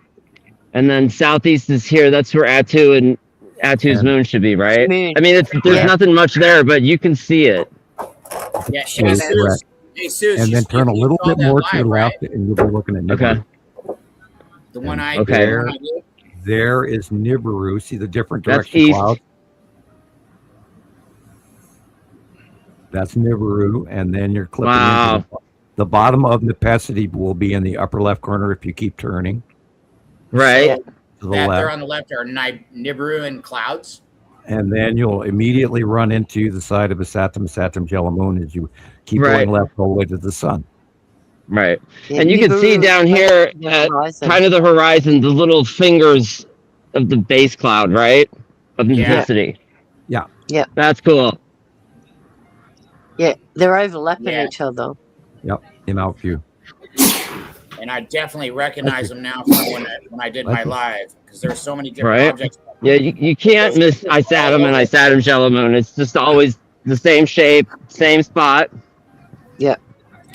And then southeast is here. That's where Atu and Atu's moon should be, right? Moon. I mean, there's nothing much there, but you can see it. Yeah, So correct. Hey, Suze, And then turn a little saw bit that more to live, the right? left, and you'll be looking at Nibiru. Okay. The one I Okay. There is Nibiru. See the different That's direction east. clouds? That's Nibiru, and then you're clipping Wow. into the bottom of Nepacity will be in the upper left corner if you keep turning Right. to the That there left. on the left are Nibiru and clouds. And then you'll immediately run into the side of a Saturn Yellow Moon as you keep Right. going left all the way to the sun. Right. Yeah, And you can see Nibiru down is here the at horizon. kind of the horizon, the little fingers of the base cloud, right? Of Yeah. Nepacity. Yeah. Yeah. That's cool. Yeah, they're overlapping Yeah. each other. Yep, in out view. And I definitely recognize them now from when I did my live because there's so many different Right. objects. Yeah, you can't miss I sat him and I sat him Yellow Moon. It's just always the same shape, same spot.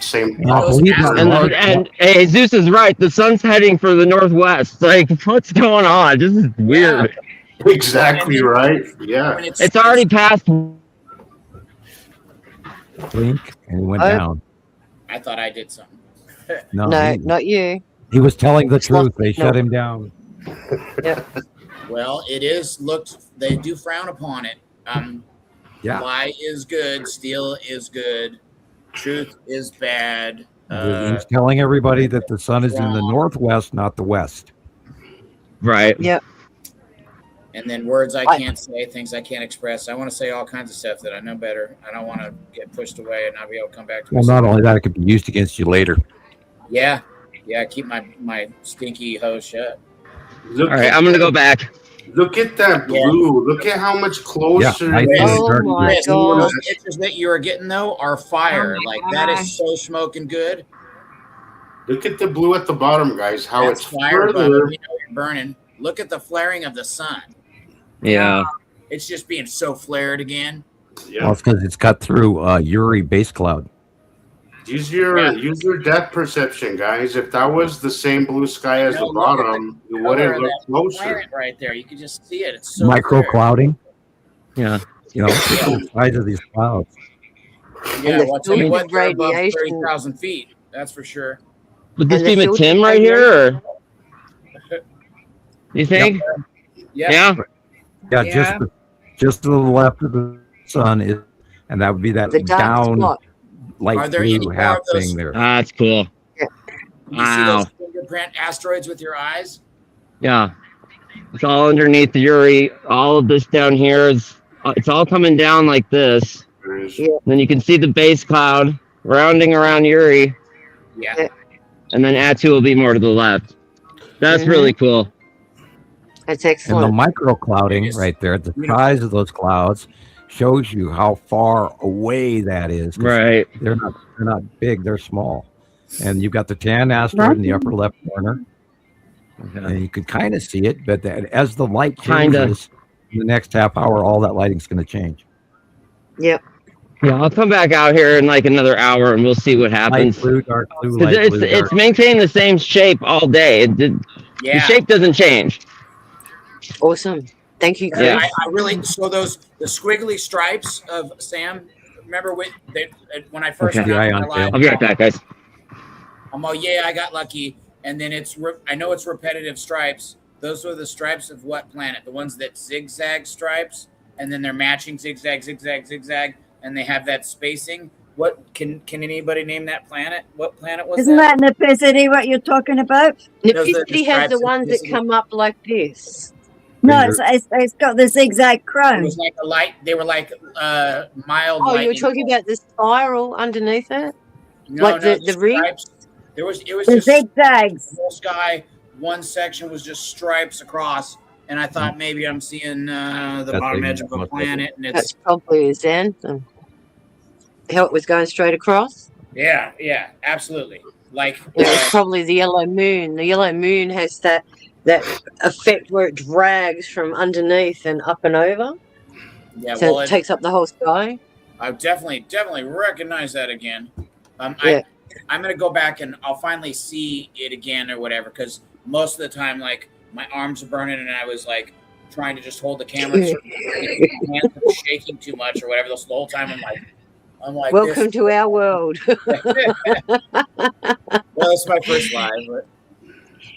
Same. And I believe that large- And hey, Zeus is right. The sun's heading for the northwest. Like, what's going on? This is weird. Exactly right. Yeah. When It's already past. blink and he went Oh. down. I thought I did something. No, No, not you. he was telling the It's not- truth. They no. shut him down. Well, it is looked. They do frown upon it. Yeah. Lie is good. Steal is good. Truth is bad. He's telling everybody that the sun is in the northwest, not the west. Right. Yep. And then words I can't say, things I can't express. I want to say all kinds of stuff that I know better. I don't want to get pushed away and not be able to come back to Well, myself. not only that, it could be used against you later. Yeah. Keep my stinky hose shut. Look All right, at I'm gonna go back. Look at that blue. Look at how much closer. I it see is. it. Oh my Chris, god. those pictures that you are getting though are fire. Oh my Like that gosh. is so smoking good. Look at the blue at the bottom, guys. How That's it's fire, Bubba. further. We know you're burning. Look at the flaring of the sun. Yeah. It's just being so flared again. Well, Yeah. it's because it's cut through Uri base cloud. Use your depth perception, guys. If that was the same blue sky as No, the look at bottom, it Color wouldn't of look that closer. planet right there. You can just see it. It's so Micro clear. clouding. Yeah. You know, the size of these clouds. Yeah, And the well, I'll tell you what, filtered they're above radiation. 30,000 feet. That's for sure. Would this And the be filtered Tim right here, or you think? Yeah. Yeah. Yeah, Yeah. just to the left of the sun is, and that would be that The dark down spot. light Are there any blue more half of those- thing there. That's cool. You see Wow. those fingerprint asteroids with your eyes? Yeah. It's all underneath the Uri. All of this down here is. It's all coming down like this. Then you can see the base cloud rounding around Uri. Yeah. And then Atu will be more to the left. That's really cool. That's And excellent. the micro clouding right there, the size of those clouds shows you how far away that is. Right. They're not big, they're small. And you've got the tan asteroid in the upper left corner. And you could kind of see it, but as the light changes in the next half hour, all that lighting's going to change. Yep. Yeah, I'll come back out here in like another hour and we'll see what happens. Light blue, dark blue, 'Cause light blue, it's dark. maintaining the same shape all day. The shape doesn't change. Awesome. Thank you, Chris. Yeah, I really, so the squiggly stripes of Sam, remember when I first Okay. found my live, I'll be right back, guys. I'm all, yeah, I got lucky. And then I know it's repetitive stripes. Those are the stripes of what planet? The ones that zigzag stripes, and then they're matching zigzag, zigzag, zigzag, and they have that spacing. What can anybody name that planet? What planet was Isn't that? that Nipicity what you're talking about? Nipicity has the ones that come up like this. No, it's got the zigzag It crown. was like a light. They were like mild. Oh, you were lightning talking about the spiral underneath it? No, Like no, the ring? stripes. It was The just zigzags. the whole sky. One section was just stripes across, and I thought maybe I'm seeing the That's bottom maybe edge of a most of planet, and That's it's probably his anthem. How it was going straight across? yeah, absolutely. Like It was probably the yellow moon. The yellow moon has that effect where it drags from underneath and up and over. yeah. So Well, it takes up the whole sky. I definitely recognize that again. Yeah. I'm gonna go back and I'll finally see it again or whatever, because most of the time, like, my arms are burning and I was like trying to just hold the camera. My hands were shaking too much or whatever. The whole time I'm like, Welcome to our world. Well, it's my first live, but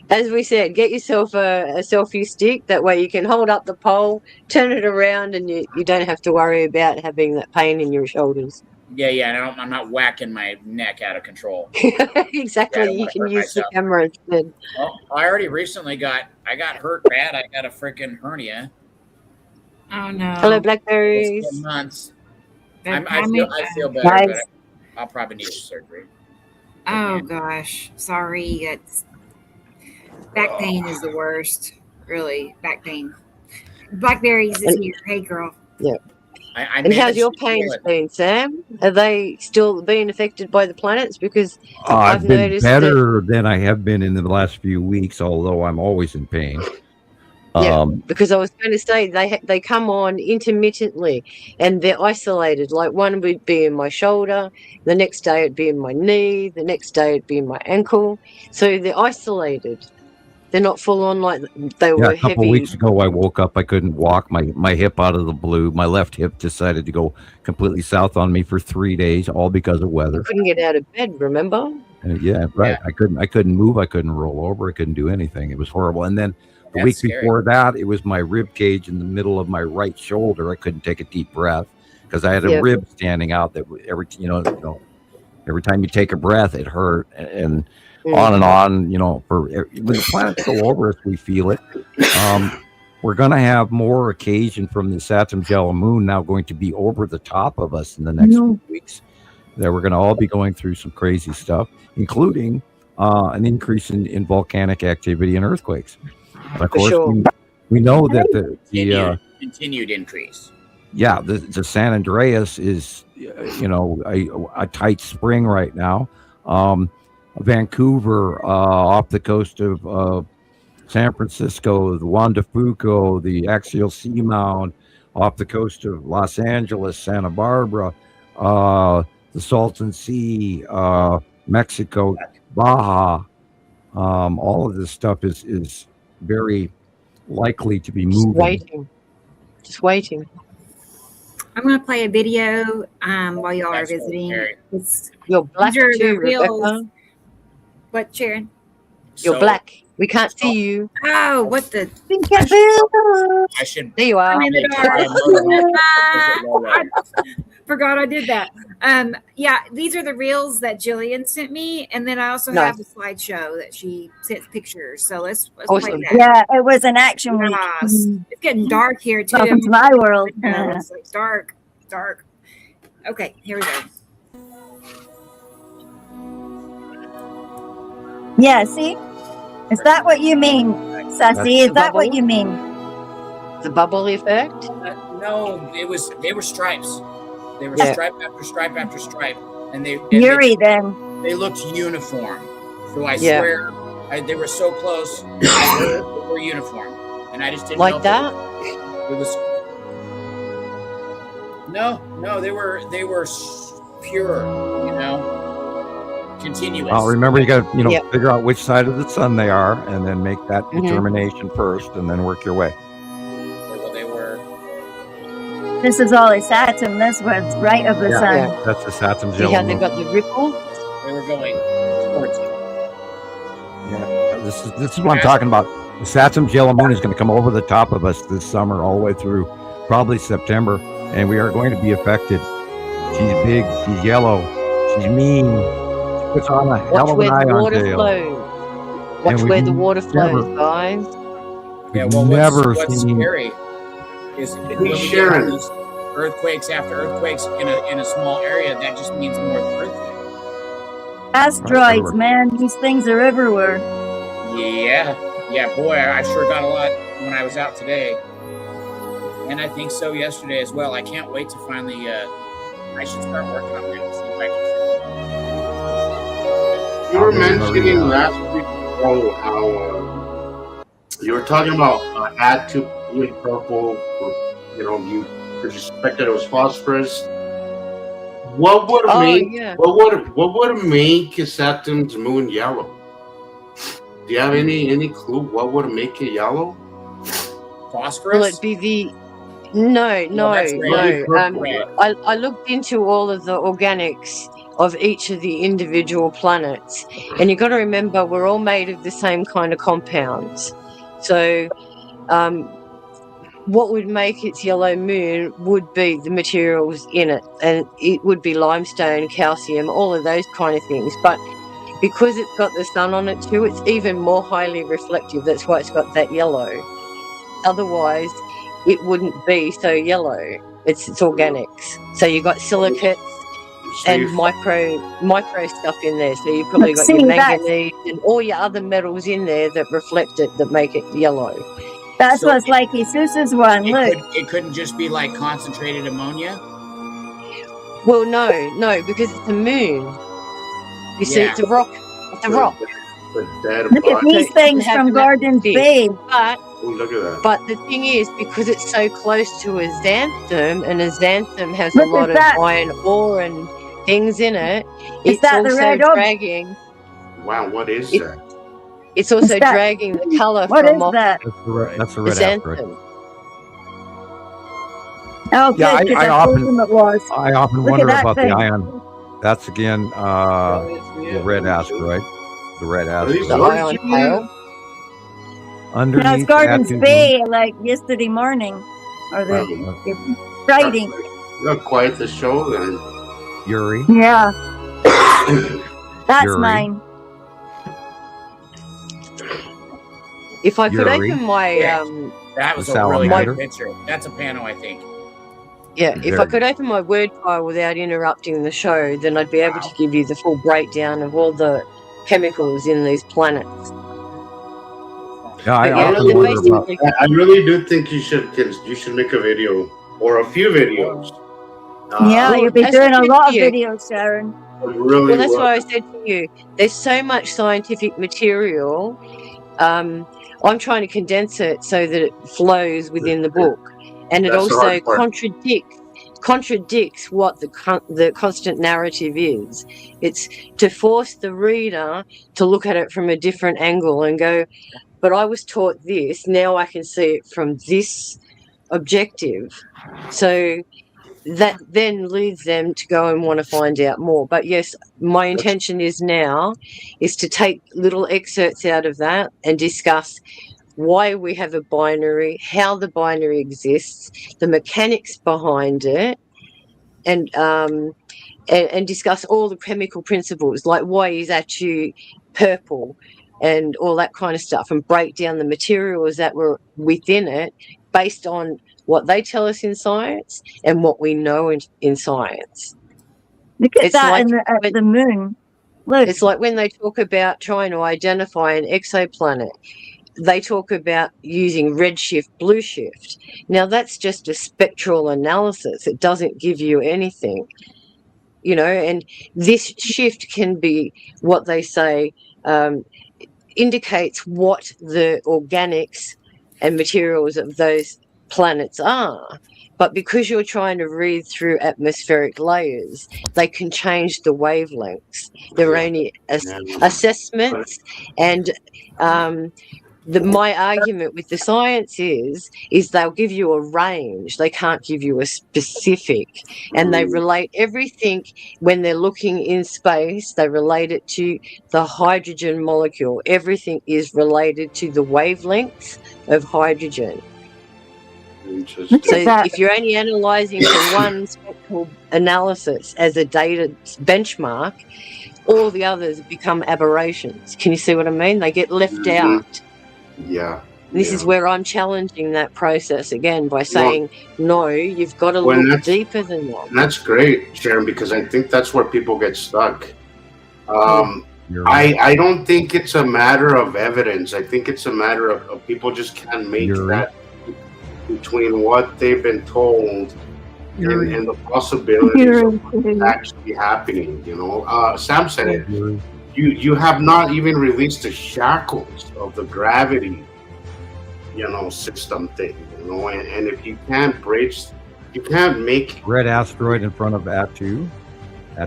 As we said, get yourself a selfie stick. That way you can hold up the pole, turn it around, and you don't have to worry about having that pain in your shoulders. yeah. And I'm not whacking my neck out of control. Exactly. Yeah, I don't You wanna can hurt use the myself. camera instead. Well, I already recently got hurt bad. I got a freaking hernia. Oh no. Hello, It's blackberries. been months. That- I feel better, Nice. but I'll probably need surgery. Oh gosh, sorry. It's back pain is the worst. Really, back pain. Blackberries is here. Hey, girl. Yeah. I And how's managed your to heal pains it. been, Sam? Are they still being affected by the planets? Because I've been noticed that. better than I have been in the last few weeks, although I'm always in pain. Yeah, because I was going to say they come on intermittently and they're isolated. Like one would be in my shoulder, the next day it'd be in my knee, the next day it'd be in my ankle. So they're isolated. They're not full on like they Yeah, were a couple heavy. weeks ago, I woke up. I couldn't walk. My hip out of the blue. My left hip decided to go completely south on me for 3 days, all because of weather. Couldn't get out of bed. Remember? Yeah, right. Yeah. I couldn't move. I couldn't roll over. I couldn't do anything. It was horrible. And then the That's week scary. before that, it was my rib cage in the middle of my right shoulder. I couldn't take a deep breath because I had a Yeah. rib standing out that every time you take a breath, it hurt, and on and on. When the planets go over us, we feel it. We're going to have more occasion from the Saturn yellow moon now going to be over the top of us in the next few weeks. That we're going to all be going through some crazy stuff, including an increase in volcanic activity and earthquakes. And of For course, sure. we know that the Continued increase. the San Andreas is a tight spring right now. Vancouver, off the coast of San Francisco, the Juan de Fuco, the axial seamount off the coast of Los Angeles, Santa Barbara, the Salton Sea, Mexico, Baja. All of this stuff is very likely to be moving. Just waiting. I'm going to play a video while y'all are That's visiting. very- You're black These are the too, reels. Rebecca. What, Sharon? You're So, black. We can't see you. Oh, what the? I should. There you are. I'm in the Probably dark. I forgot I did that. Yeah, these are the reels that Jillian sent me, and then I also have a slideshow that she sent pictures. So let's play Awesome. that. Yeah, it was an action week. Yes. It's getting dark here too. Welcome to my world. It's like dark. Okay, here we go. Yeah, see? Is that what you mean, Sassy? Is that what you mean? The bubble effect? No, they were stripes. They were stripe after stripe after stripe, and Yuri, then. They looked uniform. So I swear, they were so close. They were uniform, and I just didn't like know that. It was no. They were pure, continuous. Well, remember, you got to figure out which side of the sun they are, and then make that determination first, and then work your way. Well, they were. This is all a Saturn. This was right of the sun. Yeah. That's the Saturn's See yellow how they moon. got the ripple? They were going towards it. Yeah, this is what I'm talking about. The Saturn's yellow moon is going to come over the top of us this summer, all the way through probably September, and we are going to be affected. She's big. She's yellow. She's mean. She puts on a hell of an eye on tail. Watch where the water flows, guys. Yeah, well, what's seen scary is when we get all these earthquakes after earthquakes in a small area, that just means more earthquakes. Asteroids, man. These things are everywhere. Yeah, boy, I sure got a lot when I was out today. And I think so yesterday as well. I can't wait to finally, I should start working on it and see if I can. You were mentioning last week how you were talking about add to blue and purple. You suspected it was phosphorus. What would make Saturn's moon yellow? Do you have any clue what would make it yellow? Phosphorus? Will it be the? No. I looked into all of the organics of each of the individual planets, and you got to remember we're all made of the same kind of compounds. So, what would make its yellow moon would be the materials in it, and it would be limestone, calcium, all of those kind of things. But because it's got the sun on it too, it's even more highly reflective. That's why it's got that yellow. Otherwise, it wouldn't be so yellow. It's organics. So you got silicates and micro stuff in there. So you've probably got your manganese and all your other metals in there that reflect it, that make it yellow. That's what's like Jesus's one. Look, it couldn't just be like concentrated ammonia. Well, no, because it's a moon. You see, it's a rock. It's a rock. Look at these things from Gardens Bay. But look at that. But the thing is, because it's so close to a xanthan, and a xanthan has a lot of iron ore and things in it, it's also dragging. Wow, what is that? It's also dragging the color from off. That's the red asteroid. Oh, good. Yeah, I often Look wonder at about that the thing. ion. That's again the red asteroid. The red asteroid. The ion tail. Underneath Now it's Gardens Atkins- Bay like yesterday morning, or the Friday. Not quite the show then. Yuri. Yeah, that's Yuri. mine. If I could Yuri. open my That was The a really salamander. good picture. That's a pano, I think. if I could open my word file without interrupting the show, then I'd be able to give you the full breakdown of all the chemicals in these planets. Yeah, I But yeah, often they're wonder about. basically- I really do think you should make a video or a few videos. Yeah, Well, you'll be as doing I a said lot of to you- videos, Sharon. Really Well, that's well. why I said to you, there's so much scientific material. I'm trying to condense it so that it flows within the book, and it That's the also hard part. contradicts what the constant narrative is. It's to force the reader to look at it from a different angle and go, but I was taught this, now I can see it from this objective. So that then leads them to go and want to find out more. But yes, my intention is to take little excerpts out of that and discuss why we have a binary, how the binary exists, the mechanics behind it, and discuss all the chemical principles, like why is Atu purple and all that kind of stuff, and break down the materials that were within it based on what they tell us in science and what we know in science. Look at that at the moon. Look. It's like when they talk about trying to identify an exoplanet, they talk about using redshift, blue shift. Now, that's just a spectral analysis. It doesn't give you anything, you know, and this shift can be what they say indicates what the organics and materials of those planets are. But because you're trying to read through atmospheric layers, they can change the wavelengths. There are only assessments, and my argument with the science is they'll give you a range. They can't give you a specific, and they relate everything when they're looking in space. They relate it to the hydrogen molecule. Everything is related to the wavelengths of hydrogen. So if you're only analysing for one spectral analysis as a data benchmark, all the others become aberrations. Can you see what I mean? They get left out. Yeah. This is where I'm challenging that process again by saying, no, you've got to look deeper than that. And that's great, Sharon, because I think that's where people get stuck. I don't think it's a matter of evidence. I think it's a matter of people just can't make that between what they've been told and the possibilities of what's actually happening. You know, Sam said it. You have not even released the shackles of the gravity, you know, system thing. You know, and if you can't bridge, you can't make red asteroid in front of Atu.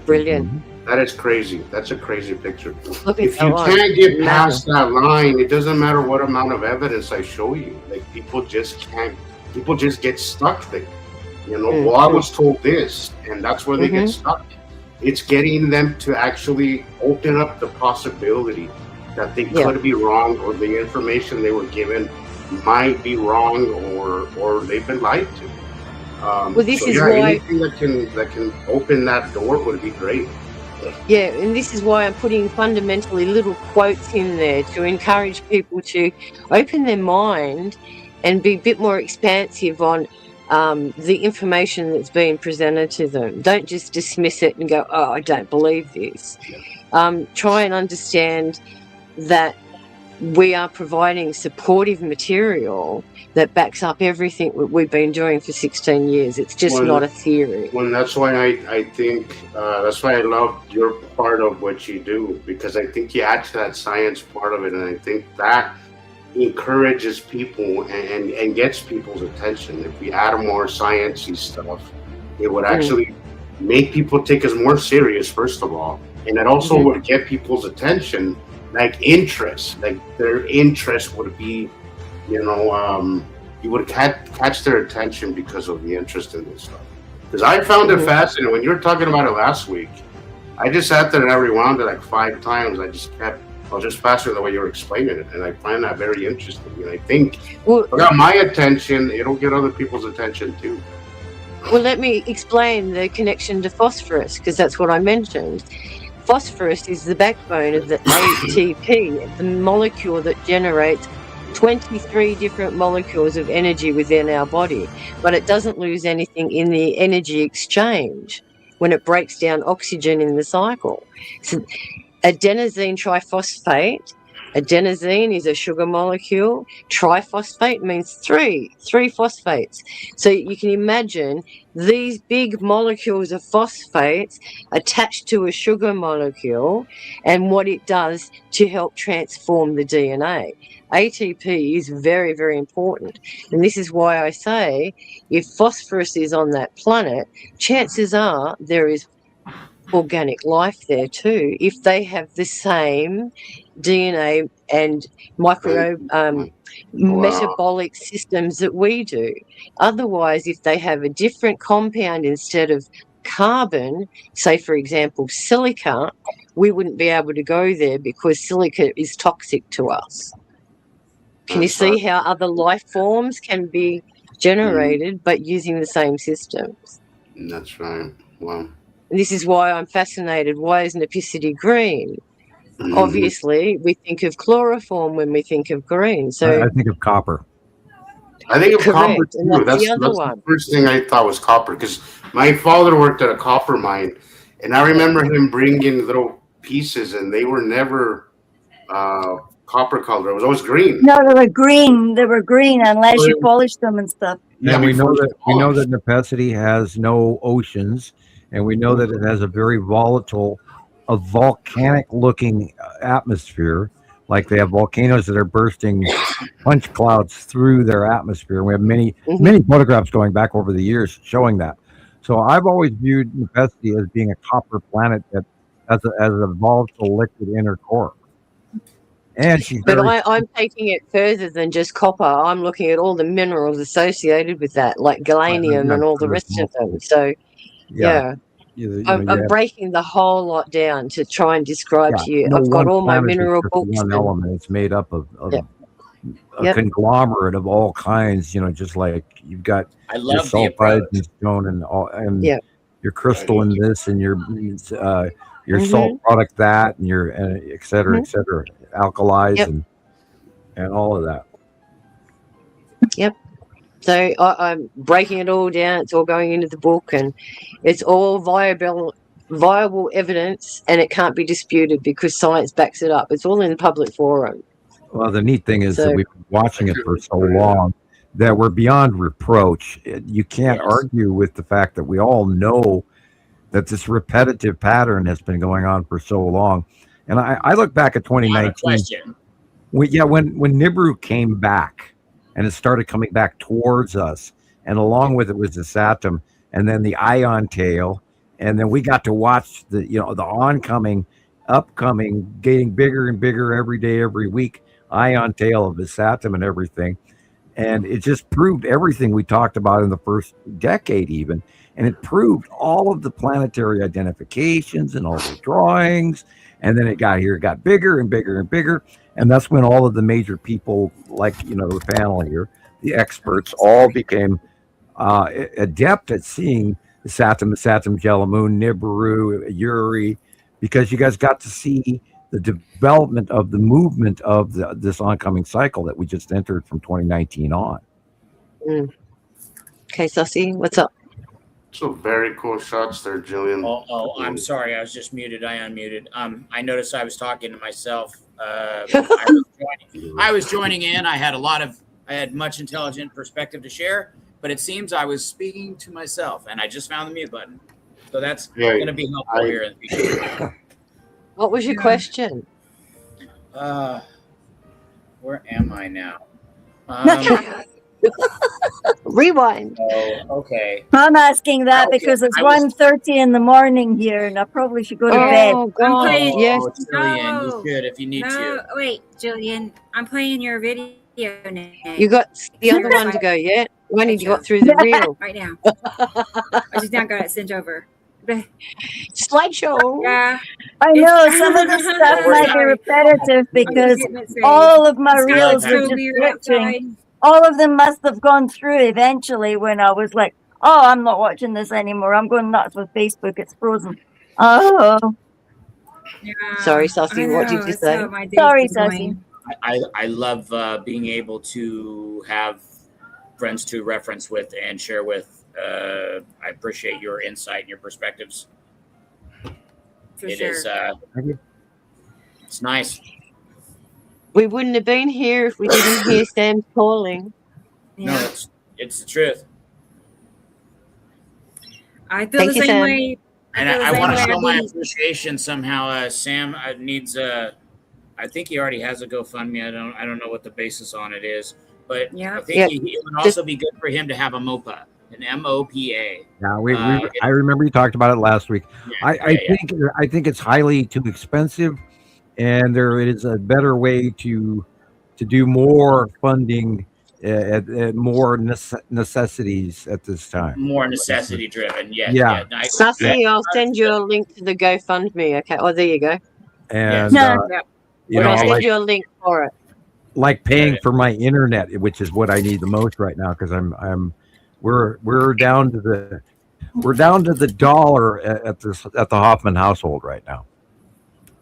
Brilliant. That is crazy. That's a crazy picture. If you can't get past that line, it doesn't matter what amount of evidence I show you. Like people just can't. People just get stuck there. You know, well, I was told this, and that's where they get stuck. It's getting them to actually open up the possibility that they could be wrong, or the information they were given might be wrong, or they've been lied to. Well, this is why anything that can open that door would be great. Yeah, and this is why I'm putting fundamentally little quotes in there to encourage people to open their mind and be a bit more expansive on the information that's being presented to them. Don't just dismiss it and go, oh, I don't believe this. Try and understand that we are providing supportive material that backs up everything we've been doing for 16 years. It's just not a theory. Well, that's why I think, that's why I love your part of what you do, because I think you add to that science part of it, and I think that encourages people and gets people's attention. If we add more sciencey stuff, it would actually make people take us more serious, first of all, and it also would get people's attention, like interest, like their interest would be, you know, you would catch their attention because of the interest in this stuff. Because I found it fascinating. When you were talking about it last week, I just sat there and I rewound it like 5 times. I was just faster the way you were explaining it, and I find that very interesting. And I think if it got my attention, it'll get other people's attention too. Well, let me explain the connection to phosphorus, because that's what I mentioned. Phosphorus is the backbone of the ATP, the molecule that generates 23 different molecules of energy within our body, but it doesn't lose anything in the energy exchange when it breaks down oxygen in the cycle. So adenosine triphosphate, adenosine is a sugar molecule. Triphosphate means three phosphates. So you can imagine these big molecules of phosphates attached to a sugar molecule and what it does to help transform the DNA. ATP is very, very important. And this is why I say if phosphorus is on that planet, chances are there is organic life there too, if they have the same DNA and metabolic systems that we do. Otherwise, if they have a different compound instead of carbon, say for example silica, we wouldn't be able to go there because silica is toxic to us. Can you see how other life forms can be generated but using the same systems? That's right. Wow. And this is why I'm fascinated. Why isn't opacity green? Obviously, we think of chloroform when we think of green. So I think of copper. I think of copper too. That's the first thing I thought was copper, because my father worked at a copper mine, And I remember him bringing little pieces, and they were never copper color. It was always green. No, they were green. They were green unless you polished them and stuff. Yeah, And we know before that Nepenthe has no oceans, and we know that it has a very volatile, a volcanic-looking atmosphere. Like they have volcanoes that are bursting punch clouds through their atmosphere. We have many photographs going back over the years showing that. So I've always viewed Nepenthe as being a copper planet that has a volatile liquid inner core. And she's But I'm taking it further than just copper. I'm looking at all the minerals associated with that, like galenium and all the rest of them. So, yeah. I'm breaking the whole lot down to try and describe to you. I've got all my mineral books. One element. It's made up of a conglomerate of all kinds. Just like you've got your sulfides and stone and your crystalline this and your salt product that and your et cetera, alkalis and all of that. Yep. So I'm breaking it all down. It's all going into the book, and it's all viable evidence, and it can't be disputed because science backs it up. It's all in the public forum. Well, the neat thing is that we've been watching it for so long that we're beyond reproach. You can't argue with the fact that we all know that this repetitive pattern has been going on for so long. And I look back at 2019. When Nibiru came back, and it started coming back towards us, and along with it was the Saturn, and then the ion tail, and then we got to watch the upcoming, getting bigger and bigger every day, every week, ion tail of the Saturn and everything, and it just proved everything we talked about in the first decade, even, and it proved all of the planetary identifications and all the drawings, and then it got bigger and bigger and bigger. And that's when all of the major people, like, the panel here, the experts, all became adept at seeing the Saturn, Jalamoon, Nibiru, Uri, because you guys got to see the development of the movement of this oncoming cycle that we just entered from 2019 on. Okay, Sussy, what's up? So very cool shots there, Gillian. Oh, I'm sorry. I was just muted. I unmuted. I noticed I was talking to myself. I was joining in. I had much intelligent perspective to share, but it seems I was speaking to myself, and I just found the mute button. So that's going to be helpful here in the future. What was your question? Where am I now? Rewind. Oh, okay. I'm asking that because it's 1:30 in the morning here, and I probably should go to bed. Oh, God. Yes. Gillian, you should if you need to. Wait, Gillian, I'm playing your video now. You got the other one to go yet? When did you got through the reel? Right now. I just now got it sent over. Slideshow. Yeah. I know some of the stuff might be repetitive because all of my reels were just glitching. All of them must have gone through eventually when I was like, oh, I'm not watching this anymore. I'm going nuts with Facebook. It's frozen. Oh. Yeah. Sorry, Sussy. What did you say? Sorry, Sussy. I love being able to have friends to reference with and share with. I appreciate your insight and your perspectives. It's nice. We wouldn't have been here if we didn't hear Sam's calling. No, it's the truth. I feel the same way. And I want to show my appreciation somehow. Sam needs I think he already has a GoFundMe. I don't know what the basis on it is, but I think it would also be good for him to have a MOPA, an MOPA. Yeah, I remember you talked about it last week. I think it's highly too expensive, and there is a better way to do more funding at more necessities at this time. More necessity driven, yeah. Sussy, I'll send you a link to the GoFundMe. Okay. Oh, there you go. And I'll send you a link for it. Like paying for my internet, which is what I need the most right now, because we're down to the dollar at the Hofman household right now.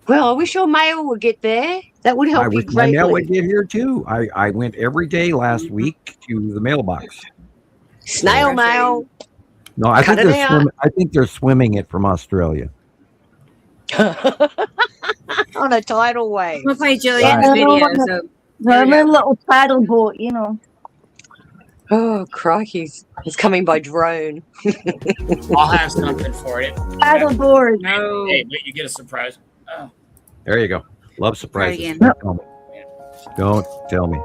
Well, I wish your mail would get there. That would help you greatly. My mail would get here too. I went every day last week to the mailbox. Snail mail. No, I think they're swimming it from Australia. On a tidal wave. We'll play Juliet's video. So No, little paddle boat, you know. Oh, crikey. It's coming by drone. I'll have something for it. Paddle board. No. Hey, wait, you get a surprise. Oh. There you go. Love surprises. again. Don't tell me.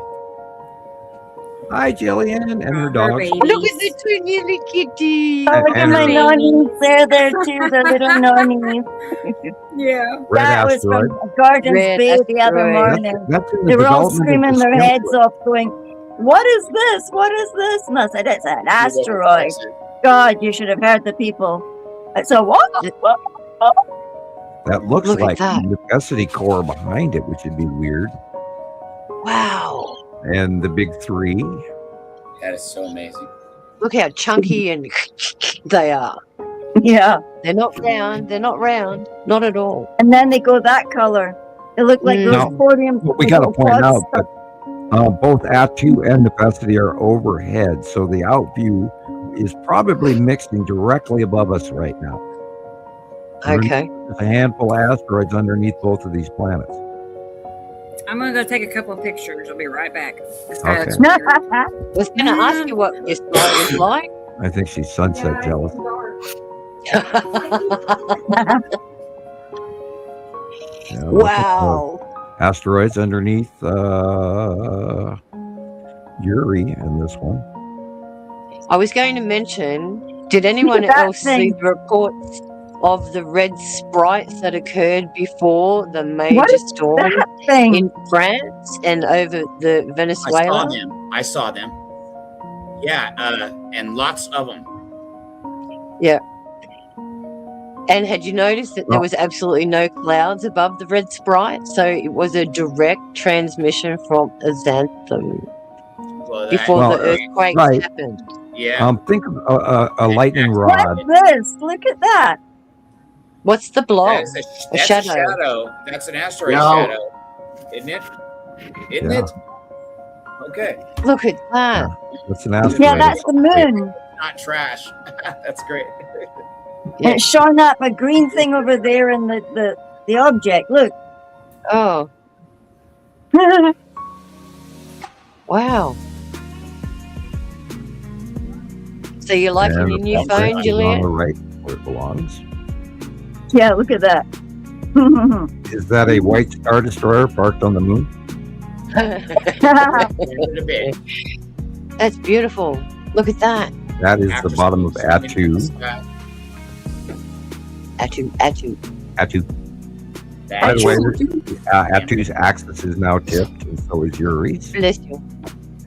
Hi, Gillian and her dog. baby. Look at the two newly kitties. Oh, look at my nonnies. They're there too, the little nonnies. Yeah. Red That was asteroid. from Garden's Red Bay the other asteroid. morning. That's in the They were all development of screaming the their skimp heads off, going, "What is this? What is this?" And I said, "It's an asteroid." God, you should have heard the people. I said, "What? That looks Look at like that. the necessity core behind it, which would be weird. Wow. And the big three. That is so amazing. Look how chunky and they are. Yeah. They're not round. They're not round. Not at all. And then they go that color. They look like those No. podium. But we got to little point quads. out that both Atu and Necessity are overhead, so the out view is probably mixing directly above us right now. Okay. There's a handful of asteroids underneath both of these planets. I'm gonna go take a couple of pictures. I'll be right back. The sky Okay. looks weird. I was going to ask you what your sky is like. I think she's sunset jealous. Yeah, look at Wow. the asteroids underneath Uri in this one. I was going to mention, did anyone Look at that else see thing. the reports of the red sprites that occurred before the What major is storm that thing? in France and over the I Venezuela? saw them. Yeah, and lots of them. Yeah. And had you noticed that there was absolutely no clouds above the red sprite? So it was a direct transmission from a xanthem Well, before Well, the earthquakes right. happened. yeah. Think of a lightning rod. What's this? Look at that. What's the blob? That's A a shadow. shadow. That's an asteroid Yeah. shadow. Isn't it? Isn't Yeah. it? Okay. Look at that. It's an asteroid. Yeah, that's the moon. Not trash. That's great. And it's showing up a green thing over there in the object. Look. Oh, wow. So you liking And your the new object phone, is on Julian? the right where it belongs. Yeah, look at that. Is that a white star destroyer parked on the moon? That's beautiful. Look at that. That is the bottom of Atu. Atu. By the way, Atu's axis is now tipped, and so is Uri's. Bless you.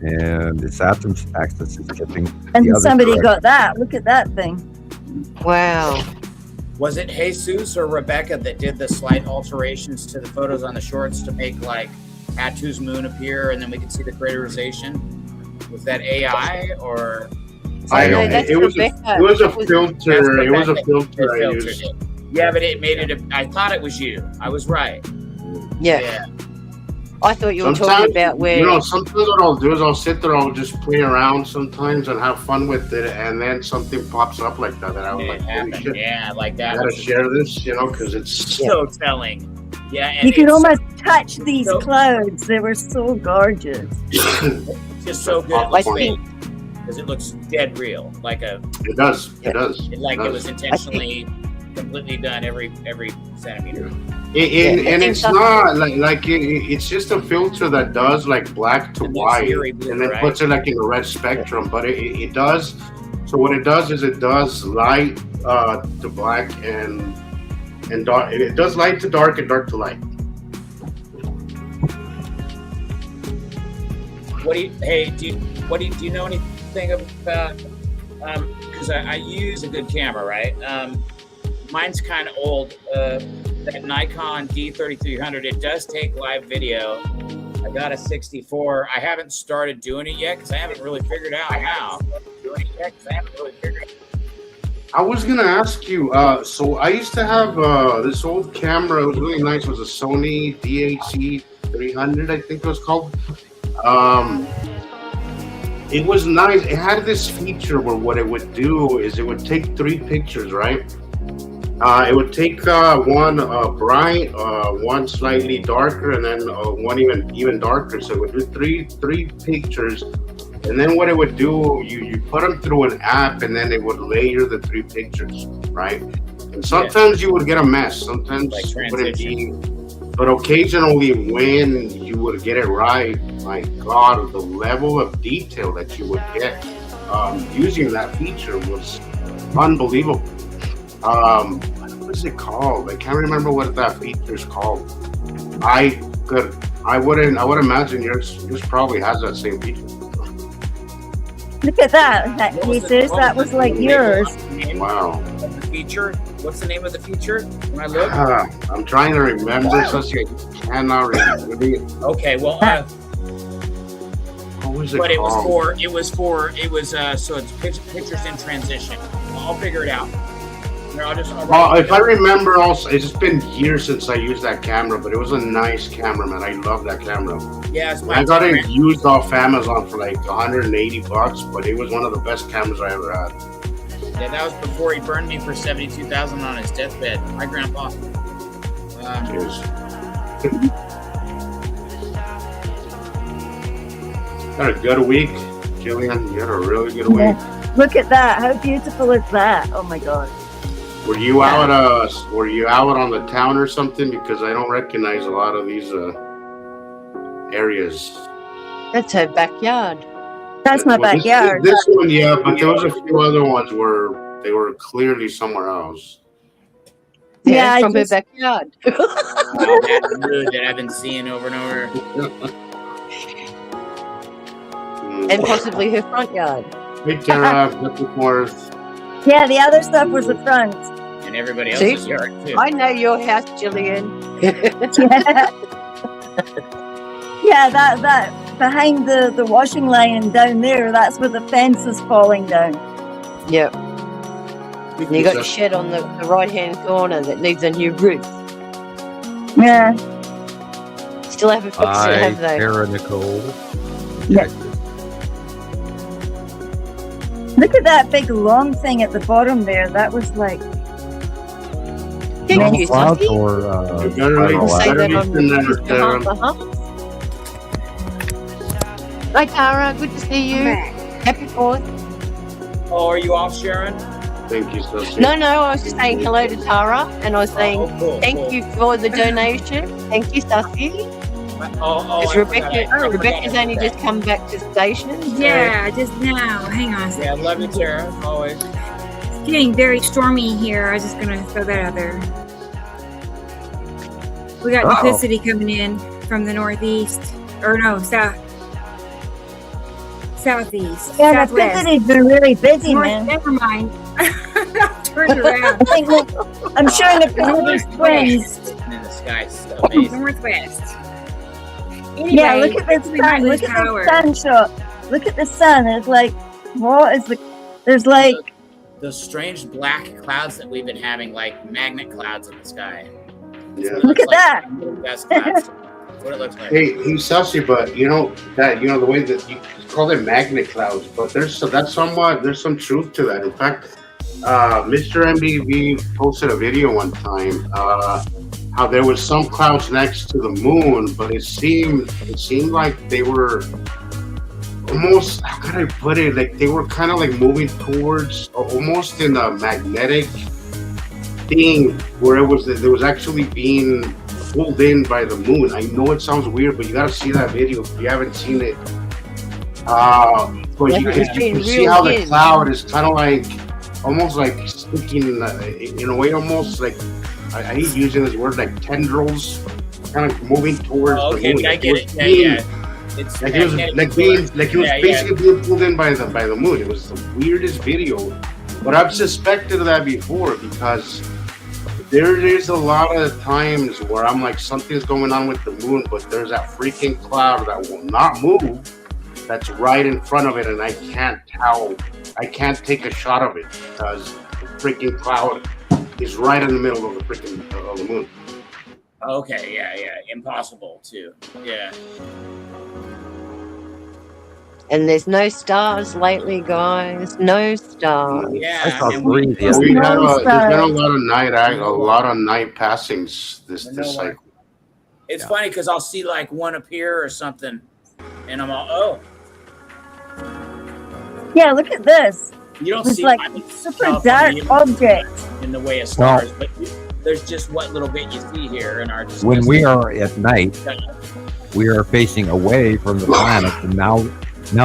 And its atom's axis is tipping. the And other somebody direction. got that. Look at that thing. Wow. Was it Jesus or Rebecca that did the slight alterations to the photos on the shorts to make like Atu's moon appear and then we could see the craterization? Was that AI or? I No, don't. that's It was a Rebecca. filter. It was a filter I filtered used. it. Yeah, but it made it. I thought it was you. I was right. Yeah. I thought you were talking Sometimes, about where. you know, sometimes what I'll do is I'll sit there, I'll just play around sometimes and have fun with it, and then something pops up like that, and I was It like, holy happened. shit, Yeah, like I that. gotta Was share this, you know, because it's so telling. Yeah, and You could it's almost touch these so- clouds. They were so gorgeous. just so good. I think- Because it looks dead real, like a It does. It does. like It it was does. intentionally completely done every centimeter. And it's not like it's just a filter that does like black to white, very blue, and then right? puts it like in a red spectrum. But it does. So what it does is it does light to black and dark. It does light to dark and dark to light. Do you know anything about? Because I use a good camera, right? Mine's kind of old. That Nikon D3300. It does take live video. I got a 64. I haven't started doing it yet because I haven't really figured out how. I was gonna ask you. So I used to have this old camera. It was really nice. It was a Sony DHC 300, I think it was called. It was nice. It had this feature where what it would do is it would take 3 pictures, right? It would take one bright, one slightly darker, and then one even darker. So it would do three pictures, and then what it would do, you put them through an app, and then it would layer the three pictures, right? And sometimes you would get a mess. Sometimes Like it wouldn't transition. be, but occasionally when you would get it right, my God, the level of detail that you would get using that feature was unbelievable. What is it called? I can't remember what that feature is called. I would imagine yours probably has that same feature. Look at that, Jesus. That was like yours. Wow. The feature. What's the name of the feature? When I look. I'm trying to remember. So I cannot remember. Okay. Well. What was it But called? it was so it's pictures in transition. I'll figure it out. Here, If I remember, also, it's just been years since I used that camera, but it was a nice camera, man. I love that camera. Yeah, it's I got it used off Amazon for like $180, but it was one of the best cameras I ever had. Yeah, that was before he burned me for $72,000 on his deathbed. My grandpa. Cheers. Had a good week, Gillian. You had a really good week. Yeah. Look at that. How beautiful is that? Oh my God. Were you out on the town or something? Because I don't recognize a lot of these areas. That's her backyard. That's my backyard. This one, yeah, but there was a few other ones where they were clearly somewhere else. Yeah, from her backyard. That mood that I've been seeing over and over. And possibly her front yard. Hey, Tara, looking forth. Yeah, the other stuff was the front. And everybody else's yard, too. I know your house, Gillian. Yeah, that behind the washing line down there, that's where the fence is falling down. Yep. And you got the shed on the right-hand corner that needs a new roof. Yeah. Still haven't fixed it, have they? Tara Nicole. Yeah. Look at that big long thing at the bottom there. That was like. Thank you, Clouds Sophie. or Say that on Hi, Tara. Good to see you. Happy 4th. Oh, are you off, Sharon? Thank you, Sophie. No, I was just saying hello to Tara, and I was saying thank you for the donation. Thank you, Sophie. It's Rebecca. Rebecca's only just come back to the station. Yeah, just now. Hang on a second. Yeah, love you, Tara. Always. It's getting very stormy here. I was just going to throw that out there. We got duplicity coming in from the northeast. Or no, southeast. Yeah, southwest. Duplicity been really busy, man. Never mind. Turn it around. I'm showing the northeast winds. In the sky, so amazing. Northwest. Anyway, Yeah, look at this sun. Look at the sun shot. Look at the sun. It's like, what is the? There's like Those strange black clouds that we've been having, like magnet clouds in the sky. Yeah. Look at that. Best clouds. That's what it looks like. Hey, Celsi, but the way that you call them magnet clouds, but there's some truth to that. In fact, Mr. MBV posted a video one time how there was some clouds next to the moon, but it seemed like they were almost, how can I put it? Like they were kind of like moving towards almost in a magnetic thing where it was actually being pulled in by the moon. I know it sounds weird, but you gotta see that video if you haven't seen it. But you can see how the cloud is kind of like almost like sticking in a way, almost like I hate using this word, like tendrils, kind of moving towards the moon. I get it. Yeah. It's like it was basically being pulled in by the moon. It was the weirdest video, but I've suspected of that before because there is a lot of times where I'm like, something's going on with the moon, but there's that freaking cloud that will not move that's right in front of it, and I can't take a shot of it because the freaking cloud is right in the middle of the freaking of the moon. Okay, yeah, impossible too. Yeah. And there's no stars lately, guys. No stars. Yeah, saw and three the other We day. have No there's been a stars. lot of night passings this cycle. It's funny because I'll see like one appear or something, and I'm all, oh. Yeah, look at this. You don't It's see like super dark object. in the way of stars, but there's just what little bit you see here in our When we are at night, we are facing away from the planet, and now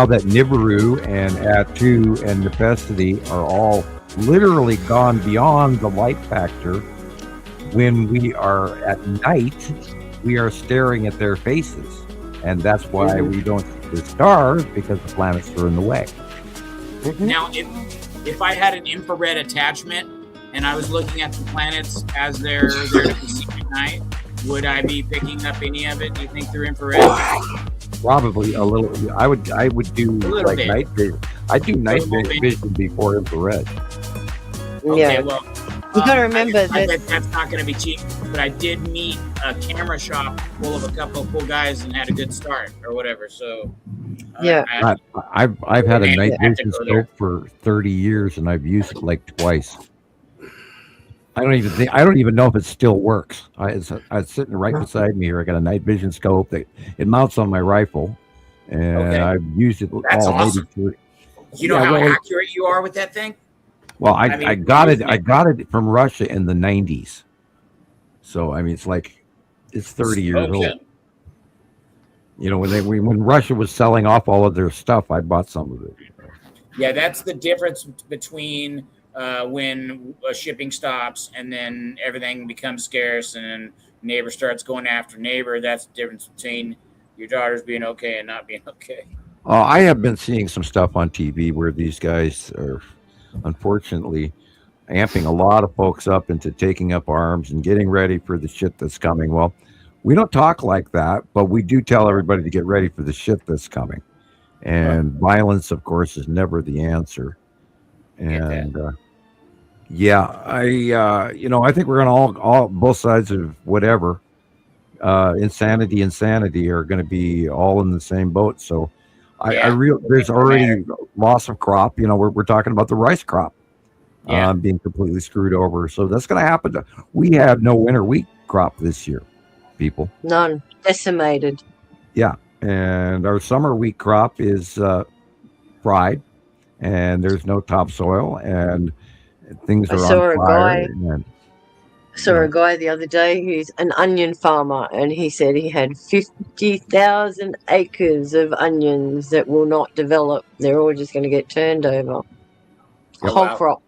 that Nibiru and Atu and Nepestity are all literally gone beyond the light factor, when we are at night, we are staring at their faces, and that's why we don't see the stars, because the planets are in the way. Now, if I had an infrared attachment and I was looking at the planets as they're there to be seen at night, would I be picking up any of it? Do you think through infrared? Probably a little. I would do like bit. night vision. I do night vision before infrared. Okay, well, you gotta remember I bet that's not going to be cheap. But I did meet a camera shop full of a couple of cool guys and had a good start or whatever. So yeah, I've had a night vision scope for 30 years, and I've used it like twice. I don't even know if it still works. It's sitting right beside me here. I got a night vision scope that it mounts on my rifle, and I've used it That's all. awesome. Maybe you know how accurate you are with that thing? Well, I got it from Russia in the 90s. So I mean, it's 30 years old. You know, when Russia was selling off all of their stuff, I bought some of it. Yeah, that's the difference between when shipping stops and then everything becomes scarce and then neighbor starts going after neighbor. That's the difference between your daughters being okay and not being okay. I have been seeing some stuff on TV where these guys are unfortunately amping a lot of folks up into taking up arms and getting ready for the shit that's coming. Well, we don't talk like that, but we do tell everybody to get ready for the shit that's coming. And violence, of course, is never the answer. And I think we're going to all both sides of whatever insanity are going to be all in the same boat. So there's already loss of crop. You know, we're talking about the rice crop being completely screwed over. So that's going to happen. We have no winter wheat crop this year, people. None. Decimated. Yeah. And our summer wheat crop is fried, and there's no topsoil, and things are on fire. I saw a guy the other day who's an onion farmer, and he said he had 50,000 acres of onions that will not develop. They're all just going to get turned over. Whole crop.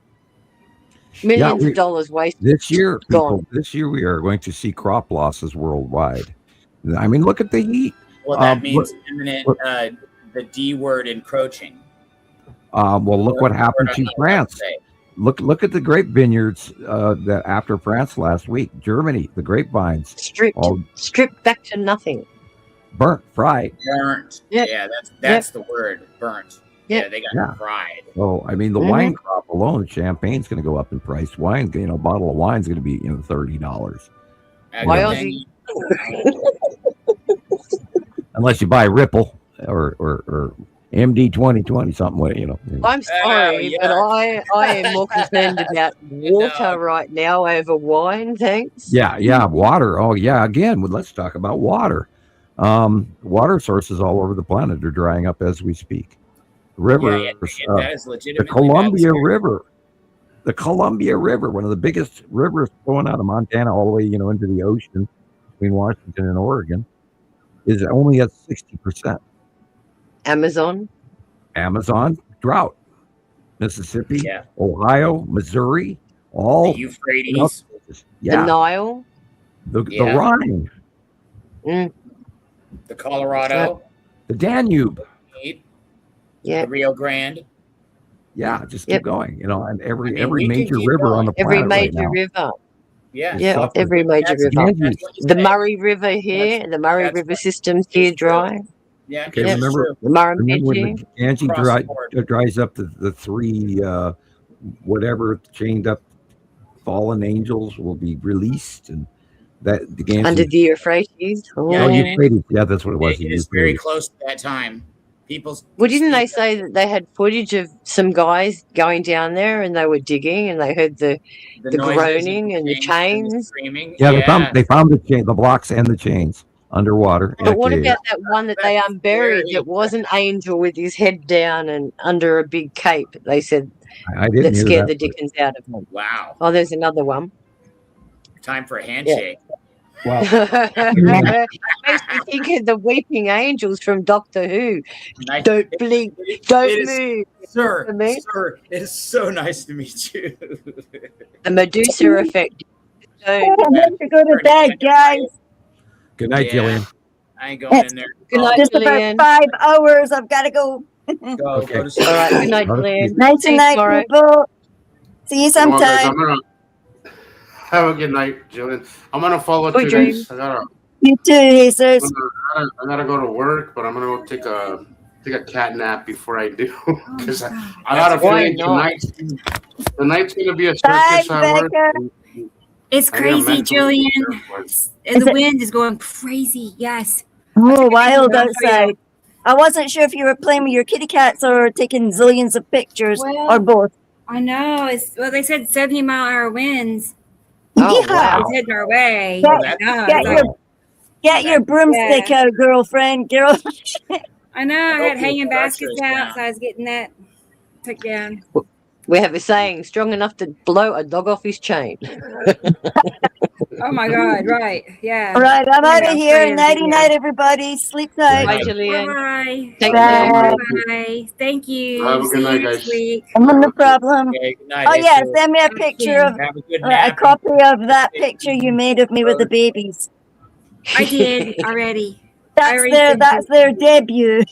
Millions of dollars wasted. This year, people, we are going to see crop losses worldwide. I mean, look at the heat. Well, that means imminent, the D word, encroaching. Well, look what happened to France. Look at the grape vineyards that after France last week. Germany, the grapevines stripped back to nothing. Burnt, fried. Burnt. Yep. Yeah, that's the word. Burnt. Yep. Yeah, they got fried. So I mean, the wine crop alone, champagne's going to go up in price. Wine, a bottle of wine's going to be $30. Unless you buy Ripple or MD 2020 something, I'm sorry, but I am more concerned about water right now over wine. Thanks. Yeah, water. Oh yeah, again, let's talk about water. Water sources all over the planet are drying up as we speak. Rivers, the Columbia River. The Columbia River, one of the biggest rivers flowing out of Montana all the way, into the ocean between Washington and Oregon, is only at 60%. Amazon drought. Mississippi, Ohio, Missouri, all the Euphrates, the Nile, the Rhine, the Colorado, the Danube, the Rio Grande. Yeah, just keep going. And every major river on the planet. Every major river. Yeah, every major river. The Murray River here, the Murray River system's here dry. Yeah. Okay. Remember when the Ganges dries up, the three whatever chained up fallen angels will be released, and that the Ganges under the Euphrates. Euphrates. Yeah, that's what it was. It's very close to that time. people's. Well, didn't they say that they had footage of some guys going down there and they were digging and they heard the noises groaning and the and the chains? screaming. Yeah, they found the blocks and the chains underwater. But what about that one that they unburied that was an angel with his head down and under a big cape? They said I didn't that hear scared that, the dickens out of them. Wow. Oh, there's another one. Time for a handshake. Wow. Makes me think of the weeping angels from Doctor Who. Don't blink, don't move. Sir, it is so nice to meet you. The Medusa effect. I have to go to bed, guys. Good night, Gillian. I ain't going in there. Good night, Just Gillian. about 5 hours. I've got to go. Go to sleep. All right, good night, Gillian. Night to night, people. See you Well, guys, sometime. have a good night, Jillian. I'm gonna follow Good you dreams. guys. You too, Jesus. I gotta go to work, but I'm gonna go take a cat nap before I do, because I got a feeling tonight's gonna be a circus at work. It's I gotta crazy, mentally Jillian. prepare for it. And the wind is going crazy. Yes. Oh, wild outside. I wasn't sure if you were playing with your kitty cats or taking zillions of pictures or both. I know. They said 70-mile-an-hour winds. Oh, Yeah. It's heading our way. Get your broomstick out, girlfriend. I know. I had hanging Pressure baskets is out, down. so I was getting that took down. We have a saying, strong enough to blow a dog off his chain. Oh my God! Right? Yeah. All right, I'm out of Yeah, here. yeah, Nighty yeah. night, everybody. Sleep tight. Bye, Gillian. Bye. Take care. Bye. Thank you. Have a good See night, you next guys. week. No problem. Okay, good night, Oh yeah, Ace. send me a picture of Have a good a nap. copy of that picture you made of me with the babies. I did already. I already sent That's their debut.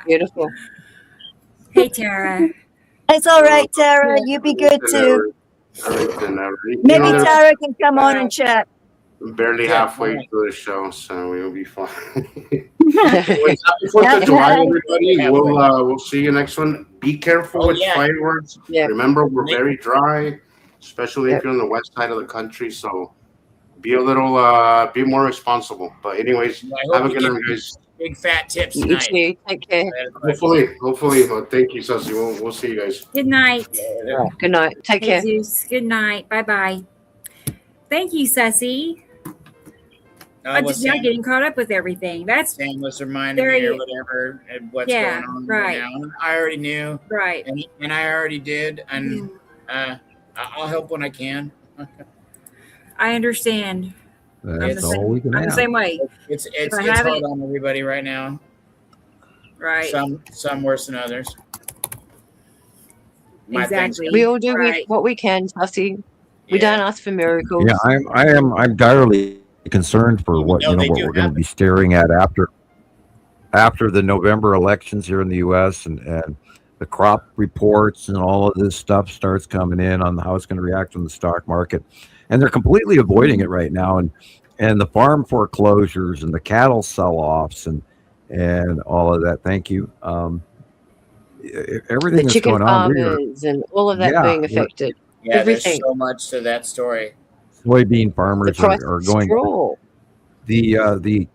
Beautiful. Hey, Tara. It's all right, Tara. You be good too. Maybe You know, Tara can come on and chat. I'm barely halfway through the show, so we'll be fine. Anyways, happy 4th of July, everybody. We'll see you next one. Be careful with fireworks. Remember, we're very dry, especially if you're on the west side of the country. So be a little, be more responsible. But anyways, have a good night, guys. Big fat tips You tonight. too. Take care. Hopefully. Well, thank you, Susie. We'll see you guys. Good night. Good night. Take care. Jesus. Good night. Bye bye. Thank you, Sussy. I'm just now getting caught up with everything. That's Sam was reminding me or whatever and what's going on right now. And I already knew. Right. And I already did. And I'll help when I can. I understand. That's all we can I'm the have. same way. It's If I hard have it- on everybody right now. Right. Some worse than others. My thing's- We all do what we can, Tussie. We don't ask for miracles. Yeah, I'm direly concerned for what No, they what do we're going to happen. be staring at after the November elections here in the U.S. and the crop reports and all of this stuff starts coming in on how it's going to react on the stock market, and they're completely avoiding it right now, and the farm foreclosures and the cattle sell-offs and all of that. Thank you. Everything The that's chicken going on. farmers and all of that being affected. Yeah, Everything. there's so much to that story. Soybean farmers The price are of going. straw. The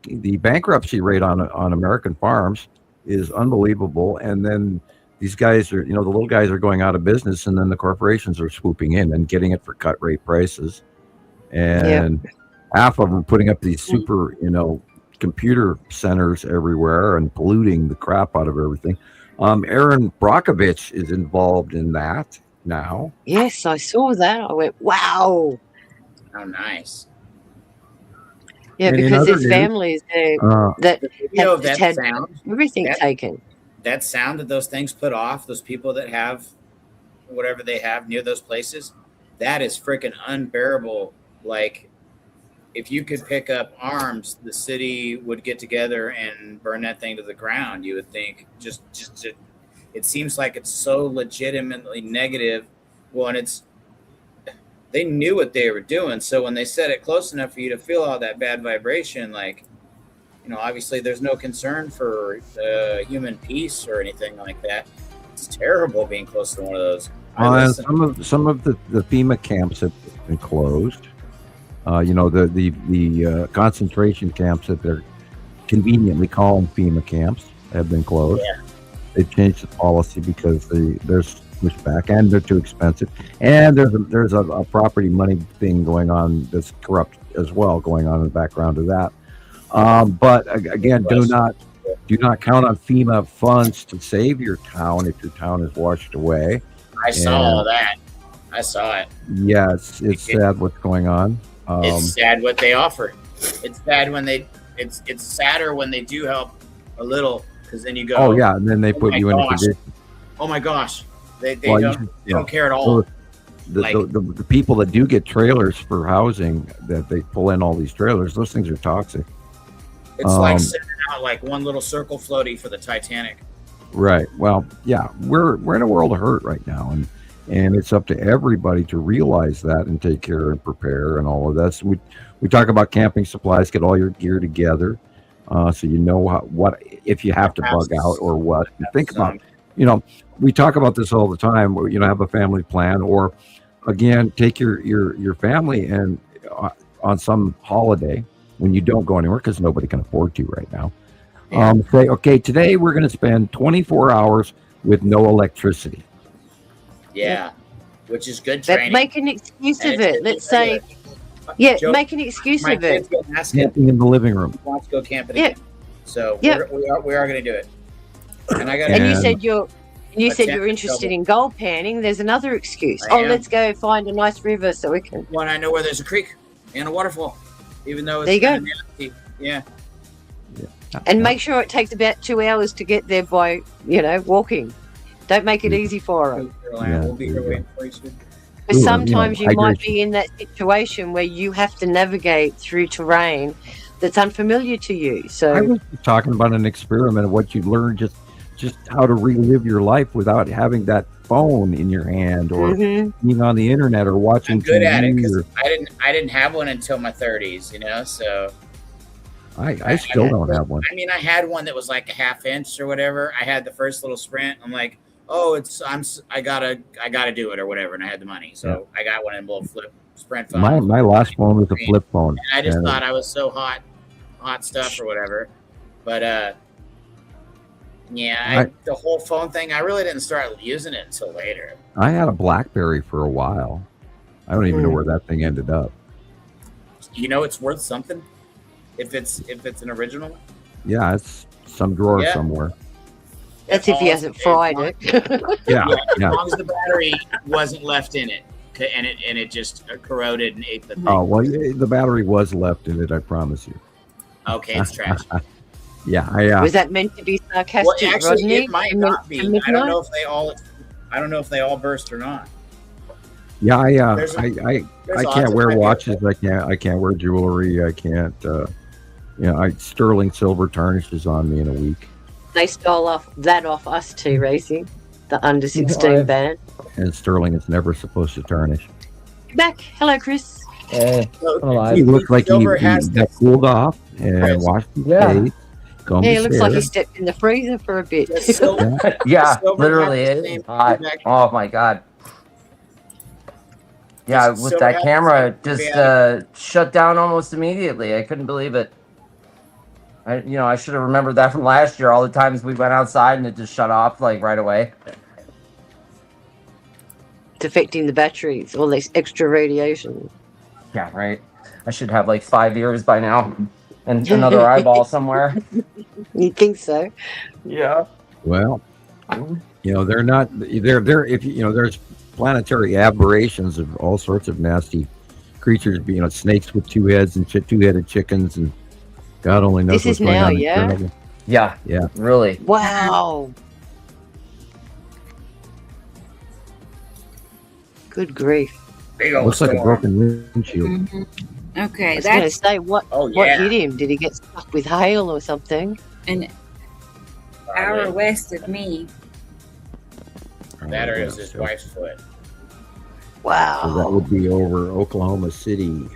bankruptcy rate on American farms is unbelievable, and then these guys are, the little guys are going out of business, and then the corporations are swooping in and getting it for cut rate prices, and half of them are putting up these super, computer centers everywhere and polluting the crap out of everything. Aaron Brockovich is involved in that now. Yes, I saw that. I went, wow. Oh, nice. Yeah, And in because other there's news, families that video have of that had sound, everything taken. That sound that those things put off, those people that have whatever they have near those places, that is freaking unbearable. Like, if you could pick up arms, the city would get together and burn that thing to the ground. You would think it seems like it's so legitimately negative. Well, and they knew what they were doing. So when they set it close enough for you to feel all that bad vibration, like, obviously there's no concern for human peace or anything like that. It's terrible being close to one of those. Some of the FEMA camps have been closed. The concentration camps that they're conveniently calling FEMA camps have been closed. Yeah. They've changed the policy because there's pushback and they're too expensive. And there's a property money thing going on that's corrupt as well going on in the background of that. But again, do not count on FEMA funds to save your town if your town is washed away. I saw all that. I saw it. Yeah, it's sad what's going on. It's sad what they offer. It's sad when it's sadder when they do help a little, because then you go, oh yeah, and then they put you in a condition. Oh my gosh, they Well, don't care at all. So the people that do get trailers for housing, that they pull in all these trailers, those things are toxic. It's like sending out like one little circle floaty for the Titanic. Right. Well, yeah, we're in a world of hurt right now, and it's up to everybody to realize that and take care and prepare and all of that. So we talk about camping supplies. Get all your gear together, so you know what if you have to bug out or what. And think about, we talk about this all the time. Where, have a family plan, or again, take your family and on some holiday when you don't go anywhere, because nobody can afford to right now. Say, okay, today we're going to spend 24 hours with no electricity. Yeah, which is good training. Make an excuse of it. Let's say, make an excuse of it. Camping in the living room. Wants to go camping again. So we are going to do it. And I got. And you said you're interested in gold panning. There's another excuse. Let's go find a nice river so we can. Well, I know where there's a creek and a waterfall, even though it's there you go. Nasty. Yeah. And make sure it takes about 2 hours to get there by, walking. Don't make it easy for them. We'll be here waiting for you soon. Because sometimes you might be in that situation where you have to navigate through terrain that's unfamiliar to you. So I was talking about an experiment of what you learn, just how to relive your life without having that phone in your hand or being on the internet or watching I'm good TV at it because I didn't have one until my 30s, so. I still don't have one. I mean, I had one that was like a half inch or whatever. I had the first little Sprint. I'm like, I gotta do it or whatever, and I had the money, so I got one in a little flip Sprint phone. My last phone was a flip phone. And I just thought I was so hot stuff or whatever, but the whole phone thing, I really didn't start using it until later. I had a BlackBerry for a while. I don't even know where that thing ended up. It's worth something. If it's an original, yeah, it's some drawer somewhere. That's if he hasn't fried it. Yeah. As long as the battery wasn't left in it, and it just corroded and ate the thing. Oh well, the battery was left in it. I promise you. Okay, it's trash. Yeah, was that meant to be sarcastic? Well, actually, Rodney? it might not be. I don't know if they all burst or not. Yeah, I can't wear watches. I can't wear jewelry. I can't. Sterling silver tarnishes on me in a week. They stole that off us too, Racing, the under 16 ban. And sterling is never supposed to tarnish. Back, hello, Chris. He looked like he got cooled off and washed his face. He looks like he stepped in the freezer for a bit. Yeah, literally, it's hot. Oh my god. Yeah, with that camera, just shut down almost immediately. I couldn't believe it. I should have remembered that from last year. All the times we went outside and it just shut off like right away. It's affecting the batteries, all this extra radiation. Yeah, right. I should have like 5 ears by now and another eyeball somewhere. You'd think so. Yeah. Well, they're not. They're if there's planetary aberrations of all sorts of nasty creatures. Snakes with two heads and two-headed chickens and. God only knows what's going on. Yeah, really. Wow. Good grief. Looks like a broken windshield. Okay, I was going to say, what hit him? Did he get stuck with hail or something? An hour west of me. That or is his wife's foot. Wow. So that would be over Oklahoma City.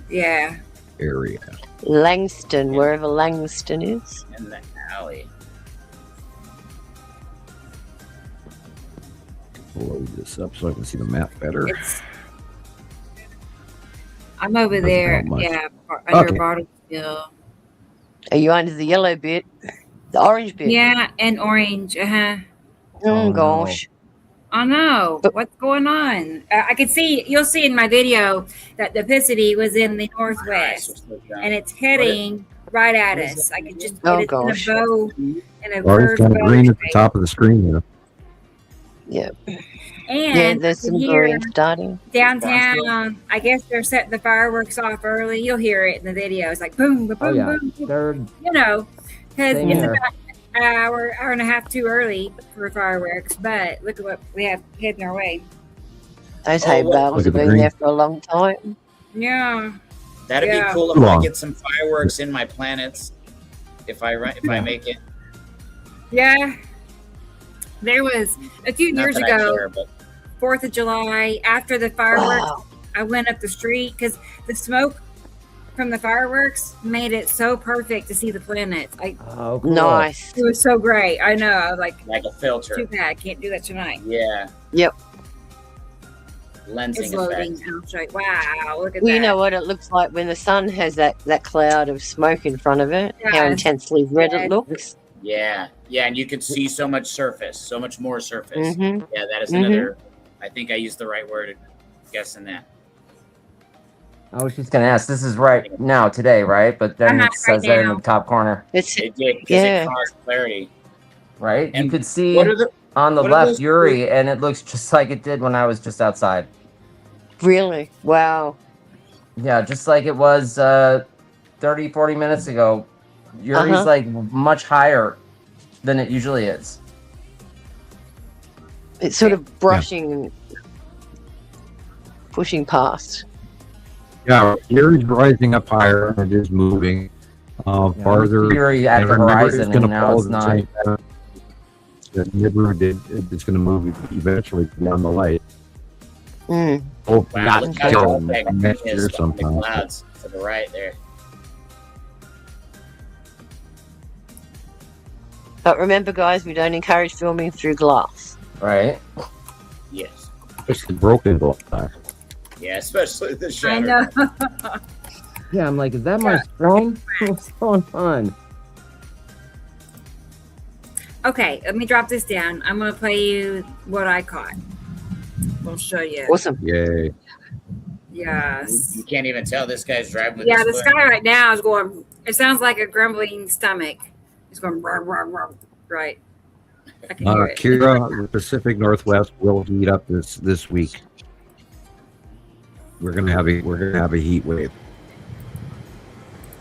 Yeah. Area. Langston, wherever Langston is. In the alley. Load this up so I can see the map better. I'm over there. Yeah, under Bartlesville. Are you under the yellow bit? The orange bit. Yeah, and orange. Uh-huh. Oh, gosh. I know. What's going on? I could see, you'll see in my video that the Picity was in the northwest, and it's heading right at us. I could just get it in a bow, in a Well, it's curved kind of bow green at the shape. top of the screen here. Yeah. And there's some here green starting. downtown, I guess they're setting the fireworks off early. You'll hear it in the video. It's like boom, boom, boom, yeah. boom. They're You know, because Same it's here. about an hour and a half too early for fireworks. But look at what we have heading our way. Those hay bales have been there for a long time. Yeah. That'd Yeah. be cool if I get some fireworks in my planets. If I make it. Yeah. There was a few Not years that I ago, care, but 4th of July, after the fireworks, Wow. I went up the street because the smoke from the fireworks made it so perfect to see the planets. Oh, cool. Nice. It was so great. I know. I was like a filter. too bad. Can't do that tonight. Yeah. Yep. Lensing It's loading. effect. And I'll show you. Wow, look at Well, that. you know what it looks like when the sun has that cloud of smoke in front of it, how Yes. intensely red Yes. it looks. Yeah. Yeah, and you can see so much surface, so much more surface. Mhm. Yeah, that is Mhm. another. I think I used the right word. Guessing that. I was just gonna ask. This is right now today, right? But then Uh-huh, it says right there in now. the top corner, It's It did because Yeah. it caused clarity. right? And you could see what are the- on the what are left those Yuri, and it looks just like it did when I was just outside. really wow. Yeah, just like it was 30, 40 minutes ago. Yuri's Uh-huh. like much higher than it usually is. It's sort of brushing and pushing past. Yeah, Yuri's rising up higher and it is moving farther. Yuri at and the remember, horizon, it's gonna and now follow it's the not. same pattern that Nibiru did. It's going to move eventually down the light. Mm. Oh, Wow, not look how until tall that next green year is from the sometime. clouds to the right there. But remember, guys, we don't encourage filming through glass. Right. Yes. It's broken both times. Yeah, especially the I shadow. know. Yeah, I'm like, is that my screen? What's going on? Okay, let me drop this down. I'm going to play you what I caught. We'll show you. Awesome. Yay. Yes. You can't even tell this guy's driving with Yeah, his the foot. sky right now is going, it sounds like a grumbling stomach. It's going, rah, rah, rah. Right. I can hear it. Kira, the Pacific Northwest will heat up this week. We're gonna have a heat wave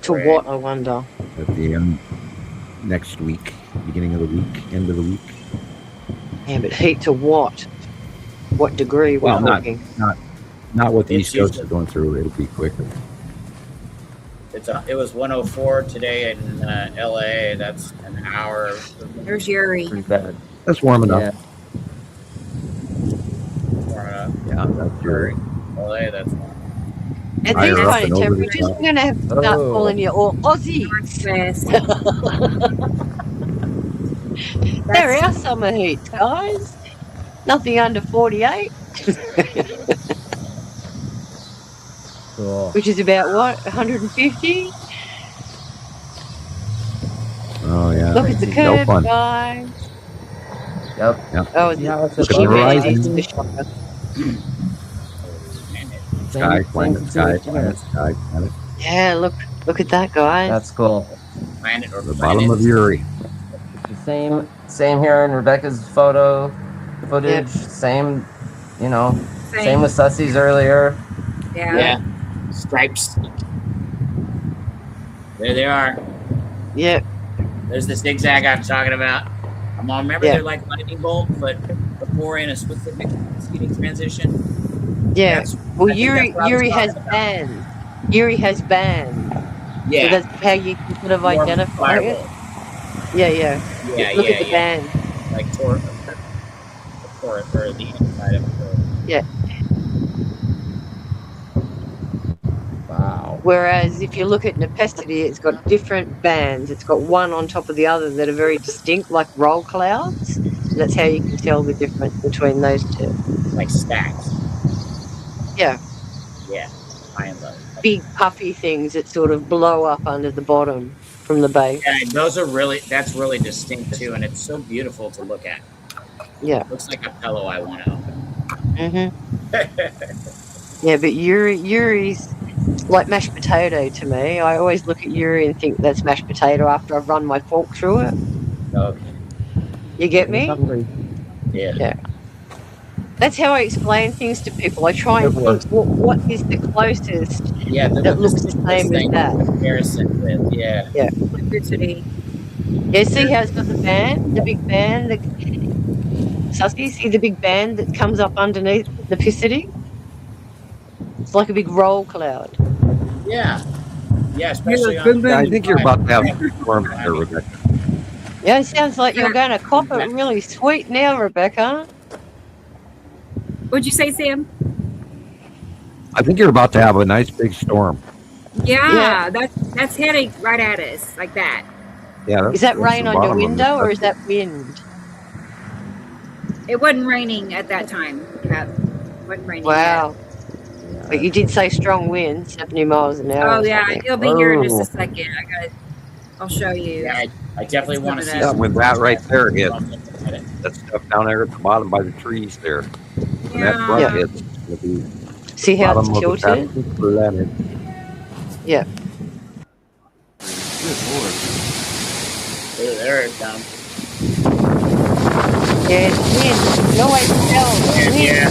To what, I wonder? at the end next week, beginning of the week, end of the week. Yeah, but heat to what? What degree we're Well, talking? not what the It's East Coast usually- is going through. It'll be quicker. It was 104 today in LA. That's an hour. There's Yuri. Pretty bad. That's warm enough. Yeah. Yeah, that's very. LA, that's one. At Higher these up kind and of over the temperatures, top. we're going to have to start Oh. calling you all Aussies. They're our summer heat, guys. Nothing under 48, Cool. which is about what, 150? Oh yeah. Look at the No curve, fun. guys. Yep. Oh, See how it's the Look at the horizon. the shocker. Sky, Same planet, sky, situation planet, here. sky, planet. Yeah, look at that, guys. That's cool. Planet or The bottom of planets. Yuri. The same here in Rebecca's footage. Same, same with Sussie's earlier. Yeah. Yeah. Stripes. There they are. Yeah. There's the zigzag I'm talking about. I'm on. Remember, Yeah. they're like lightning bolt, but before in a specific seating transition. Yeah. That's- Well, I think Yuri that's what I was Yuri has talking about. band. Yuri has band. Yeah. So that's how you can sort of More identify it. fireball. Yeah, yeah. Yeah, Look yeah, at the yeah. band. Like tor- or the inside of it. Yeah. Wow. Whereas if you look at Nepestity, it's got different bands. It's got one on top of the other that are very distinct, like roll clouds. And that's how you can tell the difference between those two. Like stacks. Yeah. Yeah. High and low. big puffy things that sort of blow up under the bottom from the base. Yeah, that's really distinct too, and it's so beautiful to look at. Yeah. Looks like a pillow I want to own. Yeah, but Yuri's like mashed potato to me. I always look at Yuri and think that's mashed potato after I've run my fork through it. Okay. You get me? Yeah. Yeah. That's how I explain things to people. I try and think what is the closest that looks the same as that. Comparison with, yeah. Yeah. Electricity. Yeah, see how it's got the band, the big band, Susky, see the big band that comes up underneath the piscity? It's like a big roll cloud. Yeah. Yeah, especially on... I think you're about to have a storm there, Rebecca. Yeah, it sounds like you're going to cop it really sweet now, Rebecca. What'd you say, Sam? I think you're about to have a nice big storm. Yeah. That's heading right at us, like that. Yeah. Is that rain on your window or is that wind? It wasn't raining at that time. Yeah, it wasn't raining. Wow. But you did say strong winds, 70 miles an hour. Oh, yeah. It'll be here in just a second. I'll show you. Yeah, I definitely want to see that. With that right there again. That stuff down there at the bottom by the trees there. When that front hits, it'll be see how it's tilted? Yeah. Good Lord. There it comes. Yeah, it's wind. You always tell. Yeah.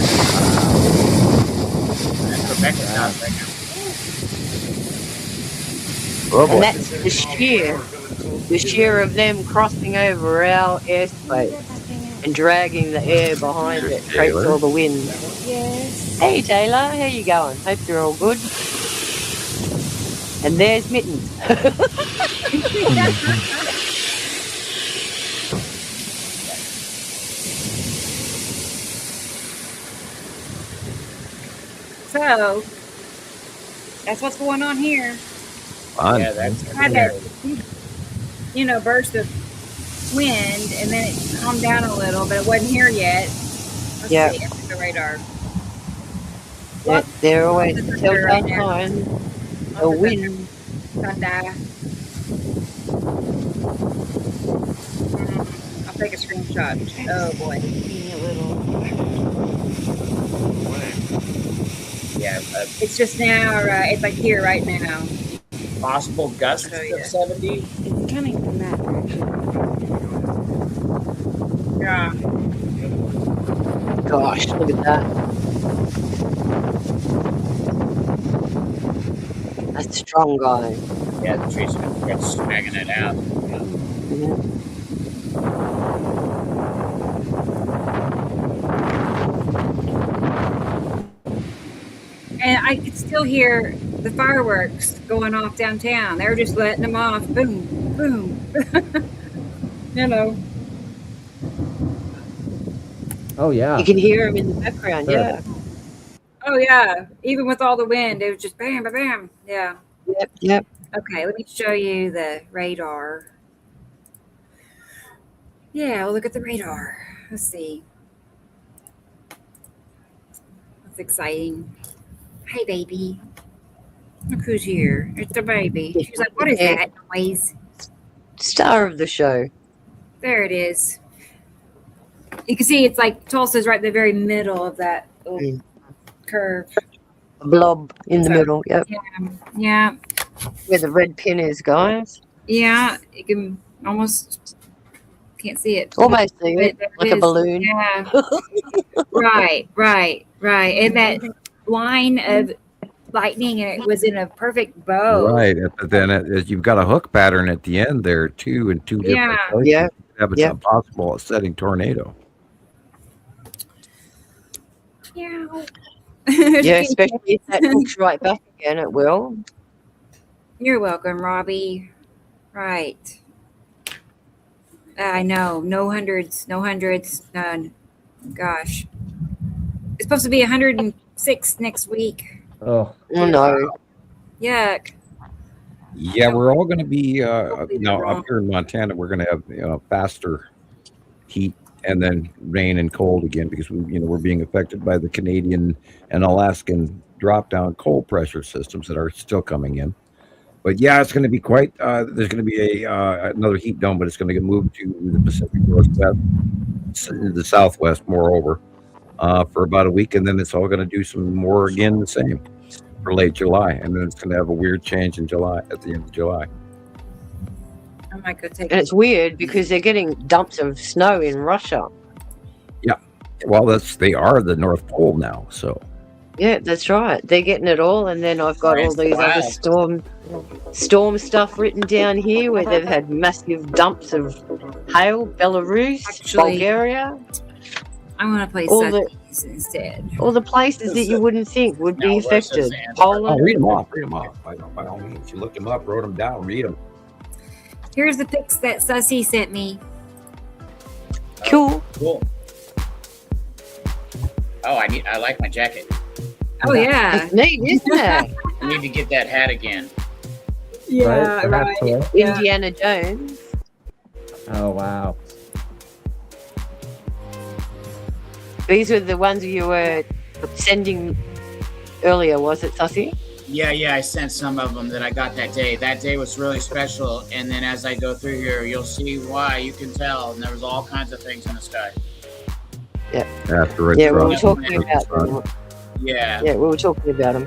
That's Rebecca's house right now. And that's the sheer of them crossing over our airspace and dragging the air behind it, creates all the wind. Yes. Hey Taylor, how you going? Hope you're all good. And there's Mittens. So that's what's going on here. Fun. Yeah, that's had that, burst of wind, and then it calmed down a little, but it wasn't here yet. Let's see, after the radar. Yeah, they're always telltale sign. A wind. I'll take a screenshot. Oh boy. Yeah. It's just now, it's like here right now. Possible gusts of 70. It's coming from that direction. Yeah. Gosh, look at that. That's a strong guy. Yeah, the trees are smacking it out. And I could still hear the fireworks going off downtown. They were just letting them off. Boom, boom. Oh, yeah. You can hear them in the background, yeah. Oh, yeah. Even with all the wind, it was just bam, bam, bam. Yeah. Yep. Okay, let me show you the radar. Yeah, we'll look at the radar. Let's see. That's exciting. Hey, baby. Look who's here. It's the baby. She's like, what is that noise? Star of the show. There it is. You can see it's like Tulsa's right in the very middle of that little curve. A blob in the middle, yep. Yeah. Where the red pin is, guys. Yeah, you can almost can't see it. Almost see it, like a balloon. Yeah. Right. And that line of lightning, and it was in a perfect bow. Right. Then you've got a hook pattern at the end there too, in two different places. Yeah. It's a possible setting tornado. Yeah. Yeah, especially if that hooks right back again, it will. You're welcome, Robbie. Right. I know. No hundreds. None. Gosh. It's supposed to be 106 next week. Oh no. Yuck. Yeah, we're all going to be up here in Montana. We're going to have faster heat and then rain and cold again because we're being affected by the Canadian and Alaskan drop-down cold pressure systems that are still coming in. But yeah, it's going to be quite. There's going to be another heat dome, but it's going to move to the Pacific Northwest, the Southwest, moreover, for about a week, and then it's all going to do some more again the same for late July, and then it's going to have a weird change in July at the end of July. I might go take. And it's weird because they're getting dumps of snow in Russia. Yeah, well, they are the North Pole now, so. Yeah, that's right. They're getting it all, and then I've got all these other storm stuff written down here where they've had massive dumps of hail. Belarus, Bulgaria. I want to play all instead. All the places that you wouldn't think would be affected. Poland. Read them off. Read them off. By all means, you looked them up, wrote them down, read them. Here's the pics that Sussy sent me. Cool. Cool. Oh, I like my jacket. Oh yeah. It's neat, isn't it? I need to get that hat again. Yeah, right. Cool. Yeah. Indiana Jones. Oh wow. These were the ones you were sending earlier, was it, Sussy? Yeah, I sent some of them that I got that day. That day was really special, and then as I go through here, you'll see why. You can tell, and there was all kinds of things in the sky. Yeah. Asteroids. Yeah, we were talking about them. Yeah. Yeah, we were talking about them.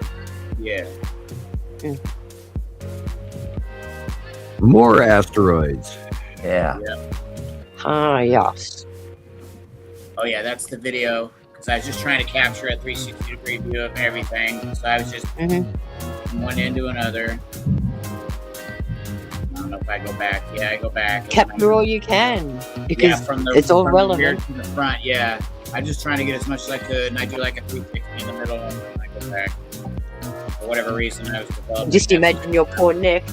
Yeah. More asteroids. Yeah. Ah, yes. Oh yeah, that's the video. Because I was just trying to capture a 360-degree view of everything. So I was just from one end to another. I don't know if I go back. Yeah, I go back. Capture all you can because it's all from relevant. The rear to the front, yeah. I'm just trying to get as much as I could, and I do like a 360 in the middle, and I go back. For whatever reason, I was developing. Just imagine your poor neck.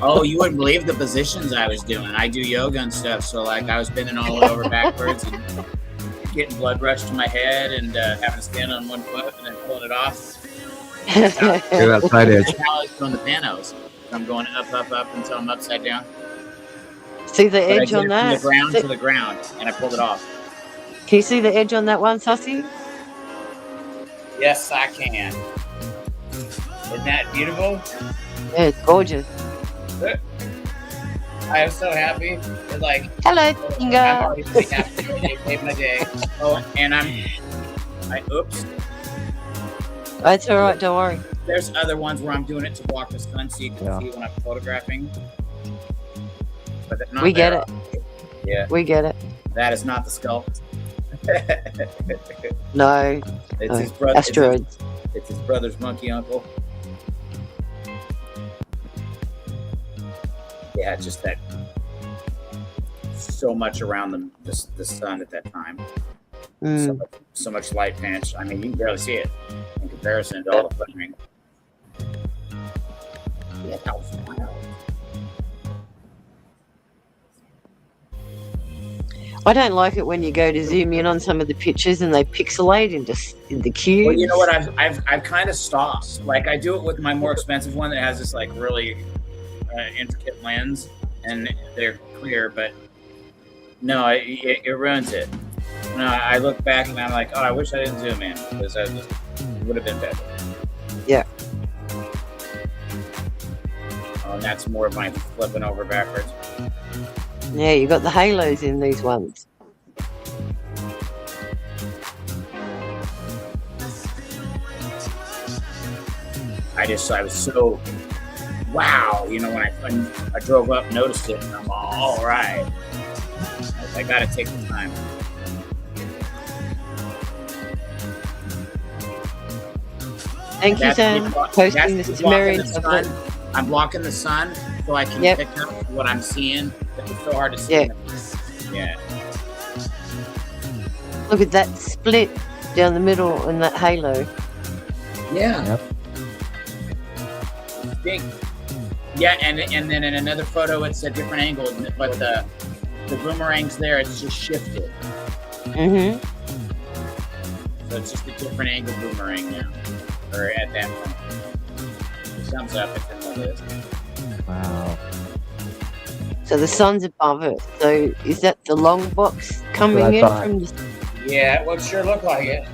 Oh, you wouldn't believe the positions I was doing. I do yoga and stuff, so like I was bending all over backwards and getting blood rush to my head and having to stand on one foot and then pulling it off. That side edge. How I was doing the panos. I'm going up until I'm upside down. See the But I edge did on it that? From the ground to the ground, and I pulled it off. Can you see the edge on that one, Sussy? Yes, I can. Isn't that beautiful? Yeah, it's gorgeous. I am so happy. It's like, hello, I'm Inga. already really happy. They made my day. Oh, and oops. That's all right. Don't worry. There's other ones where I'm doing it to block the sun so you can see when I'm photographing. But not We get there. it. Yeah. We get it. That is not the skull. No. It's no. his brother. Asteroids. It's his brother's monkey uncle. Yeah, just that. So much around the sun at that time. So much light pinch. I mean, you can barely see it in comparison to all the flickering. Yeah, that was wild. I don't like it when you go to zoom in on some of the pictures and they pixelate in the cube. Well, you know what? I've kind of stopped. Like I do it with my more expensive one that has this like really intricate lens, and they're clear. But no, it ruins it. No, I look back and I'm like, oh, I wish I didn't zoom in because it would have been better. Yeah. Oh, and that's more of my flipping over backwards. Yeah, you got the halos in these ones. I was so wow, you know, when I drove up, noticed it, and I'm all right. I gotta take the time. Thank you, Sam, posting the Sumerian. I'm blocking the sun so I can pick up what I'm seeing. It's so hard to see. Yeah. Look at that split down the middle in that halo. Yeah. Yep. Big. Yeah, and then in another photo, it's a different angle, but the boomerang's there. It's just shifted. Mm-hmm. So it's just a different angle boomerang now, or at that point. The thumbs up if it is. Wow. So the sun's above it. So is that the long box coming in from the... Yeah, well, it sure looked like it.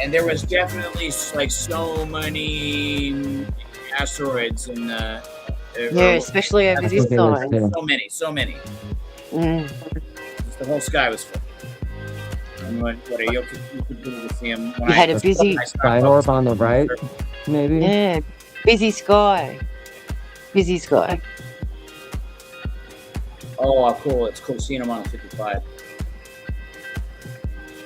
And there was definitely like so many asteroids in the... especially over this side. So many. The whole sky was full. And you could see them. You had a busy... Skyhorse on the right, maybe? Yeah, busy sky. Busy sky. Oh, cool. It's cool seeing them on 55.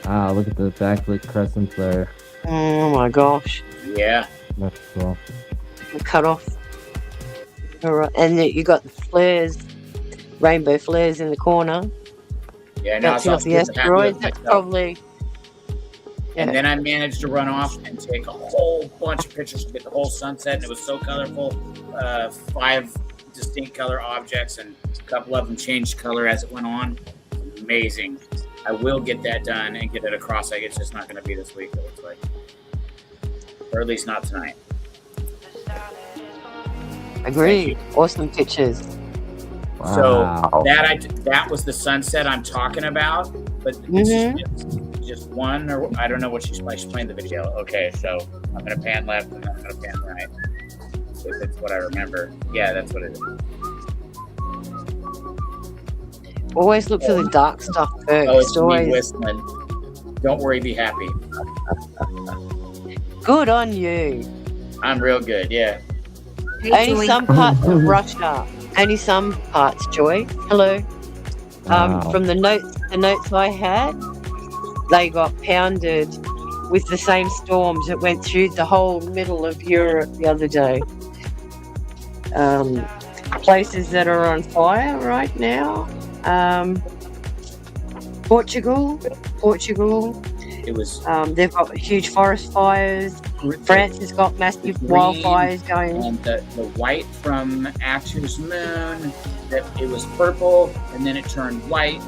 Wow, look at the backlit crescent there. Oh my gosh. Yeah. That's cool. Cut off. All right. And you got the flares, rainbow flares in the corner. Yeah, now bouncing off the asteroids. That's probably... And then I managed to run off and take a whole bunch of pictures to get the whole sunset. And it was so colorful. 5 distinct color objects, and a couple of them changed color as it went on. Amazing. I will get that done and get it across. Like, it's just not going to be this week, it looks like. Or at least not tonight. Agreed. Awesome pictures. Wow. So that was the sunset I'm talking about. But this is just one, or I don't know what she's playing the video. Okay, so I'm going to pan left and then I'm going to pan right. If it's what I remember. Yeah, that's what it is. Always look for the dark stuff first. Oh, it's me whistling. Don't worry, be happy. Good on you. I'm real good, yeah. Only some parts of Russia. Only some parts, Joy. Hello. From the notes I had, they got pounded with the same storms that went through the whole middle of Europe the other day. Places that are on fire right now. Portugal. It was. They've got huge forest fires. France has got massive wildfires going. And the white from Actor's Moon. That it was purple, and then it turned white.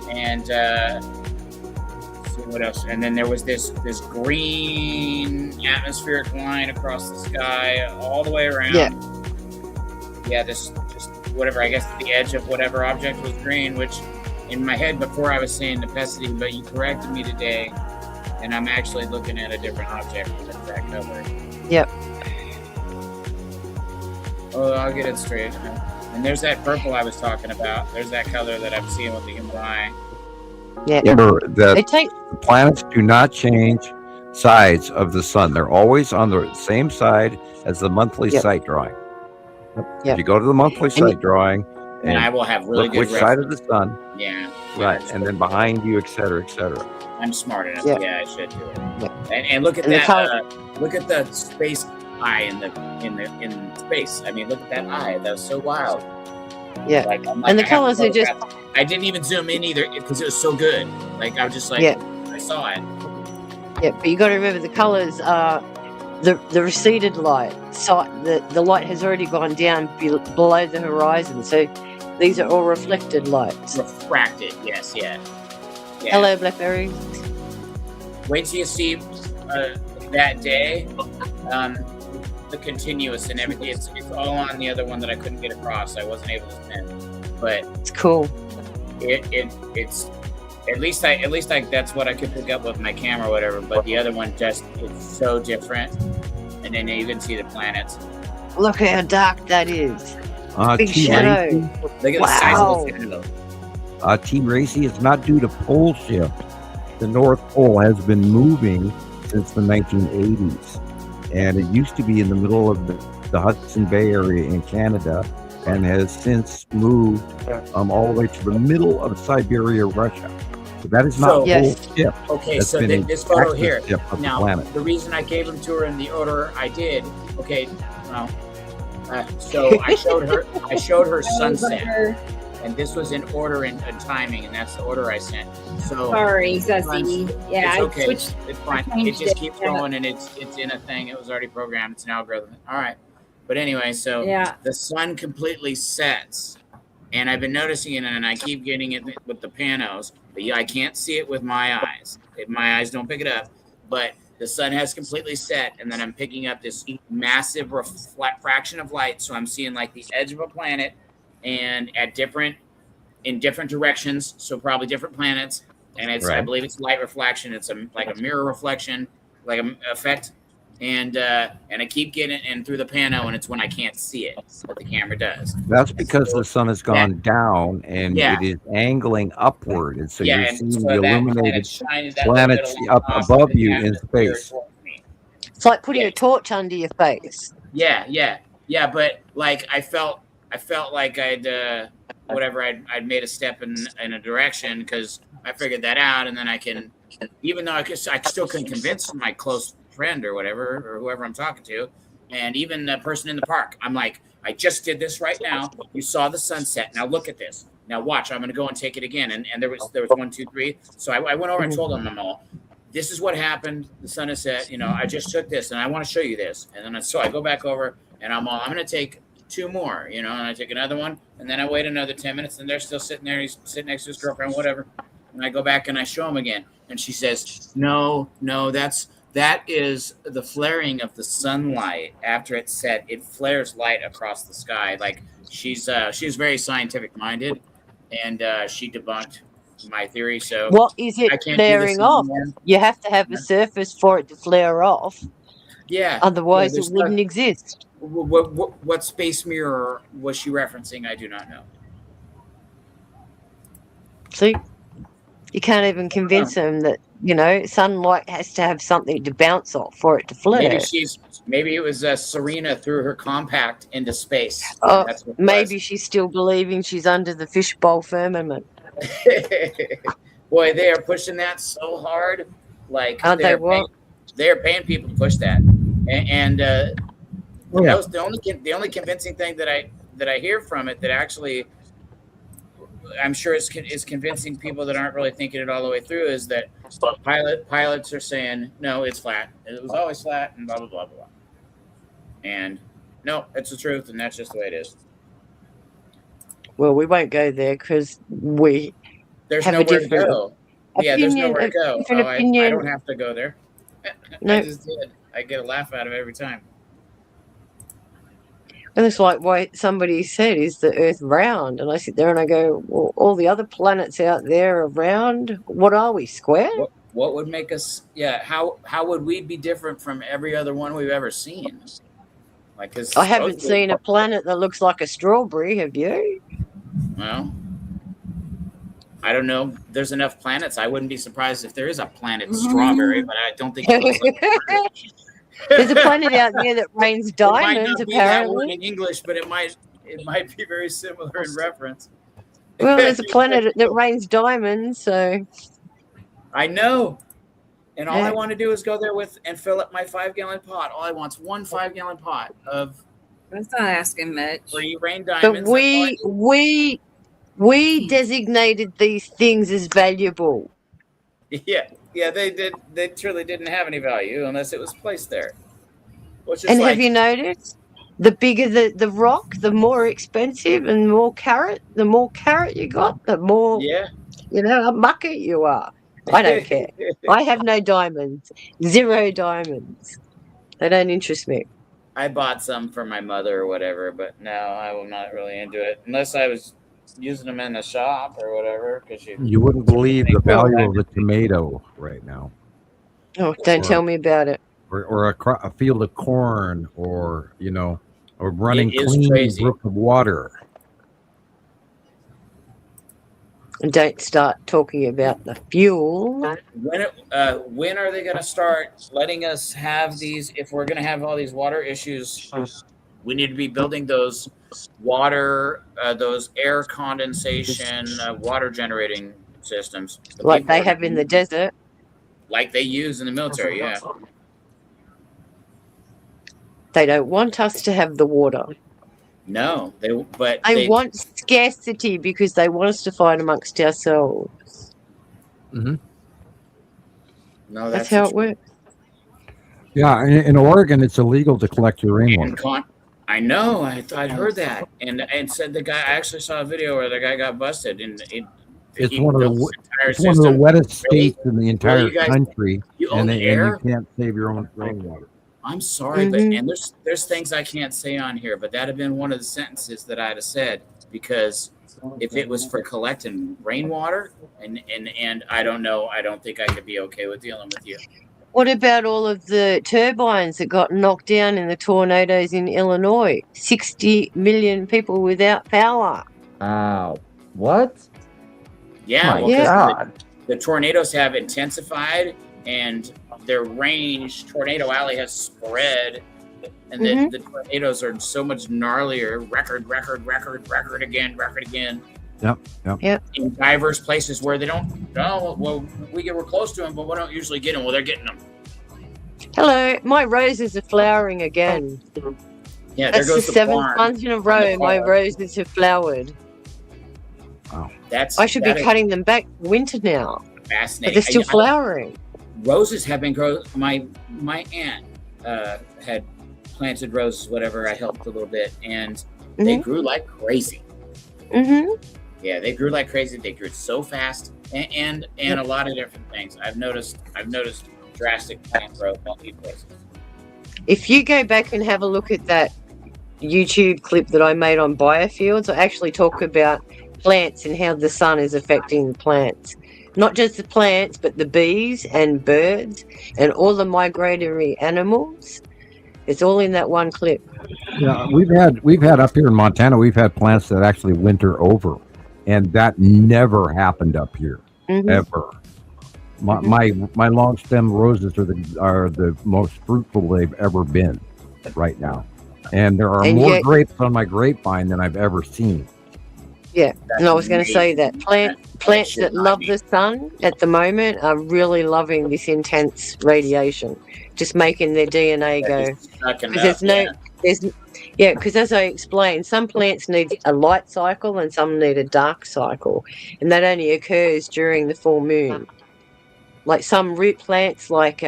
And let's see what else. And then there was this green atmospheric line across the sky all the way around. Yeah, this just whatever. I guess the edge of whatever object was green, which in my head before I was saying opacity, but you corrected me today, and I'm actually looking at a different object with that color. Yep. Oh, I'll get it straight. And there's that purple I was talking about. There's that color that I'm seeing with the human eye. Yeah. Remember that the planets do not change sides of the sun. They're always on the same side as the monthly sight drawing. If you go to the monthly sight drawing, and I will have really look good which side of the sun. Yeah. Right, and then behind you, et cetera, et cetera. I'm smart enough. Yeah, I should do it. And look at that. Look at the space eye in space. I mean, look at that eye. That was so wild. Yeah. And the colors are just. I didn't even zoom in either because it was so good. Like I was just like, I saw it. Yeah, but you got to remember the colors are the receded light. So the light has already gone down below the horizon. So these are all reflected lights. Refracted, yes, yeah. Hello, Blackberry. Wait till you see that day. The continuous and everything. It's all on the other one that I couldn't get across. I wasn't able to spin, but it's cool. It's at least I that's what I could pick up with my camera or whatever. But the other one just it's so different, and then you can see the planets. Look how dark that is. Big shadow. Look at the size of the shadow. T-Racy, it's not due to pole shift. The North Pole has been moving since the 1980s. And it used to be in the middle of the Hudson Bay area in Canada and has since moved all the way to the middle of Siberia, Russia. So that is not pole shift. Okay, That's so been this photo here. Now, the reason I gave them to her in the order I did, okay, well, so I showed her sunset. And this was in order and timing, and that's the order I sent. So sorry, Sussy. Yeah, it's okay. It's fine. It just keeps going, and it's in a thing. It was already programmed. It's an algorithm. All right. But anyway, so the sun completely sets, and I've been noticing it, and I keep getting it with the panos. But I can't see it with my eyes. My eyes don't pick it up. But the sun has completely set, and then I'm picking up this massive fraction of light. So I'm seeing like the edge of a planet, and in different directions. So probably different planets, and I believe it's light reflection. It's like a mirror reflection, like an effect. And I keep getting in through the pano, and it's when I can't see it, what the camera does. That's because the sun has gone down and it is angling upward, and so you're seeing the illuminated planets up above you in space. It's like putting a torch under your face. Yeah. But like I felt like I'd made a step in a direction, because I figured that out, and then I can, even though I still couldn't convince my close friend or whatever, or whoever I'm talking to, and even the person in the park, I'm like, I just did this right now. You saw the sunset. Now look at this. Now watch. I'm going to go and take it again. And there was 1, 2, 3. So I went over and told them all, this is what happened. The sun has set. I just took this, and I want to show you this. And then I go back over, and I'm going to take 2 more. And I take another one, and then I wait another 10 minutes, and they're still sitting there. He's sitting next to his girlfriend, whatever. And I go back and I show him again, and she says, no, that is the flaring of the sunlight after it's set. It flares light across the sky. Like she's very scientific minded, and she debunked my theory. So what is it flaring off? You have to have a surface for it to flare off. Yeah. Otherwise, it wouldn't exist. What space mirror was she referencing? I do not know. See, you can't even convince them that sunlight has to have something to bounce off for it to flare. Maybe it was Serena threw her compact into space. Oh, maybe she's still believing she's under the fishbowl firmament. Boy, they are pushing that so hard. Like, they're paying people to push that, and that was the only convincing thing that I hear from it, that actually I'm sure is convincing people that aren't really thinking it all the way through, is that pilots are saying, no, it's flat. It was always flat, and blah, blah, blah, blah. And no, it's the truth, and that's just the way it is. Well, we won't go there because there's have nowhere a different to go. Yeah, there's nowhere to go. I don't have to go there. No. I just did. I get a laugh out of it every time. And it's like what somebody said, is the Earth round? And I sit there and I go, well, all the other planets out there are round. What are we, square? What would make us? Yeah, how would we be different from every other one we've ever seen? Like, 'cause I haven't seen a planet that looks like a strawberry. Have you? Well, I don't know. There's enough planets. I wouldn't be surprised if there is a planet strawberry, but I don't think it looks like There's a planet out there that rains diamonds, apparently. That word in English, but it might be very similar in reference. Well, there's a planet that rains diamonds, so I know. And all I want to do is go there and fill up my 5-gallon pot. All I want is 1 5-gallon pot of. That's not asking much. Free rain diamonds. But we designated these things as valuable. Yeah, they did. They truly didn't have any value unless it was placed there. And have you noticed, the bigger the rock, the more expensive, and the more carat you got, the more a bucket you are. I don't care. I have no diamonds, 0 diamonds. They don't interest me. I bought some for my mother or whatever, but no, I'm not really into it unless I was using them in the shop or whatever. You wouldn't believe the value of a tomato right now. Oh, don't tell me about it. Or a field of corn, or a running clean brook of water. And don't start talking about the fuel. When are they going to start letting us have these? If we're going to have all these water issues, we need to be building those those air condensation, water generating systems. Like they have in the desert. Like they use in the military, yeah. They don't want us to have the water. No, they want scarcity because they want us to fight amongst ourselves. Mm-hmm. No, that's how it works. Yeah, in Oregon, it's illegal to collect your rainwater. I know. I'd heard that, and said the guy. I actually saw a video where the guy got busted, and It's he one of the built this entire it's one of the system. wettest Really? states in the Really, entire you guys? country, You own and the you air? can't save your own rainwater. I'm sorry, but and there's things I can't say on here, but that'd have been one of the sentences that I'd have said, because if it was for collecting rainwater and I don't know, I don't think I could be okay with dealing with you. What about all of the turbines that got knocked down in the tornadoes in Illinois? 60 million people without power. Wow. What? Yeah, My well, 'cause God. the tornadoes have intensified and their range, Tornado Alley, has spread, and the tornadoes are so much gnarlier. Record again. Yep. In diverse places where they don't. No, well, we're close to them, but we don't usually get them. Well, they're getting them. Hello, my roses are flowering again. Yeah, That's there goes the the 7th barn. month in a row my roses have flowered. Wow. I should be cutting them back winter now, but Fascinating. they're still flowering. Roses have been growing. My aunt had planted roses, whatever. I helped a little bit, and they grew like crazy. Yeah, they grew like crazy. They grew so fast, and a lot of different things. I've noticed drastic plant growth on these places. If you go back and have a look at that YouTube clip that I made on biofields, I actually talk about plants and how the sun is affecting the plants. Not just the plants, but the bees and birds and all the migratory animals. It's all in that one clip. Yeah, we've had up here in Montana, we've had plants that actually winter over, and that never happened up here ever. My long stem roses are the most fruitful they've ever been right now, and there are more grapes on my grapevine than I've ever seen. Yeah, and I was going to say that plants that love the sun at the moment are really loving this intense radiation, just making their DNA go. Because because as I explained, some plants need a light cycle and some need a dark cycle, and that only occurs during the full moon. Like some root plants, like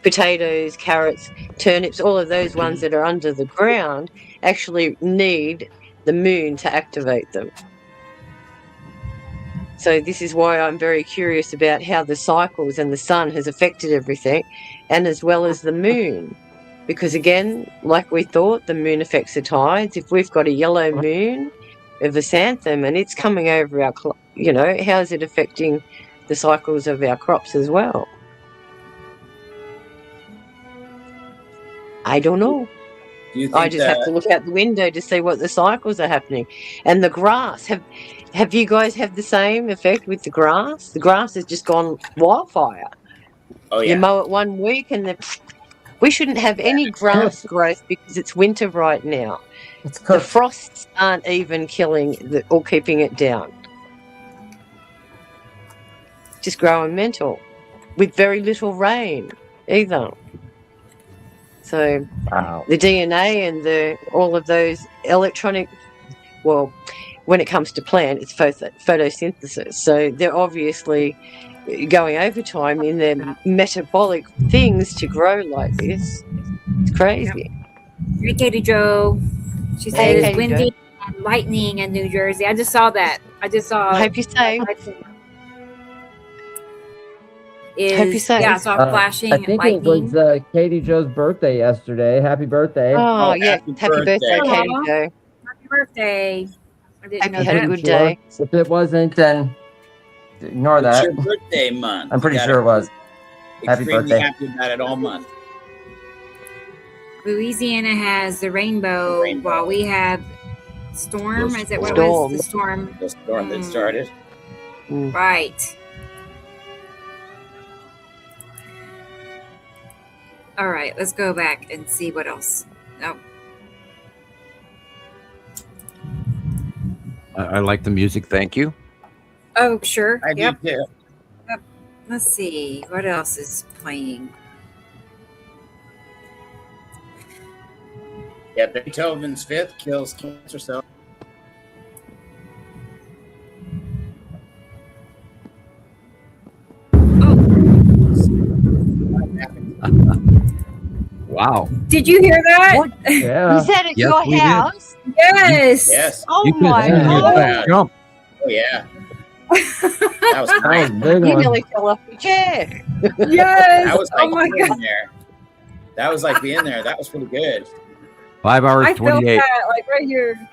potatoes, carrots, turnips, all of those ones that are under the ground actually need the moon to activate them. So this is why I'm very curious about how the cycles and the sun has affected everything, and as well as the moon. Because again, like we thought, the moon affects the tides. If we've got a yellow moon of a xanthan and it's coming over our, how is it affecting the cycles of our crops as well? I don't know. I just have to look out the window to see what the cycles are happening. And the grass, have you guys had the same effect with the grass? The grass has just gone wildfire. Oh yeah. You mow it 1 week and we shouldn't have any grass growth because it's winter right now. The frosts aren't even killing or keeping it down. Just growing mental with very little rain either. So the DNA and all of those electronic, well, when it comes to plant, it's photosynthesis. So they're obviously going overtime in their metabolic things to grow like this. It's crazy. Hey, Katie Jo. She Hey, says Katie windy and lightning in New Jersey. I just saw that. I hope you're safe. Hope you're safe. Yeah, I saw flashing I think lightning. it was Katie Jo's birthday yesterday. Happy birthday. Oh, yeah. Happy birthday, Katie Jo. Happy birthday. I didn't know Hope you had a that. good day. If it wasn't, then ignore It's that. your birthday month. I'm pretty You sure it was. Happy extremely birthday. happy about it all month. Louisiana has the rainbow, while we have storm. Is that what it Storm. was? The storm. The storm that started. Right. All right, let's go back and see what else. Oh, I like the music. Thank you. oh sure. I do Yep. too. Yep. Let's see what else is playing. Yeah, Beethoven's Fifth kills cancer cells. Wow. Did you hear that? What? Yeah. Is that at Yes, your we did. house? Yes. Yes. Oh You could my have seen me god! that jump. Oh yeah. That was great. Big You one. nearly fell off your chair. Yes. That was like Oh my being god. there. That was like being there. That was pretty good. 5 hours I felt 28. that like right here.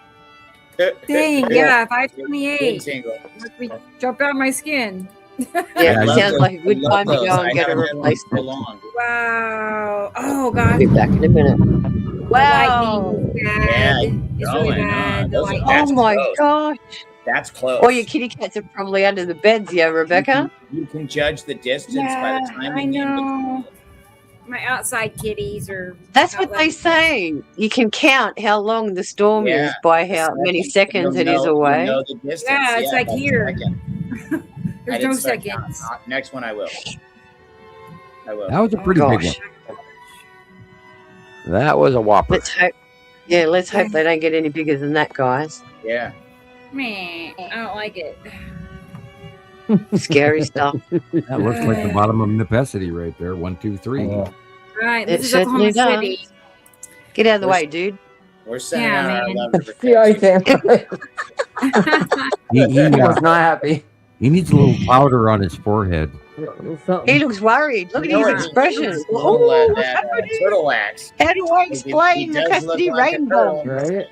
Dang. Yeah. 528. Tingle. Must be jump out of my skin. Yeah, Yeah, it you sounds could- like a good time to Those. go and I get a haven't had one so replacement. long. Wow. Oh I'll gosh. be back in a minute. The Wow! lightning is Yeah, bad. you It's know, really I know. bad. The Those are lightning. Oh That's my close. gosh! That's close. All your kitty cats are probably under the beds, yeah, Rebecca? You can judge the distance by Yeah, the time I you get know. My outside kitties are. That's what they say. You can count how long the storm is by how many seconds it is away. You know the distance. Yeah, it's like by the here. second. I There's didn't no start counting. seconds. Next one I will. I will. That was a pretty big one. Gosh. That was a whopper. Let's hope. Yeah, let's hope they don't get any bigger than that, guys. Yeah. Meh, I don't like it. Scary stuff. That looks like the bottom of necessity right there. 1, 2, 3. All right, It this is Oklahoma certainly City. Get out of the way, dude. We're sending Yeah, out our man. love to See, I Rebecca. can't. He was not happy. needs a little powder on his forehead. He looks worried. Look at You know his what? expression. Little, Ooh, that, turtle wax. how do I He explain the does custody look like a rainbow? turtle. Right?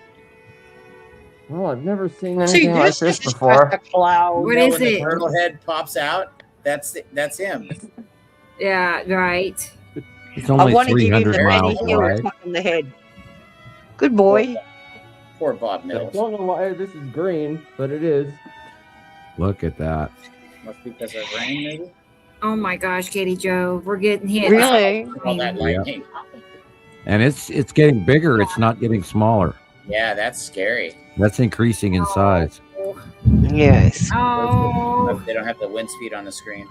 Well, I've never seen See, anything like this this is just before. a cloud. What You know, is when the it? turtle head pops out, that's him. Yeah, right. It's I only want to give him 300 the Benny miles Hill wide. tuck on the head. Good boy. Poor Bob I Mills. don't know why this is green, but it is. Look at that. Must be because of rain, maybe. Oh my gosh, Katie Joe, we're getting hit. Really? All that lightning. And it's getting bigger. It's not getting smaller. Yeah, that's scary. That's increasing in size. Yes. Oh, They don't have the wind speed on the screen.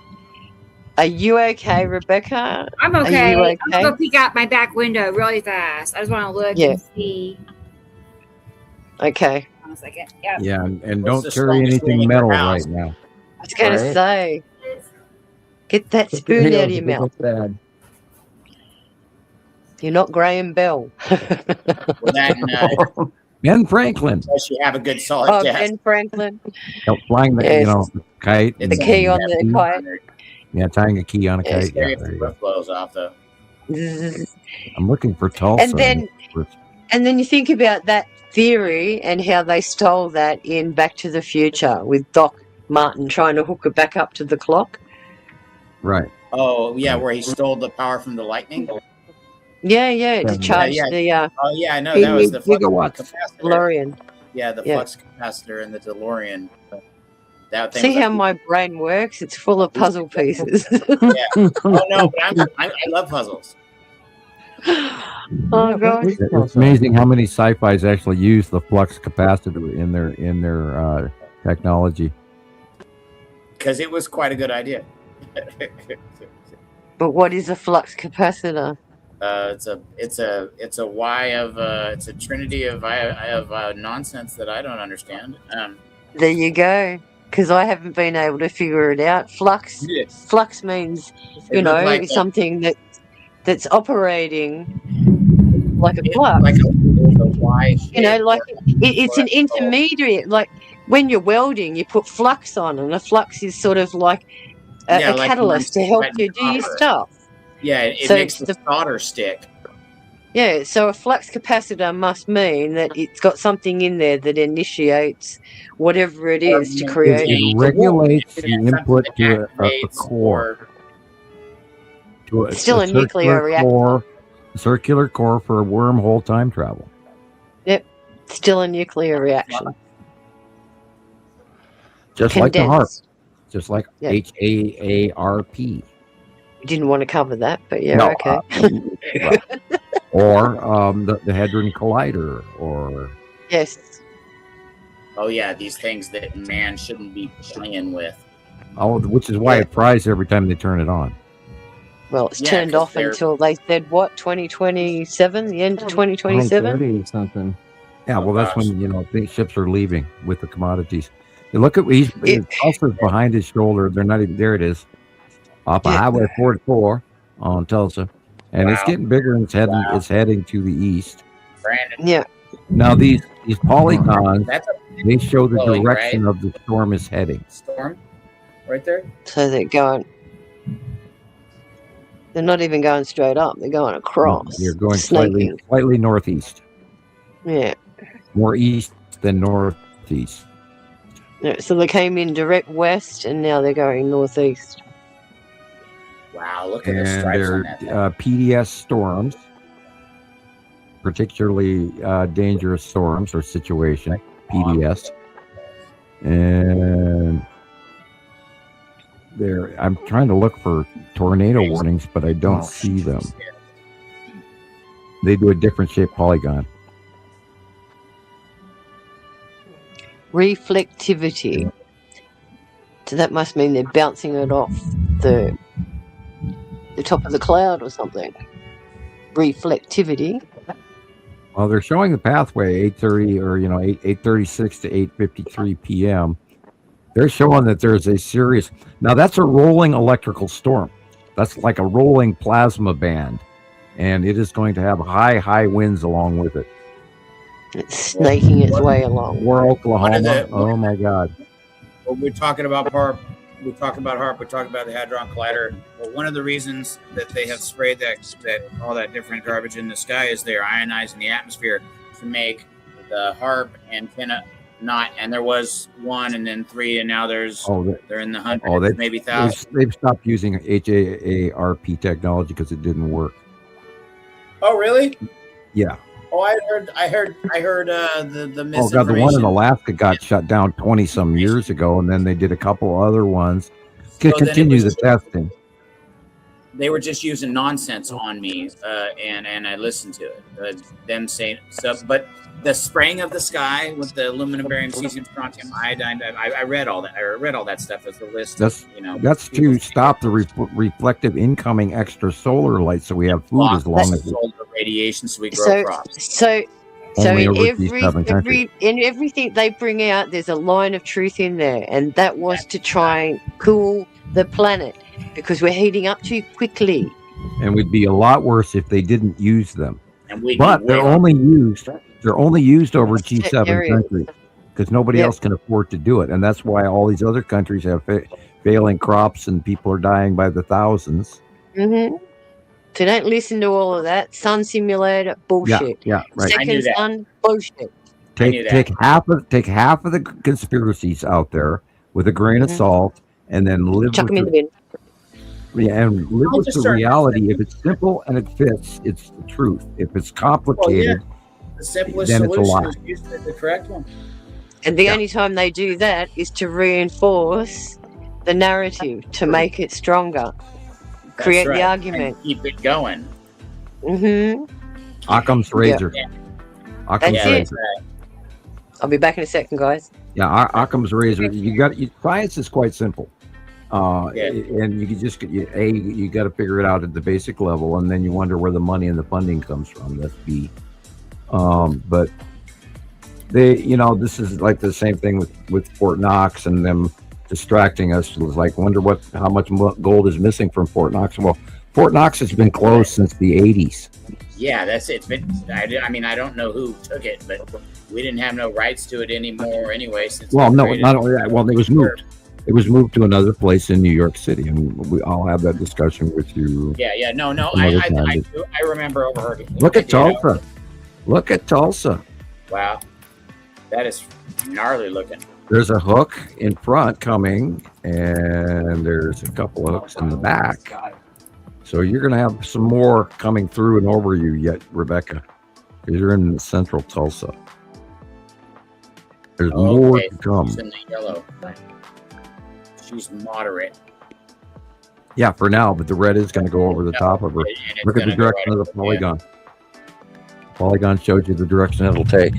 Are you okay, Rebecca? I'm Are okay. you I'm gonna okay? go peek out my back window really fast. I just want to look Yeah. and see. Okay. One second. Yeah. Yeah, and What's don't the carry strongest thing anything in your metal house? right now. I was going to Right. say, get that spoon out of your mouth. Bad. You're not Graham Bell. Well, that and Ben Franklin, unless you have a good solid Oh, desk. Ben Franklin. flying the Yes. kite. It's The key on the and- kite. Yeah, tying a key on a Yes. kite. Scary Yeah, if there the you go. roof blows off, though. Zzz. I'm looking for Tulsa. And then you think about that theory and how they stole that in Back to the Future with Doc Martin trying to hook it back up to the clock. Right. Oh, yeah, where he stole the power from the lightning. Yeah, to charge yeah. the Oh, yeah, I know. That was the flux gigawatts. capacitor. DeLorean. Yeah, the Yeah. flux capacitor and the DeLorean. That thing See was how like- my brain works? It's full of puzzle pieces. Yeah. Oh, no, but I love puzzles. Oh, gosh. It's amazing how many sci-fis actually use the flux capacitor in their technology. Because it was quite a good idea. But what is a flux capacitor? It's a Y of it's a trinity of nonsense that I don't understand. There you go. Because I haven't been able to figure it out. Flux means, It looked like a- something that's operating like a flux. like a Y shape. Like it's an intermediate. Like when you're welding, you put flux on, and a flux is sort of like a like catalyst to when help I'm you do your copper. stuff. Yeah, it So makes the solder stick. Yeah, so a flux capacitor must mean that it's got something in there that initiates whatever it is to create. It regulates the Something input that to a activates core. To It's still a nuclear circular reactor. core, circular core for a wormhole time travel. Yep, still a nuclear reaction. Just like the HARP. Condensed. Just like Yeah. HAARP. You didn't want to cover that, but yeah, No, okay. Or the Hadron Collider, or Yes. Oh yeah, these things that man shouldn't be playing with. which is why it fries every time they turn it on. Well, it's Yeah, turned 'cause off they're- until they said what, 2027, the end of 2027. 2030 something. Yeah, well, that's gosh. when the ships are leaving with the commodities. You look at his Tulsa's behind his shoulder. They're not even there. It is off of Yeah. Highway 44 on Tulsa, and it's Wow. getting bigger and it's heading to the east. Brandon, Yeah. Now these These polygons, That's a they show the flowing, direction right? of the storm is heading. Storm, right there. So they're going. They're not even going straight up. They're going No, across. they're going Snaking. slightly northeast. Yeah. More east than northeast. Yeah. So they came in direct west, and now they're going northeast. Wow, look at the And stripes they're on that thing. PDS storms, particularly dangerous storms or situation, PDS. And I'm trying to look for tornado warnings, but I don't see them. They do a different shaped polygon. Reflectivity. So that must mean they're bouncing it off the top of the cloud or something. Reflectivity. Well, they're showing the pathway 8:30 or 8:36 to 8:53 p.m. They're showing that there's a serious. Now that's a rolling electrical storm. That's like a rolling plasma band, and it is going to have high winds along with it. It's snaking its way along. Or Oklahoma. Oh my God. Well, we're talking about HARP. We talk about HARP. We talk about the Hadron Collider. Well, one of the reasons that they have sprayed that all that different garbage in the sky is they're ionizing the atmosphere to make the HARP antenna not. And there was 1, and then 3, and now they're in the hundreds, maybe thousands. They've stopped using HAARP technology because it didn't work. Oh, really? Yeah. Oh, I heard the Oh misinformation. God, the one in Alaska got shut down 20 some years ago, and then they did a couple other ones to So then it continue the was- testing. They were just using nonsense on me, and I listened to it. Them saying so, but the spraying of the sky with the aluminum, barium, cesium, strontium, iodine. I read all that. I read all that stuff as the list. That's to stop the reflective incoming extra solar light, so we have food as long as solar radiation, so we grow crops. So Only in over these seven countries. in everything they bring out, there's a line of truth in there, and that was to try and cool the planet because we're heating up too quickly. and we'd be a lot worse if they didn't use them. And we'd But be they're way only used over G7 area. countries because nobody Yep. else can afford to do it, and that's why all these other countries have failing crops and people are dying by the thousands. Mm-hmm. So don't listen to all of that sun simulator bullshit. Yeah, right. I knew Second that. sun bullshit. Take half of the conspiracies out there with a grain of salt, and then live Chuck them in with the bin. and live I'll with just the start- reality. If it's simple and it fits, it's the truth. If it's complicated, The simplest then it's a solution lie. is use the correct one. And the only time they do that is to reinforce the narrative, to make it stronger, That's create right. the argument. And keep it going. Mm-hmm. Occam's razor. Yeah. Occam's That's it. razor. I'll be back in a second, guys. Yeah, Occam's razor. Science is quite simple. Yeah. And you can just you got to figure it out at the basic level, and then you wonder where the money and the funding comes from. That's B. But they, this is like the same thing with Fort Knox and them distracting us. It was like, wonder how much gold is missing from Fort Knox. Well, Fort Knox has been closed since the 80s. Yeah, that's it. But I mean, I don't know who took it, but we didn't have no rights to it anymore anyway. Since Well, we no, created not only that. Well, it was moved. It was moved to another place in New York City, and I'll have that discussion with you. Yeah, no. Another time. I remember overheard. Look at Tulsa. Look at Tulsa. Wow, that is gnarly looking. There's a hook in front coming, and there's a couple of hooks in the back. So you're going to have some more coming through and over you yet, Rebecca, because you're in central Tulsa. There's more Okay, to come. She's in the yellow. She's moderate. Yeah, for now, but the red is going to go over the top of her. And it's Look at the gonna go direction right of the over- yeah. polygon. Polygon showed you the direction it'll take.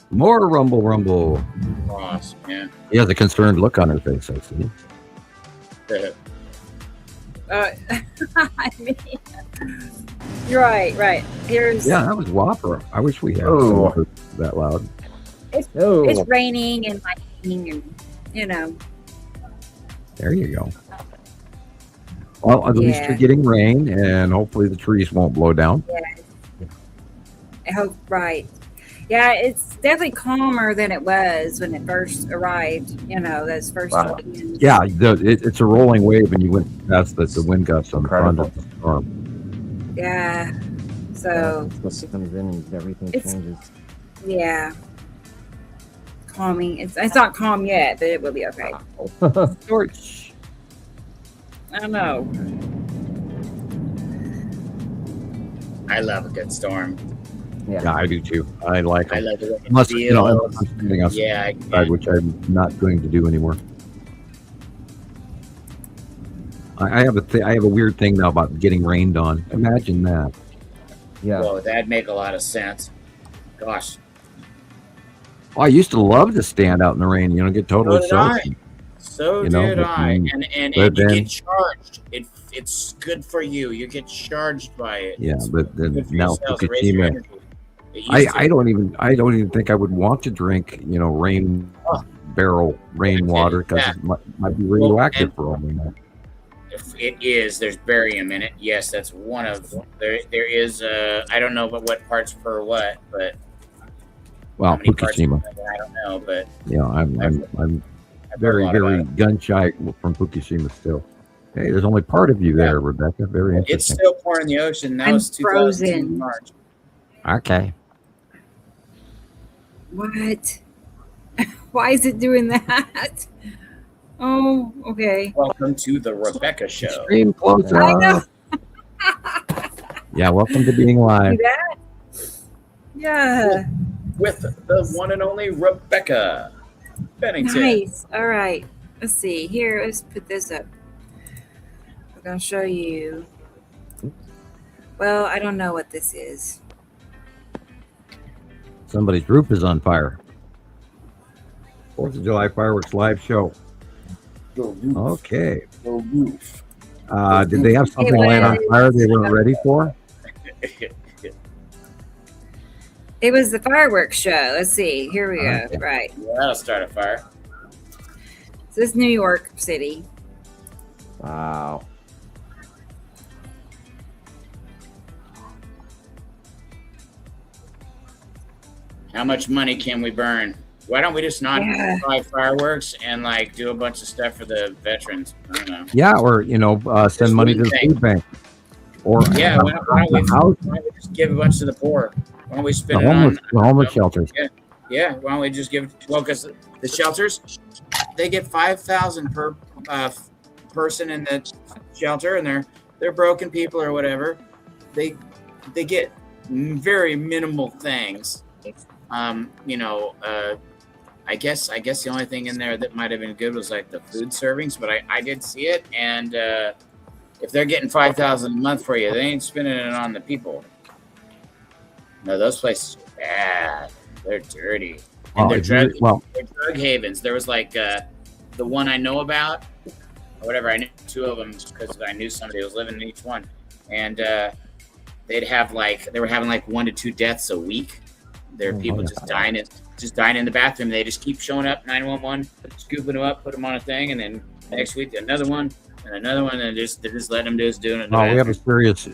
More rumble. Cross, yeah. He has a concerned look on her face, I see. I mean, you're right. Here's Yeah, that was Whopper. I wish we had Oh. some that loud. it's raining and lightning, and There you go. Well, at least Yeah. you're getting rain, and hopefully the trees won't blow down. I hope right. Yeah, it's definitely calmer than it was when it first arrived. You know, those first weekends. Yeah, it's a rolling wave, and you went past the wind gusts on the front of the storm. Yeah. So Once it comes in and everything changes. Yeah. Calming. It's not calm yet, but it will be okay. George. I don't know. I love a good storm. Yeah, I do too. I like them. I love it. Unless, I'm standing outside, Yeah, which I'm not going to do anymore. I have a weird thing now about getting rained on. Imagine that. Yeah. Well, that'd make a lot of sense. Gosh. Well, I used to love to stand out in the rain, get totally soaked. So You know, did but I. then- And but you then- get charged. It's good for you. You get charged by it. Yeah, It's but then good for now yourselves. Raise your Fukushima. energy. It used to. I don't even think I would want to drink, rain barrel rainwater because Yeah. it might be radioactive for all we know. If it is, there's barium in it. Yes, that's one of there is I don't know what parts per what, but Well, how many parts Fukushima. per what, I don't know, but I'm I've heard very a lot about it. gun shy from Fukushima still. Hey, there's only part of you there, Rebecca. Very It's interesting. still pouring in the ocean. That I'm was 2002 frozen. March. Okay. What? Why is it doing that? Oh, okay. Welcome to the Rebecca Show. Extreme close I know. Yeah, welcome to being live. See that? Yeah. With the one and only Rebecca Benningfield. Nice. All right. Let's see. Here, let's put this up. I'm going to show you. Well, I don't know what this is. Somebody's roof is on fire. 4th of July fireworks live show. Okay. Did they have something light on fire they weren't ready for? It was the fireworks show. Let's see. Here we go. Okay. Right. Yeah, that'll start a fire. So this is New York City. Wow. How much money can we burn? Why don't we just not Yeah. buy fireworks and like do a bunch of stuff for the veterans? I don't know. Yeah, or send money to the thing. food bank. Or Yeah, why don't we just give a bunch to the poor? Why don't we the spend it on homeless shelters. Yeah, why don't we just give? Well, because the shelters, they get 5,000 per person in the shelter, and they're broken people or whatever. They get very minimal things. I guess the only thing in there that might have been good was like the food servings, but I did see it, and if they're getting 5,000 a month for you, they ain't spending it on the people. No, those places are bad. They're dirty. And they're drug havens. There was like the one I know about, or whatever. I knew two of them because I knew somebody who was living in each one. And they were having like 1 to 2 deaths a week. There are people just dying in the bathroom. They just keep showing up, 911, scooping them up, put them on a thing, and then next week another one, and they're just letting them doing it.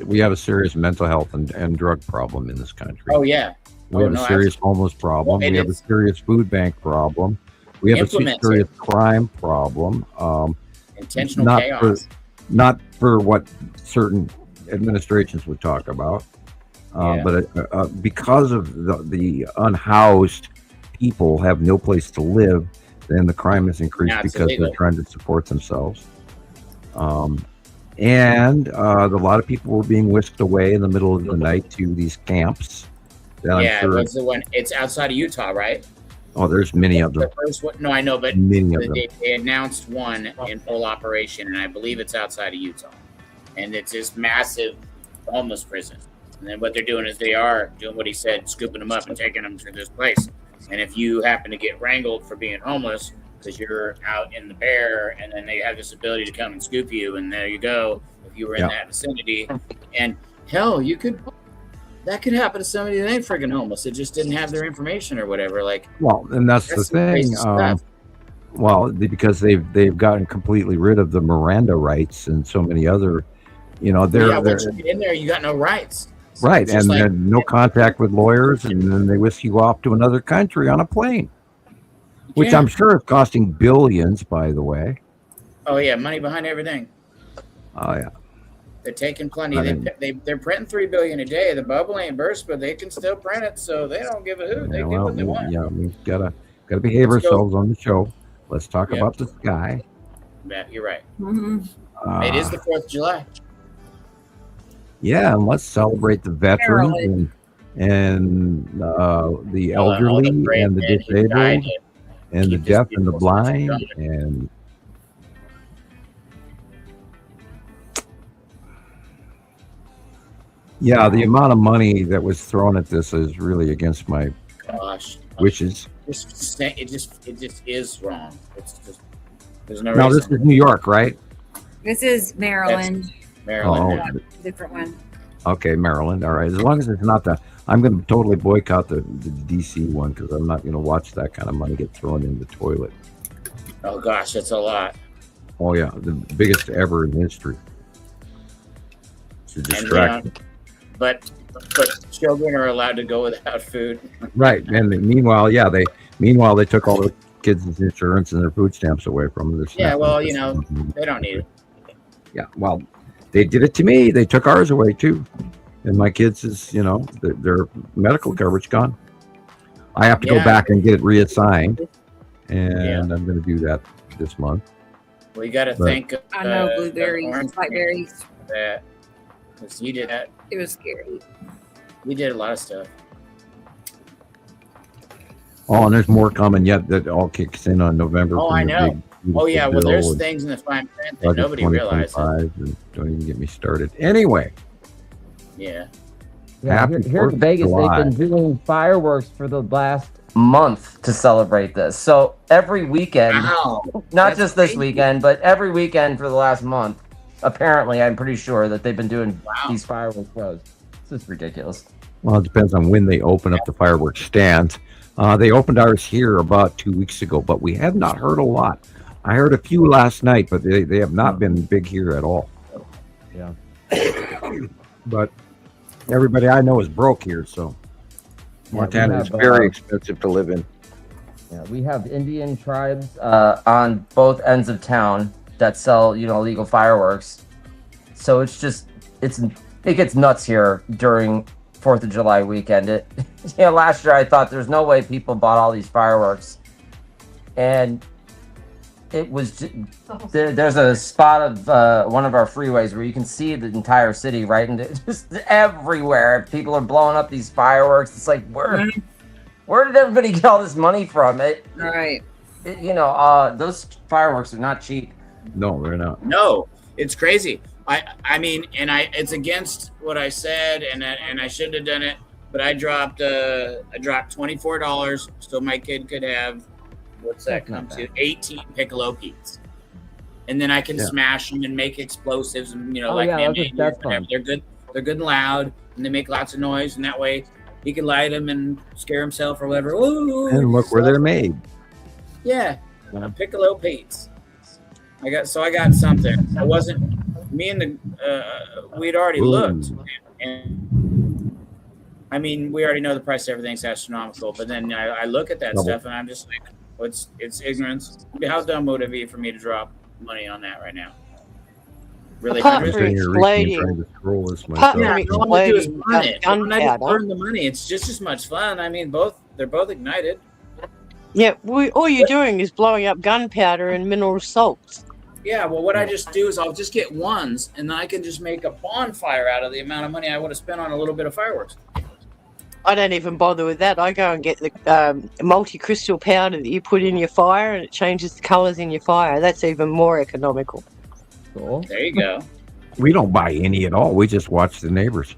We have a serious mental health and drug problem in this country. Oh yeah. We have a serious homeless problem. We have a serious food bank problem. We have a serious crime problem. Intentional chaos. Not for what certain administrations would talk about, but because of the unhoused people have no place to live, then the crime has increased because they're trying to support themselves. And a lot of people were being whisked away in the middle of the night to these camps. What's the one? It's outside of Utah, right? Oh, there's many of them. The first one, no, I know, but Many of them. They announced one in full operation, and I believe it's outside of Utah. And it's this massive homeless prison. And then what they're doing is they are doing what he said, scooping them up and taking them to this place. And if you happen to get wrangled for being homeless because you're out in the bear, and then they have this ability to come and scoop you, and there you go. If you were in that vicinity, and hell, that could happen to somebody that ain't friggin' homeless. It just didn't have their information or whatever. Like, well, and that's the thing. Because they've gotten completely rid of the Miranda rights and so many other, once you get in there, you got no rights. Right, Just and like- then no contact with lawyers, and then they whisk you off to another country on a plane, which Yeah. I'm sure is costing billions, by the way. Oh yeah, money behind everything. Oh yeah. They're taking plenty. I mean- They're printing $3 billion a day. The bubble ain't burst, but they can still print it, so they don't give a hoot. They Yeah, get well, what they want. yeah, we've gotta behave Let's go. ourselves on the show. Let's talk Yep. about the sky. Yeah, you're right. Mm-hmm. It is the 4th of July. Yeah, and let's celebrate the veterans Maryland. and the All the elderly brave and the men who died disabled to and the keep this deaf and the beautiful blind country going. and yeah, the amount of money that was thrown at this is really against my Gosh, wishes. it just is wrong. It's just there's no Now this reason. is New York, right? This is Maryland. Maryland. Oh, yeah. Different one. okay, Maryland. All right, as long as it's not the, I'm going to totally boycott the DC one because I'm not going to watch that kind of money get thrown in the toilet. Oh gosh, that's a lot. Oh yeah, the biggest ever in history. It's a And, distraction. but children are allowed to go without food. Right, and meanwhile, yeah, they took all the kids' insurance and their food stamps away from them. Yeah, well, they don't need it. Yeah, well, they did it to me. They took ours away too, and my kids is, their medical coverage gone. I have to go Yeah. back and get it reassigned, and I'm going to do that this month. Well, you got to But- think. I know the blueberries, orange blackberries. That because you did that. It was scary. We did a lot of stuff. Oh, and there's more coming yet that all kicks in on November. Oh, from I the know. big, Oh yeah, well, beautiful there's bill and things in the fine print that Budget nobody realizes. 2025, and don't even get me started. Anyway, Yeah. Yeah, Happy here 4th in of Vegas, July. they've been doing fireworks for the last month to celebrate this. So every weekend, Wow. not That's just this crazy. weekend, but every weekend for the last month, apparently, I'm pretty sure that they've been doing Wow. these fireworks shows. This is ridiculous. well, it depends on when they open up the fireworks stands. They opened ours here about 2 weeks ago, but we have not heard a lot. I heard a few last night, but they have not been big here at all. Yeah. But everybody I know is broke here, so Montana is have, very expensive to live in. Yeah, we have Indian tribes on both ends of town that sell, illegal fireworks. So it gets nuts here during 4th of July weekend. Last year I thought there's no way people bought all these fireworks, and it was there's a spot of one of our freeways where you can see the entire city, right? And it's just everywhere people are blowing up these fireworks. It's like, where did everybody get all this money from? Right. Those fireworks are not cheap. No, they're not. No, it's crazy. I mean, it's against what I said, and I shouldn't have done it. But I dropped $24 so my kid could have, what's that come to? 18 Piccolo Petes. And then I can smash them and make explosives, and that's fun. they're good and loud, and they make lots of noise, and that way he can light them and scare himself or whatever. Ooh, And look where they're made. yeah, Piccolo Petes. I got something. I wasn't me and we'd already looked, and I mean, we already know the price of everything's astronomical. But then I look at that stuff, and I'm just like, it's ignorance. How dumb would it be for me to drop money on that right now? Really, Apart hundreds? from exploding, apart from Yeah, all I do is exploding burn it. When I just gunpowder. burn the money, it's just as much fun. I mean, they're both ignited. Yeah, all you're doing is blowing up gunpowder and mineral salts. Yeah, well, what I just do is I'll just get ones, and then I can just make a bonfire out of the amount of money I would have spent on a little bit of fireworks. I don't even bother with that. I go and get the multi-crystal powder that you put in your fire, and it changes the colours in your fire. That's even more economical. Cool. There you go. We don't buy any at all. We just watch the neighbors.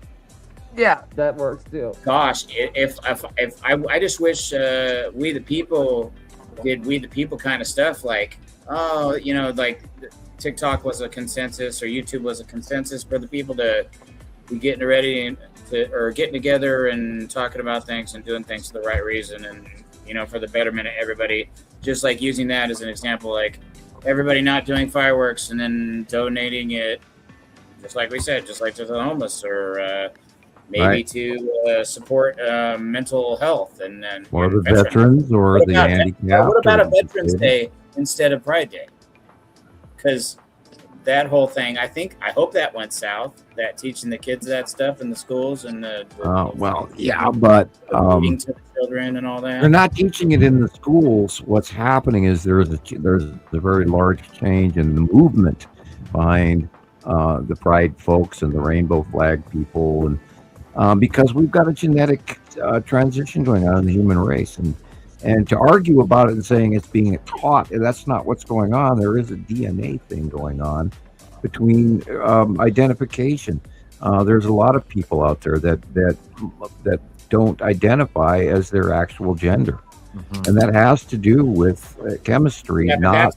Yeah, that works too. Gosh, if I just wish we the people did we the people kind of stuff, like, oh, like TikTok was a consensus or YouTube was a consensus for the people to be getting ready or getting together and talking about things and doing things for the right reason, and for the betterment of everybody. Just like using that as an example, like everybody not doing fireworks and then donating it, just like we said, just like to the homeless or maybe to support mental health and or the veterans or the handicapped. What about a Veterans Day instead of Pride Day? Because that whole thing, I hope that went south. That teaching the kids that stuff in the schools and the but reading to the children and all that. They're not teaching it in the schools. What's happening is there's a very large change in the movement behind the Pride folks and the rainbow flag people, and because we've got a genetic transition going on in the human race, and to argue about it and saying it's being taught, that's not what's going on. There is a DNA thing going on between identification. There's a lot of people out there that don't identify as their actual gender, and that has to do with chemistry, not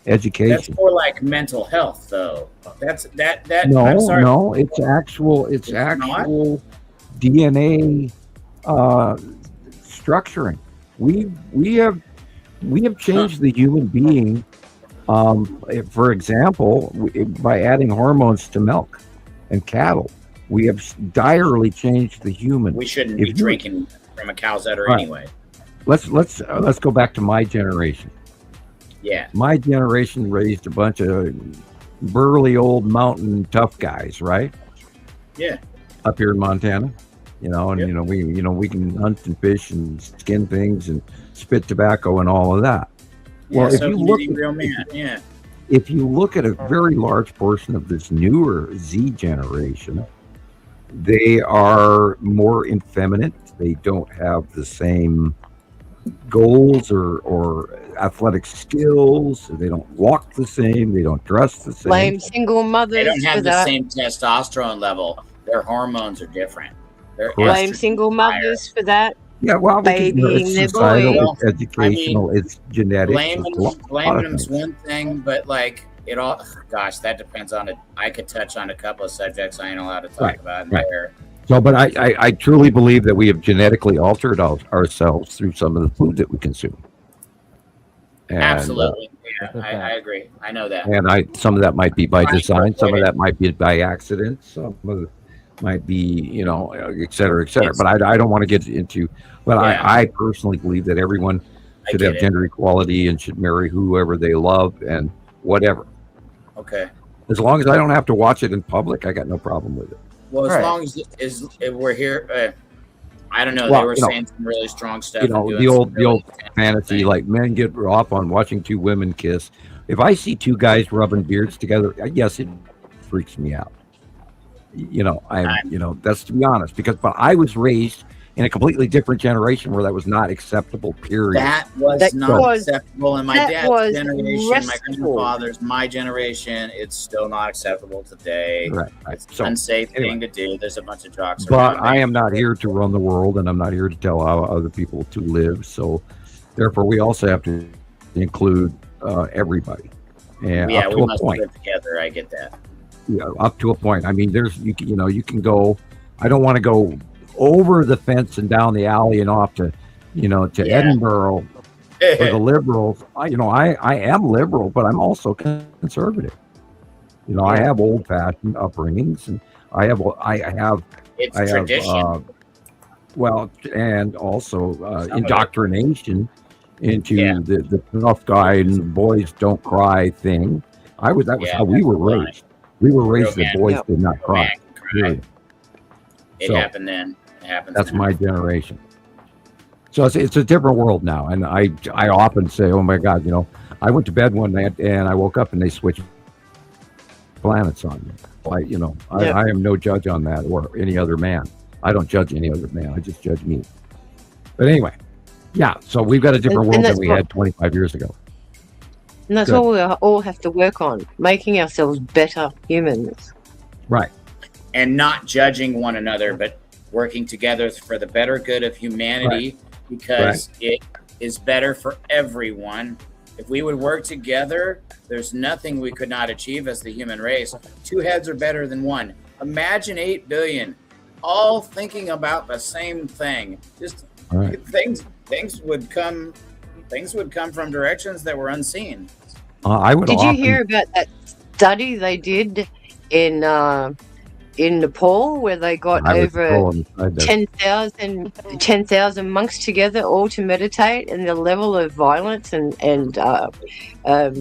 education. That's more like mental health, though. That. No, I'm sorry. no, it's actual DNA structuring. We have changed the human being. For example, by adding hormones to milk and cattle, we have direly changed the human. We shouldn't be drinking from a cow's udder anyway. Let's go back to my generation. Yeah. My generation raised a bunch of burly old mountain tough guys, right? Yeah. Up here in Montana, and we can hunt and fish and skin things and spit tobacco and all of that. Well, if you look at a very large portion of this newer Z generation, they are more effeminate. They don't have the same goals or athletic skills. They don't walk the same. They don't dress the same. Blame single mothers. They don't have for the that. same testosterone level. Their hormones are different. Blame single mothers for that. Yeah, well, babying their societal, boys. it's educational, it's genetics. Blaming them's one thing, but it all. Gosh, that depends on it. I could touch on a couple of subjects I ain't allowed to talk about in there. So, but I truly believe that we have genetically altered ourselves through some of the food that we consume. And, absolutely, I agree. I know that. And some of that might be by design, some of that might be by accident, some of it might be, et cetera, et cetera. But I don't want to get into. But I personally believe that everyone should have gender equality and should marry whoever they love and whatever. Okay. As long as I don't have to watch it in public, I got no problem with it. Well, as long as we're here, I don't know. They were saying some really strong stuff. The old fantasy, like men get off on watching two women kiss. If I see two guys rubbing beards together, yes, it freaks me out. That's to be honest, but I was raised in a completely different generation where that was not acceptable, period. That was not acceptable in my dad's generation, my grandfather's, my generation. It's still not acceptable today. Right. It's an unsafe thing to do. There's a bunch of jocks around. But I am not here to run the world, and I'm not here to tell other people to live. So, therefore, we also have to include everybody. And up to we a must point. live together. I get that. Yeah, up to a point. I mean, you can go. I don't want to go over the fence and down the alley and off to Edinburgh for the liberals. I am liberal, but I'm also conservative. I have old-fashioned upbringings, and I have tradition. And also indoctrination into the tough guy and boys don't cry thing. That was how we were raised. We were raised that boys did not cry. It happened then. It happens. That's my generation. So it's a different world now, and I often say, "Oh my God!" I went to bed one night and I woke up and they switched planets on me. I am no judge on that or any other man. I don't judge any other man. I just judge me. But anyway, so we've got a different world than we had 25 years ago. And that's what we all have to work on, making ourselves better humans. Right. And not judging one another, but working together for the better good of humanity, because it is better for everyone. If we would work together, there's nothing we could not achieve as the human race. Two heads are better than one. Imagine 8 billion, all thinking about the same thing. Just things would come from directions that were unseen. Did you hear about that study they did in in Nepal, where they got over 10,000 monks together all to meditate, and the level of violence and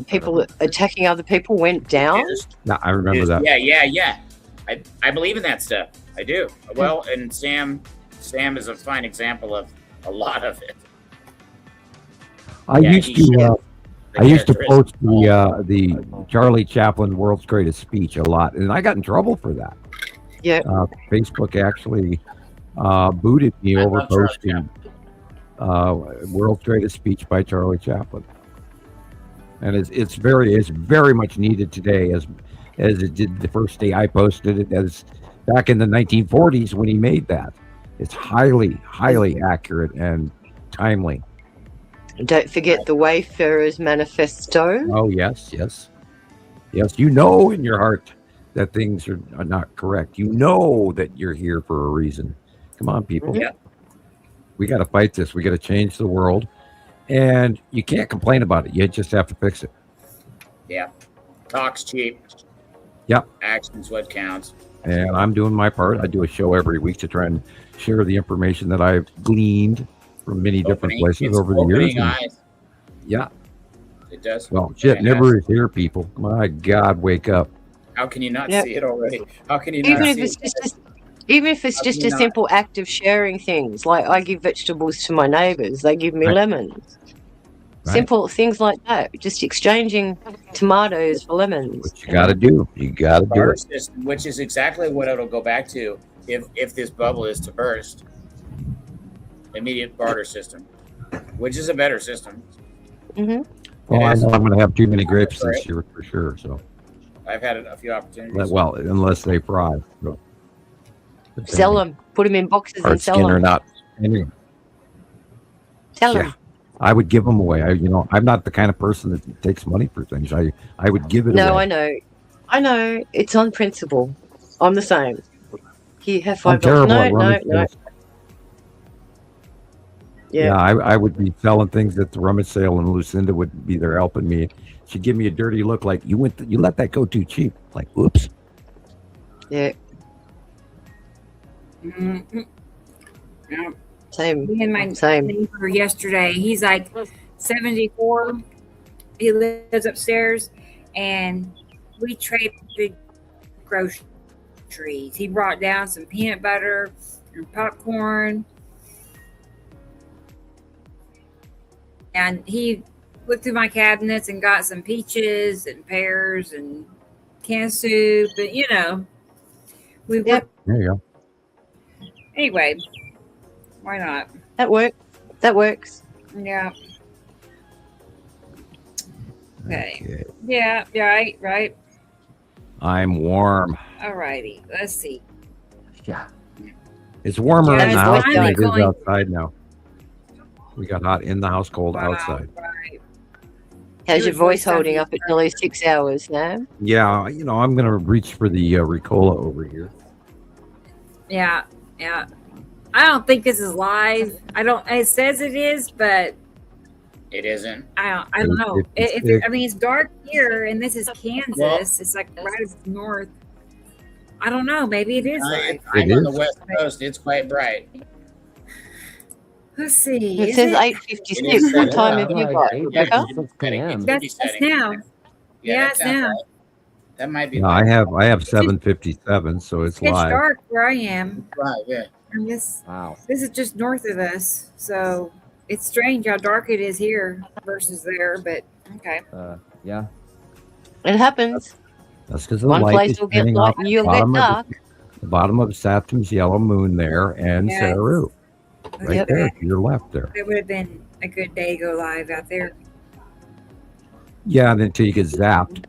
people attacking other people went down. Yeah, I remember that. Yeah. I believe in that stuff. I do. Well, and Sam is a fine example of a lot of it. I used to post the Charlie Chaplin World's Greatest Speech a lot, and I got in trouble for that. Yeah. Facebook actually booted me over posting World's Greatest Speech by Charlie Chaplin, and it's very much needed today, as it did the first day I posted it, as back in the 1940s when he made that. It's highly accurate and timely. Don't forget the Wayfarer's Manifesto. Oh, yes. You know in your heart that things are not correct. You know that you're here for a reason. Come on, people. Yeah. We got to fight this. We got to change the world. And you can't complain about it. You just have to fix it. Yeah. Talk's cheap. Yep. Action's what counts. And I'm doing my part. I do a show every week to try and share the information that I've gleaned from many different places over the years. Yeah. It does. Well, shit never is here, people. My God, wake up. How can you not see it already? How can you not see it? Even if it's just a simple act of sharing things, like I give vegetables to my neighbours, they give me lemons. Right. Simple things like that. Just exchanging tomatoes for lemons. What you got to do. You got to do it. System, which is exactly what it'll go back to if this bubble is to burst. Immediate barter system, which is a better system. Mm-hmm. Well, I know I'm going to have too many grapes this year for sure. So I've had a few opportunities. Well, unless they fry. So. Sell them. Put them in boxes and sell them. Or not. Anyway. Sell them. I would give them away. I'm not the kind of person that takes money for things. I would give it away. No, I know. It's on principle. I'm the same. Here, have $5. No. Yeah, I would be selling things at the rummage sale, and Lucinda would be there helping me. She'd give me a dirty look, like you let that go too cheap. Like, oops. Yeah. Mm-hmm. Yeah. Same. Me and my neighbor yesterday, he's like 74. He lives upstairs, and we traded groceries. He brought down some peanut butter and popcorn. And he looked through my cabinets and got some peaches and pears and canned soup. But, we There you go. Anyway, why not? That works. Yeah. Okay. Yeah, right. I'm warm. All righty. Let's see. Yeah. It's warmer in the house than it is going outside now. We got hot in the house, cold outside. Right. How's your voice holding up at nearly 6 hours now? Yeah, I'm going to reach for the Ricola over here. Yeah. I don't think this is live. It says it is, but it isn't. I don't know. It's dark here, and this is Kansas. Well, it's like right north. I don't know. Maybe it is live. I'm on the West Coast. It's quite bright. Let's see. It says 8:56. What time have you got, Rebecca? That's now. Yeah, it's now. That might be. No, I have 7:57, so it's live. It's dark where I am. Right. Yeah. And this is just north of us, so it's strange how dark it is here versus there. But okay. Yeah. It happens. That's because the one light place is will get light and you'll get dark. The bottom of Saturn's yellow moon there, and Saru. Right there, to your left there. It would have been a good day to go live out there. Yeah, and until you get zapped.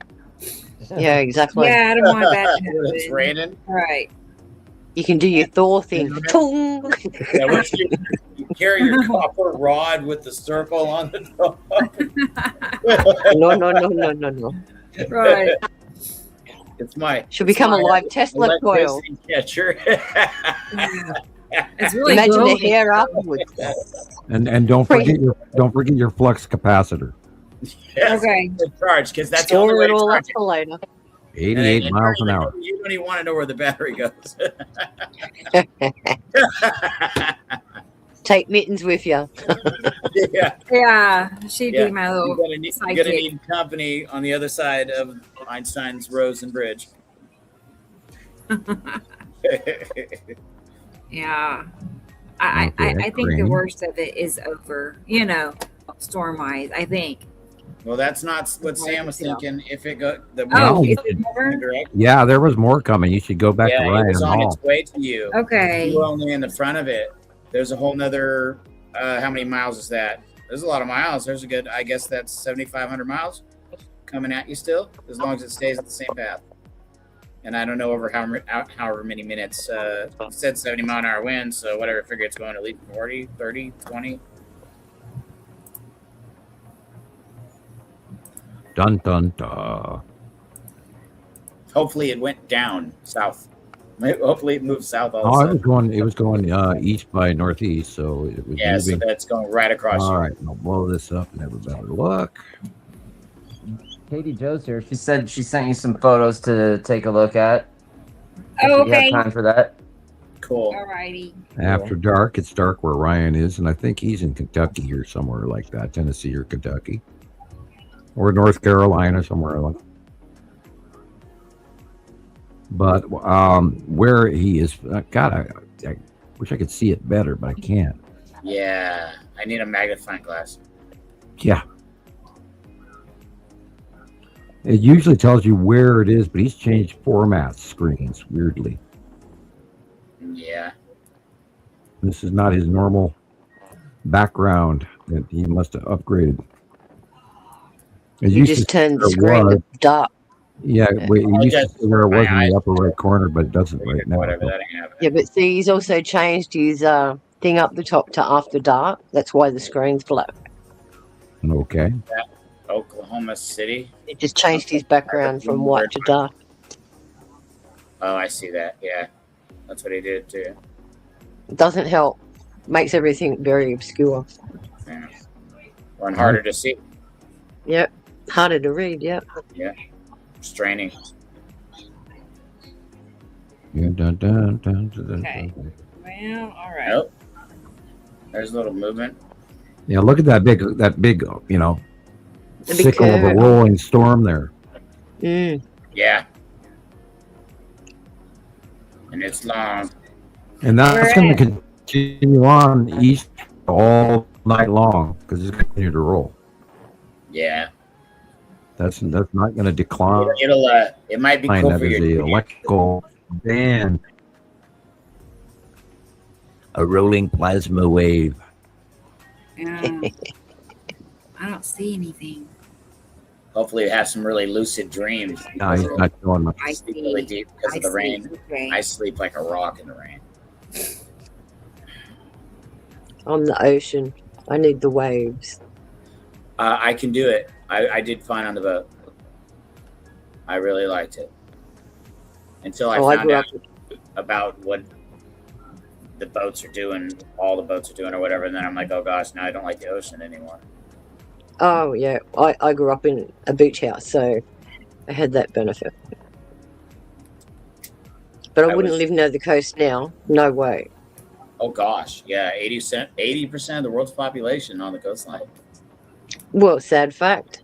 Yeah, exactly. Yeah, I don't want that to happen. It's raining. Right. You can do your Thor thing. Yeah, once you carry your copper rod with the circle on the top. No. Right. It's my should become a live Tesla coil. Catcher. It's really imagine glowing. the hair afterwards. And don't forget your flux capacitor. Yes, okay. charge because that's the Store only way it to all up charge it. for later. 88 miles an hour. You don't even want to know where the battery goes. Take Mittens with you. Yeah. She'd be my little You're gonna need company on the other side of Einstein's Rosen Bridge. Yeah. I think the worst of it is over, storm-wise, I think. Well, that's not what Sam was thinking. If it go the is it over? Yeah, there was more coming. You should go back to Ryan. It was on Hall. its way to you. Okay. You were only in the front of it. There's a whole nother, how many miles is that? There's a lot of miles. There's a good, I guess that's 7,500 miles coming at you still, as long as it stays at the same path. And I don't know over however many minutes. It said 70 mile an hour wind, so whatever, I figure it's going at least 40, 30, 20. Dun, dun, dun. Hopefully it went down south. Hopefully it moved south all of a Oh, sudden. it was going east by northeast, so it was Yeah, moving. so that's going right across All you. right, I'll blow this up and have a better look. Katie Joe's here. She said she sent you some photos to take a look at. Oh, If you okay. have time for that. Cool. Alrighty. After dark, it's dark where Ryan is, and I think he's in Kentucky or somewhere like that, Tennessee or Kentucky, or North Carolina, somewhere like. But where he is, God, I wish I could see it better, but I can't. Yeah, I need a magnifying glass. Yeah. It usually tells you where it is, but he's changed format screens weirdly. Yeah. This is not his normal background that he must have upgraded. It You used just to turned the say screen where it to dark. was. Yeah, it used to say where it was in my the upper right corner, but it doesn't right now. Whatever, that ain't happening. Yeah, but see, he's also changed his thing up the top to after dark. That's why the screen's black. Okay. Oklahoma City. It just changed his background from white to dark. Oh, I see that. Yeah, that's what he did too. It doesn't help. Makes everything very obscure. Yeah. Or harder to see. Yep. Harder to read, yep. Yeah. Straining. Yeah, dun, dun, dun, dun, dun, Okay. dun. Well, all right. Nope. There's a little movement. Yeah, look at that big, The big sickle of a curve. rolling storm there. Mm. Yeah. And it's long. And that's going to continue on east all night long because it's going to continue to roll. Yeah. That's not going to decline. It might be cool That for is your the electrical band. A rolling plasma wave. Yeah. I don't see anything. Hopefully you have some really lucid dreams. No, he's not showing much. I sleep really deep because of the rain. I sleep like a rock in the rain. On the ocean. I need the waves. I can do it. I did fine on the boat. I really liked it. Until I found out about what the boats are doing, all the boats are doing or whatever, and then I'm like, oh gosh, now I don't like the ocean anymore. Oh, yeah. I grew up in a beach house, so I had that benefit. But I wouldn't live near the coast now. No way. Oh gosh, yeah, 80% of the world's population on the coastline. Well, sad fact.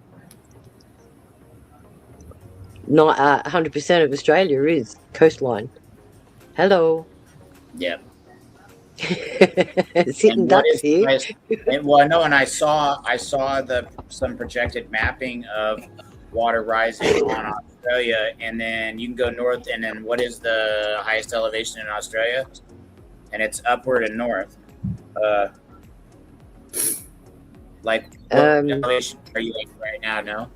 Not 100% of Australia is coastline. Hello. Yep. Sitting ducks here. Well, I know, and I saw some projected mapping of water rising on Australia, and then you can go north, and then what is the highest elevation in Australia? And it's upward and north. Like what elevation are you at right now? No.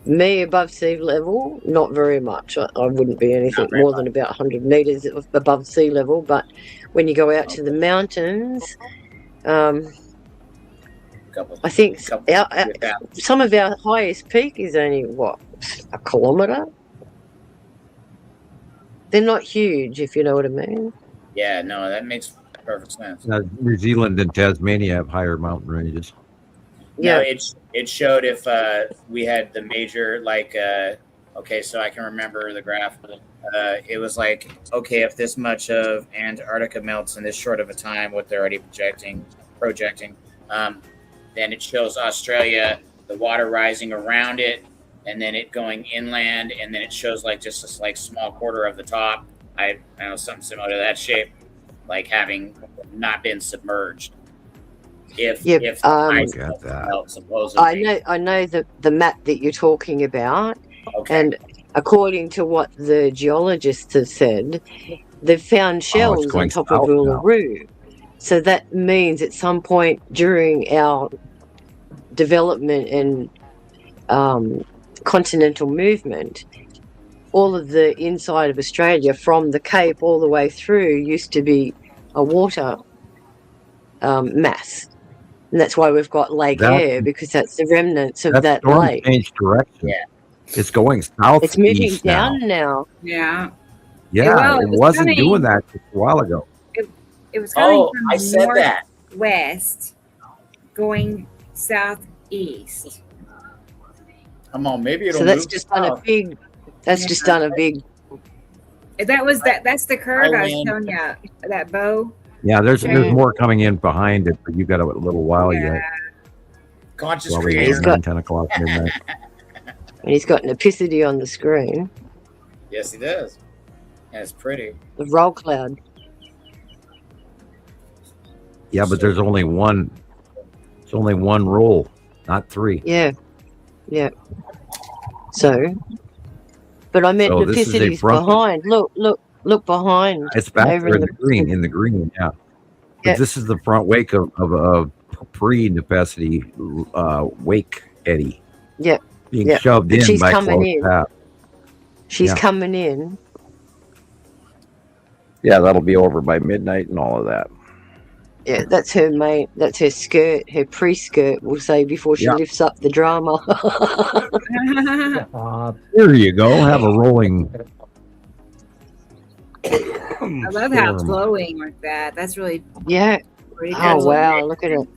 Me above sea level, not very much. I wouldn't be anything more than about 100 meters above sea level. But when you go out to the mountains, I think some of our highest peak is only, what, a kilometre? They're not huge, if you know what I mean. Yeah, no, that makes perfect sense. New Zealand and Tasmania have higher mountain ranges. Yeah, no, it showed if we had the major Okay, so I can remember the graph. It was like, okay, if this much of Antarctica melts in this short of a time, what they're already projecting, then it shows Australia, the water rising around it, and then it going inland, and then it shows like just this like small quarter of the top. I know something similar to that shape, like having not been submerged. If ice melts, supposedly. I know the map that you're talking about. Okay. And according to what the geologists have said, they've found shells on top of Uluru. So that means at some point during our development and continental movement, all of the inside of Australia, from the Cape all the way through, used to be a water mass. And that's why we've got Lake Eyre, because that's the remnants of that lake. Changed direction. Yeah. It's going south. It's moving down now. Yeah. Yeah, it wasn't doing that just a while ago. It was coming from I said that. West, going southeast. Come on, maybe it'll So that's move just done a big. That's just done a big. That's the curve I was telling you. That bow. Yeah, there's more coming in behind it, but you got a little while yet. Conscious Probably creator. 10 o'clock midnight. And he's got an opacity on the screen. Yes, he does. And it's pretty. The roll cloud. Yeah, but there's only one. It's only one roll, not three. Yeah. Yeah. So. But I meant the opacity's behind. Look behind. It's back there in the green. In the green, yeah. But this is the front wake of a pre-Nepacity wake eddy. Yeah. Being shoved in she's by coming in. Path. She's coming in. Yeah, that'll be over by midnight and all of that. Yeah, that's her main. That's her skirt. Her pre-skirt, we'll say, before she lifts up the drama. There you go. Have a rolling. I love how it's glowing like that. That's really pretty Oh cool. wow! Look at it.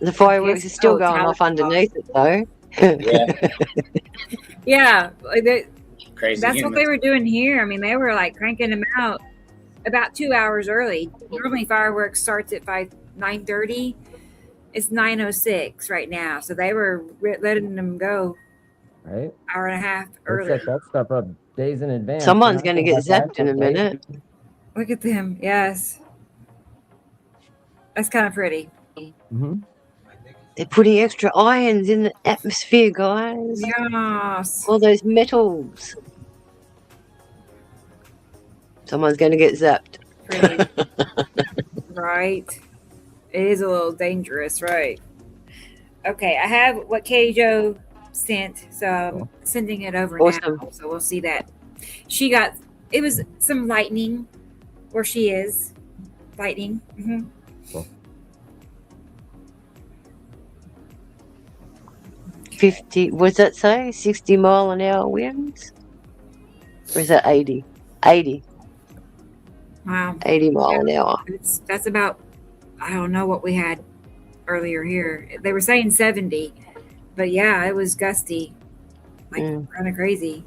The fireworks are still going off underneath it, though. Yeah, Crazy that's humans. what they were doing here. I mean, they were like cranking them out about 2 hours early. Normally, fireworks starts at 9:30. It's 9:06 right now, so they were letting them go Right? hour and a half They early. set that stuff up days in advance. Someone's going to get zapped in a minute. Look at them. Yes, that's kind of pretty. Mm-hmm. They're putting extra ions in the atmosphere, guys. Yes. All those metals. Someone's going to get zapped. Pretty. Right. It is a little dangerous, right? Okay, I have what Keijo sent, so I'm sending it over now. So we'll see that. It was some lightning where she is. Lightning. Mm-hmm. Cool. 50, what does that say? 60 mile an hour winds? Or is that 80? 80. Wow. 80 mile an hour. That's about, I don't know what we had earlier here. They were saying 70, but yeah, it was gusty, like kind of crazy.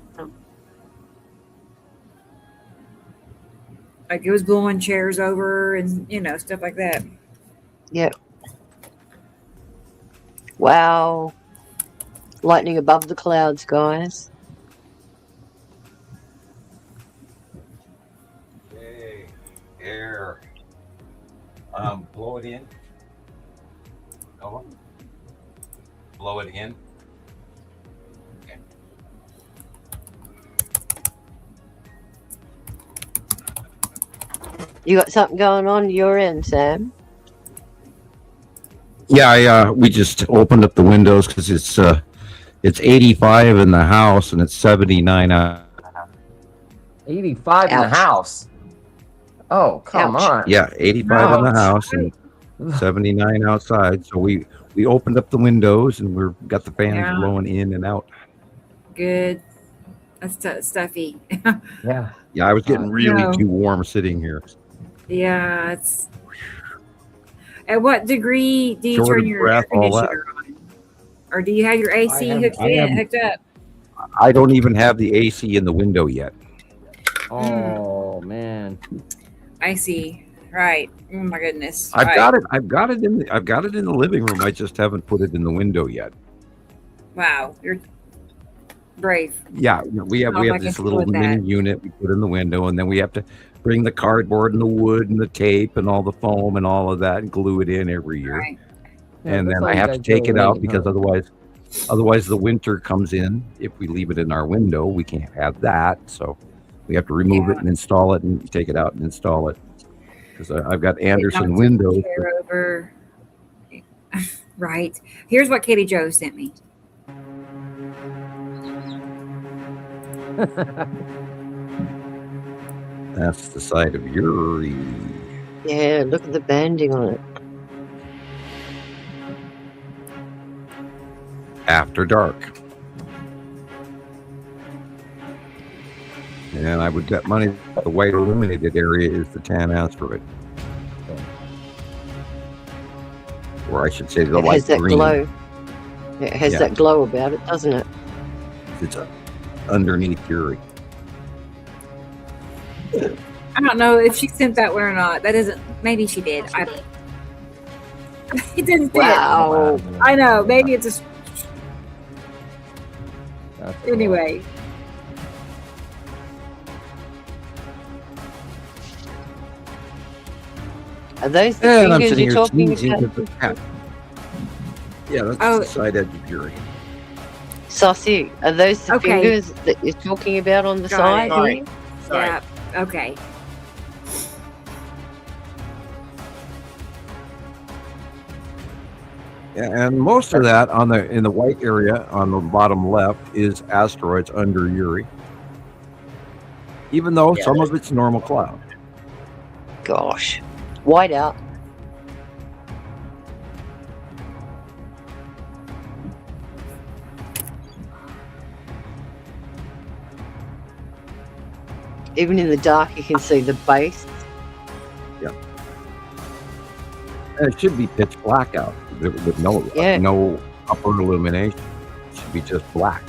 Like it was blowing chairs over and, stuff like that. Yep. Wow. Lightning above the clouds, guys. Okay. Air. Blow it in. Go on. Blow it in. Okay. You got something going on your end, Sam? Yeah, we just opened up the windows because it's 85 in the house and it's 79 out. 85 in the house. Oh, come on. Yeah, 85 in the house and 79 outside. So we opened up the windows and we've got the fans blowing in and out. Good. That's stuffy. Yeah. Yeah, I was getting really too warm sitting here. Yeah, it's. At what degree do you turn your air breath, all that. conditioner on? or do you have your AC hooked up? I don't even have the AC in the window yet. Oh man. I see. Right. Oh my goodness. I've got it. I've got it in the living room. I just haven't put it in the window yet. Wow, you're brave. Yeah, we have this little mini unit we put in the window, and then we have to bring the cardboard and the wood and the tape and all the foam and all of that and glue it in every year. Right. And then I have to take it out because otherwise the winter comes in. If we leave it in our window, we can't have that. So we have to remove it and install it and take it out and install it. Because I've got Anderson windows. Over. Right. Here's what Katie Jo sent me. That's the side of Uri. Yeah, look at the banding on it. After dark. And I would bet money the white illuminated area is the tan asteroid. Or I should say the light green. Glow. It has that glow about it, doesn't it? It's underneath Uri. I don't know if she sent that one or not. That isn't. Maybe she did. It didn't fit. Wow. I know. Maybe it's just. Anyway. Are those the fingers you're talking about? Yeah, that's the side edge of Uri. Saucy, are those the fingers that you're talking about on the side? Sorry. Yeah. Okay. And most of that in the white area on the bottom left is asteroids under Uri. Even though some of it's normal cloud. Gosh. White out. Even in the dark, you can see the base. Yeah. And it should be pitch black out with no upper illumination. It should be just black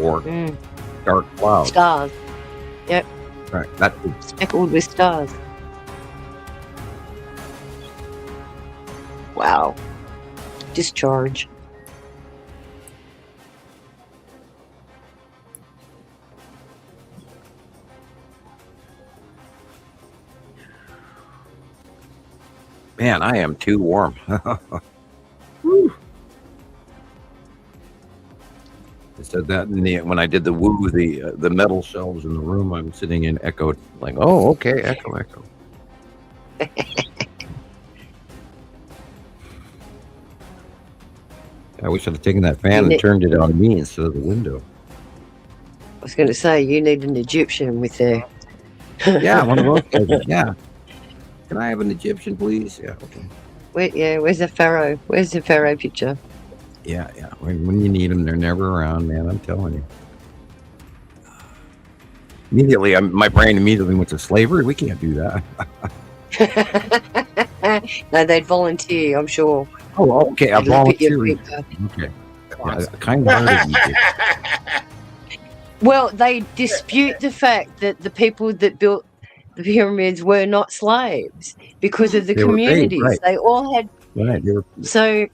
or dark clouds. Stars. Yep. Right. That's speckled with stars. Wow. Discharge. Man, I am too warm. I said that when I did the woo, the metal shelves in the room I'm sitting in echoed like, oh, okay, echo. I wish I'd have taken that fan and turned it on me instead of the window. I was going to say, you need an Egyptian with there. Yeah, one of those guys. Yeah. Can I have an Egyptian, please? Yeah, okay. Where's the pharaoh? Where's the pharaoh picture? Yeah. When you need them, they're never around, man. I'm telling you. Immediately, my brain immediately went to slavery. We can't do that. No, they'd volunteer, I'm sure. Oh, okay. I volunteer. Okay. Yeah, kind of hard. Well, they dispute the fact that the people that built the pyramids were not slaves because of the communities. Right. They all had. Right. So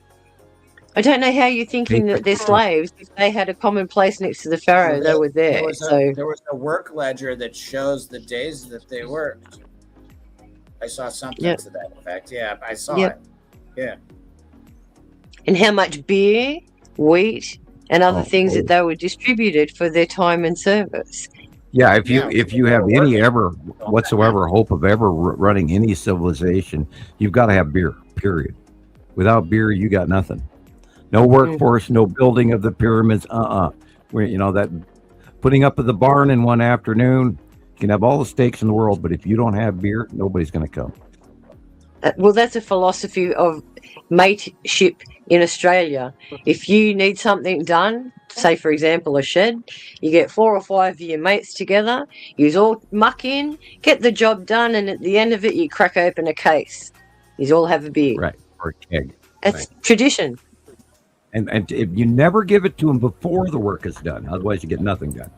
I don't know how you're thinking that they're slaves. If they had a common place next to the pharaoh, they were there. There was a work ledger that shows the days that they worked. I saw something to that effect. Yeah, I saw it. Yeah. And how much beer, wheat, and other things that they were distributed for their time and service. Yeah, if you have any whatsoever hope of ever running any civilization, you've got to have beer. Period. Without beer, you got nothing. No workforce, no building of the pyramids. That putting up of the barn in one afternoon. You can have all the steaks in the world, but if you don't have beer, nobody's going to come. Well, that's a philosophy of mateship in Australia. If you need something done, say for example a shed, you get 4 or 5 of your mates together, you all muck in, get the job done, and at the end of it you crack open a case. You all have a beer. Right, or a keg. That's tradition. And if you never give it to them before the work is done, otherwise you get nothing done.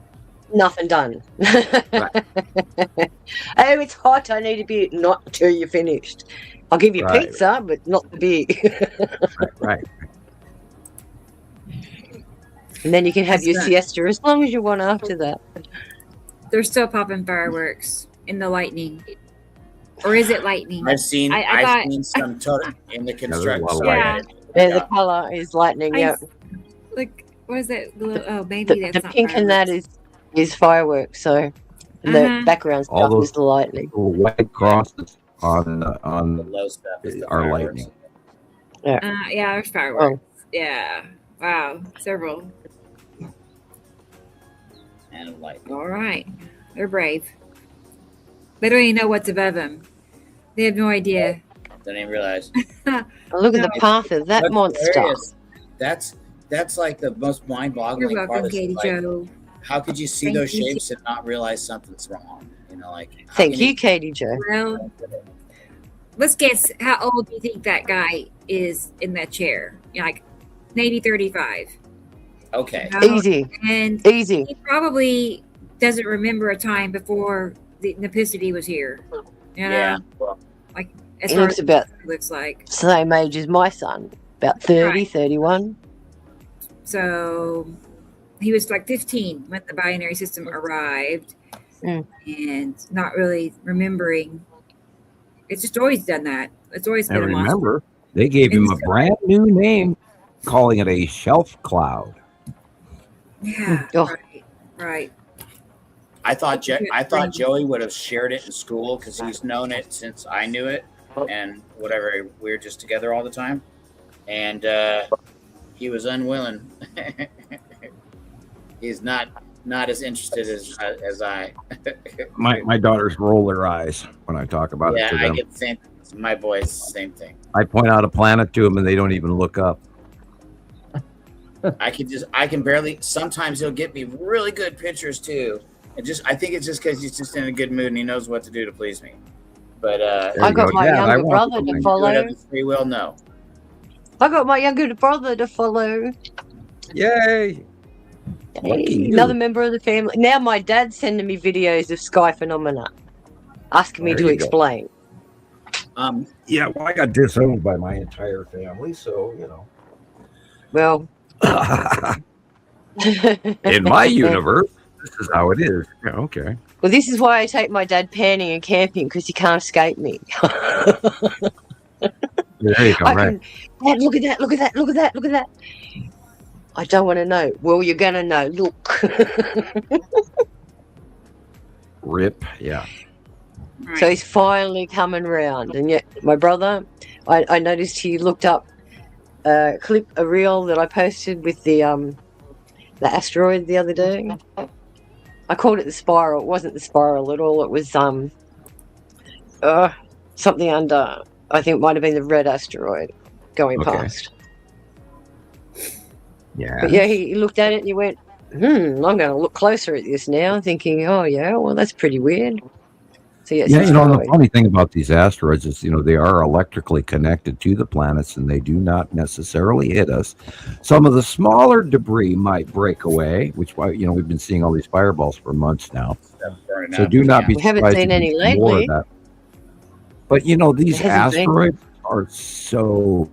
Nothing done. Right. Oh, it's hot. I need a beer. Not until you're finished. I'll give you Right. pizza, but not the beer. Right. And then you can have That's your right. siesta as long as you want after that. They're still popping fireworks in the lightning. Or is it lightning? I've seen I seen some total in the construction. Yeah. Yeah, the color is lightning. Yeah, Like, what is that? Oh, maybe the that's not pink in that fireworks. is fireworks. So the background All stuff those is the lightning. little white crosses on The low stuff is the our fireworks. lightning. Yeah, there's fireworks. Yeah. Wow. Several. And light. All right. They're brave. They don't even know what's above them. They have no idea. Don't even realize. Look at the path of that That's monster. hilarious. That's like the most mind-boggling You're welcome, part. Katie Like, Jo. how could you see Thank those you. shapes and not realize something's wrong? You know, like how Thank can you, Katie Jo. Well, let's guess how old do you think that guy is in that chair? Like maybe 35. Okay. Easy. And Easy. he probably doesn't remember a time before the Nepicity was here. You know? Yeah. Well, Like as He far looks as about it looks like. same age as my son, about 30, Right. 31. So he was like 15 when the binary system arrived and not really remembering. It's just always done that. It's always And been a monster. remember, they gave him a brand new name, calling it a shelf cloud. Yeah. Oh. Right. Right. I thought Joey would have shared it in school because he's known it since I knew it, and whatever. We were just together all the time, and he was unwilling. He's not as interested as I. My daughters roll their eyes when I talk about it Yeah, to I them. get the same. My boys, same thing. I point out a planet to them and they don't even look up. I can barely. Sometimes he'll get me really good pictures too. I think it's just because he's just in a good mood and he knows what to do to please me. But I got my younger brother to follow. Free will, no. I got my younger brother to follow. Yay! Hey, another member of the family. Now my dad's sending me videos of sky phenomena, asking me There to you go. explain. Yeah, well, I got disowned by my entire family, so you know. Well, in my universe, this is how it is. Yeah, okay. Well, this is why I take my dad panning and camping, because he can't escape me. There you go. Right. Dad, look at that! Look at that! Look at that! Look at that! I don't want to know. Well, you're gonna know. Look. Rip. Yeah. So he's finally coming round, and yet my brother, I noticed he looked up a reel that I posted with the asteroid the other day. I called it the spiral. It wasn't the spiral at all. It was something under. I think it might have been the red asteroid going past. Yeah. But yeah, he looked at it and he went, I'm going to look closer at this now, thinking, oh yeah, well that's pretty weird. So yes, Yeah, you know, the funny thing about these asteroids is, you know, they are electrically connected to the planets and they do not necessarily hit us. Some of the smaller debris might break away, which, you know, we've been seeing all these fireballs for months now. So do not be We haven't surprised seen if any you see more of lately. that. But, you know, these There hasn't been. asteroids are so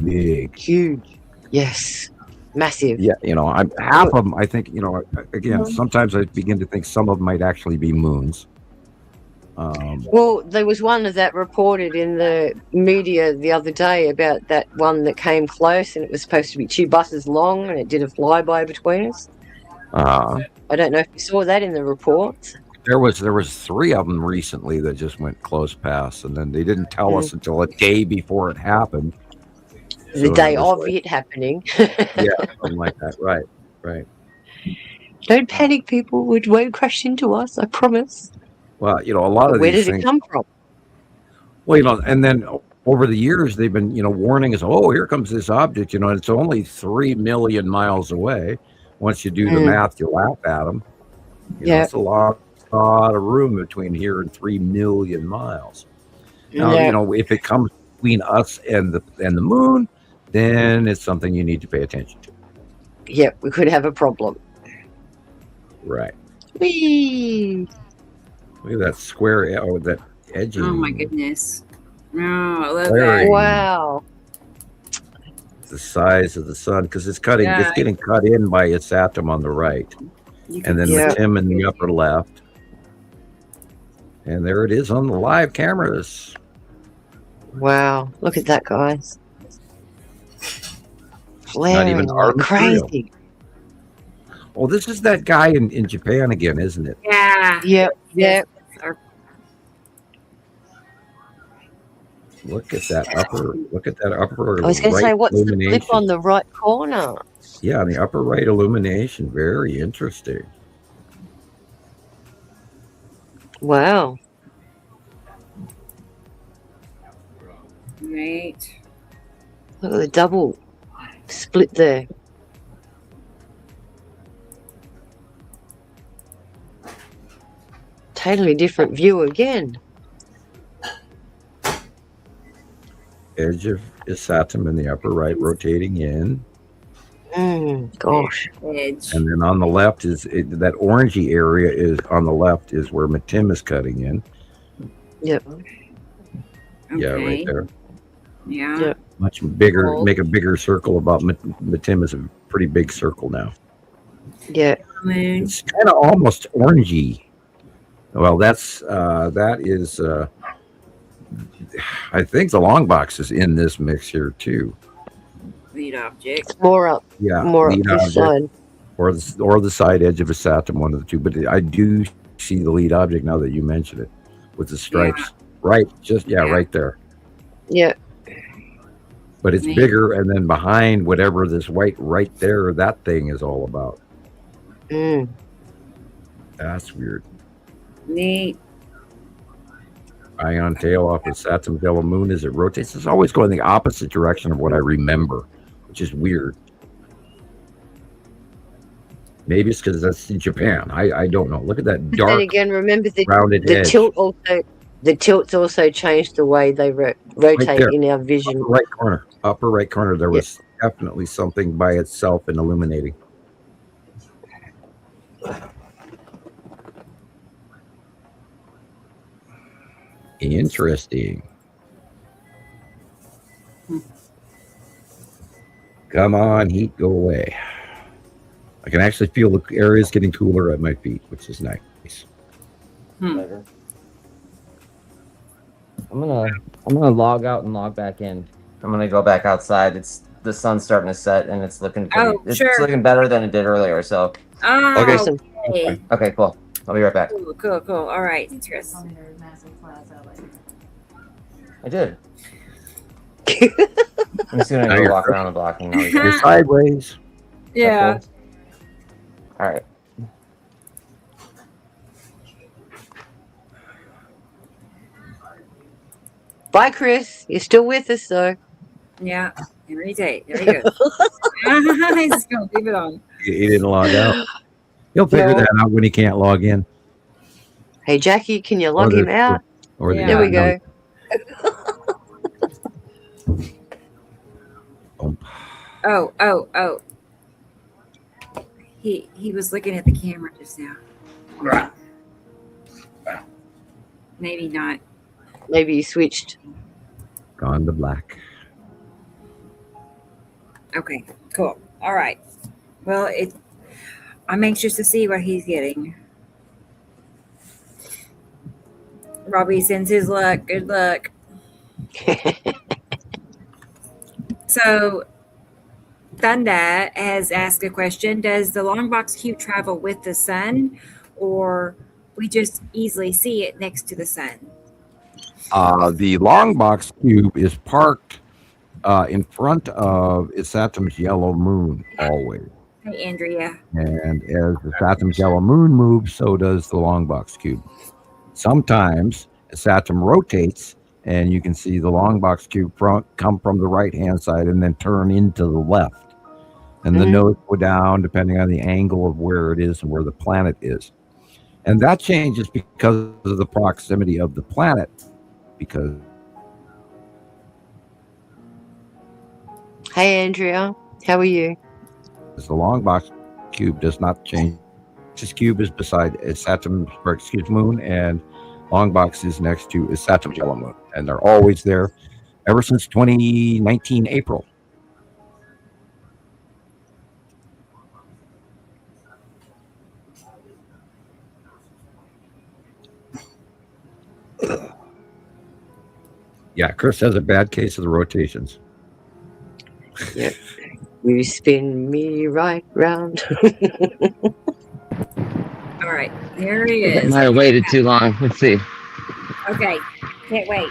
big. Huge. Yes. Massive. Yeah, you know, half of them, I think, you know, again, sometimes I begin to think some of them might actually be moons. Well, there was one of that reported in the media the other day about that one that came close, and it was supposed to be 2 buses long, and it did a flyby between us. I don't know if you saw that in the reports. There was 3 of them recently that just went close past, and then they didn't tell us until a day before it happened. The So day it was of like- it happening. Yeah, something like that. Right. Don't panic, people. It won't crash into us, I promise. Well, you know, a lot But of where these did things. it come from? Well, you know, and then over the years they've been, you know, warning us. Oh, here comes this object. You know, and it's only 3 million miles away. Once you do the math, you laugh at them. You know, it's a lot of room between here and 3 million miles. Now, you know, if it comes between us and the moon, then it's something you need to pay attention to. Yep, we could have a problem. Right. Whee! Look at that square, that edging. Oh my goodness. Oh, I love Squaring. that. Wow. The size of the sun, because it's getting cut in by its atom on the right, and then the Tim in the upper left, and there it is on the live cameras. Wow, look at that, guys. Wow, Not even our material. crazy. Well, this is that guy in Japan again, isn't it? Yeah. Yep. Look at that upper. Look at that upper. I was going to say, what's the blip on the right corner? Yeah, the upper right illumination. Very interesting. Wow. Right. Look at the double split there. Totally different view again. Edge of its atom in the upper right rotating in. Gosh. Edge. And then on the left is that orangey area is on the left is where Matim is cutting in. Yep. Yeah, right there. Yeah. Yep. Much bigger. Make a bigger circle about Matim is a pretty big circle now. Yeah. It's kind of almost orangey. Well, that is. I think the long box is in this mix here too. Lead object. More up. Yeah, More up lead this side. or the side edge of a atom, one of the two. But I do see the lead object now that you mention it, with the stripes. Right, right there. Yeah. But it's bigger, and then behind whatever this white right there, that thing is all about. That's weird. Neat. Ion tail off of Saturn's yellow moon as it rotates. It's always going the opposite direction of what I remember, which is weird. Maybe it's because that's in Japan. I don't know. Look at that dark. And again, remember rounded the edge. tilt also. The tilts also changed the way they rotate in our vision. Upper right corner. There was definitely something by itself and illuminating. Interesting. Come on, heat, go away. I can actually feel the areas getting cooler at my feet, which is nice. I'm gonna log out and log back in. I'm gonna go back outside. The sun's starting to set and it's looking it's looking better than it did earlier. So okay, cool. I'll be right back. Cool. All right, Chris. I did. I'm just gonna go walk around the block and you're sideways. Yeah. All right. Bye, Chris. You're still with us, though. Yeah. There he goes. He's just gonna leave it on. He didn't log out. He'll figure that out when he can't log in. Hey, Jackie, can you log him out? There we go. Oh. He was looking at the camera just now. Right. Maybe not. Maybe he switched. Gone to black. Okay, cool. All right. Well, I'm anxious to see what he's getting. Robbie sends his luck. Good luck. So, Thunda has asked a question. Does the long box cube travel with the sun, or we just easily see it next to the sun? The long box cube is parked in front of its atom's yellow moon always. Hey, Andrea. And as the atom's yellow moon moves, so does the long box cube. Sometimes its atom rotates, and you can see the long box cube come from the right-hand side and then turn into the left. And the nose go down depending on the angle of where it is and where the planet is. And that changes because of the proximity of the planet. Because Hey, Andrea. How are you? The long box cube does not change. This cube is beside Saturn's, moon, and long box is next to Saturn's yellow moon, and they're always there ever since 2019 April. Yeah, Chris has a bad case of the rotations. Yep. You spin me right round. All right, there he is. Might have waited too long. Let's see. Okay, can't wait.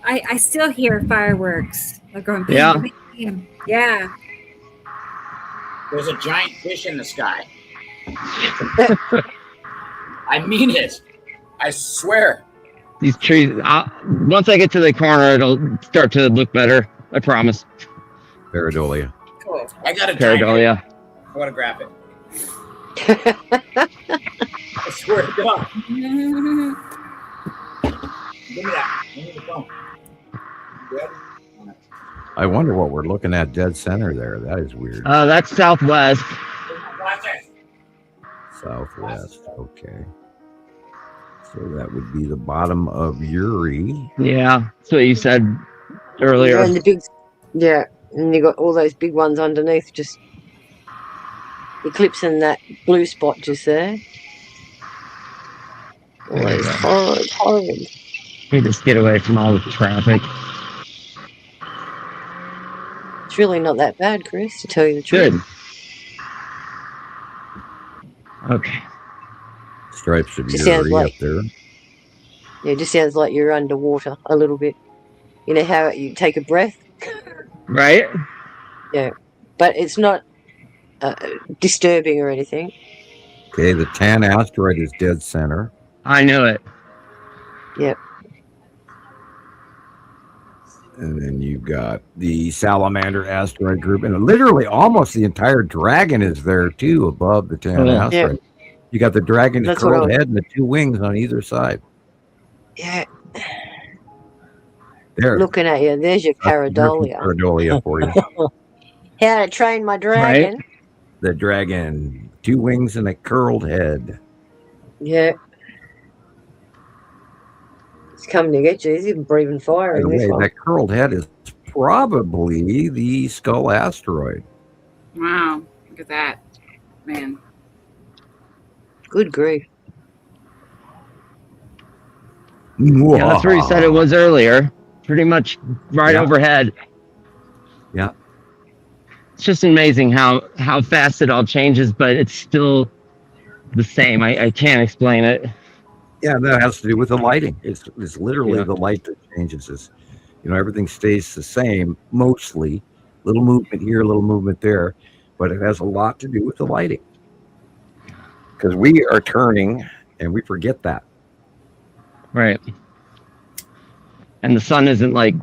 I still hear fireworks. They're going bam, Yeah. bam, bam. Yeah. There's a giant fish in the sky. I mean it. I swear. These trees. Once I get to the corner, it'll start to look better. I promise. Pareidolia. Cool. I got a Pareidolia. I want to grab it. I swear to God. Give me that. Give me the phone. Good? I wonder what we're looking at dead center there. That is weird. That's southwest. Southwest. Okay. So that would be the bottom of Uri. Yeah, that's what you said earlier. And the big, and you got all those big ones underneath, just eclipsing that blue spot just there. All those horrid. We just get away from all the traffic. It's really not that bad, Chris, to tell you the truth. Good. Okay. Stripes of Just Uri sounds like- up there. Yeah, it just sounds like you're underwater a little bit. You know how you take a breath? Right? Yeah. But it's not disturbing or anything. Okay, the Tan asteroid is dead center. I knew it. Yep. And then you've got the Salamander asteroid group, and literally almost the entire dragon is there too, above the Tan asteroid. You got the dragon's curled head and the two wings on either side. Yeah. There. Looking at you, there's your pareidolia. Pareidolia for you. How to train my dragon. Right? The dragon, two wings and a curled head. Yeah. It's coming to get you. He's even breathing fire By the in this way, one. that curled head is probably the Skull asteroid. Wow, look at that, man. Good grief. Yeah, that's where you said it was earlier. Pretty much right overhead. Yeah. It's just amazing how fast it all changes, but it's still the same. I can't explain it. Yeah, that has to do with the lighting. It's literally the light that changes. This, everything stays the same mostly. Little movement here, little movement there, but it has a lot to do with the lighting. Because we are turning, and we forget that. Right. And the sun isn't like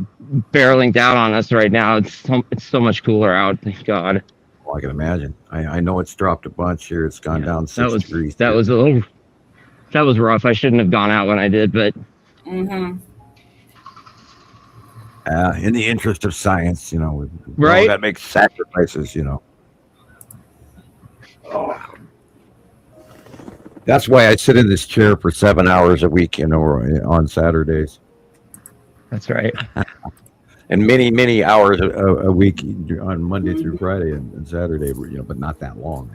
barreling down on us right now. It's so much cooler out. Thank God. Well, I can imagine. I know it's dropped a bunch here. It's gone down 6 degrees. That was rough. I shouldn't have gone out when I did, but. Mm-hmm. In the interest of science, right? That makes sacrifices, That's why I sit in this chair for 7 hours a week, on Saturdays. That's right. And many hours a week on Monday through Friday and Saturday, but not that long.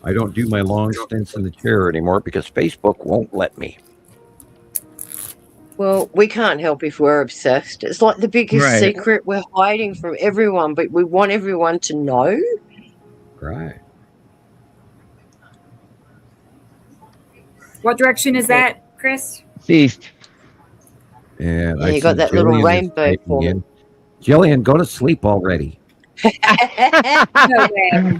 I don't do my long stints in the chair anymore because Facebook won't let me. Well, we can't help if we're obsessed. It's like the biggest secret we're hiding from everyone, but we want everyone to know. Right. What direction is that, Chris? East. And you got that little rainbow for me. Gillian, go to sleep already. No way.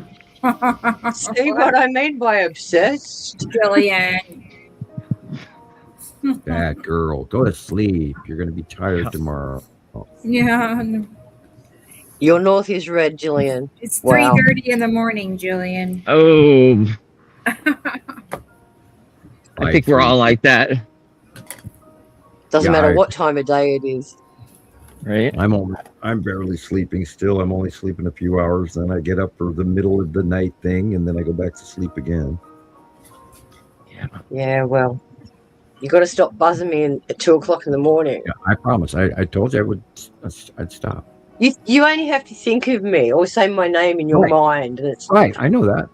See what I mean by obsessed? Gillian. Bad girl. Go to sleep. You're going to be tired tomorrow. Yeah. Your north is red, Gillian. It's 3:30 in the morning, Gillian. Oh. I think we're all like that. Doesn't matter what time of day it is. Right. I'm barely sleeping still. I'm only sleeping a few hours. Then I get up for the middle of the night thing, and then I go back to sleep again. Yeah, well, you got to stop buzzing me at 2:00 in the morning. Yeah, I promise. I told you I'd stop. You only have to think of me or say my name in your mind. And it's right. I know that.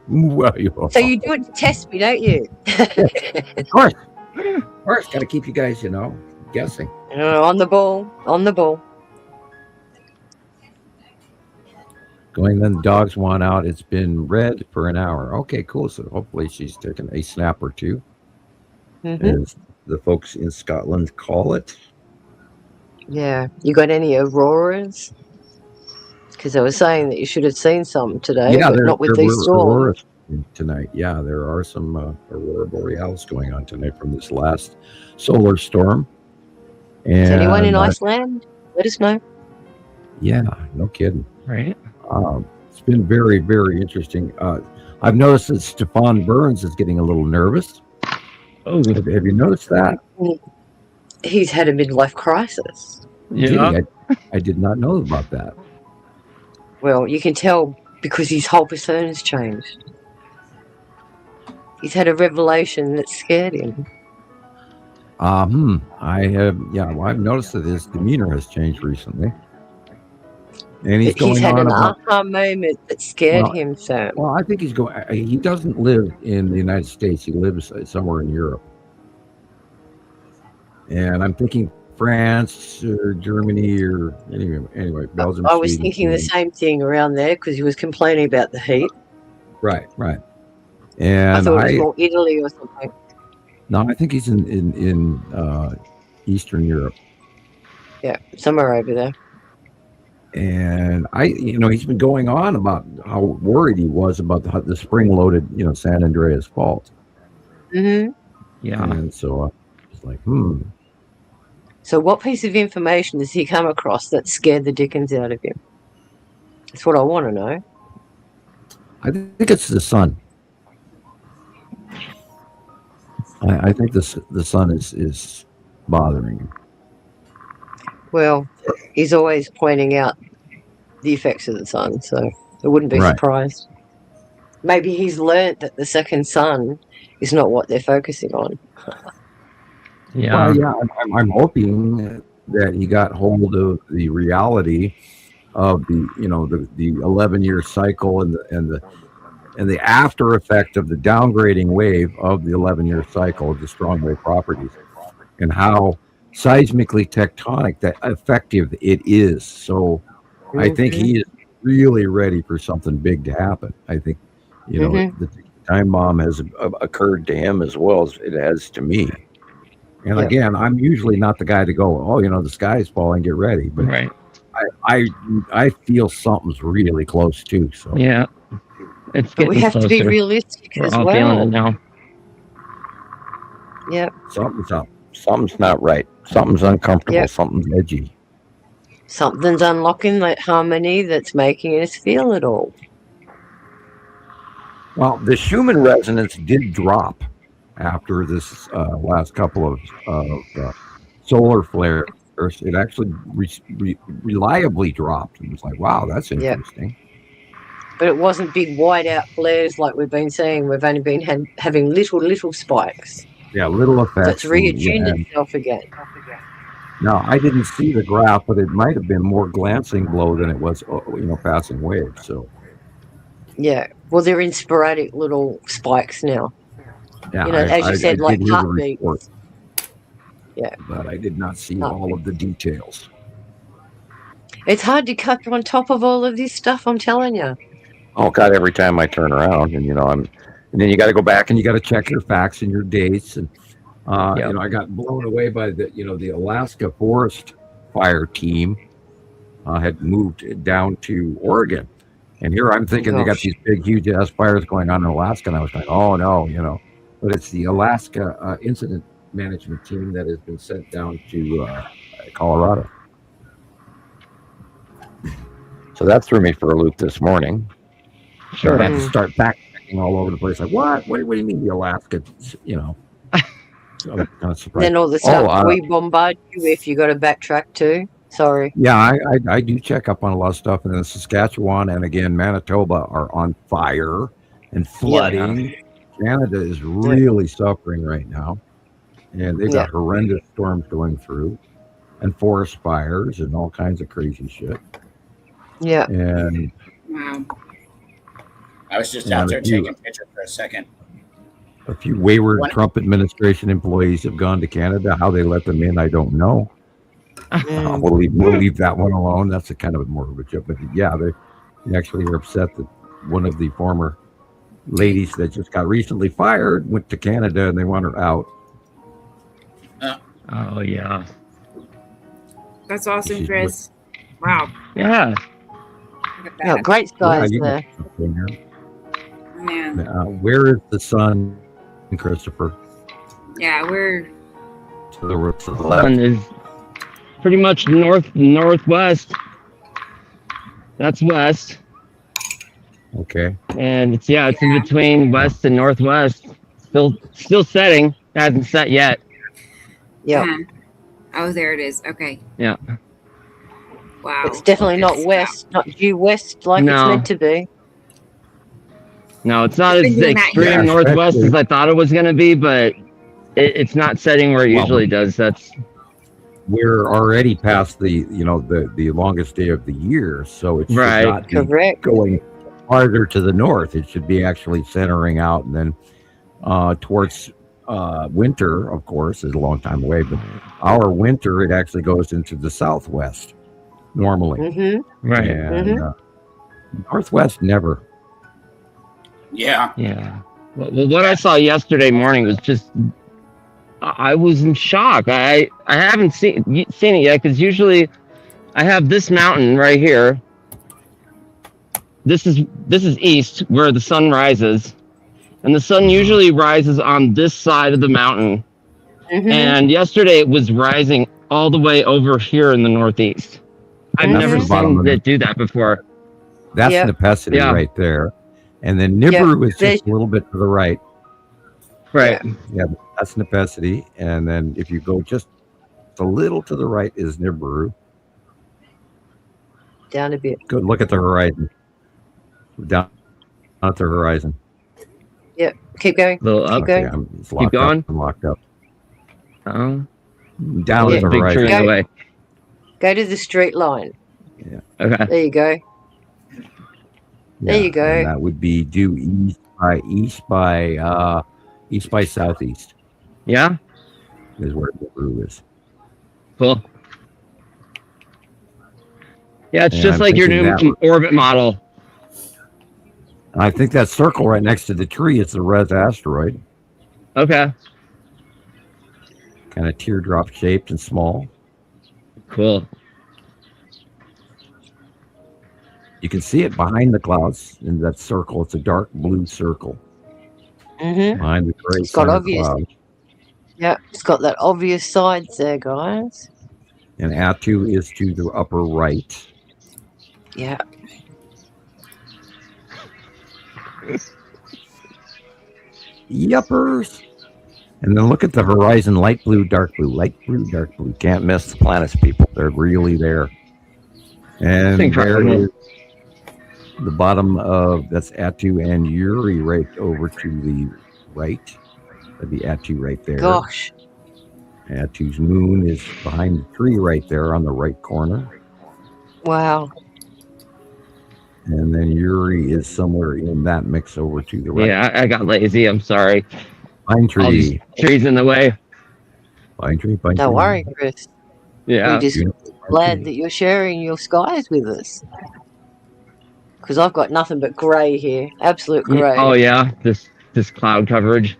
Well, so you do it to test me, don't you? Of course. Of course. Got to keep you guys, guessing. On the ball. On the ball. Going, then the dogs want out. It's been red for an hour. Okay, cool. So hopefully she's taken a snap or two, as the folks in Scotland call it. Yeah. You got any auroras? Because I was saying that you should have seen some today, but not with these storms. Tonight. Yeah, there are some aurora borealis going on tonight from this last solar storm. And is anyone in Iceland? Let us know. Yeah, no kidding. Right. It's been very, very interesting. I've noticed that Stefan Burns is getting a little nervous. Oh, have you noticed that? He's had a midlife crisis. Yeah, I did not know about that. Well, you can tell because his whole persona's changed. He's had a revelation that scared him. I've noticed that his demeanor has changed recently. And he's had an aha moment that scared him, Sam. Well, I think he doesn't live in the United States. He lives somewhere in Europe. And I'm thinking France or Germany or anyway, Belgium. I was thinking the same thing around there because he was complaining about the heat. Right. And I thought it was more Italy or something. No, I think he's in Eastern Europe. Yeah, somewhere over there. And he's been going on about how worried he was about the spring-loaded, San Andreas fault. Mm-hmm. Yeah. And so it's like, So what piece of information has he come across that scared the dickens out of him? That's what I want to know. I think it's the sun. I think the sun is bothering him. Well, he's always pointing out the effects of the sun, so I wouldn't be surprised. Maybe he's learnt that the second sun is not what they're focusing on. Yeah. Well, I'm hoping that he got hold of the reality of the 11-year cycle and the after effect of the downgrading wave of the 11-year cycle of the strong wave properties, and how seismically tectonic that effective it is. So I think he is really ready for something big to happen. I think the time bomb has occurred to him as well as it has to me. And again, I'm usually not the guy to go, the sky is falling, get ready. But I feel something's really close too. So yeah, it's getting we have closer. to be realistic We're as all well. feeling it now. Yep. Something's up. Something's not right. Something's uncomfortable. Yep. Something's edgy. Something's unlocking that harmony that's making us feel it all. Well, the Schumann resonance did drop after this last couple of solar flares. It actually reliably dropped. It was like, wow, that's interesting. But it wasn't big white-out flares like we've been seeing. We've only been having little spikes. Yeah, little effects. So it's reattuned itself again. Now, I didn't see the graph, but it might have been more glancing glow than it was, passing waves. So. Yeah, well, they're in sporadic little spikes now. Yeah, as you said, like heartbeats. Yeah, but I did not see all of the details. It's hard to cut on top of all of this stuff. I'm telling you. Oh God! Every time I turn around, and and then you got to go back and you got to check your facts and your dates, and I got blown away by the Alaska Forest Fire team had moved down to Oregon, and here I'm thinking they got these big, huge ass fires going on in Alaska, and I was like, oh no, but it's the Alaska Incident Management team that has been sent down to Colorado. So that threw me for a loop this morning. Sure. I had to start back blasting all over the place. Like, what? What do you mean the Alaska? You know. So I'm kind of surprised. Then all the stuff we bombard you with, you got to backtrack too. Sorry. Yeah, I do check up on a lot of stuff, and then Saskatchewan and again Manitoba are on fire and flooding. Yeah. Canada is really suffering right now, and they've got horrendous storms going through, and forest fires and all kinds of crazy shit. Yeah. And I was just out there taking pictures for a second. A few wayward Trump administration employees have gone to Canada. How they let them in, I don't know. We'll leave that one alone. That's a kind of more of a joke. But yeah, they actually are upset that one of the former ladies that just got recently fired went to Canada and they want her out. Oh, yeah. That's awesome, Chris. Wow. Yeah. Yeah, great skies there. Man. Where is the sun, Christopher? Yeah, we're to the left. Sun is pretty much northwest. That's west. Okay. And it's in between west and northwest. Still setting. Hasn't set yet. Yeah. Oh, there it is. Okay. Yeah. Wow. It's definitely not west, not due west like it's meant to be. No, it's not as extreme northwest as I thought it was going to be, but it's not setting where it usually does. We're already past the longest day of the year, so it should not be going farther to the north. It should be actually centering out, and then towards winter, of course, is a long time away. But our winter, it actually goes into the southwest normally, right? And northwest never. Yeah. Well, what I saw yesterday morning was just, I was in shock. I haven't seen it yet, because usually I have this mountain right here. This is east, where the sun rises, and the sun usually rises on this side of the mountain. And yesterday it was rising all the way over here in the northeast. I've never seen it do that before. That's Nepesity right there. And then Nibiru is just a little bit to the right. Right. Yeah, that's Nepesity. And then if you go just a little to the right is Nibiru. Down a bit. Good. Look at the horizon. Down at the horizon. Yep. Keep going. Keep going. Keep going. I'm locked up. Oh. Down at the horizon. Go to the straight line. Yeah. Okay. There you go. There you go. And that would be due east by southeast. Yeah. Is where the Nibiru is. Cool. Yeah, it's just like your new orbit model. I think that circle right next to the tree is the red asteroid. Okay. Kind of teardrop shaped and small. Cool. You can see it behind the clouds in that circle. It's a dark blue circle. Behind the gray cloud. Yeah, it's got that obvious sides there, guys. And Attu is to the upper right. Yeah. Yuppers. And then look at the horizon, light blue, dark blue, light blue, dark blue. Can't miss the planets, people. They're really there. And there is the bottom of, that's Attu and Uri right over to the right. That'd be Attu right there. Gosh. Attu's moon is behind the tree right there on the right corner. Wow. And then Uri is somewhere in that mix over to the right. Yeah, I got lazy. I'm sorry. Pine tree. Trees in the way. Pine tree. Don't worry, Chris. Yeah. We're just glad that you're sharing your skies with us. Because I've got nothing but grey here. Absolute grey. Oh, yeah. This cloud coverage.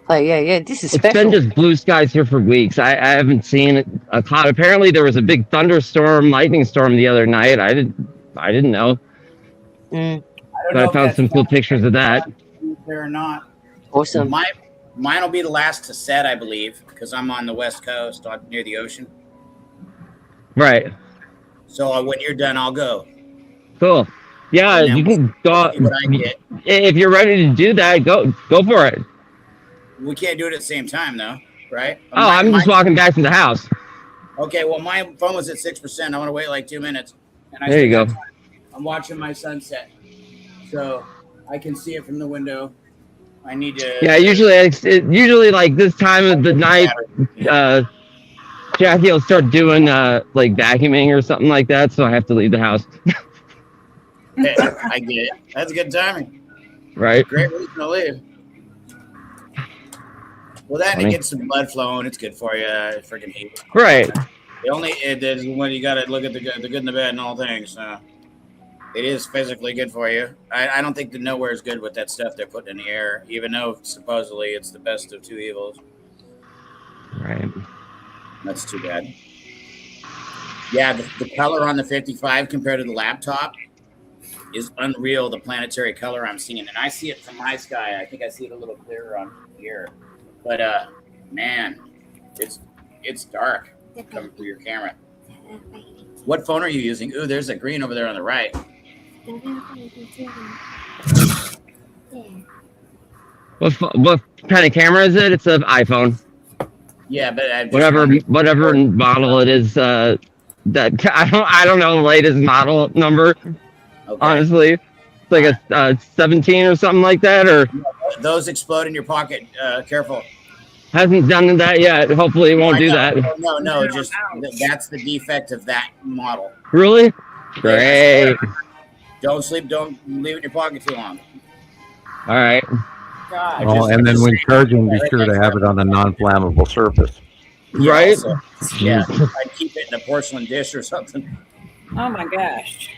Oh, yeah. This is It's special. been just blue skies here for weeks. I haven't seen a cloud. Apparently, there was a big thunderstorm, lightning storm the other night. I didn't know. But I found some cool pictures of that. There or not. Awesome. Mine will be the last to set, I believe, because I'm on the west coast, near the ocean. Right. So when you're done, I'll go. Cool. Yeah, you can go. What I get. If you're ready to do that, go for it. We can't do it at the same time, though, right? Oh, I'm just walking back to the house. Okay, well, my phone was at 6%. I want to wait like 2 minutes. And There you go. I'm watching my sunset, so I can see it from the window. I need to. Yeah, usually like this time of the night, Jackie will start doing like vacuuming or something like that, so I have to leave the house. I get it. That's good timing. Right. Great reason to leave. Well, that and it gets some blood flowing. It's good for you. Freaking heat. Right. The only it is when you got to look at the good and the bad and all things. It is physically good for you. I don't think the nowhere is good with that stuff they're putting in the air, even though supposedly it's the best of two evils. Right. That's too bad. Yeah, the color on the 55 compared to the laptop is unreal. The planetary color I'm seeing, and I see it from my sky. I think I see it a little clearer on here, but man, it's dark coming through your camera. What phone are you using? Ooh, there's a green over there on the right. What kind of camera is it? It's an iPhone. Yeah, but whatever model it is. That I don't know the latest model number. Okay. Honestly, it's like a 17 or something like that, or those explode in your pocket. Careful. Hasn't done that yet. Hopefully, it won't do that. No, just that's the defect of that model. Really? Great. Don't sleep. Don't leave it in your pocket too long. All right. Oh, and then when charging, be sure to have it on a non-flammable surface. Right? Also, yeah, I'd keep it in a porcelain dish or something. Oh my gosh.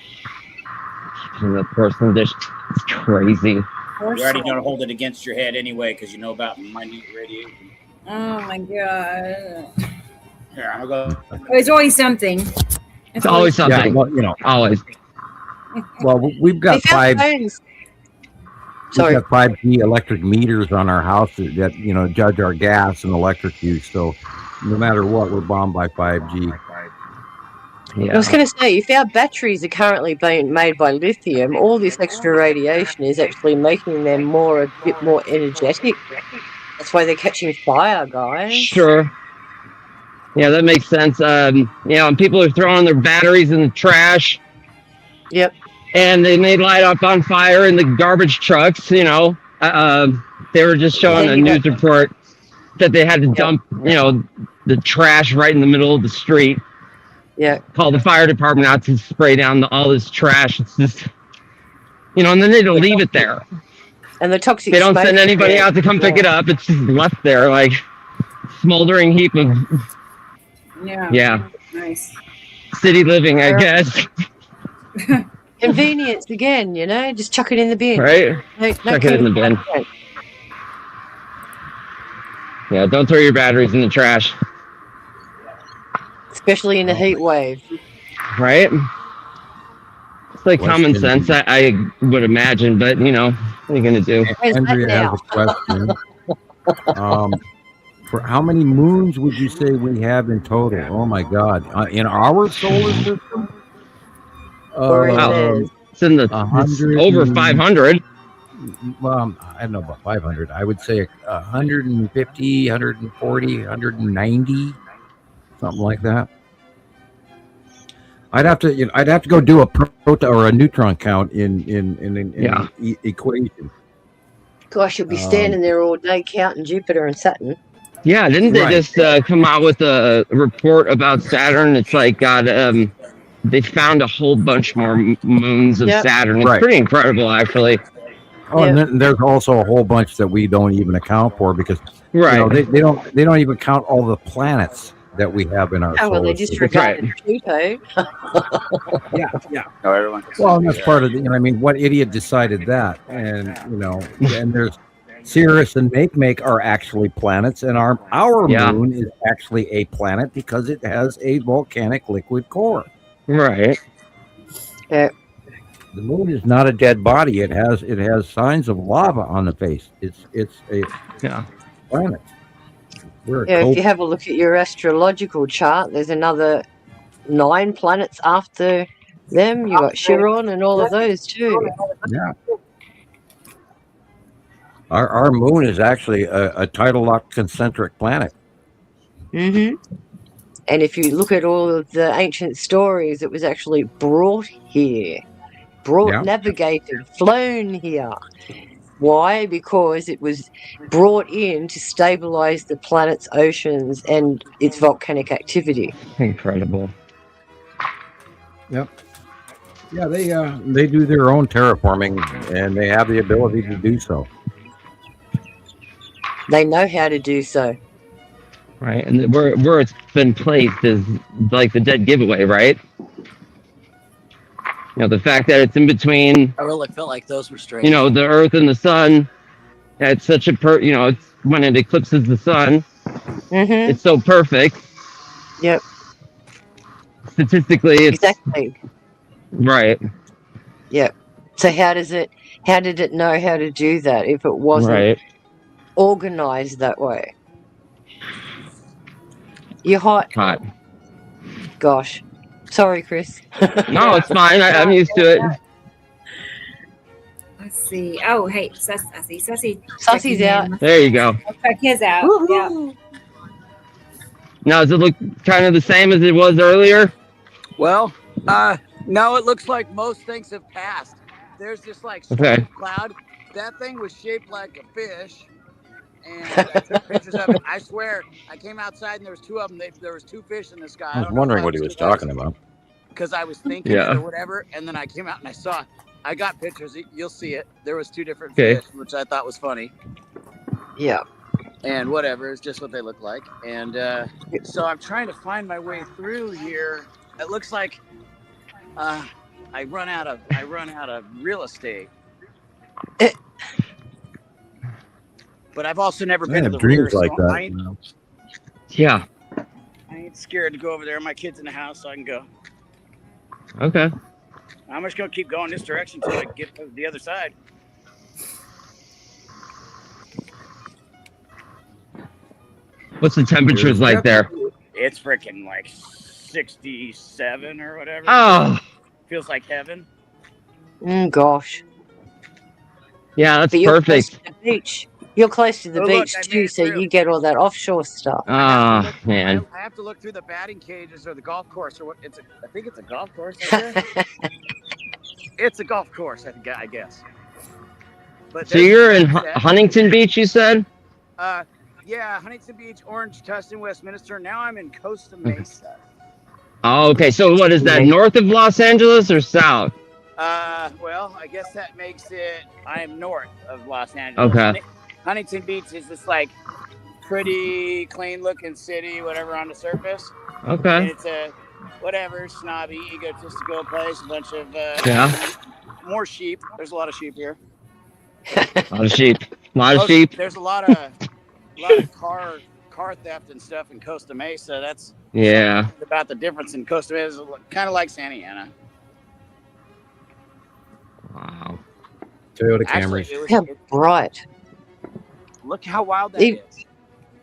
In a porcelain dish. It's crazy. You already don't hold it against your head anyway because you know about minute radiation. Oh my god. Here, I'm gonna go. It's always something. It's always something. Yeah, well, always. Well, we've got five 5G electric meters on our house that judge our gas and electric use. So no matter what, we're bombed by 5G. Yeah. I was going to say, if our batteries are currently being made by lithium, all this extra radiation is actually making them a bit more energetic. That's why they're catching fire, guys. Sure. Yeah, that makes sense. And people are throwing their batteries in the trash. Yep. And they may light up on fire in the garbage trucks, They were just showing a news report that they had to dump, the trash right in the middle of the street. Yeah. Call the fire department out to spray down all this trash. It's just, and then they don't leave it there. And the toxic. They don't send anybody out to come pick it up. It's just left there, like smoldering heap of. Yeah. Nice. City living, I guess. Convenience again, just chuck it in the bin. Right? Chuck it in the bin. Yeah, don't throw your batteries in the trash. Especially in a heat wave. Right? It's like common sense, I would imagine, but, what are you going to do? Andrea has a question. For how many moons would you say we have in total? Oh, my God. In our solar system? It's in the over 500. Well, I don't know about 500. I would say 150, 140, 190, something like that. I'd have to go do a proton or a neutron count in equation. Gosh, you'll be standing there all day counting Jupiter and Saturn. Yeah, didn't they just come out with a report about Saturn? It's like they found a whole bunch more moons of Saturn. It's pretty incredible, actually. Oh, and then there's also a whole bunch that we don't even account for because they don't even count all the planets that we have in our solar they system. disregarded Pluto. Yeah. No, everyone. Well, and that's part of what idiot decided that? And and there's Sirius and Make are actually planets, and our moon is actually a planet because it has a volcanic liquid core. Right. The moon is not a dead body. It has signs of lava on the face. It's a planet. If you have a look at your astrological chart, there's another 9 planets after Them, you got Chiron and all of those too. Yeah. Our moon is actually a tidal locked concentric planet. Mm-hmm. And if you look at all of the ancient stories, it was actually brought here, Yeah. navigated, flown here. Why? Because it was brought in to stabilize the planet's oceans and its volcanic activity. Incredible. Yep. Yeah, they do their own terraforming, and they have the ability to do so. They know how to do so. Right, and where it's been placed is like the dead giveaway, right? You know, the fact that it's in between. I really felt like those were strange. You know, the Earth and the Sun. It's such a it's when it eclipses the Sun. Mm-hmm. It's so perfect. Yep. Statistically, it's exactly right. Yep. So how did it know how to do that if it wasn't organized that way? You're hot. Hot. Gosh. Sorry, Chris. No, it's fine. I'm used to it. Let's see. Oh, hey, I see Sussy. Sussy's out. There you go. I'll check his out. Yeah. Now, does it look kind of the same as it was earlier? Well, no, it looks like most things have passed. There's this like cloud. That thing was shaped like a fish. And I took pictures of it. I swear, I came outside and there was two of them. There was two fish in the sky. I was wondering what he was talking about. Because I was thinking it or whatever, and then I came out and I saw it. I got pictures. You'll see it. There was two different fish, which I thought was funny. Yeah. And whatever, it's just what they look like. And so I'm trying to find my way through here. It looks like I run out of real estate. But I've also never been to the rear, so like that. Yeah. I ain't scared to go over there. My kid's in the house, so I can go. Okay. I'm just gonna keep going this direction until I get to the other side. What's the temperatures like there? It's freaking like 67 or whatever. Oh. Feels like heaven. Gosh. Yeah, that's you're perfect. Close to the beach. You're close to the beach too, so you get all that offshore stuff. Ah, man. I have to look through the batting cages or the golf course or what? I think it's a golf course. It's a golf course, I guess. But so you're in Huntington Beach, you said? Yeah, Huntington Beach, Orange, Tustin, Westminster. Now I'm in Costa Mesa. Oh, okay. So what is that? North of Los Angeles or south? Well, I guess that makes it. I am north of Los Angeles. Okay. Huntington Beach is this like pretty clean-looking city, whatever on the surface. Okay. And it's a whatever snobby, egotistical place. A bunch of more sheep. There's a lot of sheep here. A lot of sheep. A lot of sheep. There's a lot of car theft and stuff in Costa Mesa. That's about the difference in Costa Mesa. Kind of like Santa Ana. Wow. Toyota Camrys. How bright. Look how wild that is.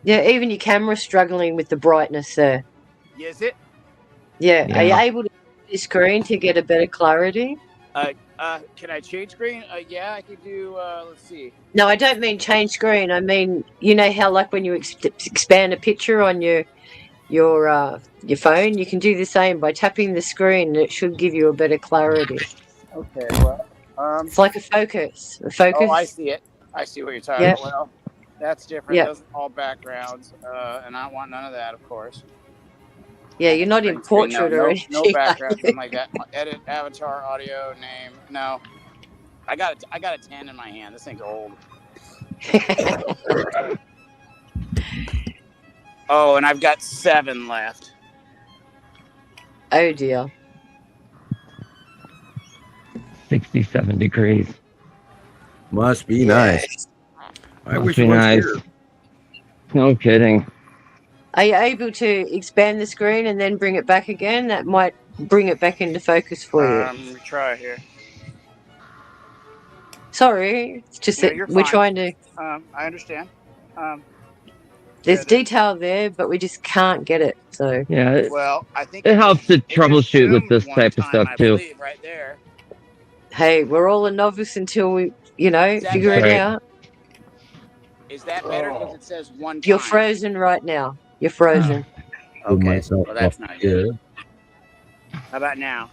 Yeah, even your camera's struggling with the brightness there. Is it? Yeah. Are you able to use the screen to get a better clarity? Can I change screen? Yeah, I could do, let's see. No, I don't mean change screen. I mean, you know how like when you expand a picture on your phone, you can do the same by tapping the screen and it should give you a better clarity. Okay, well. It's like a focus. Oh, I see it. I see what you're talking about. Well, that's different. Yep. Those are all backgrounds, and I don't want none of that, of course. Yeah, you're not in portrait or anything. No background, something like that. Edit, avatar, audio, name. No, I got a 10 in my hand. This thing's old. Oh, and I've got 7 left. Oh dear. 67 degrees. Must be nice. I wish it was here. No kidding. Are you able to expand the screen and then bring it back again? That might bring it back into focus for you. Let me try here. Sorry, it's just that we're trying to. I understand. There's detail there, but we just can't get it. So Yeah. Well, I think It helps to it just troubleshoot with zoomed this one type of time, stuff I too. believe, right there. hey, we're all a novice until we, Is that figure it better? out. Is that better? Because it says one time. You're frozen right now. You're frozen. Pull Okay. myself Well, that's up not here. good. How about now?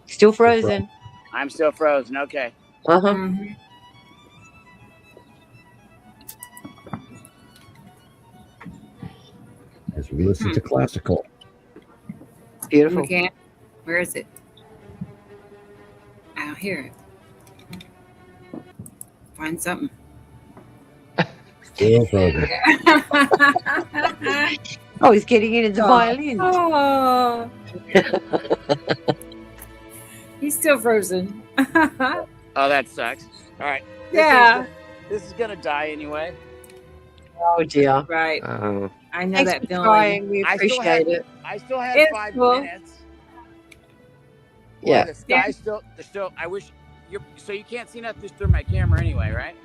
Still frozen. I'm still frozen. Okay. Uh-huh. Mhm. As we listen to classical. Beautiful. We can't. Where is it? I don't hear it. Find something. Still frozen. Oh, he's getting into Oh. violin. Oh. He's still frozen. Oh, that sucks. All right. Yeah. This is gonna die anyway. Oh dear. Right. I know Thanks that for feeling. trying. We I still appreciate had it. I still had It's 5 cool. minutes. Yeah. Boy, the sky still. I wish you're. So you can't see nothing just through my camera anyway, right?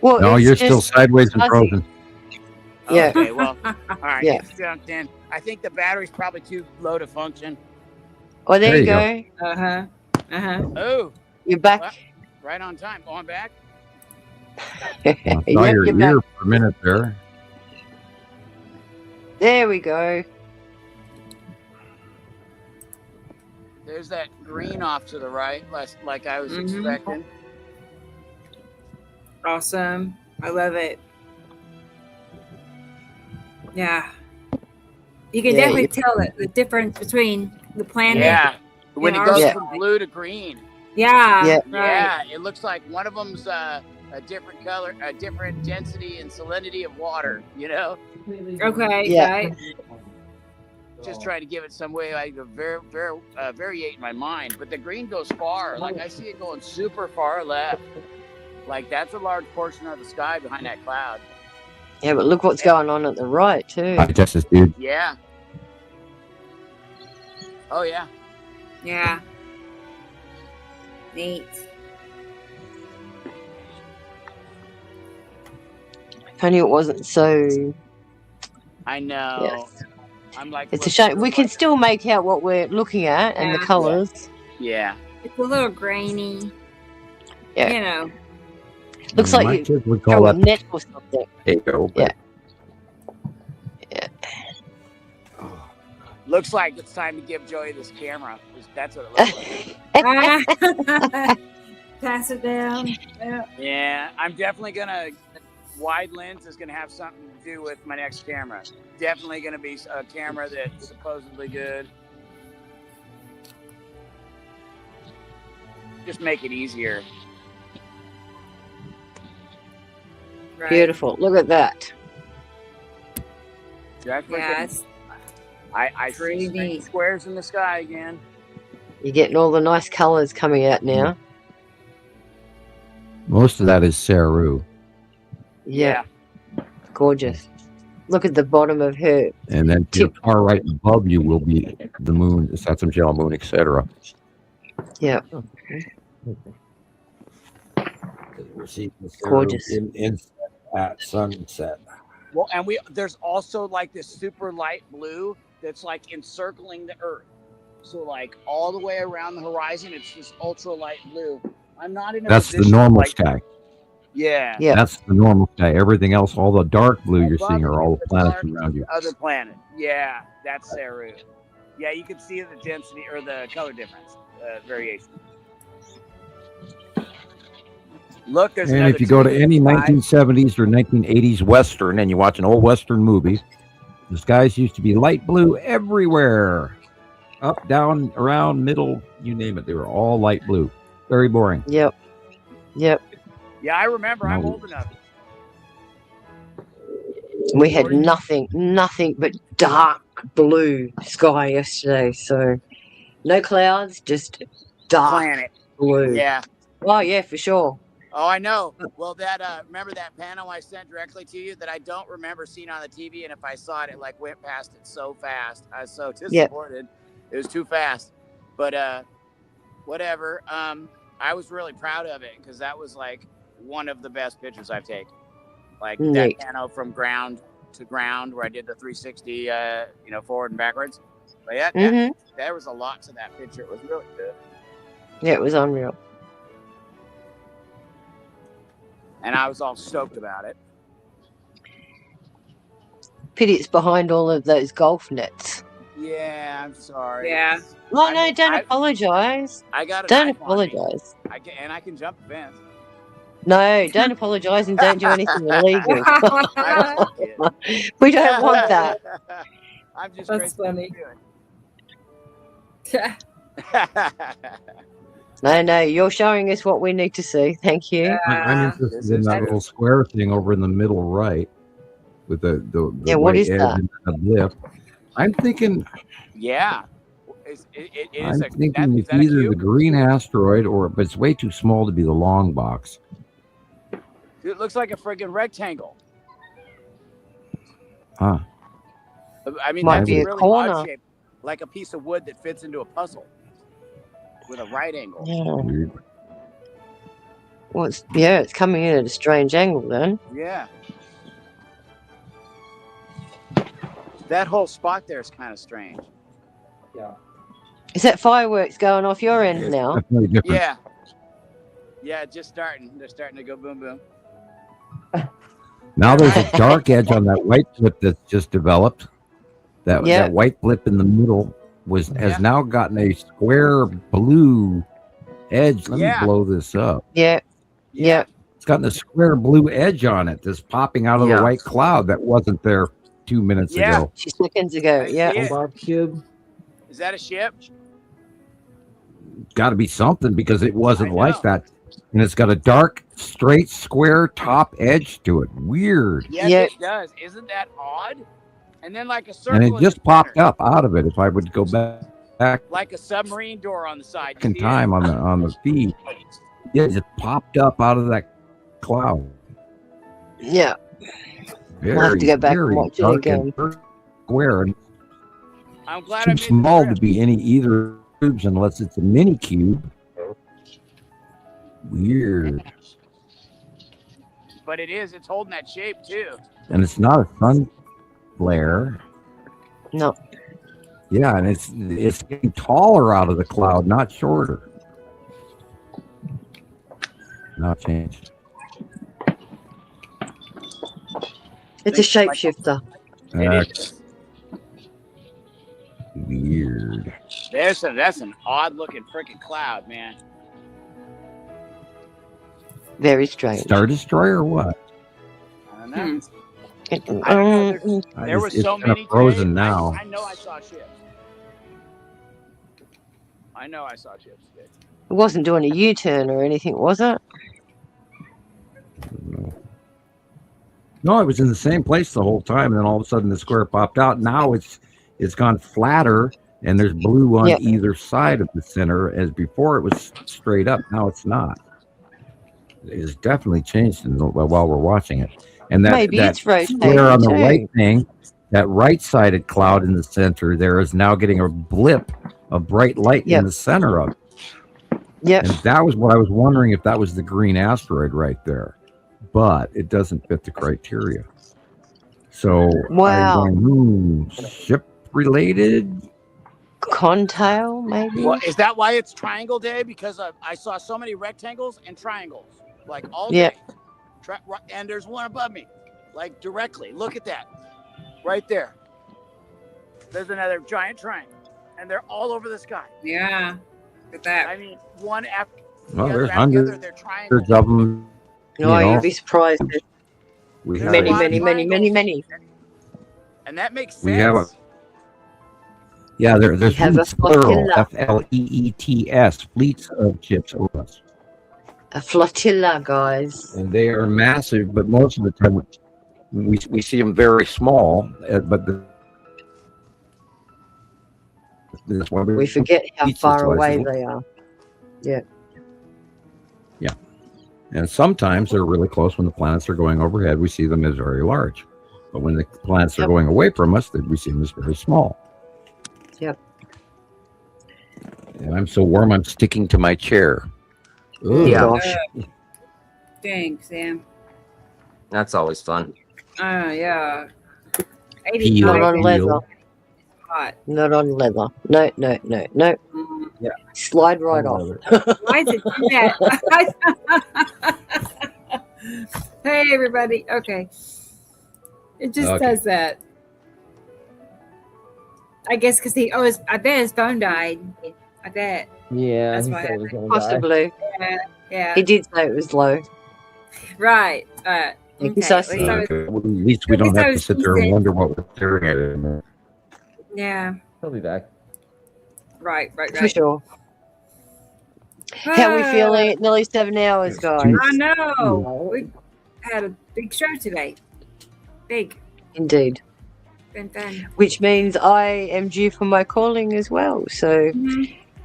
Well, No, it's you're still just sideways and fuzzy. frozen. Yeah. Okay. Well. All right. Yeah. It's junked in. I think the battery's probably too low to function. Oh, there you There go. Uh-huh. Uh-huh. Oh. You're back. Well, right on time. Oh, I'm back. I saw Yep, your you're back. ear for a minute there. There we go. There's that green off to the right, like I was Mhm. expecting. Awesome. I love it. Yeah. You can Yeah, definitely tell the difference between the planet. Yeah. When and it goes our from sky. blue to green. Yeah. Yeah. Right. Yeah, it looks like one of them's a different color, a different density and salinity of water. You know, Okay. Yeah. Right. just trying to give it some way I could variate in my mind. But the green goes far. Like I see it going super far left. Like that's a large portion of the sky behind that cloud. Yeah, but look what's going on at the right too. Hi, Justice, dude. Yeah. Oh yeah. Yeah. Neat. If only it wasn't so. I know. Yes. I'm like. It's a shame. We can still make out what we're looking at and the Yeah. colours. Yeah. It's a little grainy. Yeah. You know. Looks My like you kids would go call with that net or something. Echo, but Yeah. Looks like it's time to give Joey this camera. That's what it looks like. Pass it down. Yeah. Yeah, I'm definitely gonna. Wide lens is gonna have something to do with my next camera. Definitely gonna be a camera that's supposedly good. Just make it easier. Right. Beautiful. Look at that. Definitely. Yes. I Pretty see neat. squares in the sky again. You're getting all the nice colours coming out now. most of that is Saru. Yeah. Gorgeous. Look at the bottom of her. And then to the far right above you will be the moon, the Saturn gel moon, etc. Yeah. We're seeing the Saru Gorgeous. at sunset. Well, and there's also like this super light blue that's like encircling the Earth. So like all the way around the horizon, it's this ultra light blue. I'm not in a That's the position normal like, sky. Yeah. Yeah. That's the normal sky. Everything else, all the dark blue you're Above seeing are all the the planets dark around you. Other planet. Yeah, that's Saru. Yeah, you can see the density or the color difference variation. Look, there's And another if you go to tree any in the sky. 1970s or 1980s Western and you watch an old Western movie, the skies used to be light blue everywhere. Up, down, around, middle, you name it. They were all light blue. Very boring. Yep. Yep. Yeah, I remember. I'm old enough. We had nothing but dark blue sky yesterday. So no clouds, just dark Planet. blue. Yeah. Oh yeah, for sure. Oh, I know. Well, that remember that panel I sent directly to you that I don't remember seeing on the TV, and if I saw it, it like went past it so fast. I was so disappointed. It was too fast. But whatever. I was really proud of it because that was like one of the best pictures I've taken. like Neat. that pano from ground to ground where I did the 360, forward and backwards. But yeah, there was a lot to that picture. It was really good. Yeah, it was unreal. And I was all stoked about it. Pity it's behind all of those golf nets. Yeah, I'm sorry. Yeah. Oh, no, don't apologise. I got a Don't knife on me. apologise. I can jump the fence. No, don't apologise and don't do anything illegal. I'm just kidding. We don't want that. I'm just That's funny. No, you're showing us what we need to see. Thank you. I'm interested in that little square thing over in the middle right with the what white is edge that? and the blip. I'm thinking Yeah. I'm thinking it's either the green asteroid but it's way too small to be the long box. Dude, it looks like a friggin' rectangle. Huh. I mean, Might that's be a a really corner. odd shape, like a piece of wood that fits into a puzzle with a right angle. Yeah. Well, it's coming in at a strange angle then. Yeah. That whole spot there is kind of strange. Yeah. Is that fireworks going off your end now? Definitely different. Yeah. Yeah, just starting. They're starting to go boom, boom. Now there's a dark edge on that white blip that's just developed. That white blip in the middle has now gotten a square blue edge. Let me blow this up. Yeah. It's gotten a square blue edge on it that's popping out of the white cloud that wasn't there 2 minutes ago. 2 seconds ago. Yeah. Bob Cube. Is that a ship? Got to be something because it wasn't like that. And it's got a dark, straight, square top edge to it. Weird. Yes, it does. Isn't that odd? And then like a circle. And it in just the popped center, up out of it. If I would go back like a submarine door on the side. in time on the feed, it just popped up out of that cloud. Yeah. Very, I'll have to go back and very watch it dark again. and square. And I'm glad too small to be either cubes unless it's a mini cube. Weird. But it is. It's holding that shape too. And it's not a sun flare. No. Yeah, and it's getting taller out of the cloud, not shorter. Now changed. It's a shapeshifter. Weird. That's an odd looking freaking cloud, man. Very strange. Star Destroyer or what? I don't know. I don't know. There were so many frozen today. now. I know I saw ships. I know I saw ships today. It wasn't doing a U-turn or anything, was it? No, it was in the same place the whole time, and then all of a sudden the square popped out. Now it's gone flatter, and there's blue on either side of the center. As before, it was straight up. Now it's not. It's definitely changed while we're watching it. And that it's rotating square on the too. right thing, that right-sided cloud in the center, there is now getting a blip of bright light in the center of it. Yep. And that was what I was wondering if that was the green asteroid right there. But it doesn't fit the criteria. So Wow. I'm going, ship related? Contail, maybe? Well, is that why it's Triangle Day? Because I saw so many rectangles and triangles, like all day. And there's one above me, like directly. Look at that, right there. There's another giant triangle, and they're all over the sky. Yeah, look at that. I mean, one after Well, the other there's after the other, hundreds they're triangles. of them. No, you'd be surprised. We There's have a lot of Many. triangles. And that makes sense. We have a there's have a fleets, plural, flotilla. FLEETS, fleets of ships over us. A flotilla, guys. And they are massive, but most of the time we see them very small. But that's why We forget how fleets far is why away it's- they are. Yeah. Yeah. And sometimes they're really close when the planets are going overhead. We see them as very large. But when the planets are going away from us, we see them as very small. Yep. And I'm so warm, I'm sticking to my chair. Yeah. Gosh. Thanks, Sam. That's always fun. Yeah. Not on leather. Hot. Not on leather. No. Yeah. Slide right off. Why does it do that? Hey, everybody. Okay. It just does that. I guess because I bet his phone died. I bet. Yeah, That's he why said it was gonna Possibly. Yeah. He did say it was low. Right. Because I see. At least we don't have to sit there and wonder what we're staring at anymore. Yeah. He'll be back. Right. For sure. How we feeling at nearly 7 hours, guys? I know. We had a big show today. Big. Indeed. Been fun. Which means I am due for my calling as well. So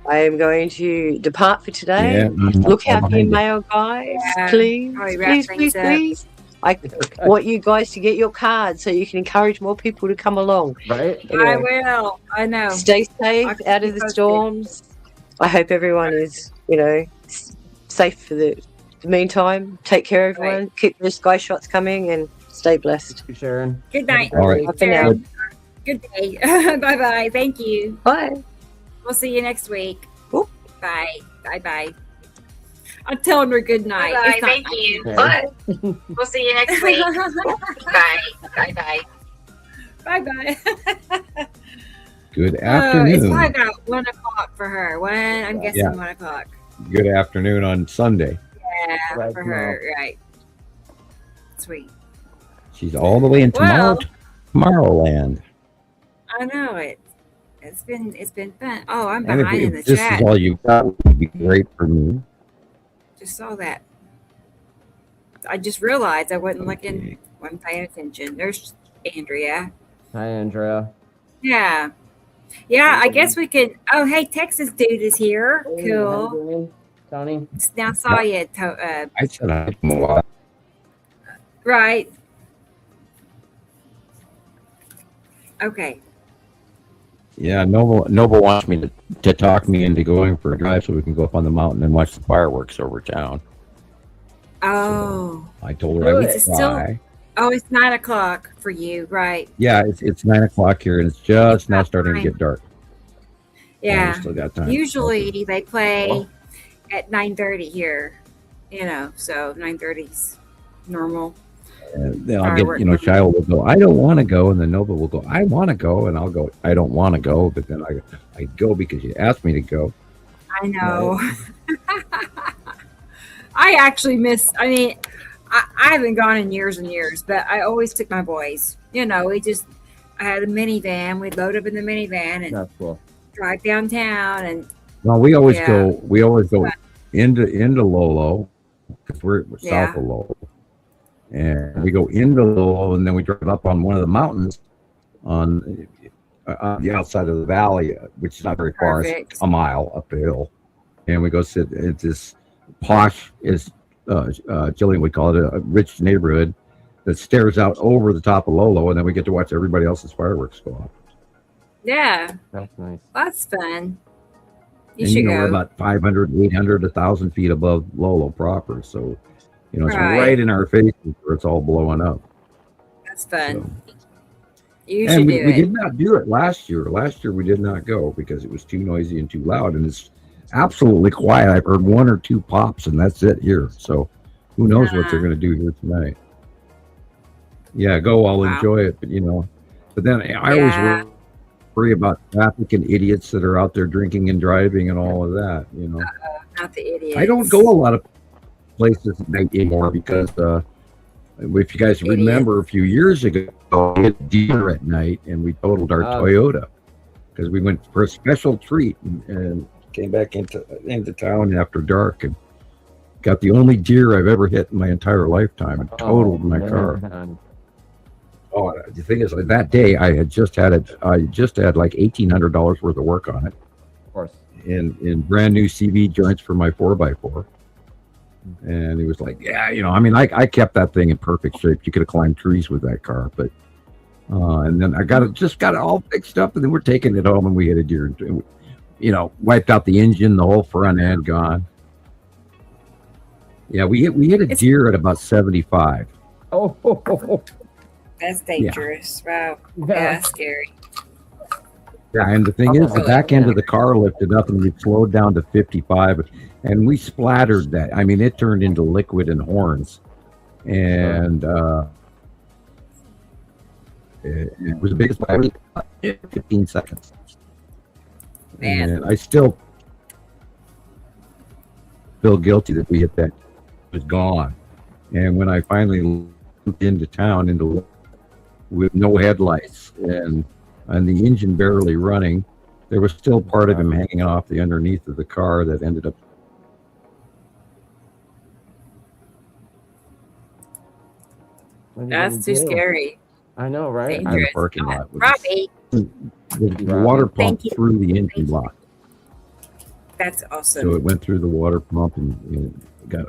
I am going to depart for today. Yeah, Look out for your mail, guys. Yeah, Please. probably wrap things up. I want you guys to get your cards so you can encourage more people to come along. Right? I will. I know. Stay safe out of the storms. I hope everyone is, safe for the meantime. Take care, everyone. Right. Keep those sky shots coming and stay blessed. Thank you, Sharon. Good night. All right. Bye for now. Good day. Bye-bye. Thank you. Bye. We'll see you next week. Oop. Bye. Bye-bye. I'm telling her good night. Bye. Thank you. Bye. We'll see you next week. Bye. Bye. Bye-bye. Good It's afternoon. probably about 1 o'clock for her. I'm guessing Yeah. 1 o'clock. Good afternoon on Sunday. Yeah, Right for now. her. Right. Sweet. She's all the way in Tomorrowland. I know it. It's been fun. Oh, I'm And behind in the if this chat. is all you got, it would be great for me. Just saw that. I just realized I wasn't paying attention. There's Andrea. Hi, Andrea. Yeah. Yeah, I guess we could. Oh, hey, Texas dude is here. Hey, how you Cool. doing, Tony? Now saw you. I said I'd come a lot. Right. Okay. Yeah, Noble wants me to talk me into going for a drive so we can go up on the mountain and watch the fireworks over town. Oh. I told her I would Is it try. Oh, it's 9 o'clock for you, right? Yeah, it's 9 o'clock here and it's just now starting to time. get dark. Yeah. we still got time. Usually they play at 9:30 here. So 9:30's normal. And then I'll get, Shiloh will go, I don't want to go. And then Noble will go, I want to go. And I'll go, I don't want to go. But then I go because you asked me to go. I know. I actually I haven't gone in years and years, but I always took my boys. I had a minivan. We'd load up in the minivan and That's cool. drive downtown. And Well, we always go into Lolo because we're Yeah. south of Lolo. And we go into Lolo and then we drive up on one of the mountains on the outside of the valley, which is not very far. It's Perfect. a mile up the hill. And we go sit at this posh, Gillian would call it, a rich neighborhood that stares out over the top of Lolo. And then we get to watch everybody else's fireworks go off. yeah, That's nice. that's fun. You And should we're go. about 500, 800, 1,000 feet above Lolo proper. So, it's Right. right in our faces where it's all blowing up. That's fun. So- You and should we do it. did not do it last year. Last year we did not go because it was too noisy and too loud, and it's absolutely quiet. I've heard 1 or 2 pops, and that's it here. So who knows what they're going to do here tonight? Yeah, go. I'll enjoy it, but then I always worry about traffic and idiots that are out there drinking and driving and all of that. Not the idiot. I don't go a lot of places at night anymore because if you guys remember a few years ago, we had deer at night and we totaled our Toyota because we went for a special treat and came back into town after dark and got the only deer I've ever hit in my entire lifetime and totaled my car. Oh, the thing is, that day I just had like $1,800 worth of work on it. Of course. In brand new CV joints for my 4x4. And he was like, yeah, I kept that thing in perfect shape. You could have climbed trees with that car, but and then I got it all fixed up, and then we're taking it home and we hit a deer, wiped out the engine, the whole front end gone. Yeah, we hit a deer at about 75. Oh, That's dangerous. Wow. Yeah, that's scary. Yeah, and the thing is, the back end of the car lifted up, and we slowed down to 55, and we splattered that. I mean, it turned into liquid and horns, and it was the biggest splatter in 15 seconds. Man. And I still feel guilty that we hit that. It was gone. And when I finally moved into town, with no headlights and the engine barely running, there was still part of him hanging off the underneath of the car that ended up. That's too scary. I know, right? In the parking lot. Robbie. The water pumped through the engine block. That's awesome. So it went through the water pump and got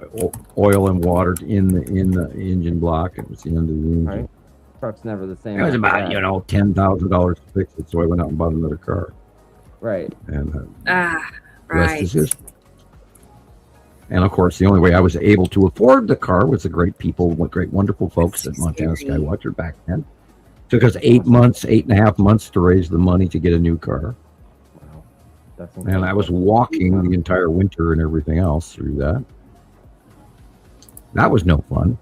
oil and water in the engine block. It was the end of the engine. Right. Truck's never the same. It was about $10,000 to fix it, so I went out and bought another car. Right. And right. rest is history. And of course, the only way I was able to afford the car was the great people, great wonderful folks at Montana Skywatcher back then. Took us 8.5 months to raise the money to get a new car. Wow. That's and I was walking the entire winter and everything else through that. That was no fun.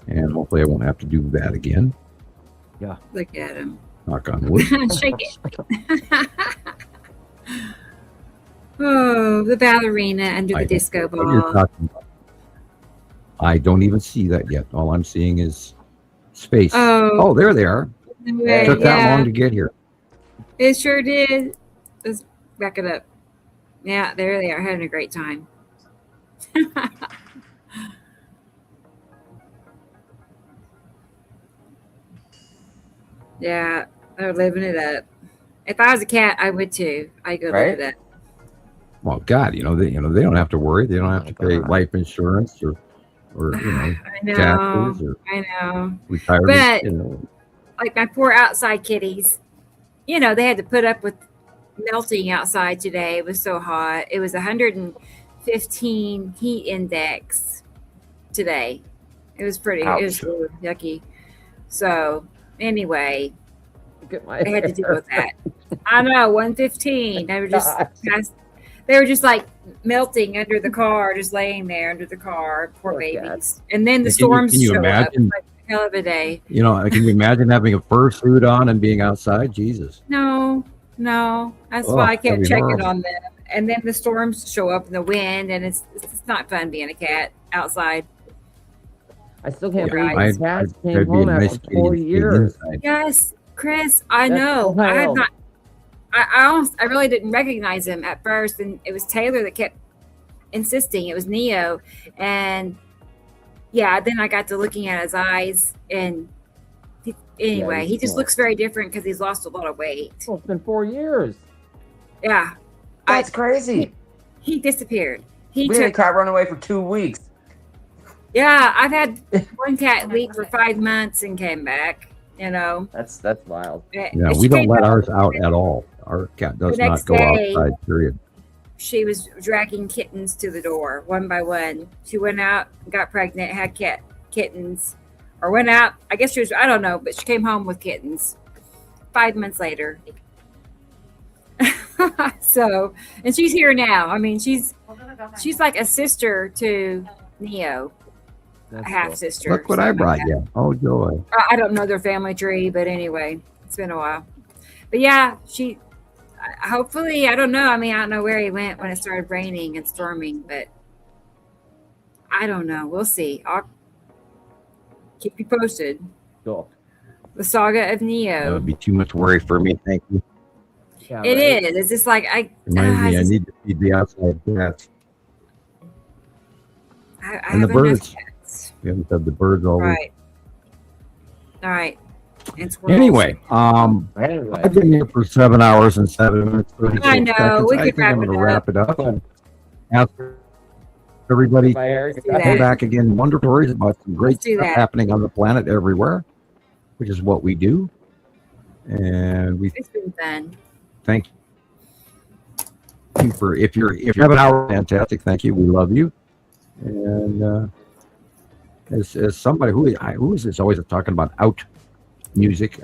And hopefully I won't have to do that again. Yeah. Look at him. Knock on wood. Shake it. Oh, the ballerina under the disco What you're ball. talking about. I don't even see that yet. All I'm seeing is space. Oh, there they are. Anyway, It took that long to get here. It sure did. Let's back it up. Yeah, there they are, having a great time. Yeah, they're living it up. If I was a cat, I would too. I go live it up. Well, God, they don't have to worry. They don't have to pay life insurance or I know, taxes or I know. retirement. But like my poor outside kitties, they had to put up with melting outside today. It was so hot. It was 115 heat index today. It was pretty. It was really yucky. So anyway, I had to deal with that. I know, 115. They were just like melting under the car, just laying there under the car. Poor babies. And then the storms can you show imagine? up. Like a hell of a day. Can you imagine having a fursuit on and being outside? Jesus. No. That's why I that'd kept be checking horrible. on them. And then the storms show up in the wind, and it's not fun being a cat outside. I still can't Yeah, believe cats came home after 4 years. Yes, Chris, I That's know. wild. I had not. I really didn't recognize him at first, and it was Taylor that kept insisting it was Neo, and then I got to looking at his eyes, and he just looks very different because he's lost a lot of weight. Well, it's been 4 years. Yeah, That's crazy. He disappeared. We had a cat run away for 2 weeks. Yeah, I've had one cat leave for 5 months and came back. That's wild. Yeah, we don't let ours out at all. Our cat does The not next go day- outside, period. She was dragging kittens to the door one by one. She went out, got pregnant, had kittens, or went out. I guess I don't know, but she came home with kittens 5 months later. So, and she's here now. I mean, she's like a sister to Neo, a half sister. Look what I brought you. Oh, joy. I don't know their family tree, but anyway, it's been a while. But yeah, hopefully, I don't know. I mean, I don't know where he went when it started raining and storming, but I don't know. We'll see. I'll keep you posted. Cool. The saga of That Neo. would be too much worry for me. Thank you. Yeah, It is. It's just like Reminds me, I need to feed the outside cats I and the have enough birds. cats. We haven't fed the birds all week. Right. All right. And squirrels. Anyway, I've been here for 7 hours and 7 minutes. 36 I know. seconds. We I could think I'm wrap going it to wrap it up and ask everybody to that. come back again. Wonderful stories about some great Let's do stuff that. happening on the planet everywhere, which is what we do. And we It's been fun. thank you for if you have an hour, fantastic. Thank you. We love you. And as somebody who is this always talking about music,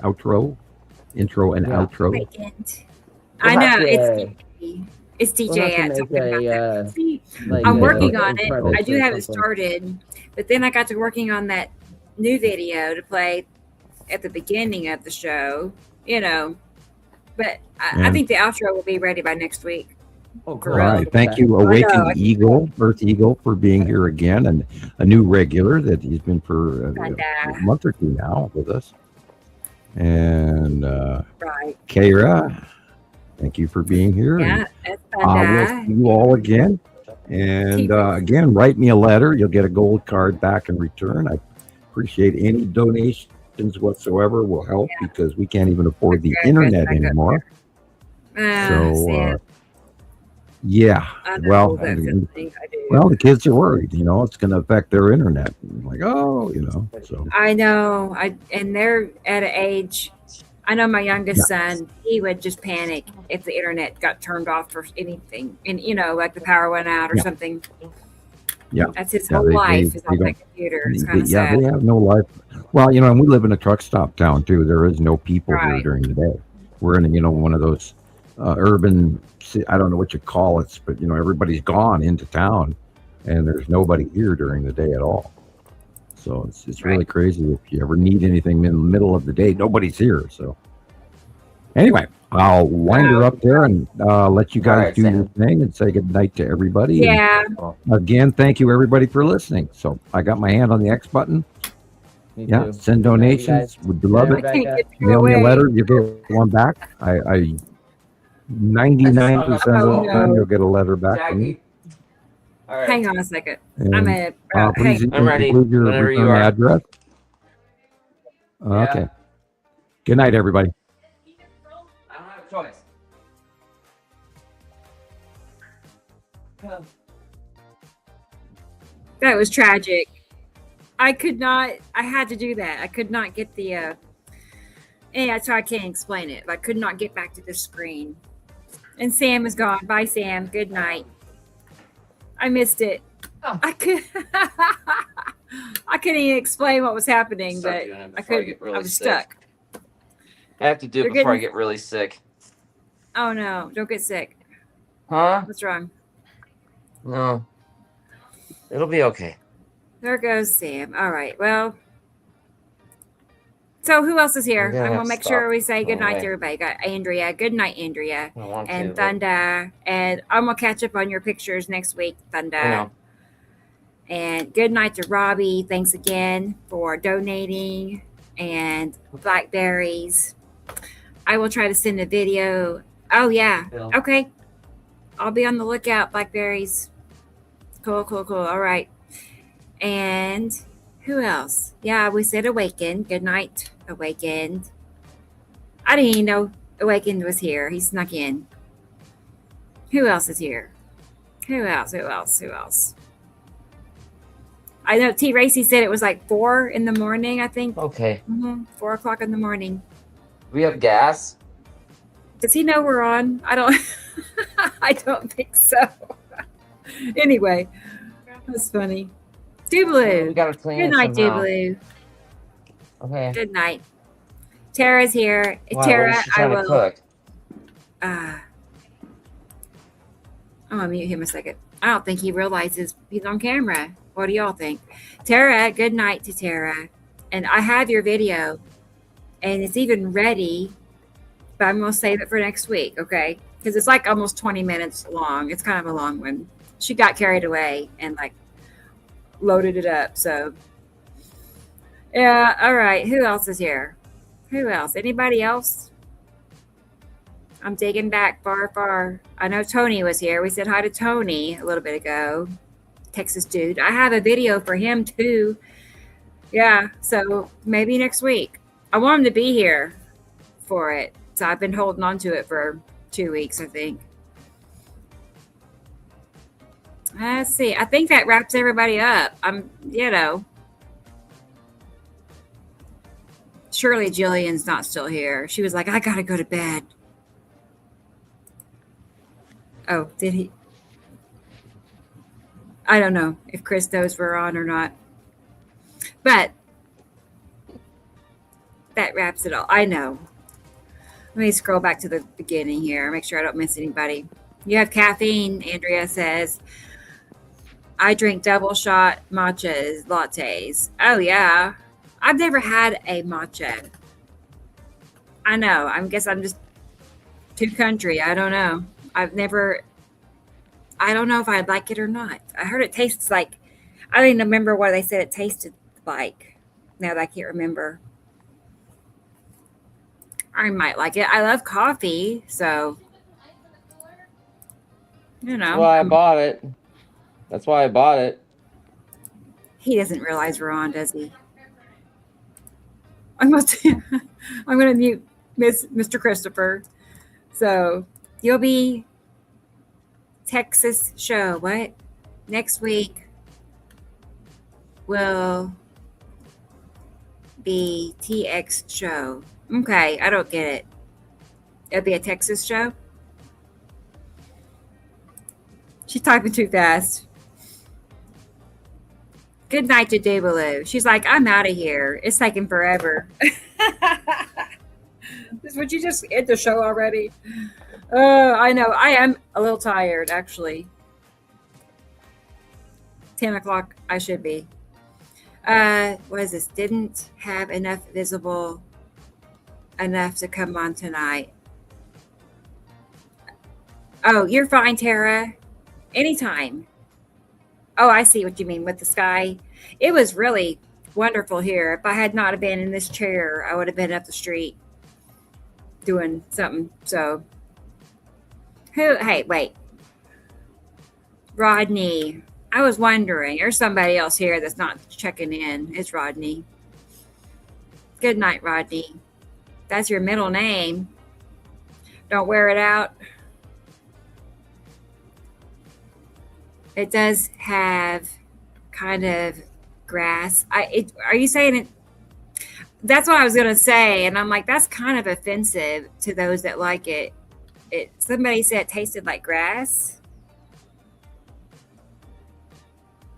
intro and outro. I know to- it's DJ we'll have to at make talking about that. See, like I'm a working on it. credits I do or have it something. started, but then I got to working on that new video to play at the beginning of the show. But I think the outro will be ready by next week. Oh, All right. Thank you, Awakened Eagle, Earth Eagle, for being here again, and a new regular that he's been for a month or two now with us. And Kara, thank you for being here. Yeah, that's We'll see you all again. And again, write me a letter. You'll get a gold card back in return. I appreciate any donations whatsoever will help because we can't even afford the internet anymore. Well, the kids are worried. It's going to affect their internet. Like, so I know. And they're at an age. I know my youngest son. He would just panic if the internet got turned off for anything, and like the power went out or something. Yeah, that's his whole life is on that computer. It's kind of sad. They have no life. Well, and we live in a truck stop town too. There is no people here during the day. We're in one of those urban. I don't know what you call it, but everybody's gone into town, and there's nobody here during the day at all. So it's really crazy. If you ever need anything in the middle of the day, nobody's here. So anyway, I'll wind her up there and let you guys do your thing and say good night to everybody. Yeah. And, again, thank you everybody for listening. So I got my hand on the X button. too. Send donations. Would you love it? Mail me a letter. You get one back. I 99% of the time you'll get a letter back from me. All right. Hang on a second. And, I'm please include your return address. Okay. Good night, everybody. I don't have a choice. That was tragic. I had to do that. I could not get the that's why I can't explain it. I could not get back to the screen. And Sam is gone. Bye, Sam. Good night. I missed it. Oh. I couldn't even explain what was happening, but I couldn't. I was stuck. I have to do it before I get really sick. Oh no! Don't get sick. Huh? What's wrong? No. It'll be okay. There goes Sam. All right. Well. So who else is here? I'm gonna make sure we say good night to everybody. Got Andrea. Good night, Andrea. And Thunder. And I'm gonna catch up on your pictures next week, Thunder. And good night to Robbie. Thanks again for donating and blackberries. I will try to send a video. Oh yeah. Okay. I'll be on the lookout, blackberries. Cool. All right. And who else? Yeah, we said Awakened. Good night, Awakened. I didn't even know Awakened was here. He snuck in. Who else is here? Who else? I know T. Racy said it was like 4 in the morning, I think. Okay. 4 o'clock in the morning. We have gas? Does he know we're on? I don't think so. Anyway, that's funny. Doobly. We gotta clean Good it night, somehow. Doobly. Okay. Good night. Tara's here. Wow, Tara, what is she I trying to will. cook? I'm gonna mute him a second. I don't think he realizes he's on camera. What do y'all think? Tara, good night to Tara. And I have your video, and it's even ready, but I'm gonna save it for next week, okay? Because it's like almost 20 minutes long. It's kind of a long one. She got carried away and loaded it up. So yeah, all right. Who else is here? Who else? Anybody else? I'm digging back far. I know Tony was here. We said hi to Tony a little bit ago. Texas dude. I have a video for him too. Yeah, so maybe next week. I want him to be here for it. So I've been holding on to it for 2 weeks, I think. Let's see. I think that wraps everybody up. Surely Jillian's not still here. She was like, I gotta go to bed. Oh, did he? I don't know if Chris knows we're on or not. But that wraps it all. I know. Let me scroll back to the beginning here. Make sure I don't miss anybody. You have caffeine, Andrea says. I drink double shot matchas, lattes. Oh, yeah. I've never had a matcha. I know. I guess I'm just too country. I don't know. I don't know if I'd like it or not. I heard it tastes like, I don't even remember what they said it tasted like. Now that I can't remember. I might like it. I love coffee, so you know. That's why I bought it. That's why I bought it. He doesn't realize we're on, does he? I'm going to mute Mr. Christopher. So you'll be Texas show. What? Next week will be TX show. Okay, I don't get it. It'll be a Texas show? She's typing too fast. Good night to Dabaloo. She's like, I'm out of here. It's taking forever. Would you just end the show already? I know. I am a little tired, actually. 10 o'clock, I should be. What is this? Didn't have enough visible enough to come on tonight. Oh, you're fine, Tara. Anytime. Oh, I see what you mean with the sky. It was really wonderful here. If I had not have been in this chair, I would have been up the street doing something. So, hey, wait. Rodney. I was wondering. There's somebody else here that's not checking in. It's Rodney. Good night, Rodney. That's your middle name. Don't wear it out. It does have kind of grass. Are you saying it? That's what I was going to say. And I'm like, that's kind of offensive to those that like it. Somebody said it tasted like grass.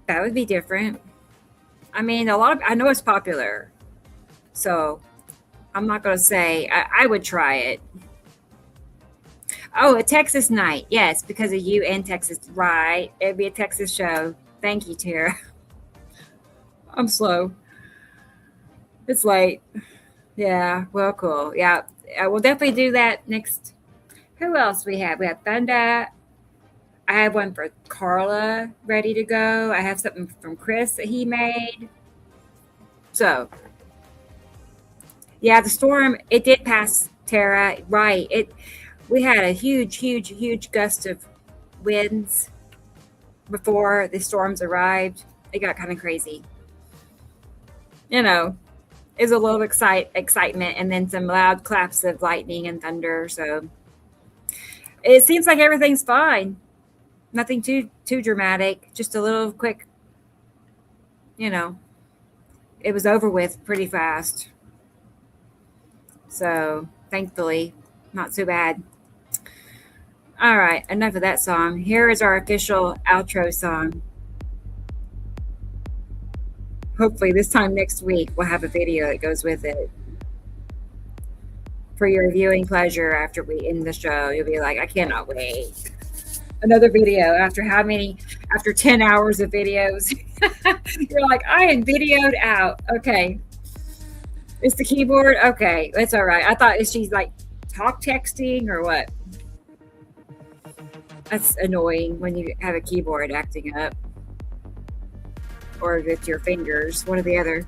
That would be different. I mean, I know it's popular. So I'm not going to say I would try it. Oh, a Texas night. Yes, because of you and Texas. Right. It'd be a Texas show. Thank you, Tara. I'm slow. It's late. Yeah. Well, cool. Yeah. I will definitely do that next. Who else we have? We have Thunder. I have one for Carla ready to go. I have something from Chris that he made. So, yeah, the storm, it did pass, Tara. Right. We had a huge gust of winds before the storms arrived. It got kind of crazy. You know, it was a little excitement and then some loud claps of lightning and thunder. So it seems like everything's fine. Nothing too dramatic. Just a little quick, it was over with pretty fast. So thankfully, not so bad. All right, enough of that song. Here is our official outro song. Hopefully this time next week, we'll have a video that goes with it. For your viewing pleasure after we end the show, you'll be like, I cannot wait. Another video after 10 hours of videos. You're like, I am videoed out. Okay. It's the keyboard? Okay, that's all right. I thought she's like texting or what? That's annoying when you have a keyboard acting up. Or with your fingers, one or the other.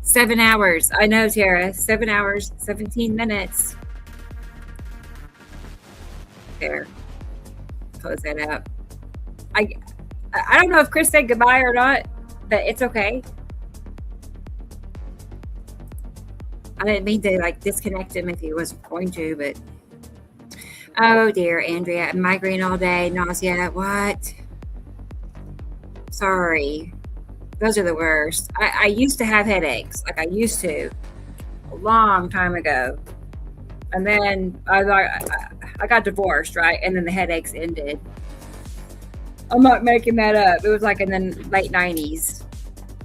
7 hours. I know, Tara. 7 hours, 17 minutes. There. Close that out. I don't know if Chris said goodbye or not, but it's okay. I didn't mean to disconnect him if he wasn't going to, but oh dear, Andrea, migraine all day, nausea. What? Sorry. Those are the worst. I used to have headaches, I used to, a long time ago. And then I got divorced, right? And then the headaches ended. I'm not making that up. It was in the late 90s.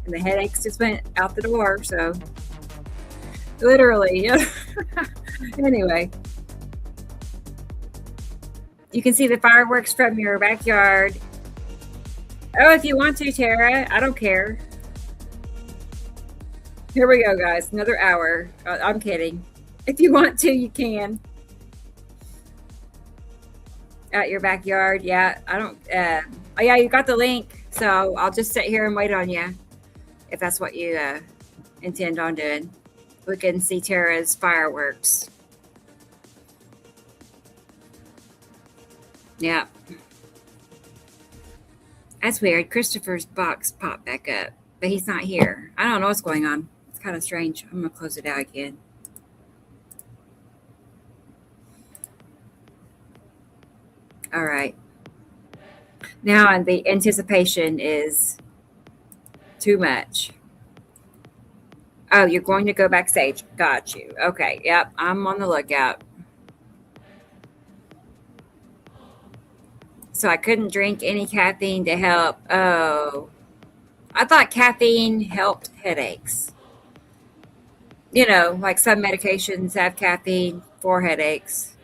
and the headaches just went out the door. So literally, anyway, you can see the fireworks from your backyard. Oh, if you want to, Tara, I don't care. Here we go, guys. Another hour. I'm kidding. If you want to, you can. At your backyard, yeah. I don't. Oh, yeah, you got the link, so I'll just sit here and wait on you, if that's what you intend on doing. We can see Tara's fireworks. Yeah. That's weird. Christopher's box popped back up, but he's not here. I don't know what's going on. It's kind of strange. I'm going to close it out again. All right. Now the anticipation is too much. Oh, you're going to go backstage. Got you. Okay. Yep. I'm on the lookout. So I couldn't drink any caffeine to help. Oh, I thought caffeine helped headaches. You know, like some medications have caffeine for headaches.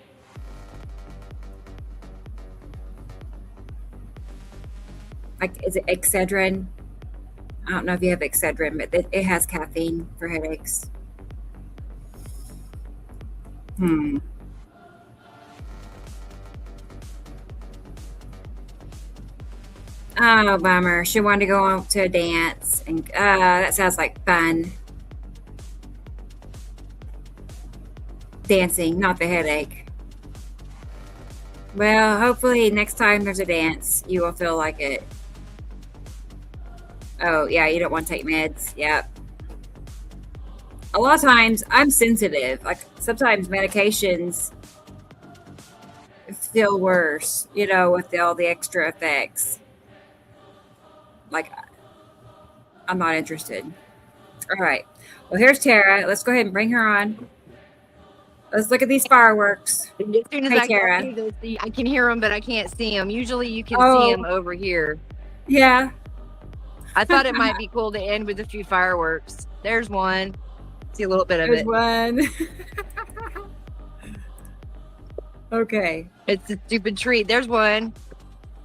Like, is it Excedrin? I don't know if you have Excedrin, but it has caffeine for headaches. Oh, bummer. She wanted to go on to a dance, and that sounds like fun. Dancing, not the headache. Well, hopefully next time there's a dance, you will feel like it. Oh, yeah, you don't want to take meds. Yep. A lot of times, I'm sensitive. Like, sometimes medications feel worse, you know, with all the extra effects. Like, I'm not interested. All right. Well, here's Tara. Let's go ahead and bring her on. Let's look at these fireworks. As soon as Hey, I Tara. can see this, I can hear them, but I can't see them. Usually you can Oh. see them over here. Yeah. I thought it might be cool to end with a few fireworks. There's one. See a little bit of There's it. one. Okay. It's a stupid treat. There's one.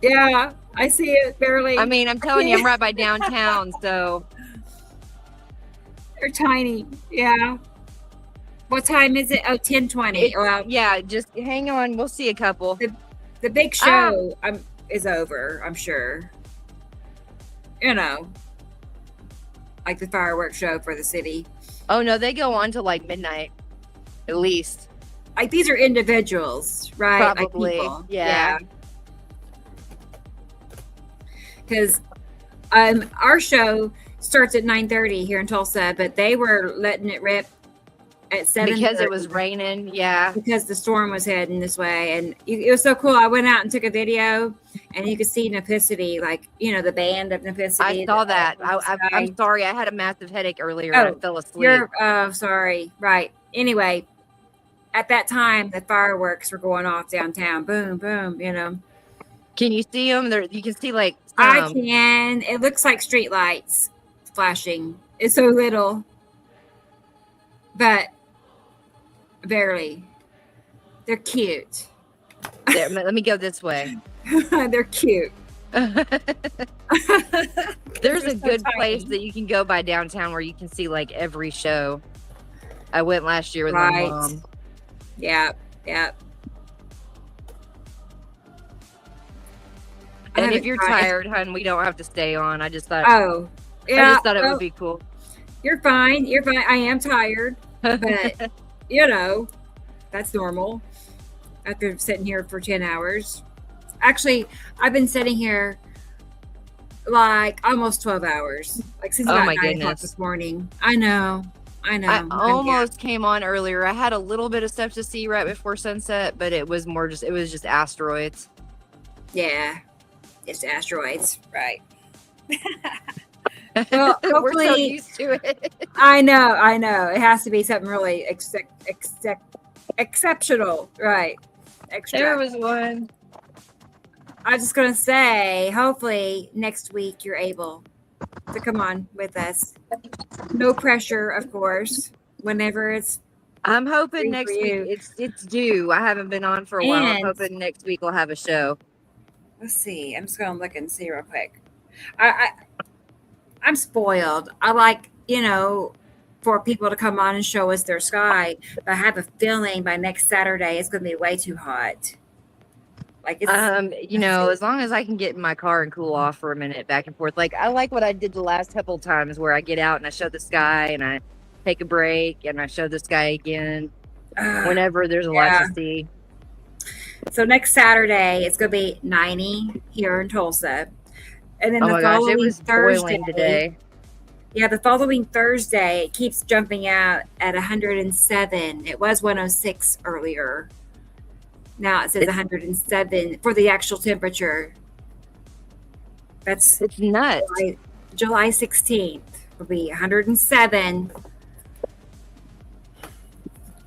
Yeah, I see it barely. I mean, I'm telling you, I'm right by downtown, so. They're tiny. Yeah. What time is it? Oh, 10:20. Well, yeah, just hang on. We'll see a couple. The big show is over, I'm sure. You know, like the fireworks show for the city. Oh, no, they go on to like midnight, at least. Like, these are individuals, right? Probably, Like people. yeah. Because our show starts at 9:30 here in Tulsa, but they were letting it rip at 7:30. Because it was raining, yeah. Because the storm was heading this way. And it was so cool. I went out and took a video, and you could see Nepicity, like, you know, the band of Nepicity. I saw that. I'm sorry. I had a massive headache earlier. Oh, and I fell asleep. Sorry. Right. Anyway, at that time, the fireworks were going off downtown. Boom, boom, you know. Can you see them? You can see, like, I can. It looks like street lights flashing. It's so little. But barely. They're cute. There, let me go this way. They're cute. There's a good place that you can go by downtown where you can see like every show. I went last year with my mom. Yeah. And if you're tired, hun, we don't have to stay on. I just thought. Oh, yeah. I just thought it would be cool. You're fine. I am tired, but you know, that's normal. After sitting here for 10 hours. Actually, I've been sitting here like almost 12 hours. Like since about 9 o'clock this morning. I know. I almost came on earlier. I had a little bit of stuff to see right before sunset, but it was just asteroids. Yeah. It's asteroids, right? Well, hopefully, we're so used to it. I know. It has to be something really exceptional, right? Extra. There was one. I was just gonna say, hopefully next week you're able to come on with us. No pressure, of course. Whenever it's I'm hoping free next for week you. it's due. I haven't been on for a while. I'm And hoping next week we'll have a show. let's see. I'm just gonna look and see real quick. I'm spoiled. I like, for people to come on and show us their sky. But I have a feeling by next Saturday it's gonna be way too hot. Like it's As long as I can get in my car and cool off for a minute back and forth. Like I like what I did the last couple of times where I get out and I show the sky and I take a break and I show the sky again whenever there's a lot to see. So next Saturday it's gonna be 90 here in Tulsa. And then Oh the my gosh, it following was Thursday boiling today. Yeah, the following Thursday it keeps jumping out at 107. It was 106 earlier. Now it says 107 for the actual temperature. It's nuts. July 16th will be 107.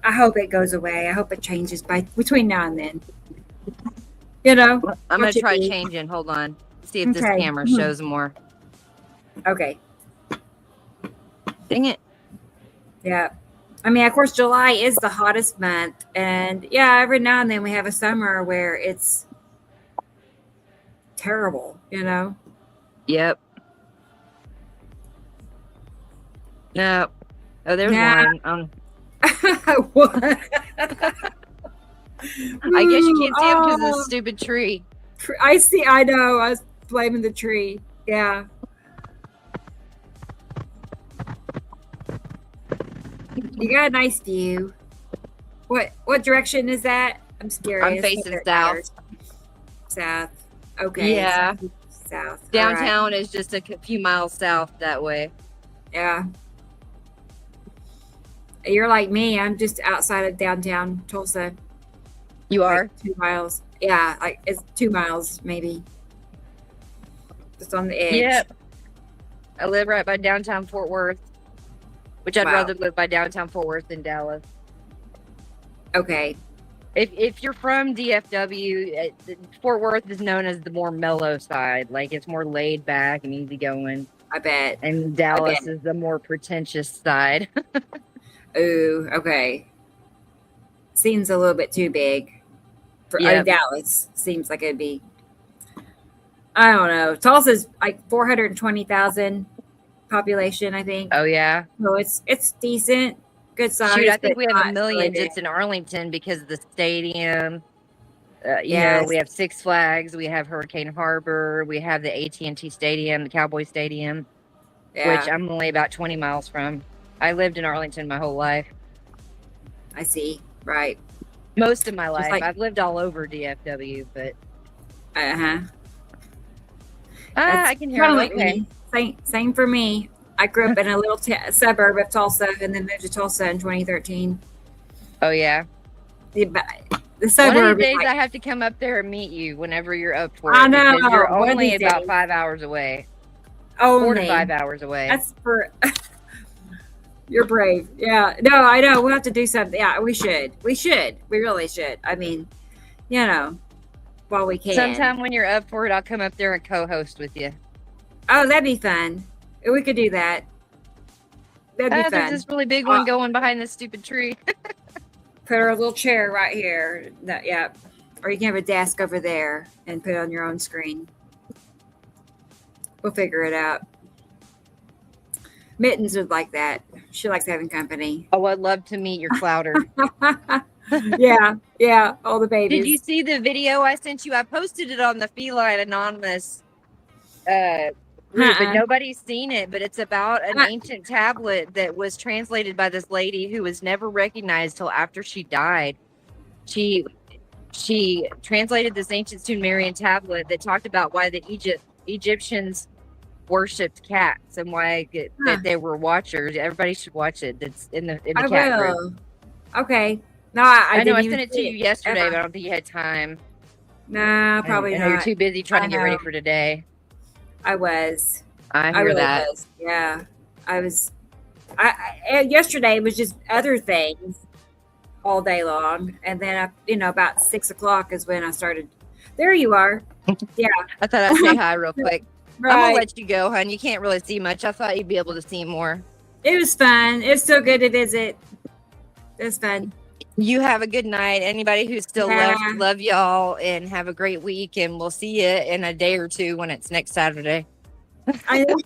I hope it goes away. I hope it changes between now and then. I'm gonna watch it try be. changing. Hold on. See if this Okay. camera shows more. Okay. Dang it. Yeah. I mean, of course, July is the hottest month. And yeah, every now and then we have a summer where it's terrible, Yep. No. Oh, there's Yeah. one. What? I guess you can't see him because of this stupid tree. I see. I know. I was blaming the tree. Yeah. You got a nice view. What direction is that? I'm scared. I'm facing south. South. Okay. Yeah. South. Downtown is just a few miles south that way. Yeah. You're like me. I'm just outside of downtown Tulsa. You are? 2 miles. Yeah, like it's 2 miles maybe. Just on the edge. Yep. I live right by downtown Fort Worth, which I'd Wow. rather live by downtown Fort Worth than Dallas. Okay. If you're from DFW, Fort Worth is known as the more mellow side. Like it's more laid back and easygoing. I bet. And Dallas is the more pretentious side. Ooh, okay. Seems a little bit too big. Yep. Dallas seems like it'd be. I don't know. Tulsa's like 420,000 population, I think. Oh yeah. So it's decent, good size. Shoot, I think but we have not a million really big. just in Arlington because of the stadium. Yes. We have Six Flags, we have Hurricane Harbor, we have the AT&T Stadium, the Cowboy Stadium, which I'm only about 20 miles from. I lived in Arlington my whole life. I see. Right. Most of my life. like- I've lived all over DFW, but Uh-huh. I can hear kinda it. like Okay. me. Same for me. I grew up in a little suburb of Tulsa and then moved to Tulsa in 2013. Oh yeah. The One suburb of these is days like, I have to come up there and meet you whenever you're up for it. I know, Because you're one of only these about days. 5 hours away. 4 to only 5 hours away. That's for you're brave. Yeah. No, I know. We'll have to do something. Yeah, we should. We really should. I mean, while we can. Sometime when you're up for it, I'll come up there and co-host with you. Oh, that'd be fun. We could do that. That'd be There's fun. this really big one going behind this stupid tree. Put our little chair right here. Yeah. Or you can have a desk over there and put it on your own screen. We'll figure it out. Mittens would like that. She likes having company. Oh, I'd love to meet your clouder. Yeah. All the babies. Did you see the video I sent you? I posted it on the Feline Anonymous group, but nobody's seen it. But it's about an ancient tablet that was translated by this lady who was never recognized till after she died. She translated this ancient Sumerian tablet that talked about why the Egyptians worshipped cats and why that they were watchers. Everybody should watch it. It's in the I cat will. group. Okay. No, I know I didn't sent even it to see you yesterday, ever. but I don't think you had time. Nah, probably I know not. you're too busy trying to get ready know. for today. I was. I hear really that. was. Yeah. I was. Yesterday was just other things all day long. And then, about 6 o'clock is when I started. There you are. Yeah. I thought I'd say hi real quick. I'm gonna Right. let you go, hon. You can't really see much. I thought you'd be able to see more. It was fun. It's so good to visit. It was fun. You have a good night. Anybody who's still Yeah. left, love y'all and have a great week. And we'll see you in a day or two when it's next Saturday. I know.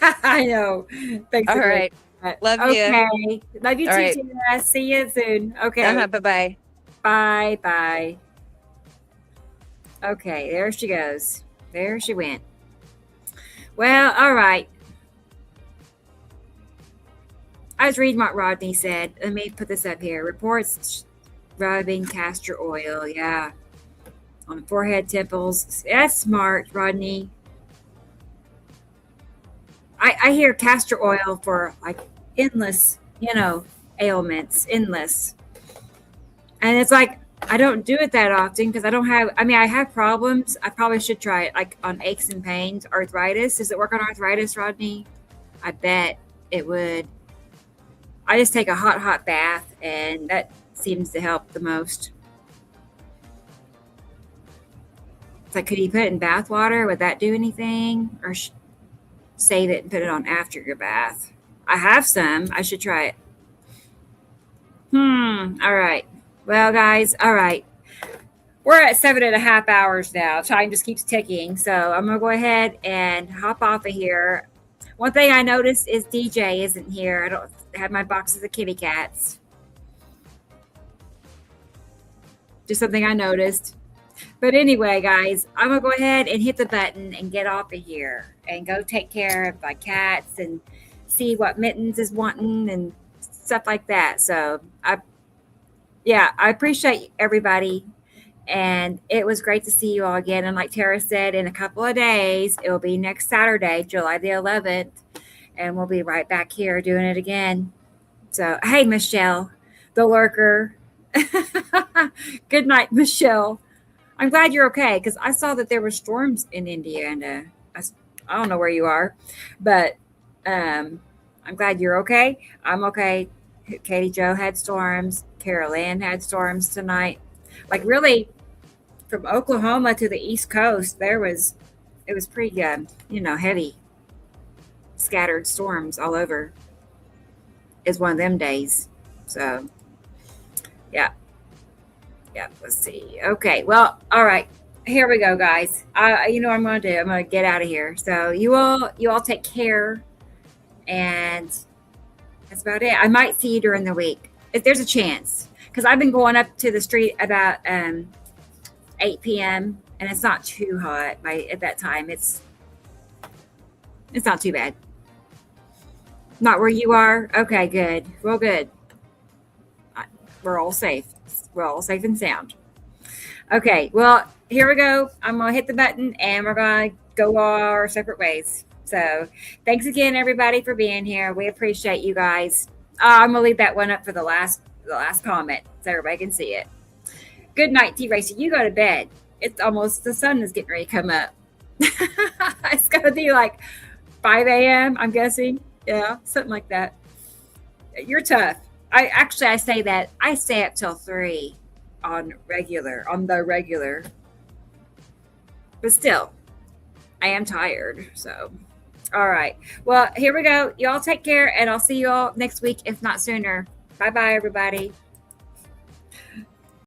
I know. Thanks. All again. right. Love you. Okay. Love you All too, right. Tina. See you soon. Okay. Bye-bye. Bye. Bye. Okay. There she goes. There she went. Well, all right. I was reading what Rodney said. Let me put this up here. Reports rubbing castor oil. Yeah. On the forehead, temples. That's smart, Rodney. I hear castor oil for like endless, ailments, endless. And it's like, I don't do it that often because I have problems. I probably should try it like on aches and pains, arthritis. Does it work on arthritis, Rodney? I bet it would. I just take a hot bath and that seems to help the most. It's like, could you put it in bath water? Would that do anything? Or save it and put it on after your bath? I have some. I should try it. All right. Well, guys, all right. We're at 7.5 hours now. Time just keeps ticking. So I'm going to go ahead and hop off of here. One thing I noticed is DJ isn't here. I don't have my boxes of kitty cats. Just something I noticed. But anyway, guys, I'm going to go ahead and hit the button and get off of here and go take care of my cats and see what Mittens is wanting and stuff like that. So I appreciate everybody. And it was great to see you all again. And like Tara said, in a couple of days, it will be next Saturday, July the 11th. And we'll be right back here doing it again. So, hey, Michelle, the lurker. Good night, Michelle. I'm glad you're okay because I saw that there were storms in Indiana. I don't know where you are, but I'm glad you're okay. I'm okay. Katie Jo had storms. Carol Ann had storms tonight. Like really, from Oklahoma to the East Coast, it was pretty, heavy, scattered storms all over. It's one of them days. So, yeah. Let's see. Okay. Well, all right. Here we go, guys. You know what I'm going to do? I'm going to get out of here. So you all take care, and that's about it. I might see you during the week if there's a chance, because I've been going up to the street about 8 p.m. and it's not too hot at that time. It's not too bad. Not where you are? Okay, good. Well, good. We're all safe. We're all safe and sound. Okay, well, here we go. I'm going to hit the button and we're going to go our separate ways. So thanks again, everybody, for being here. We appreciate you guys. I'm going to leave that one up for the last comment so everybody can see it. Good night, T-Racer. You go to bed. It's almost, the sun is getting ready to come up. It's going to be like 5 a.m., I'm guessing. Yeah, something like that. You're tough. I say that. I stay up till 3 on the regular. But still, I am tired. So, all right. Well, here we go. Y'all take care, and I'll see you all next week, if not sooner. Bye-bye, everybody.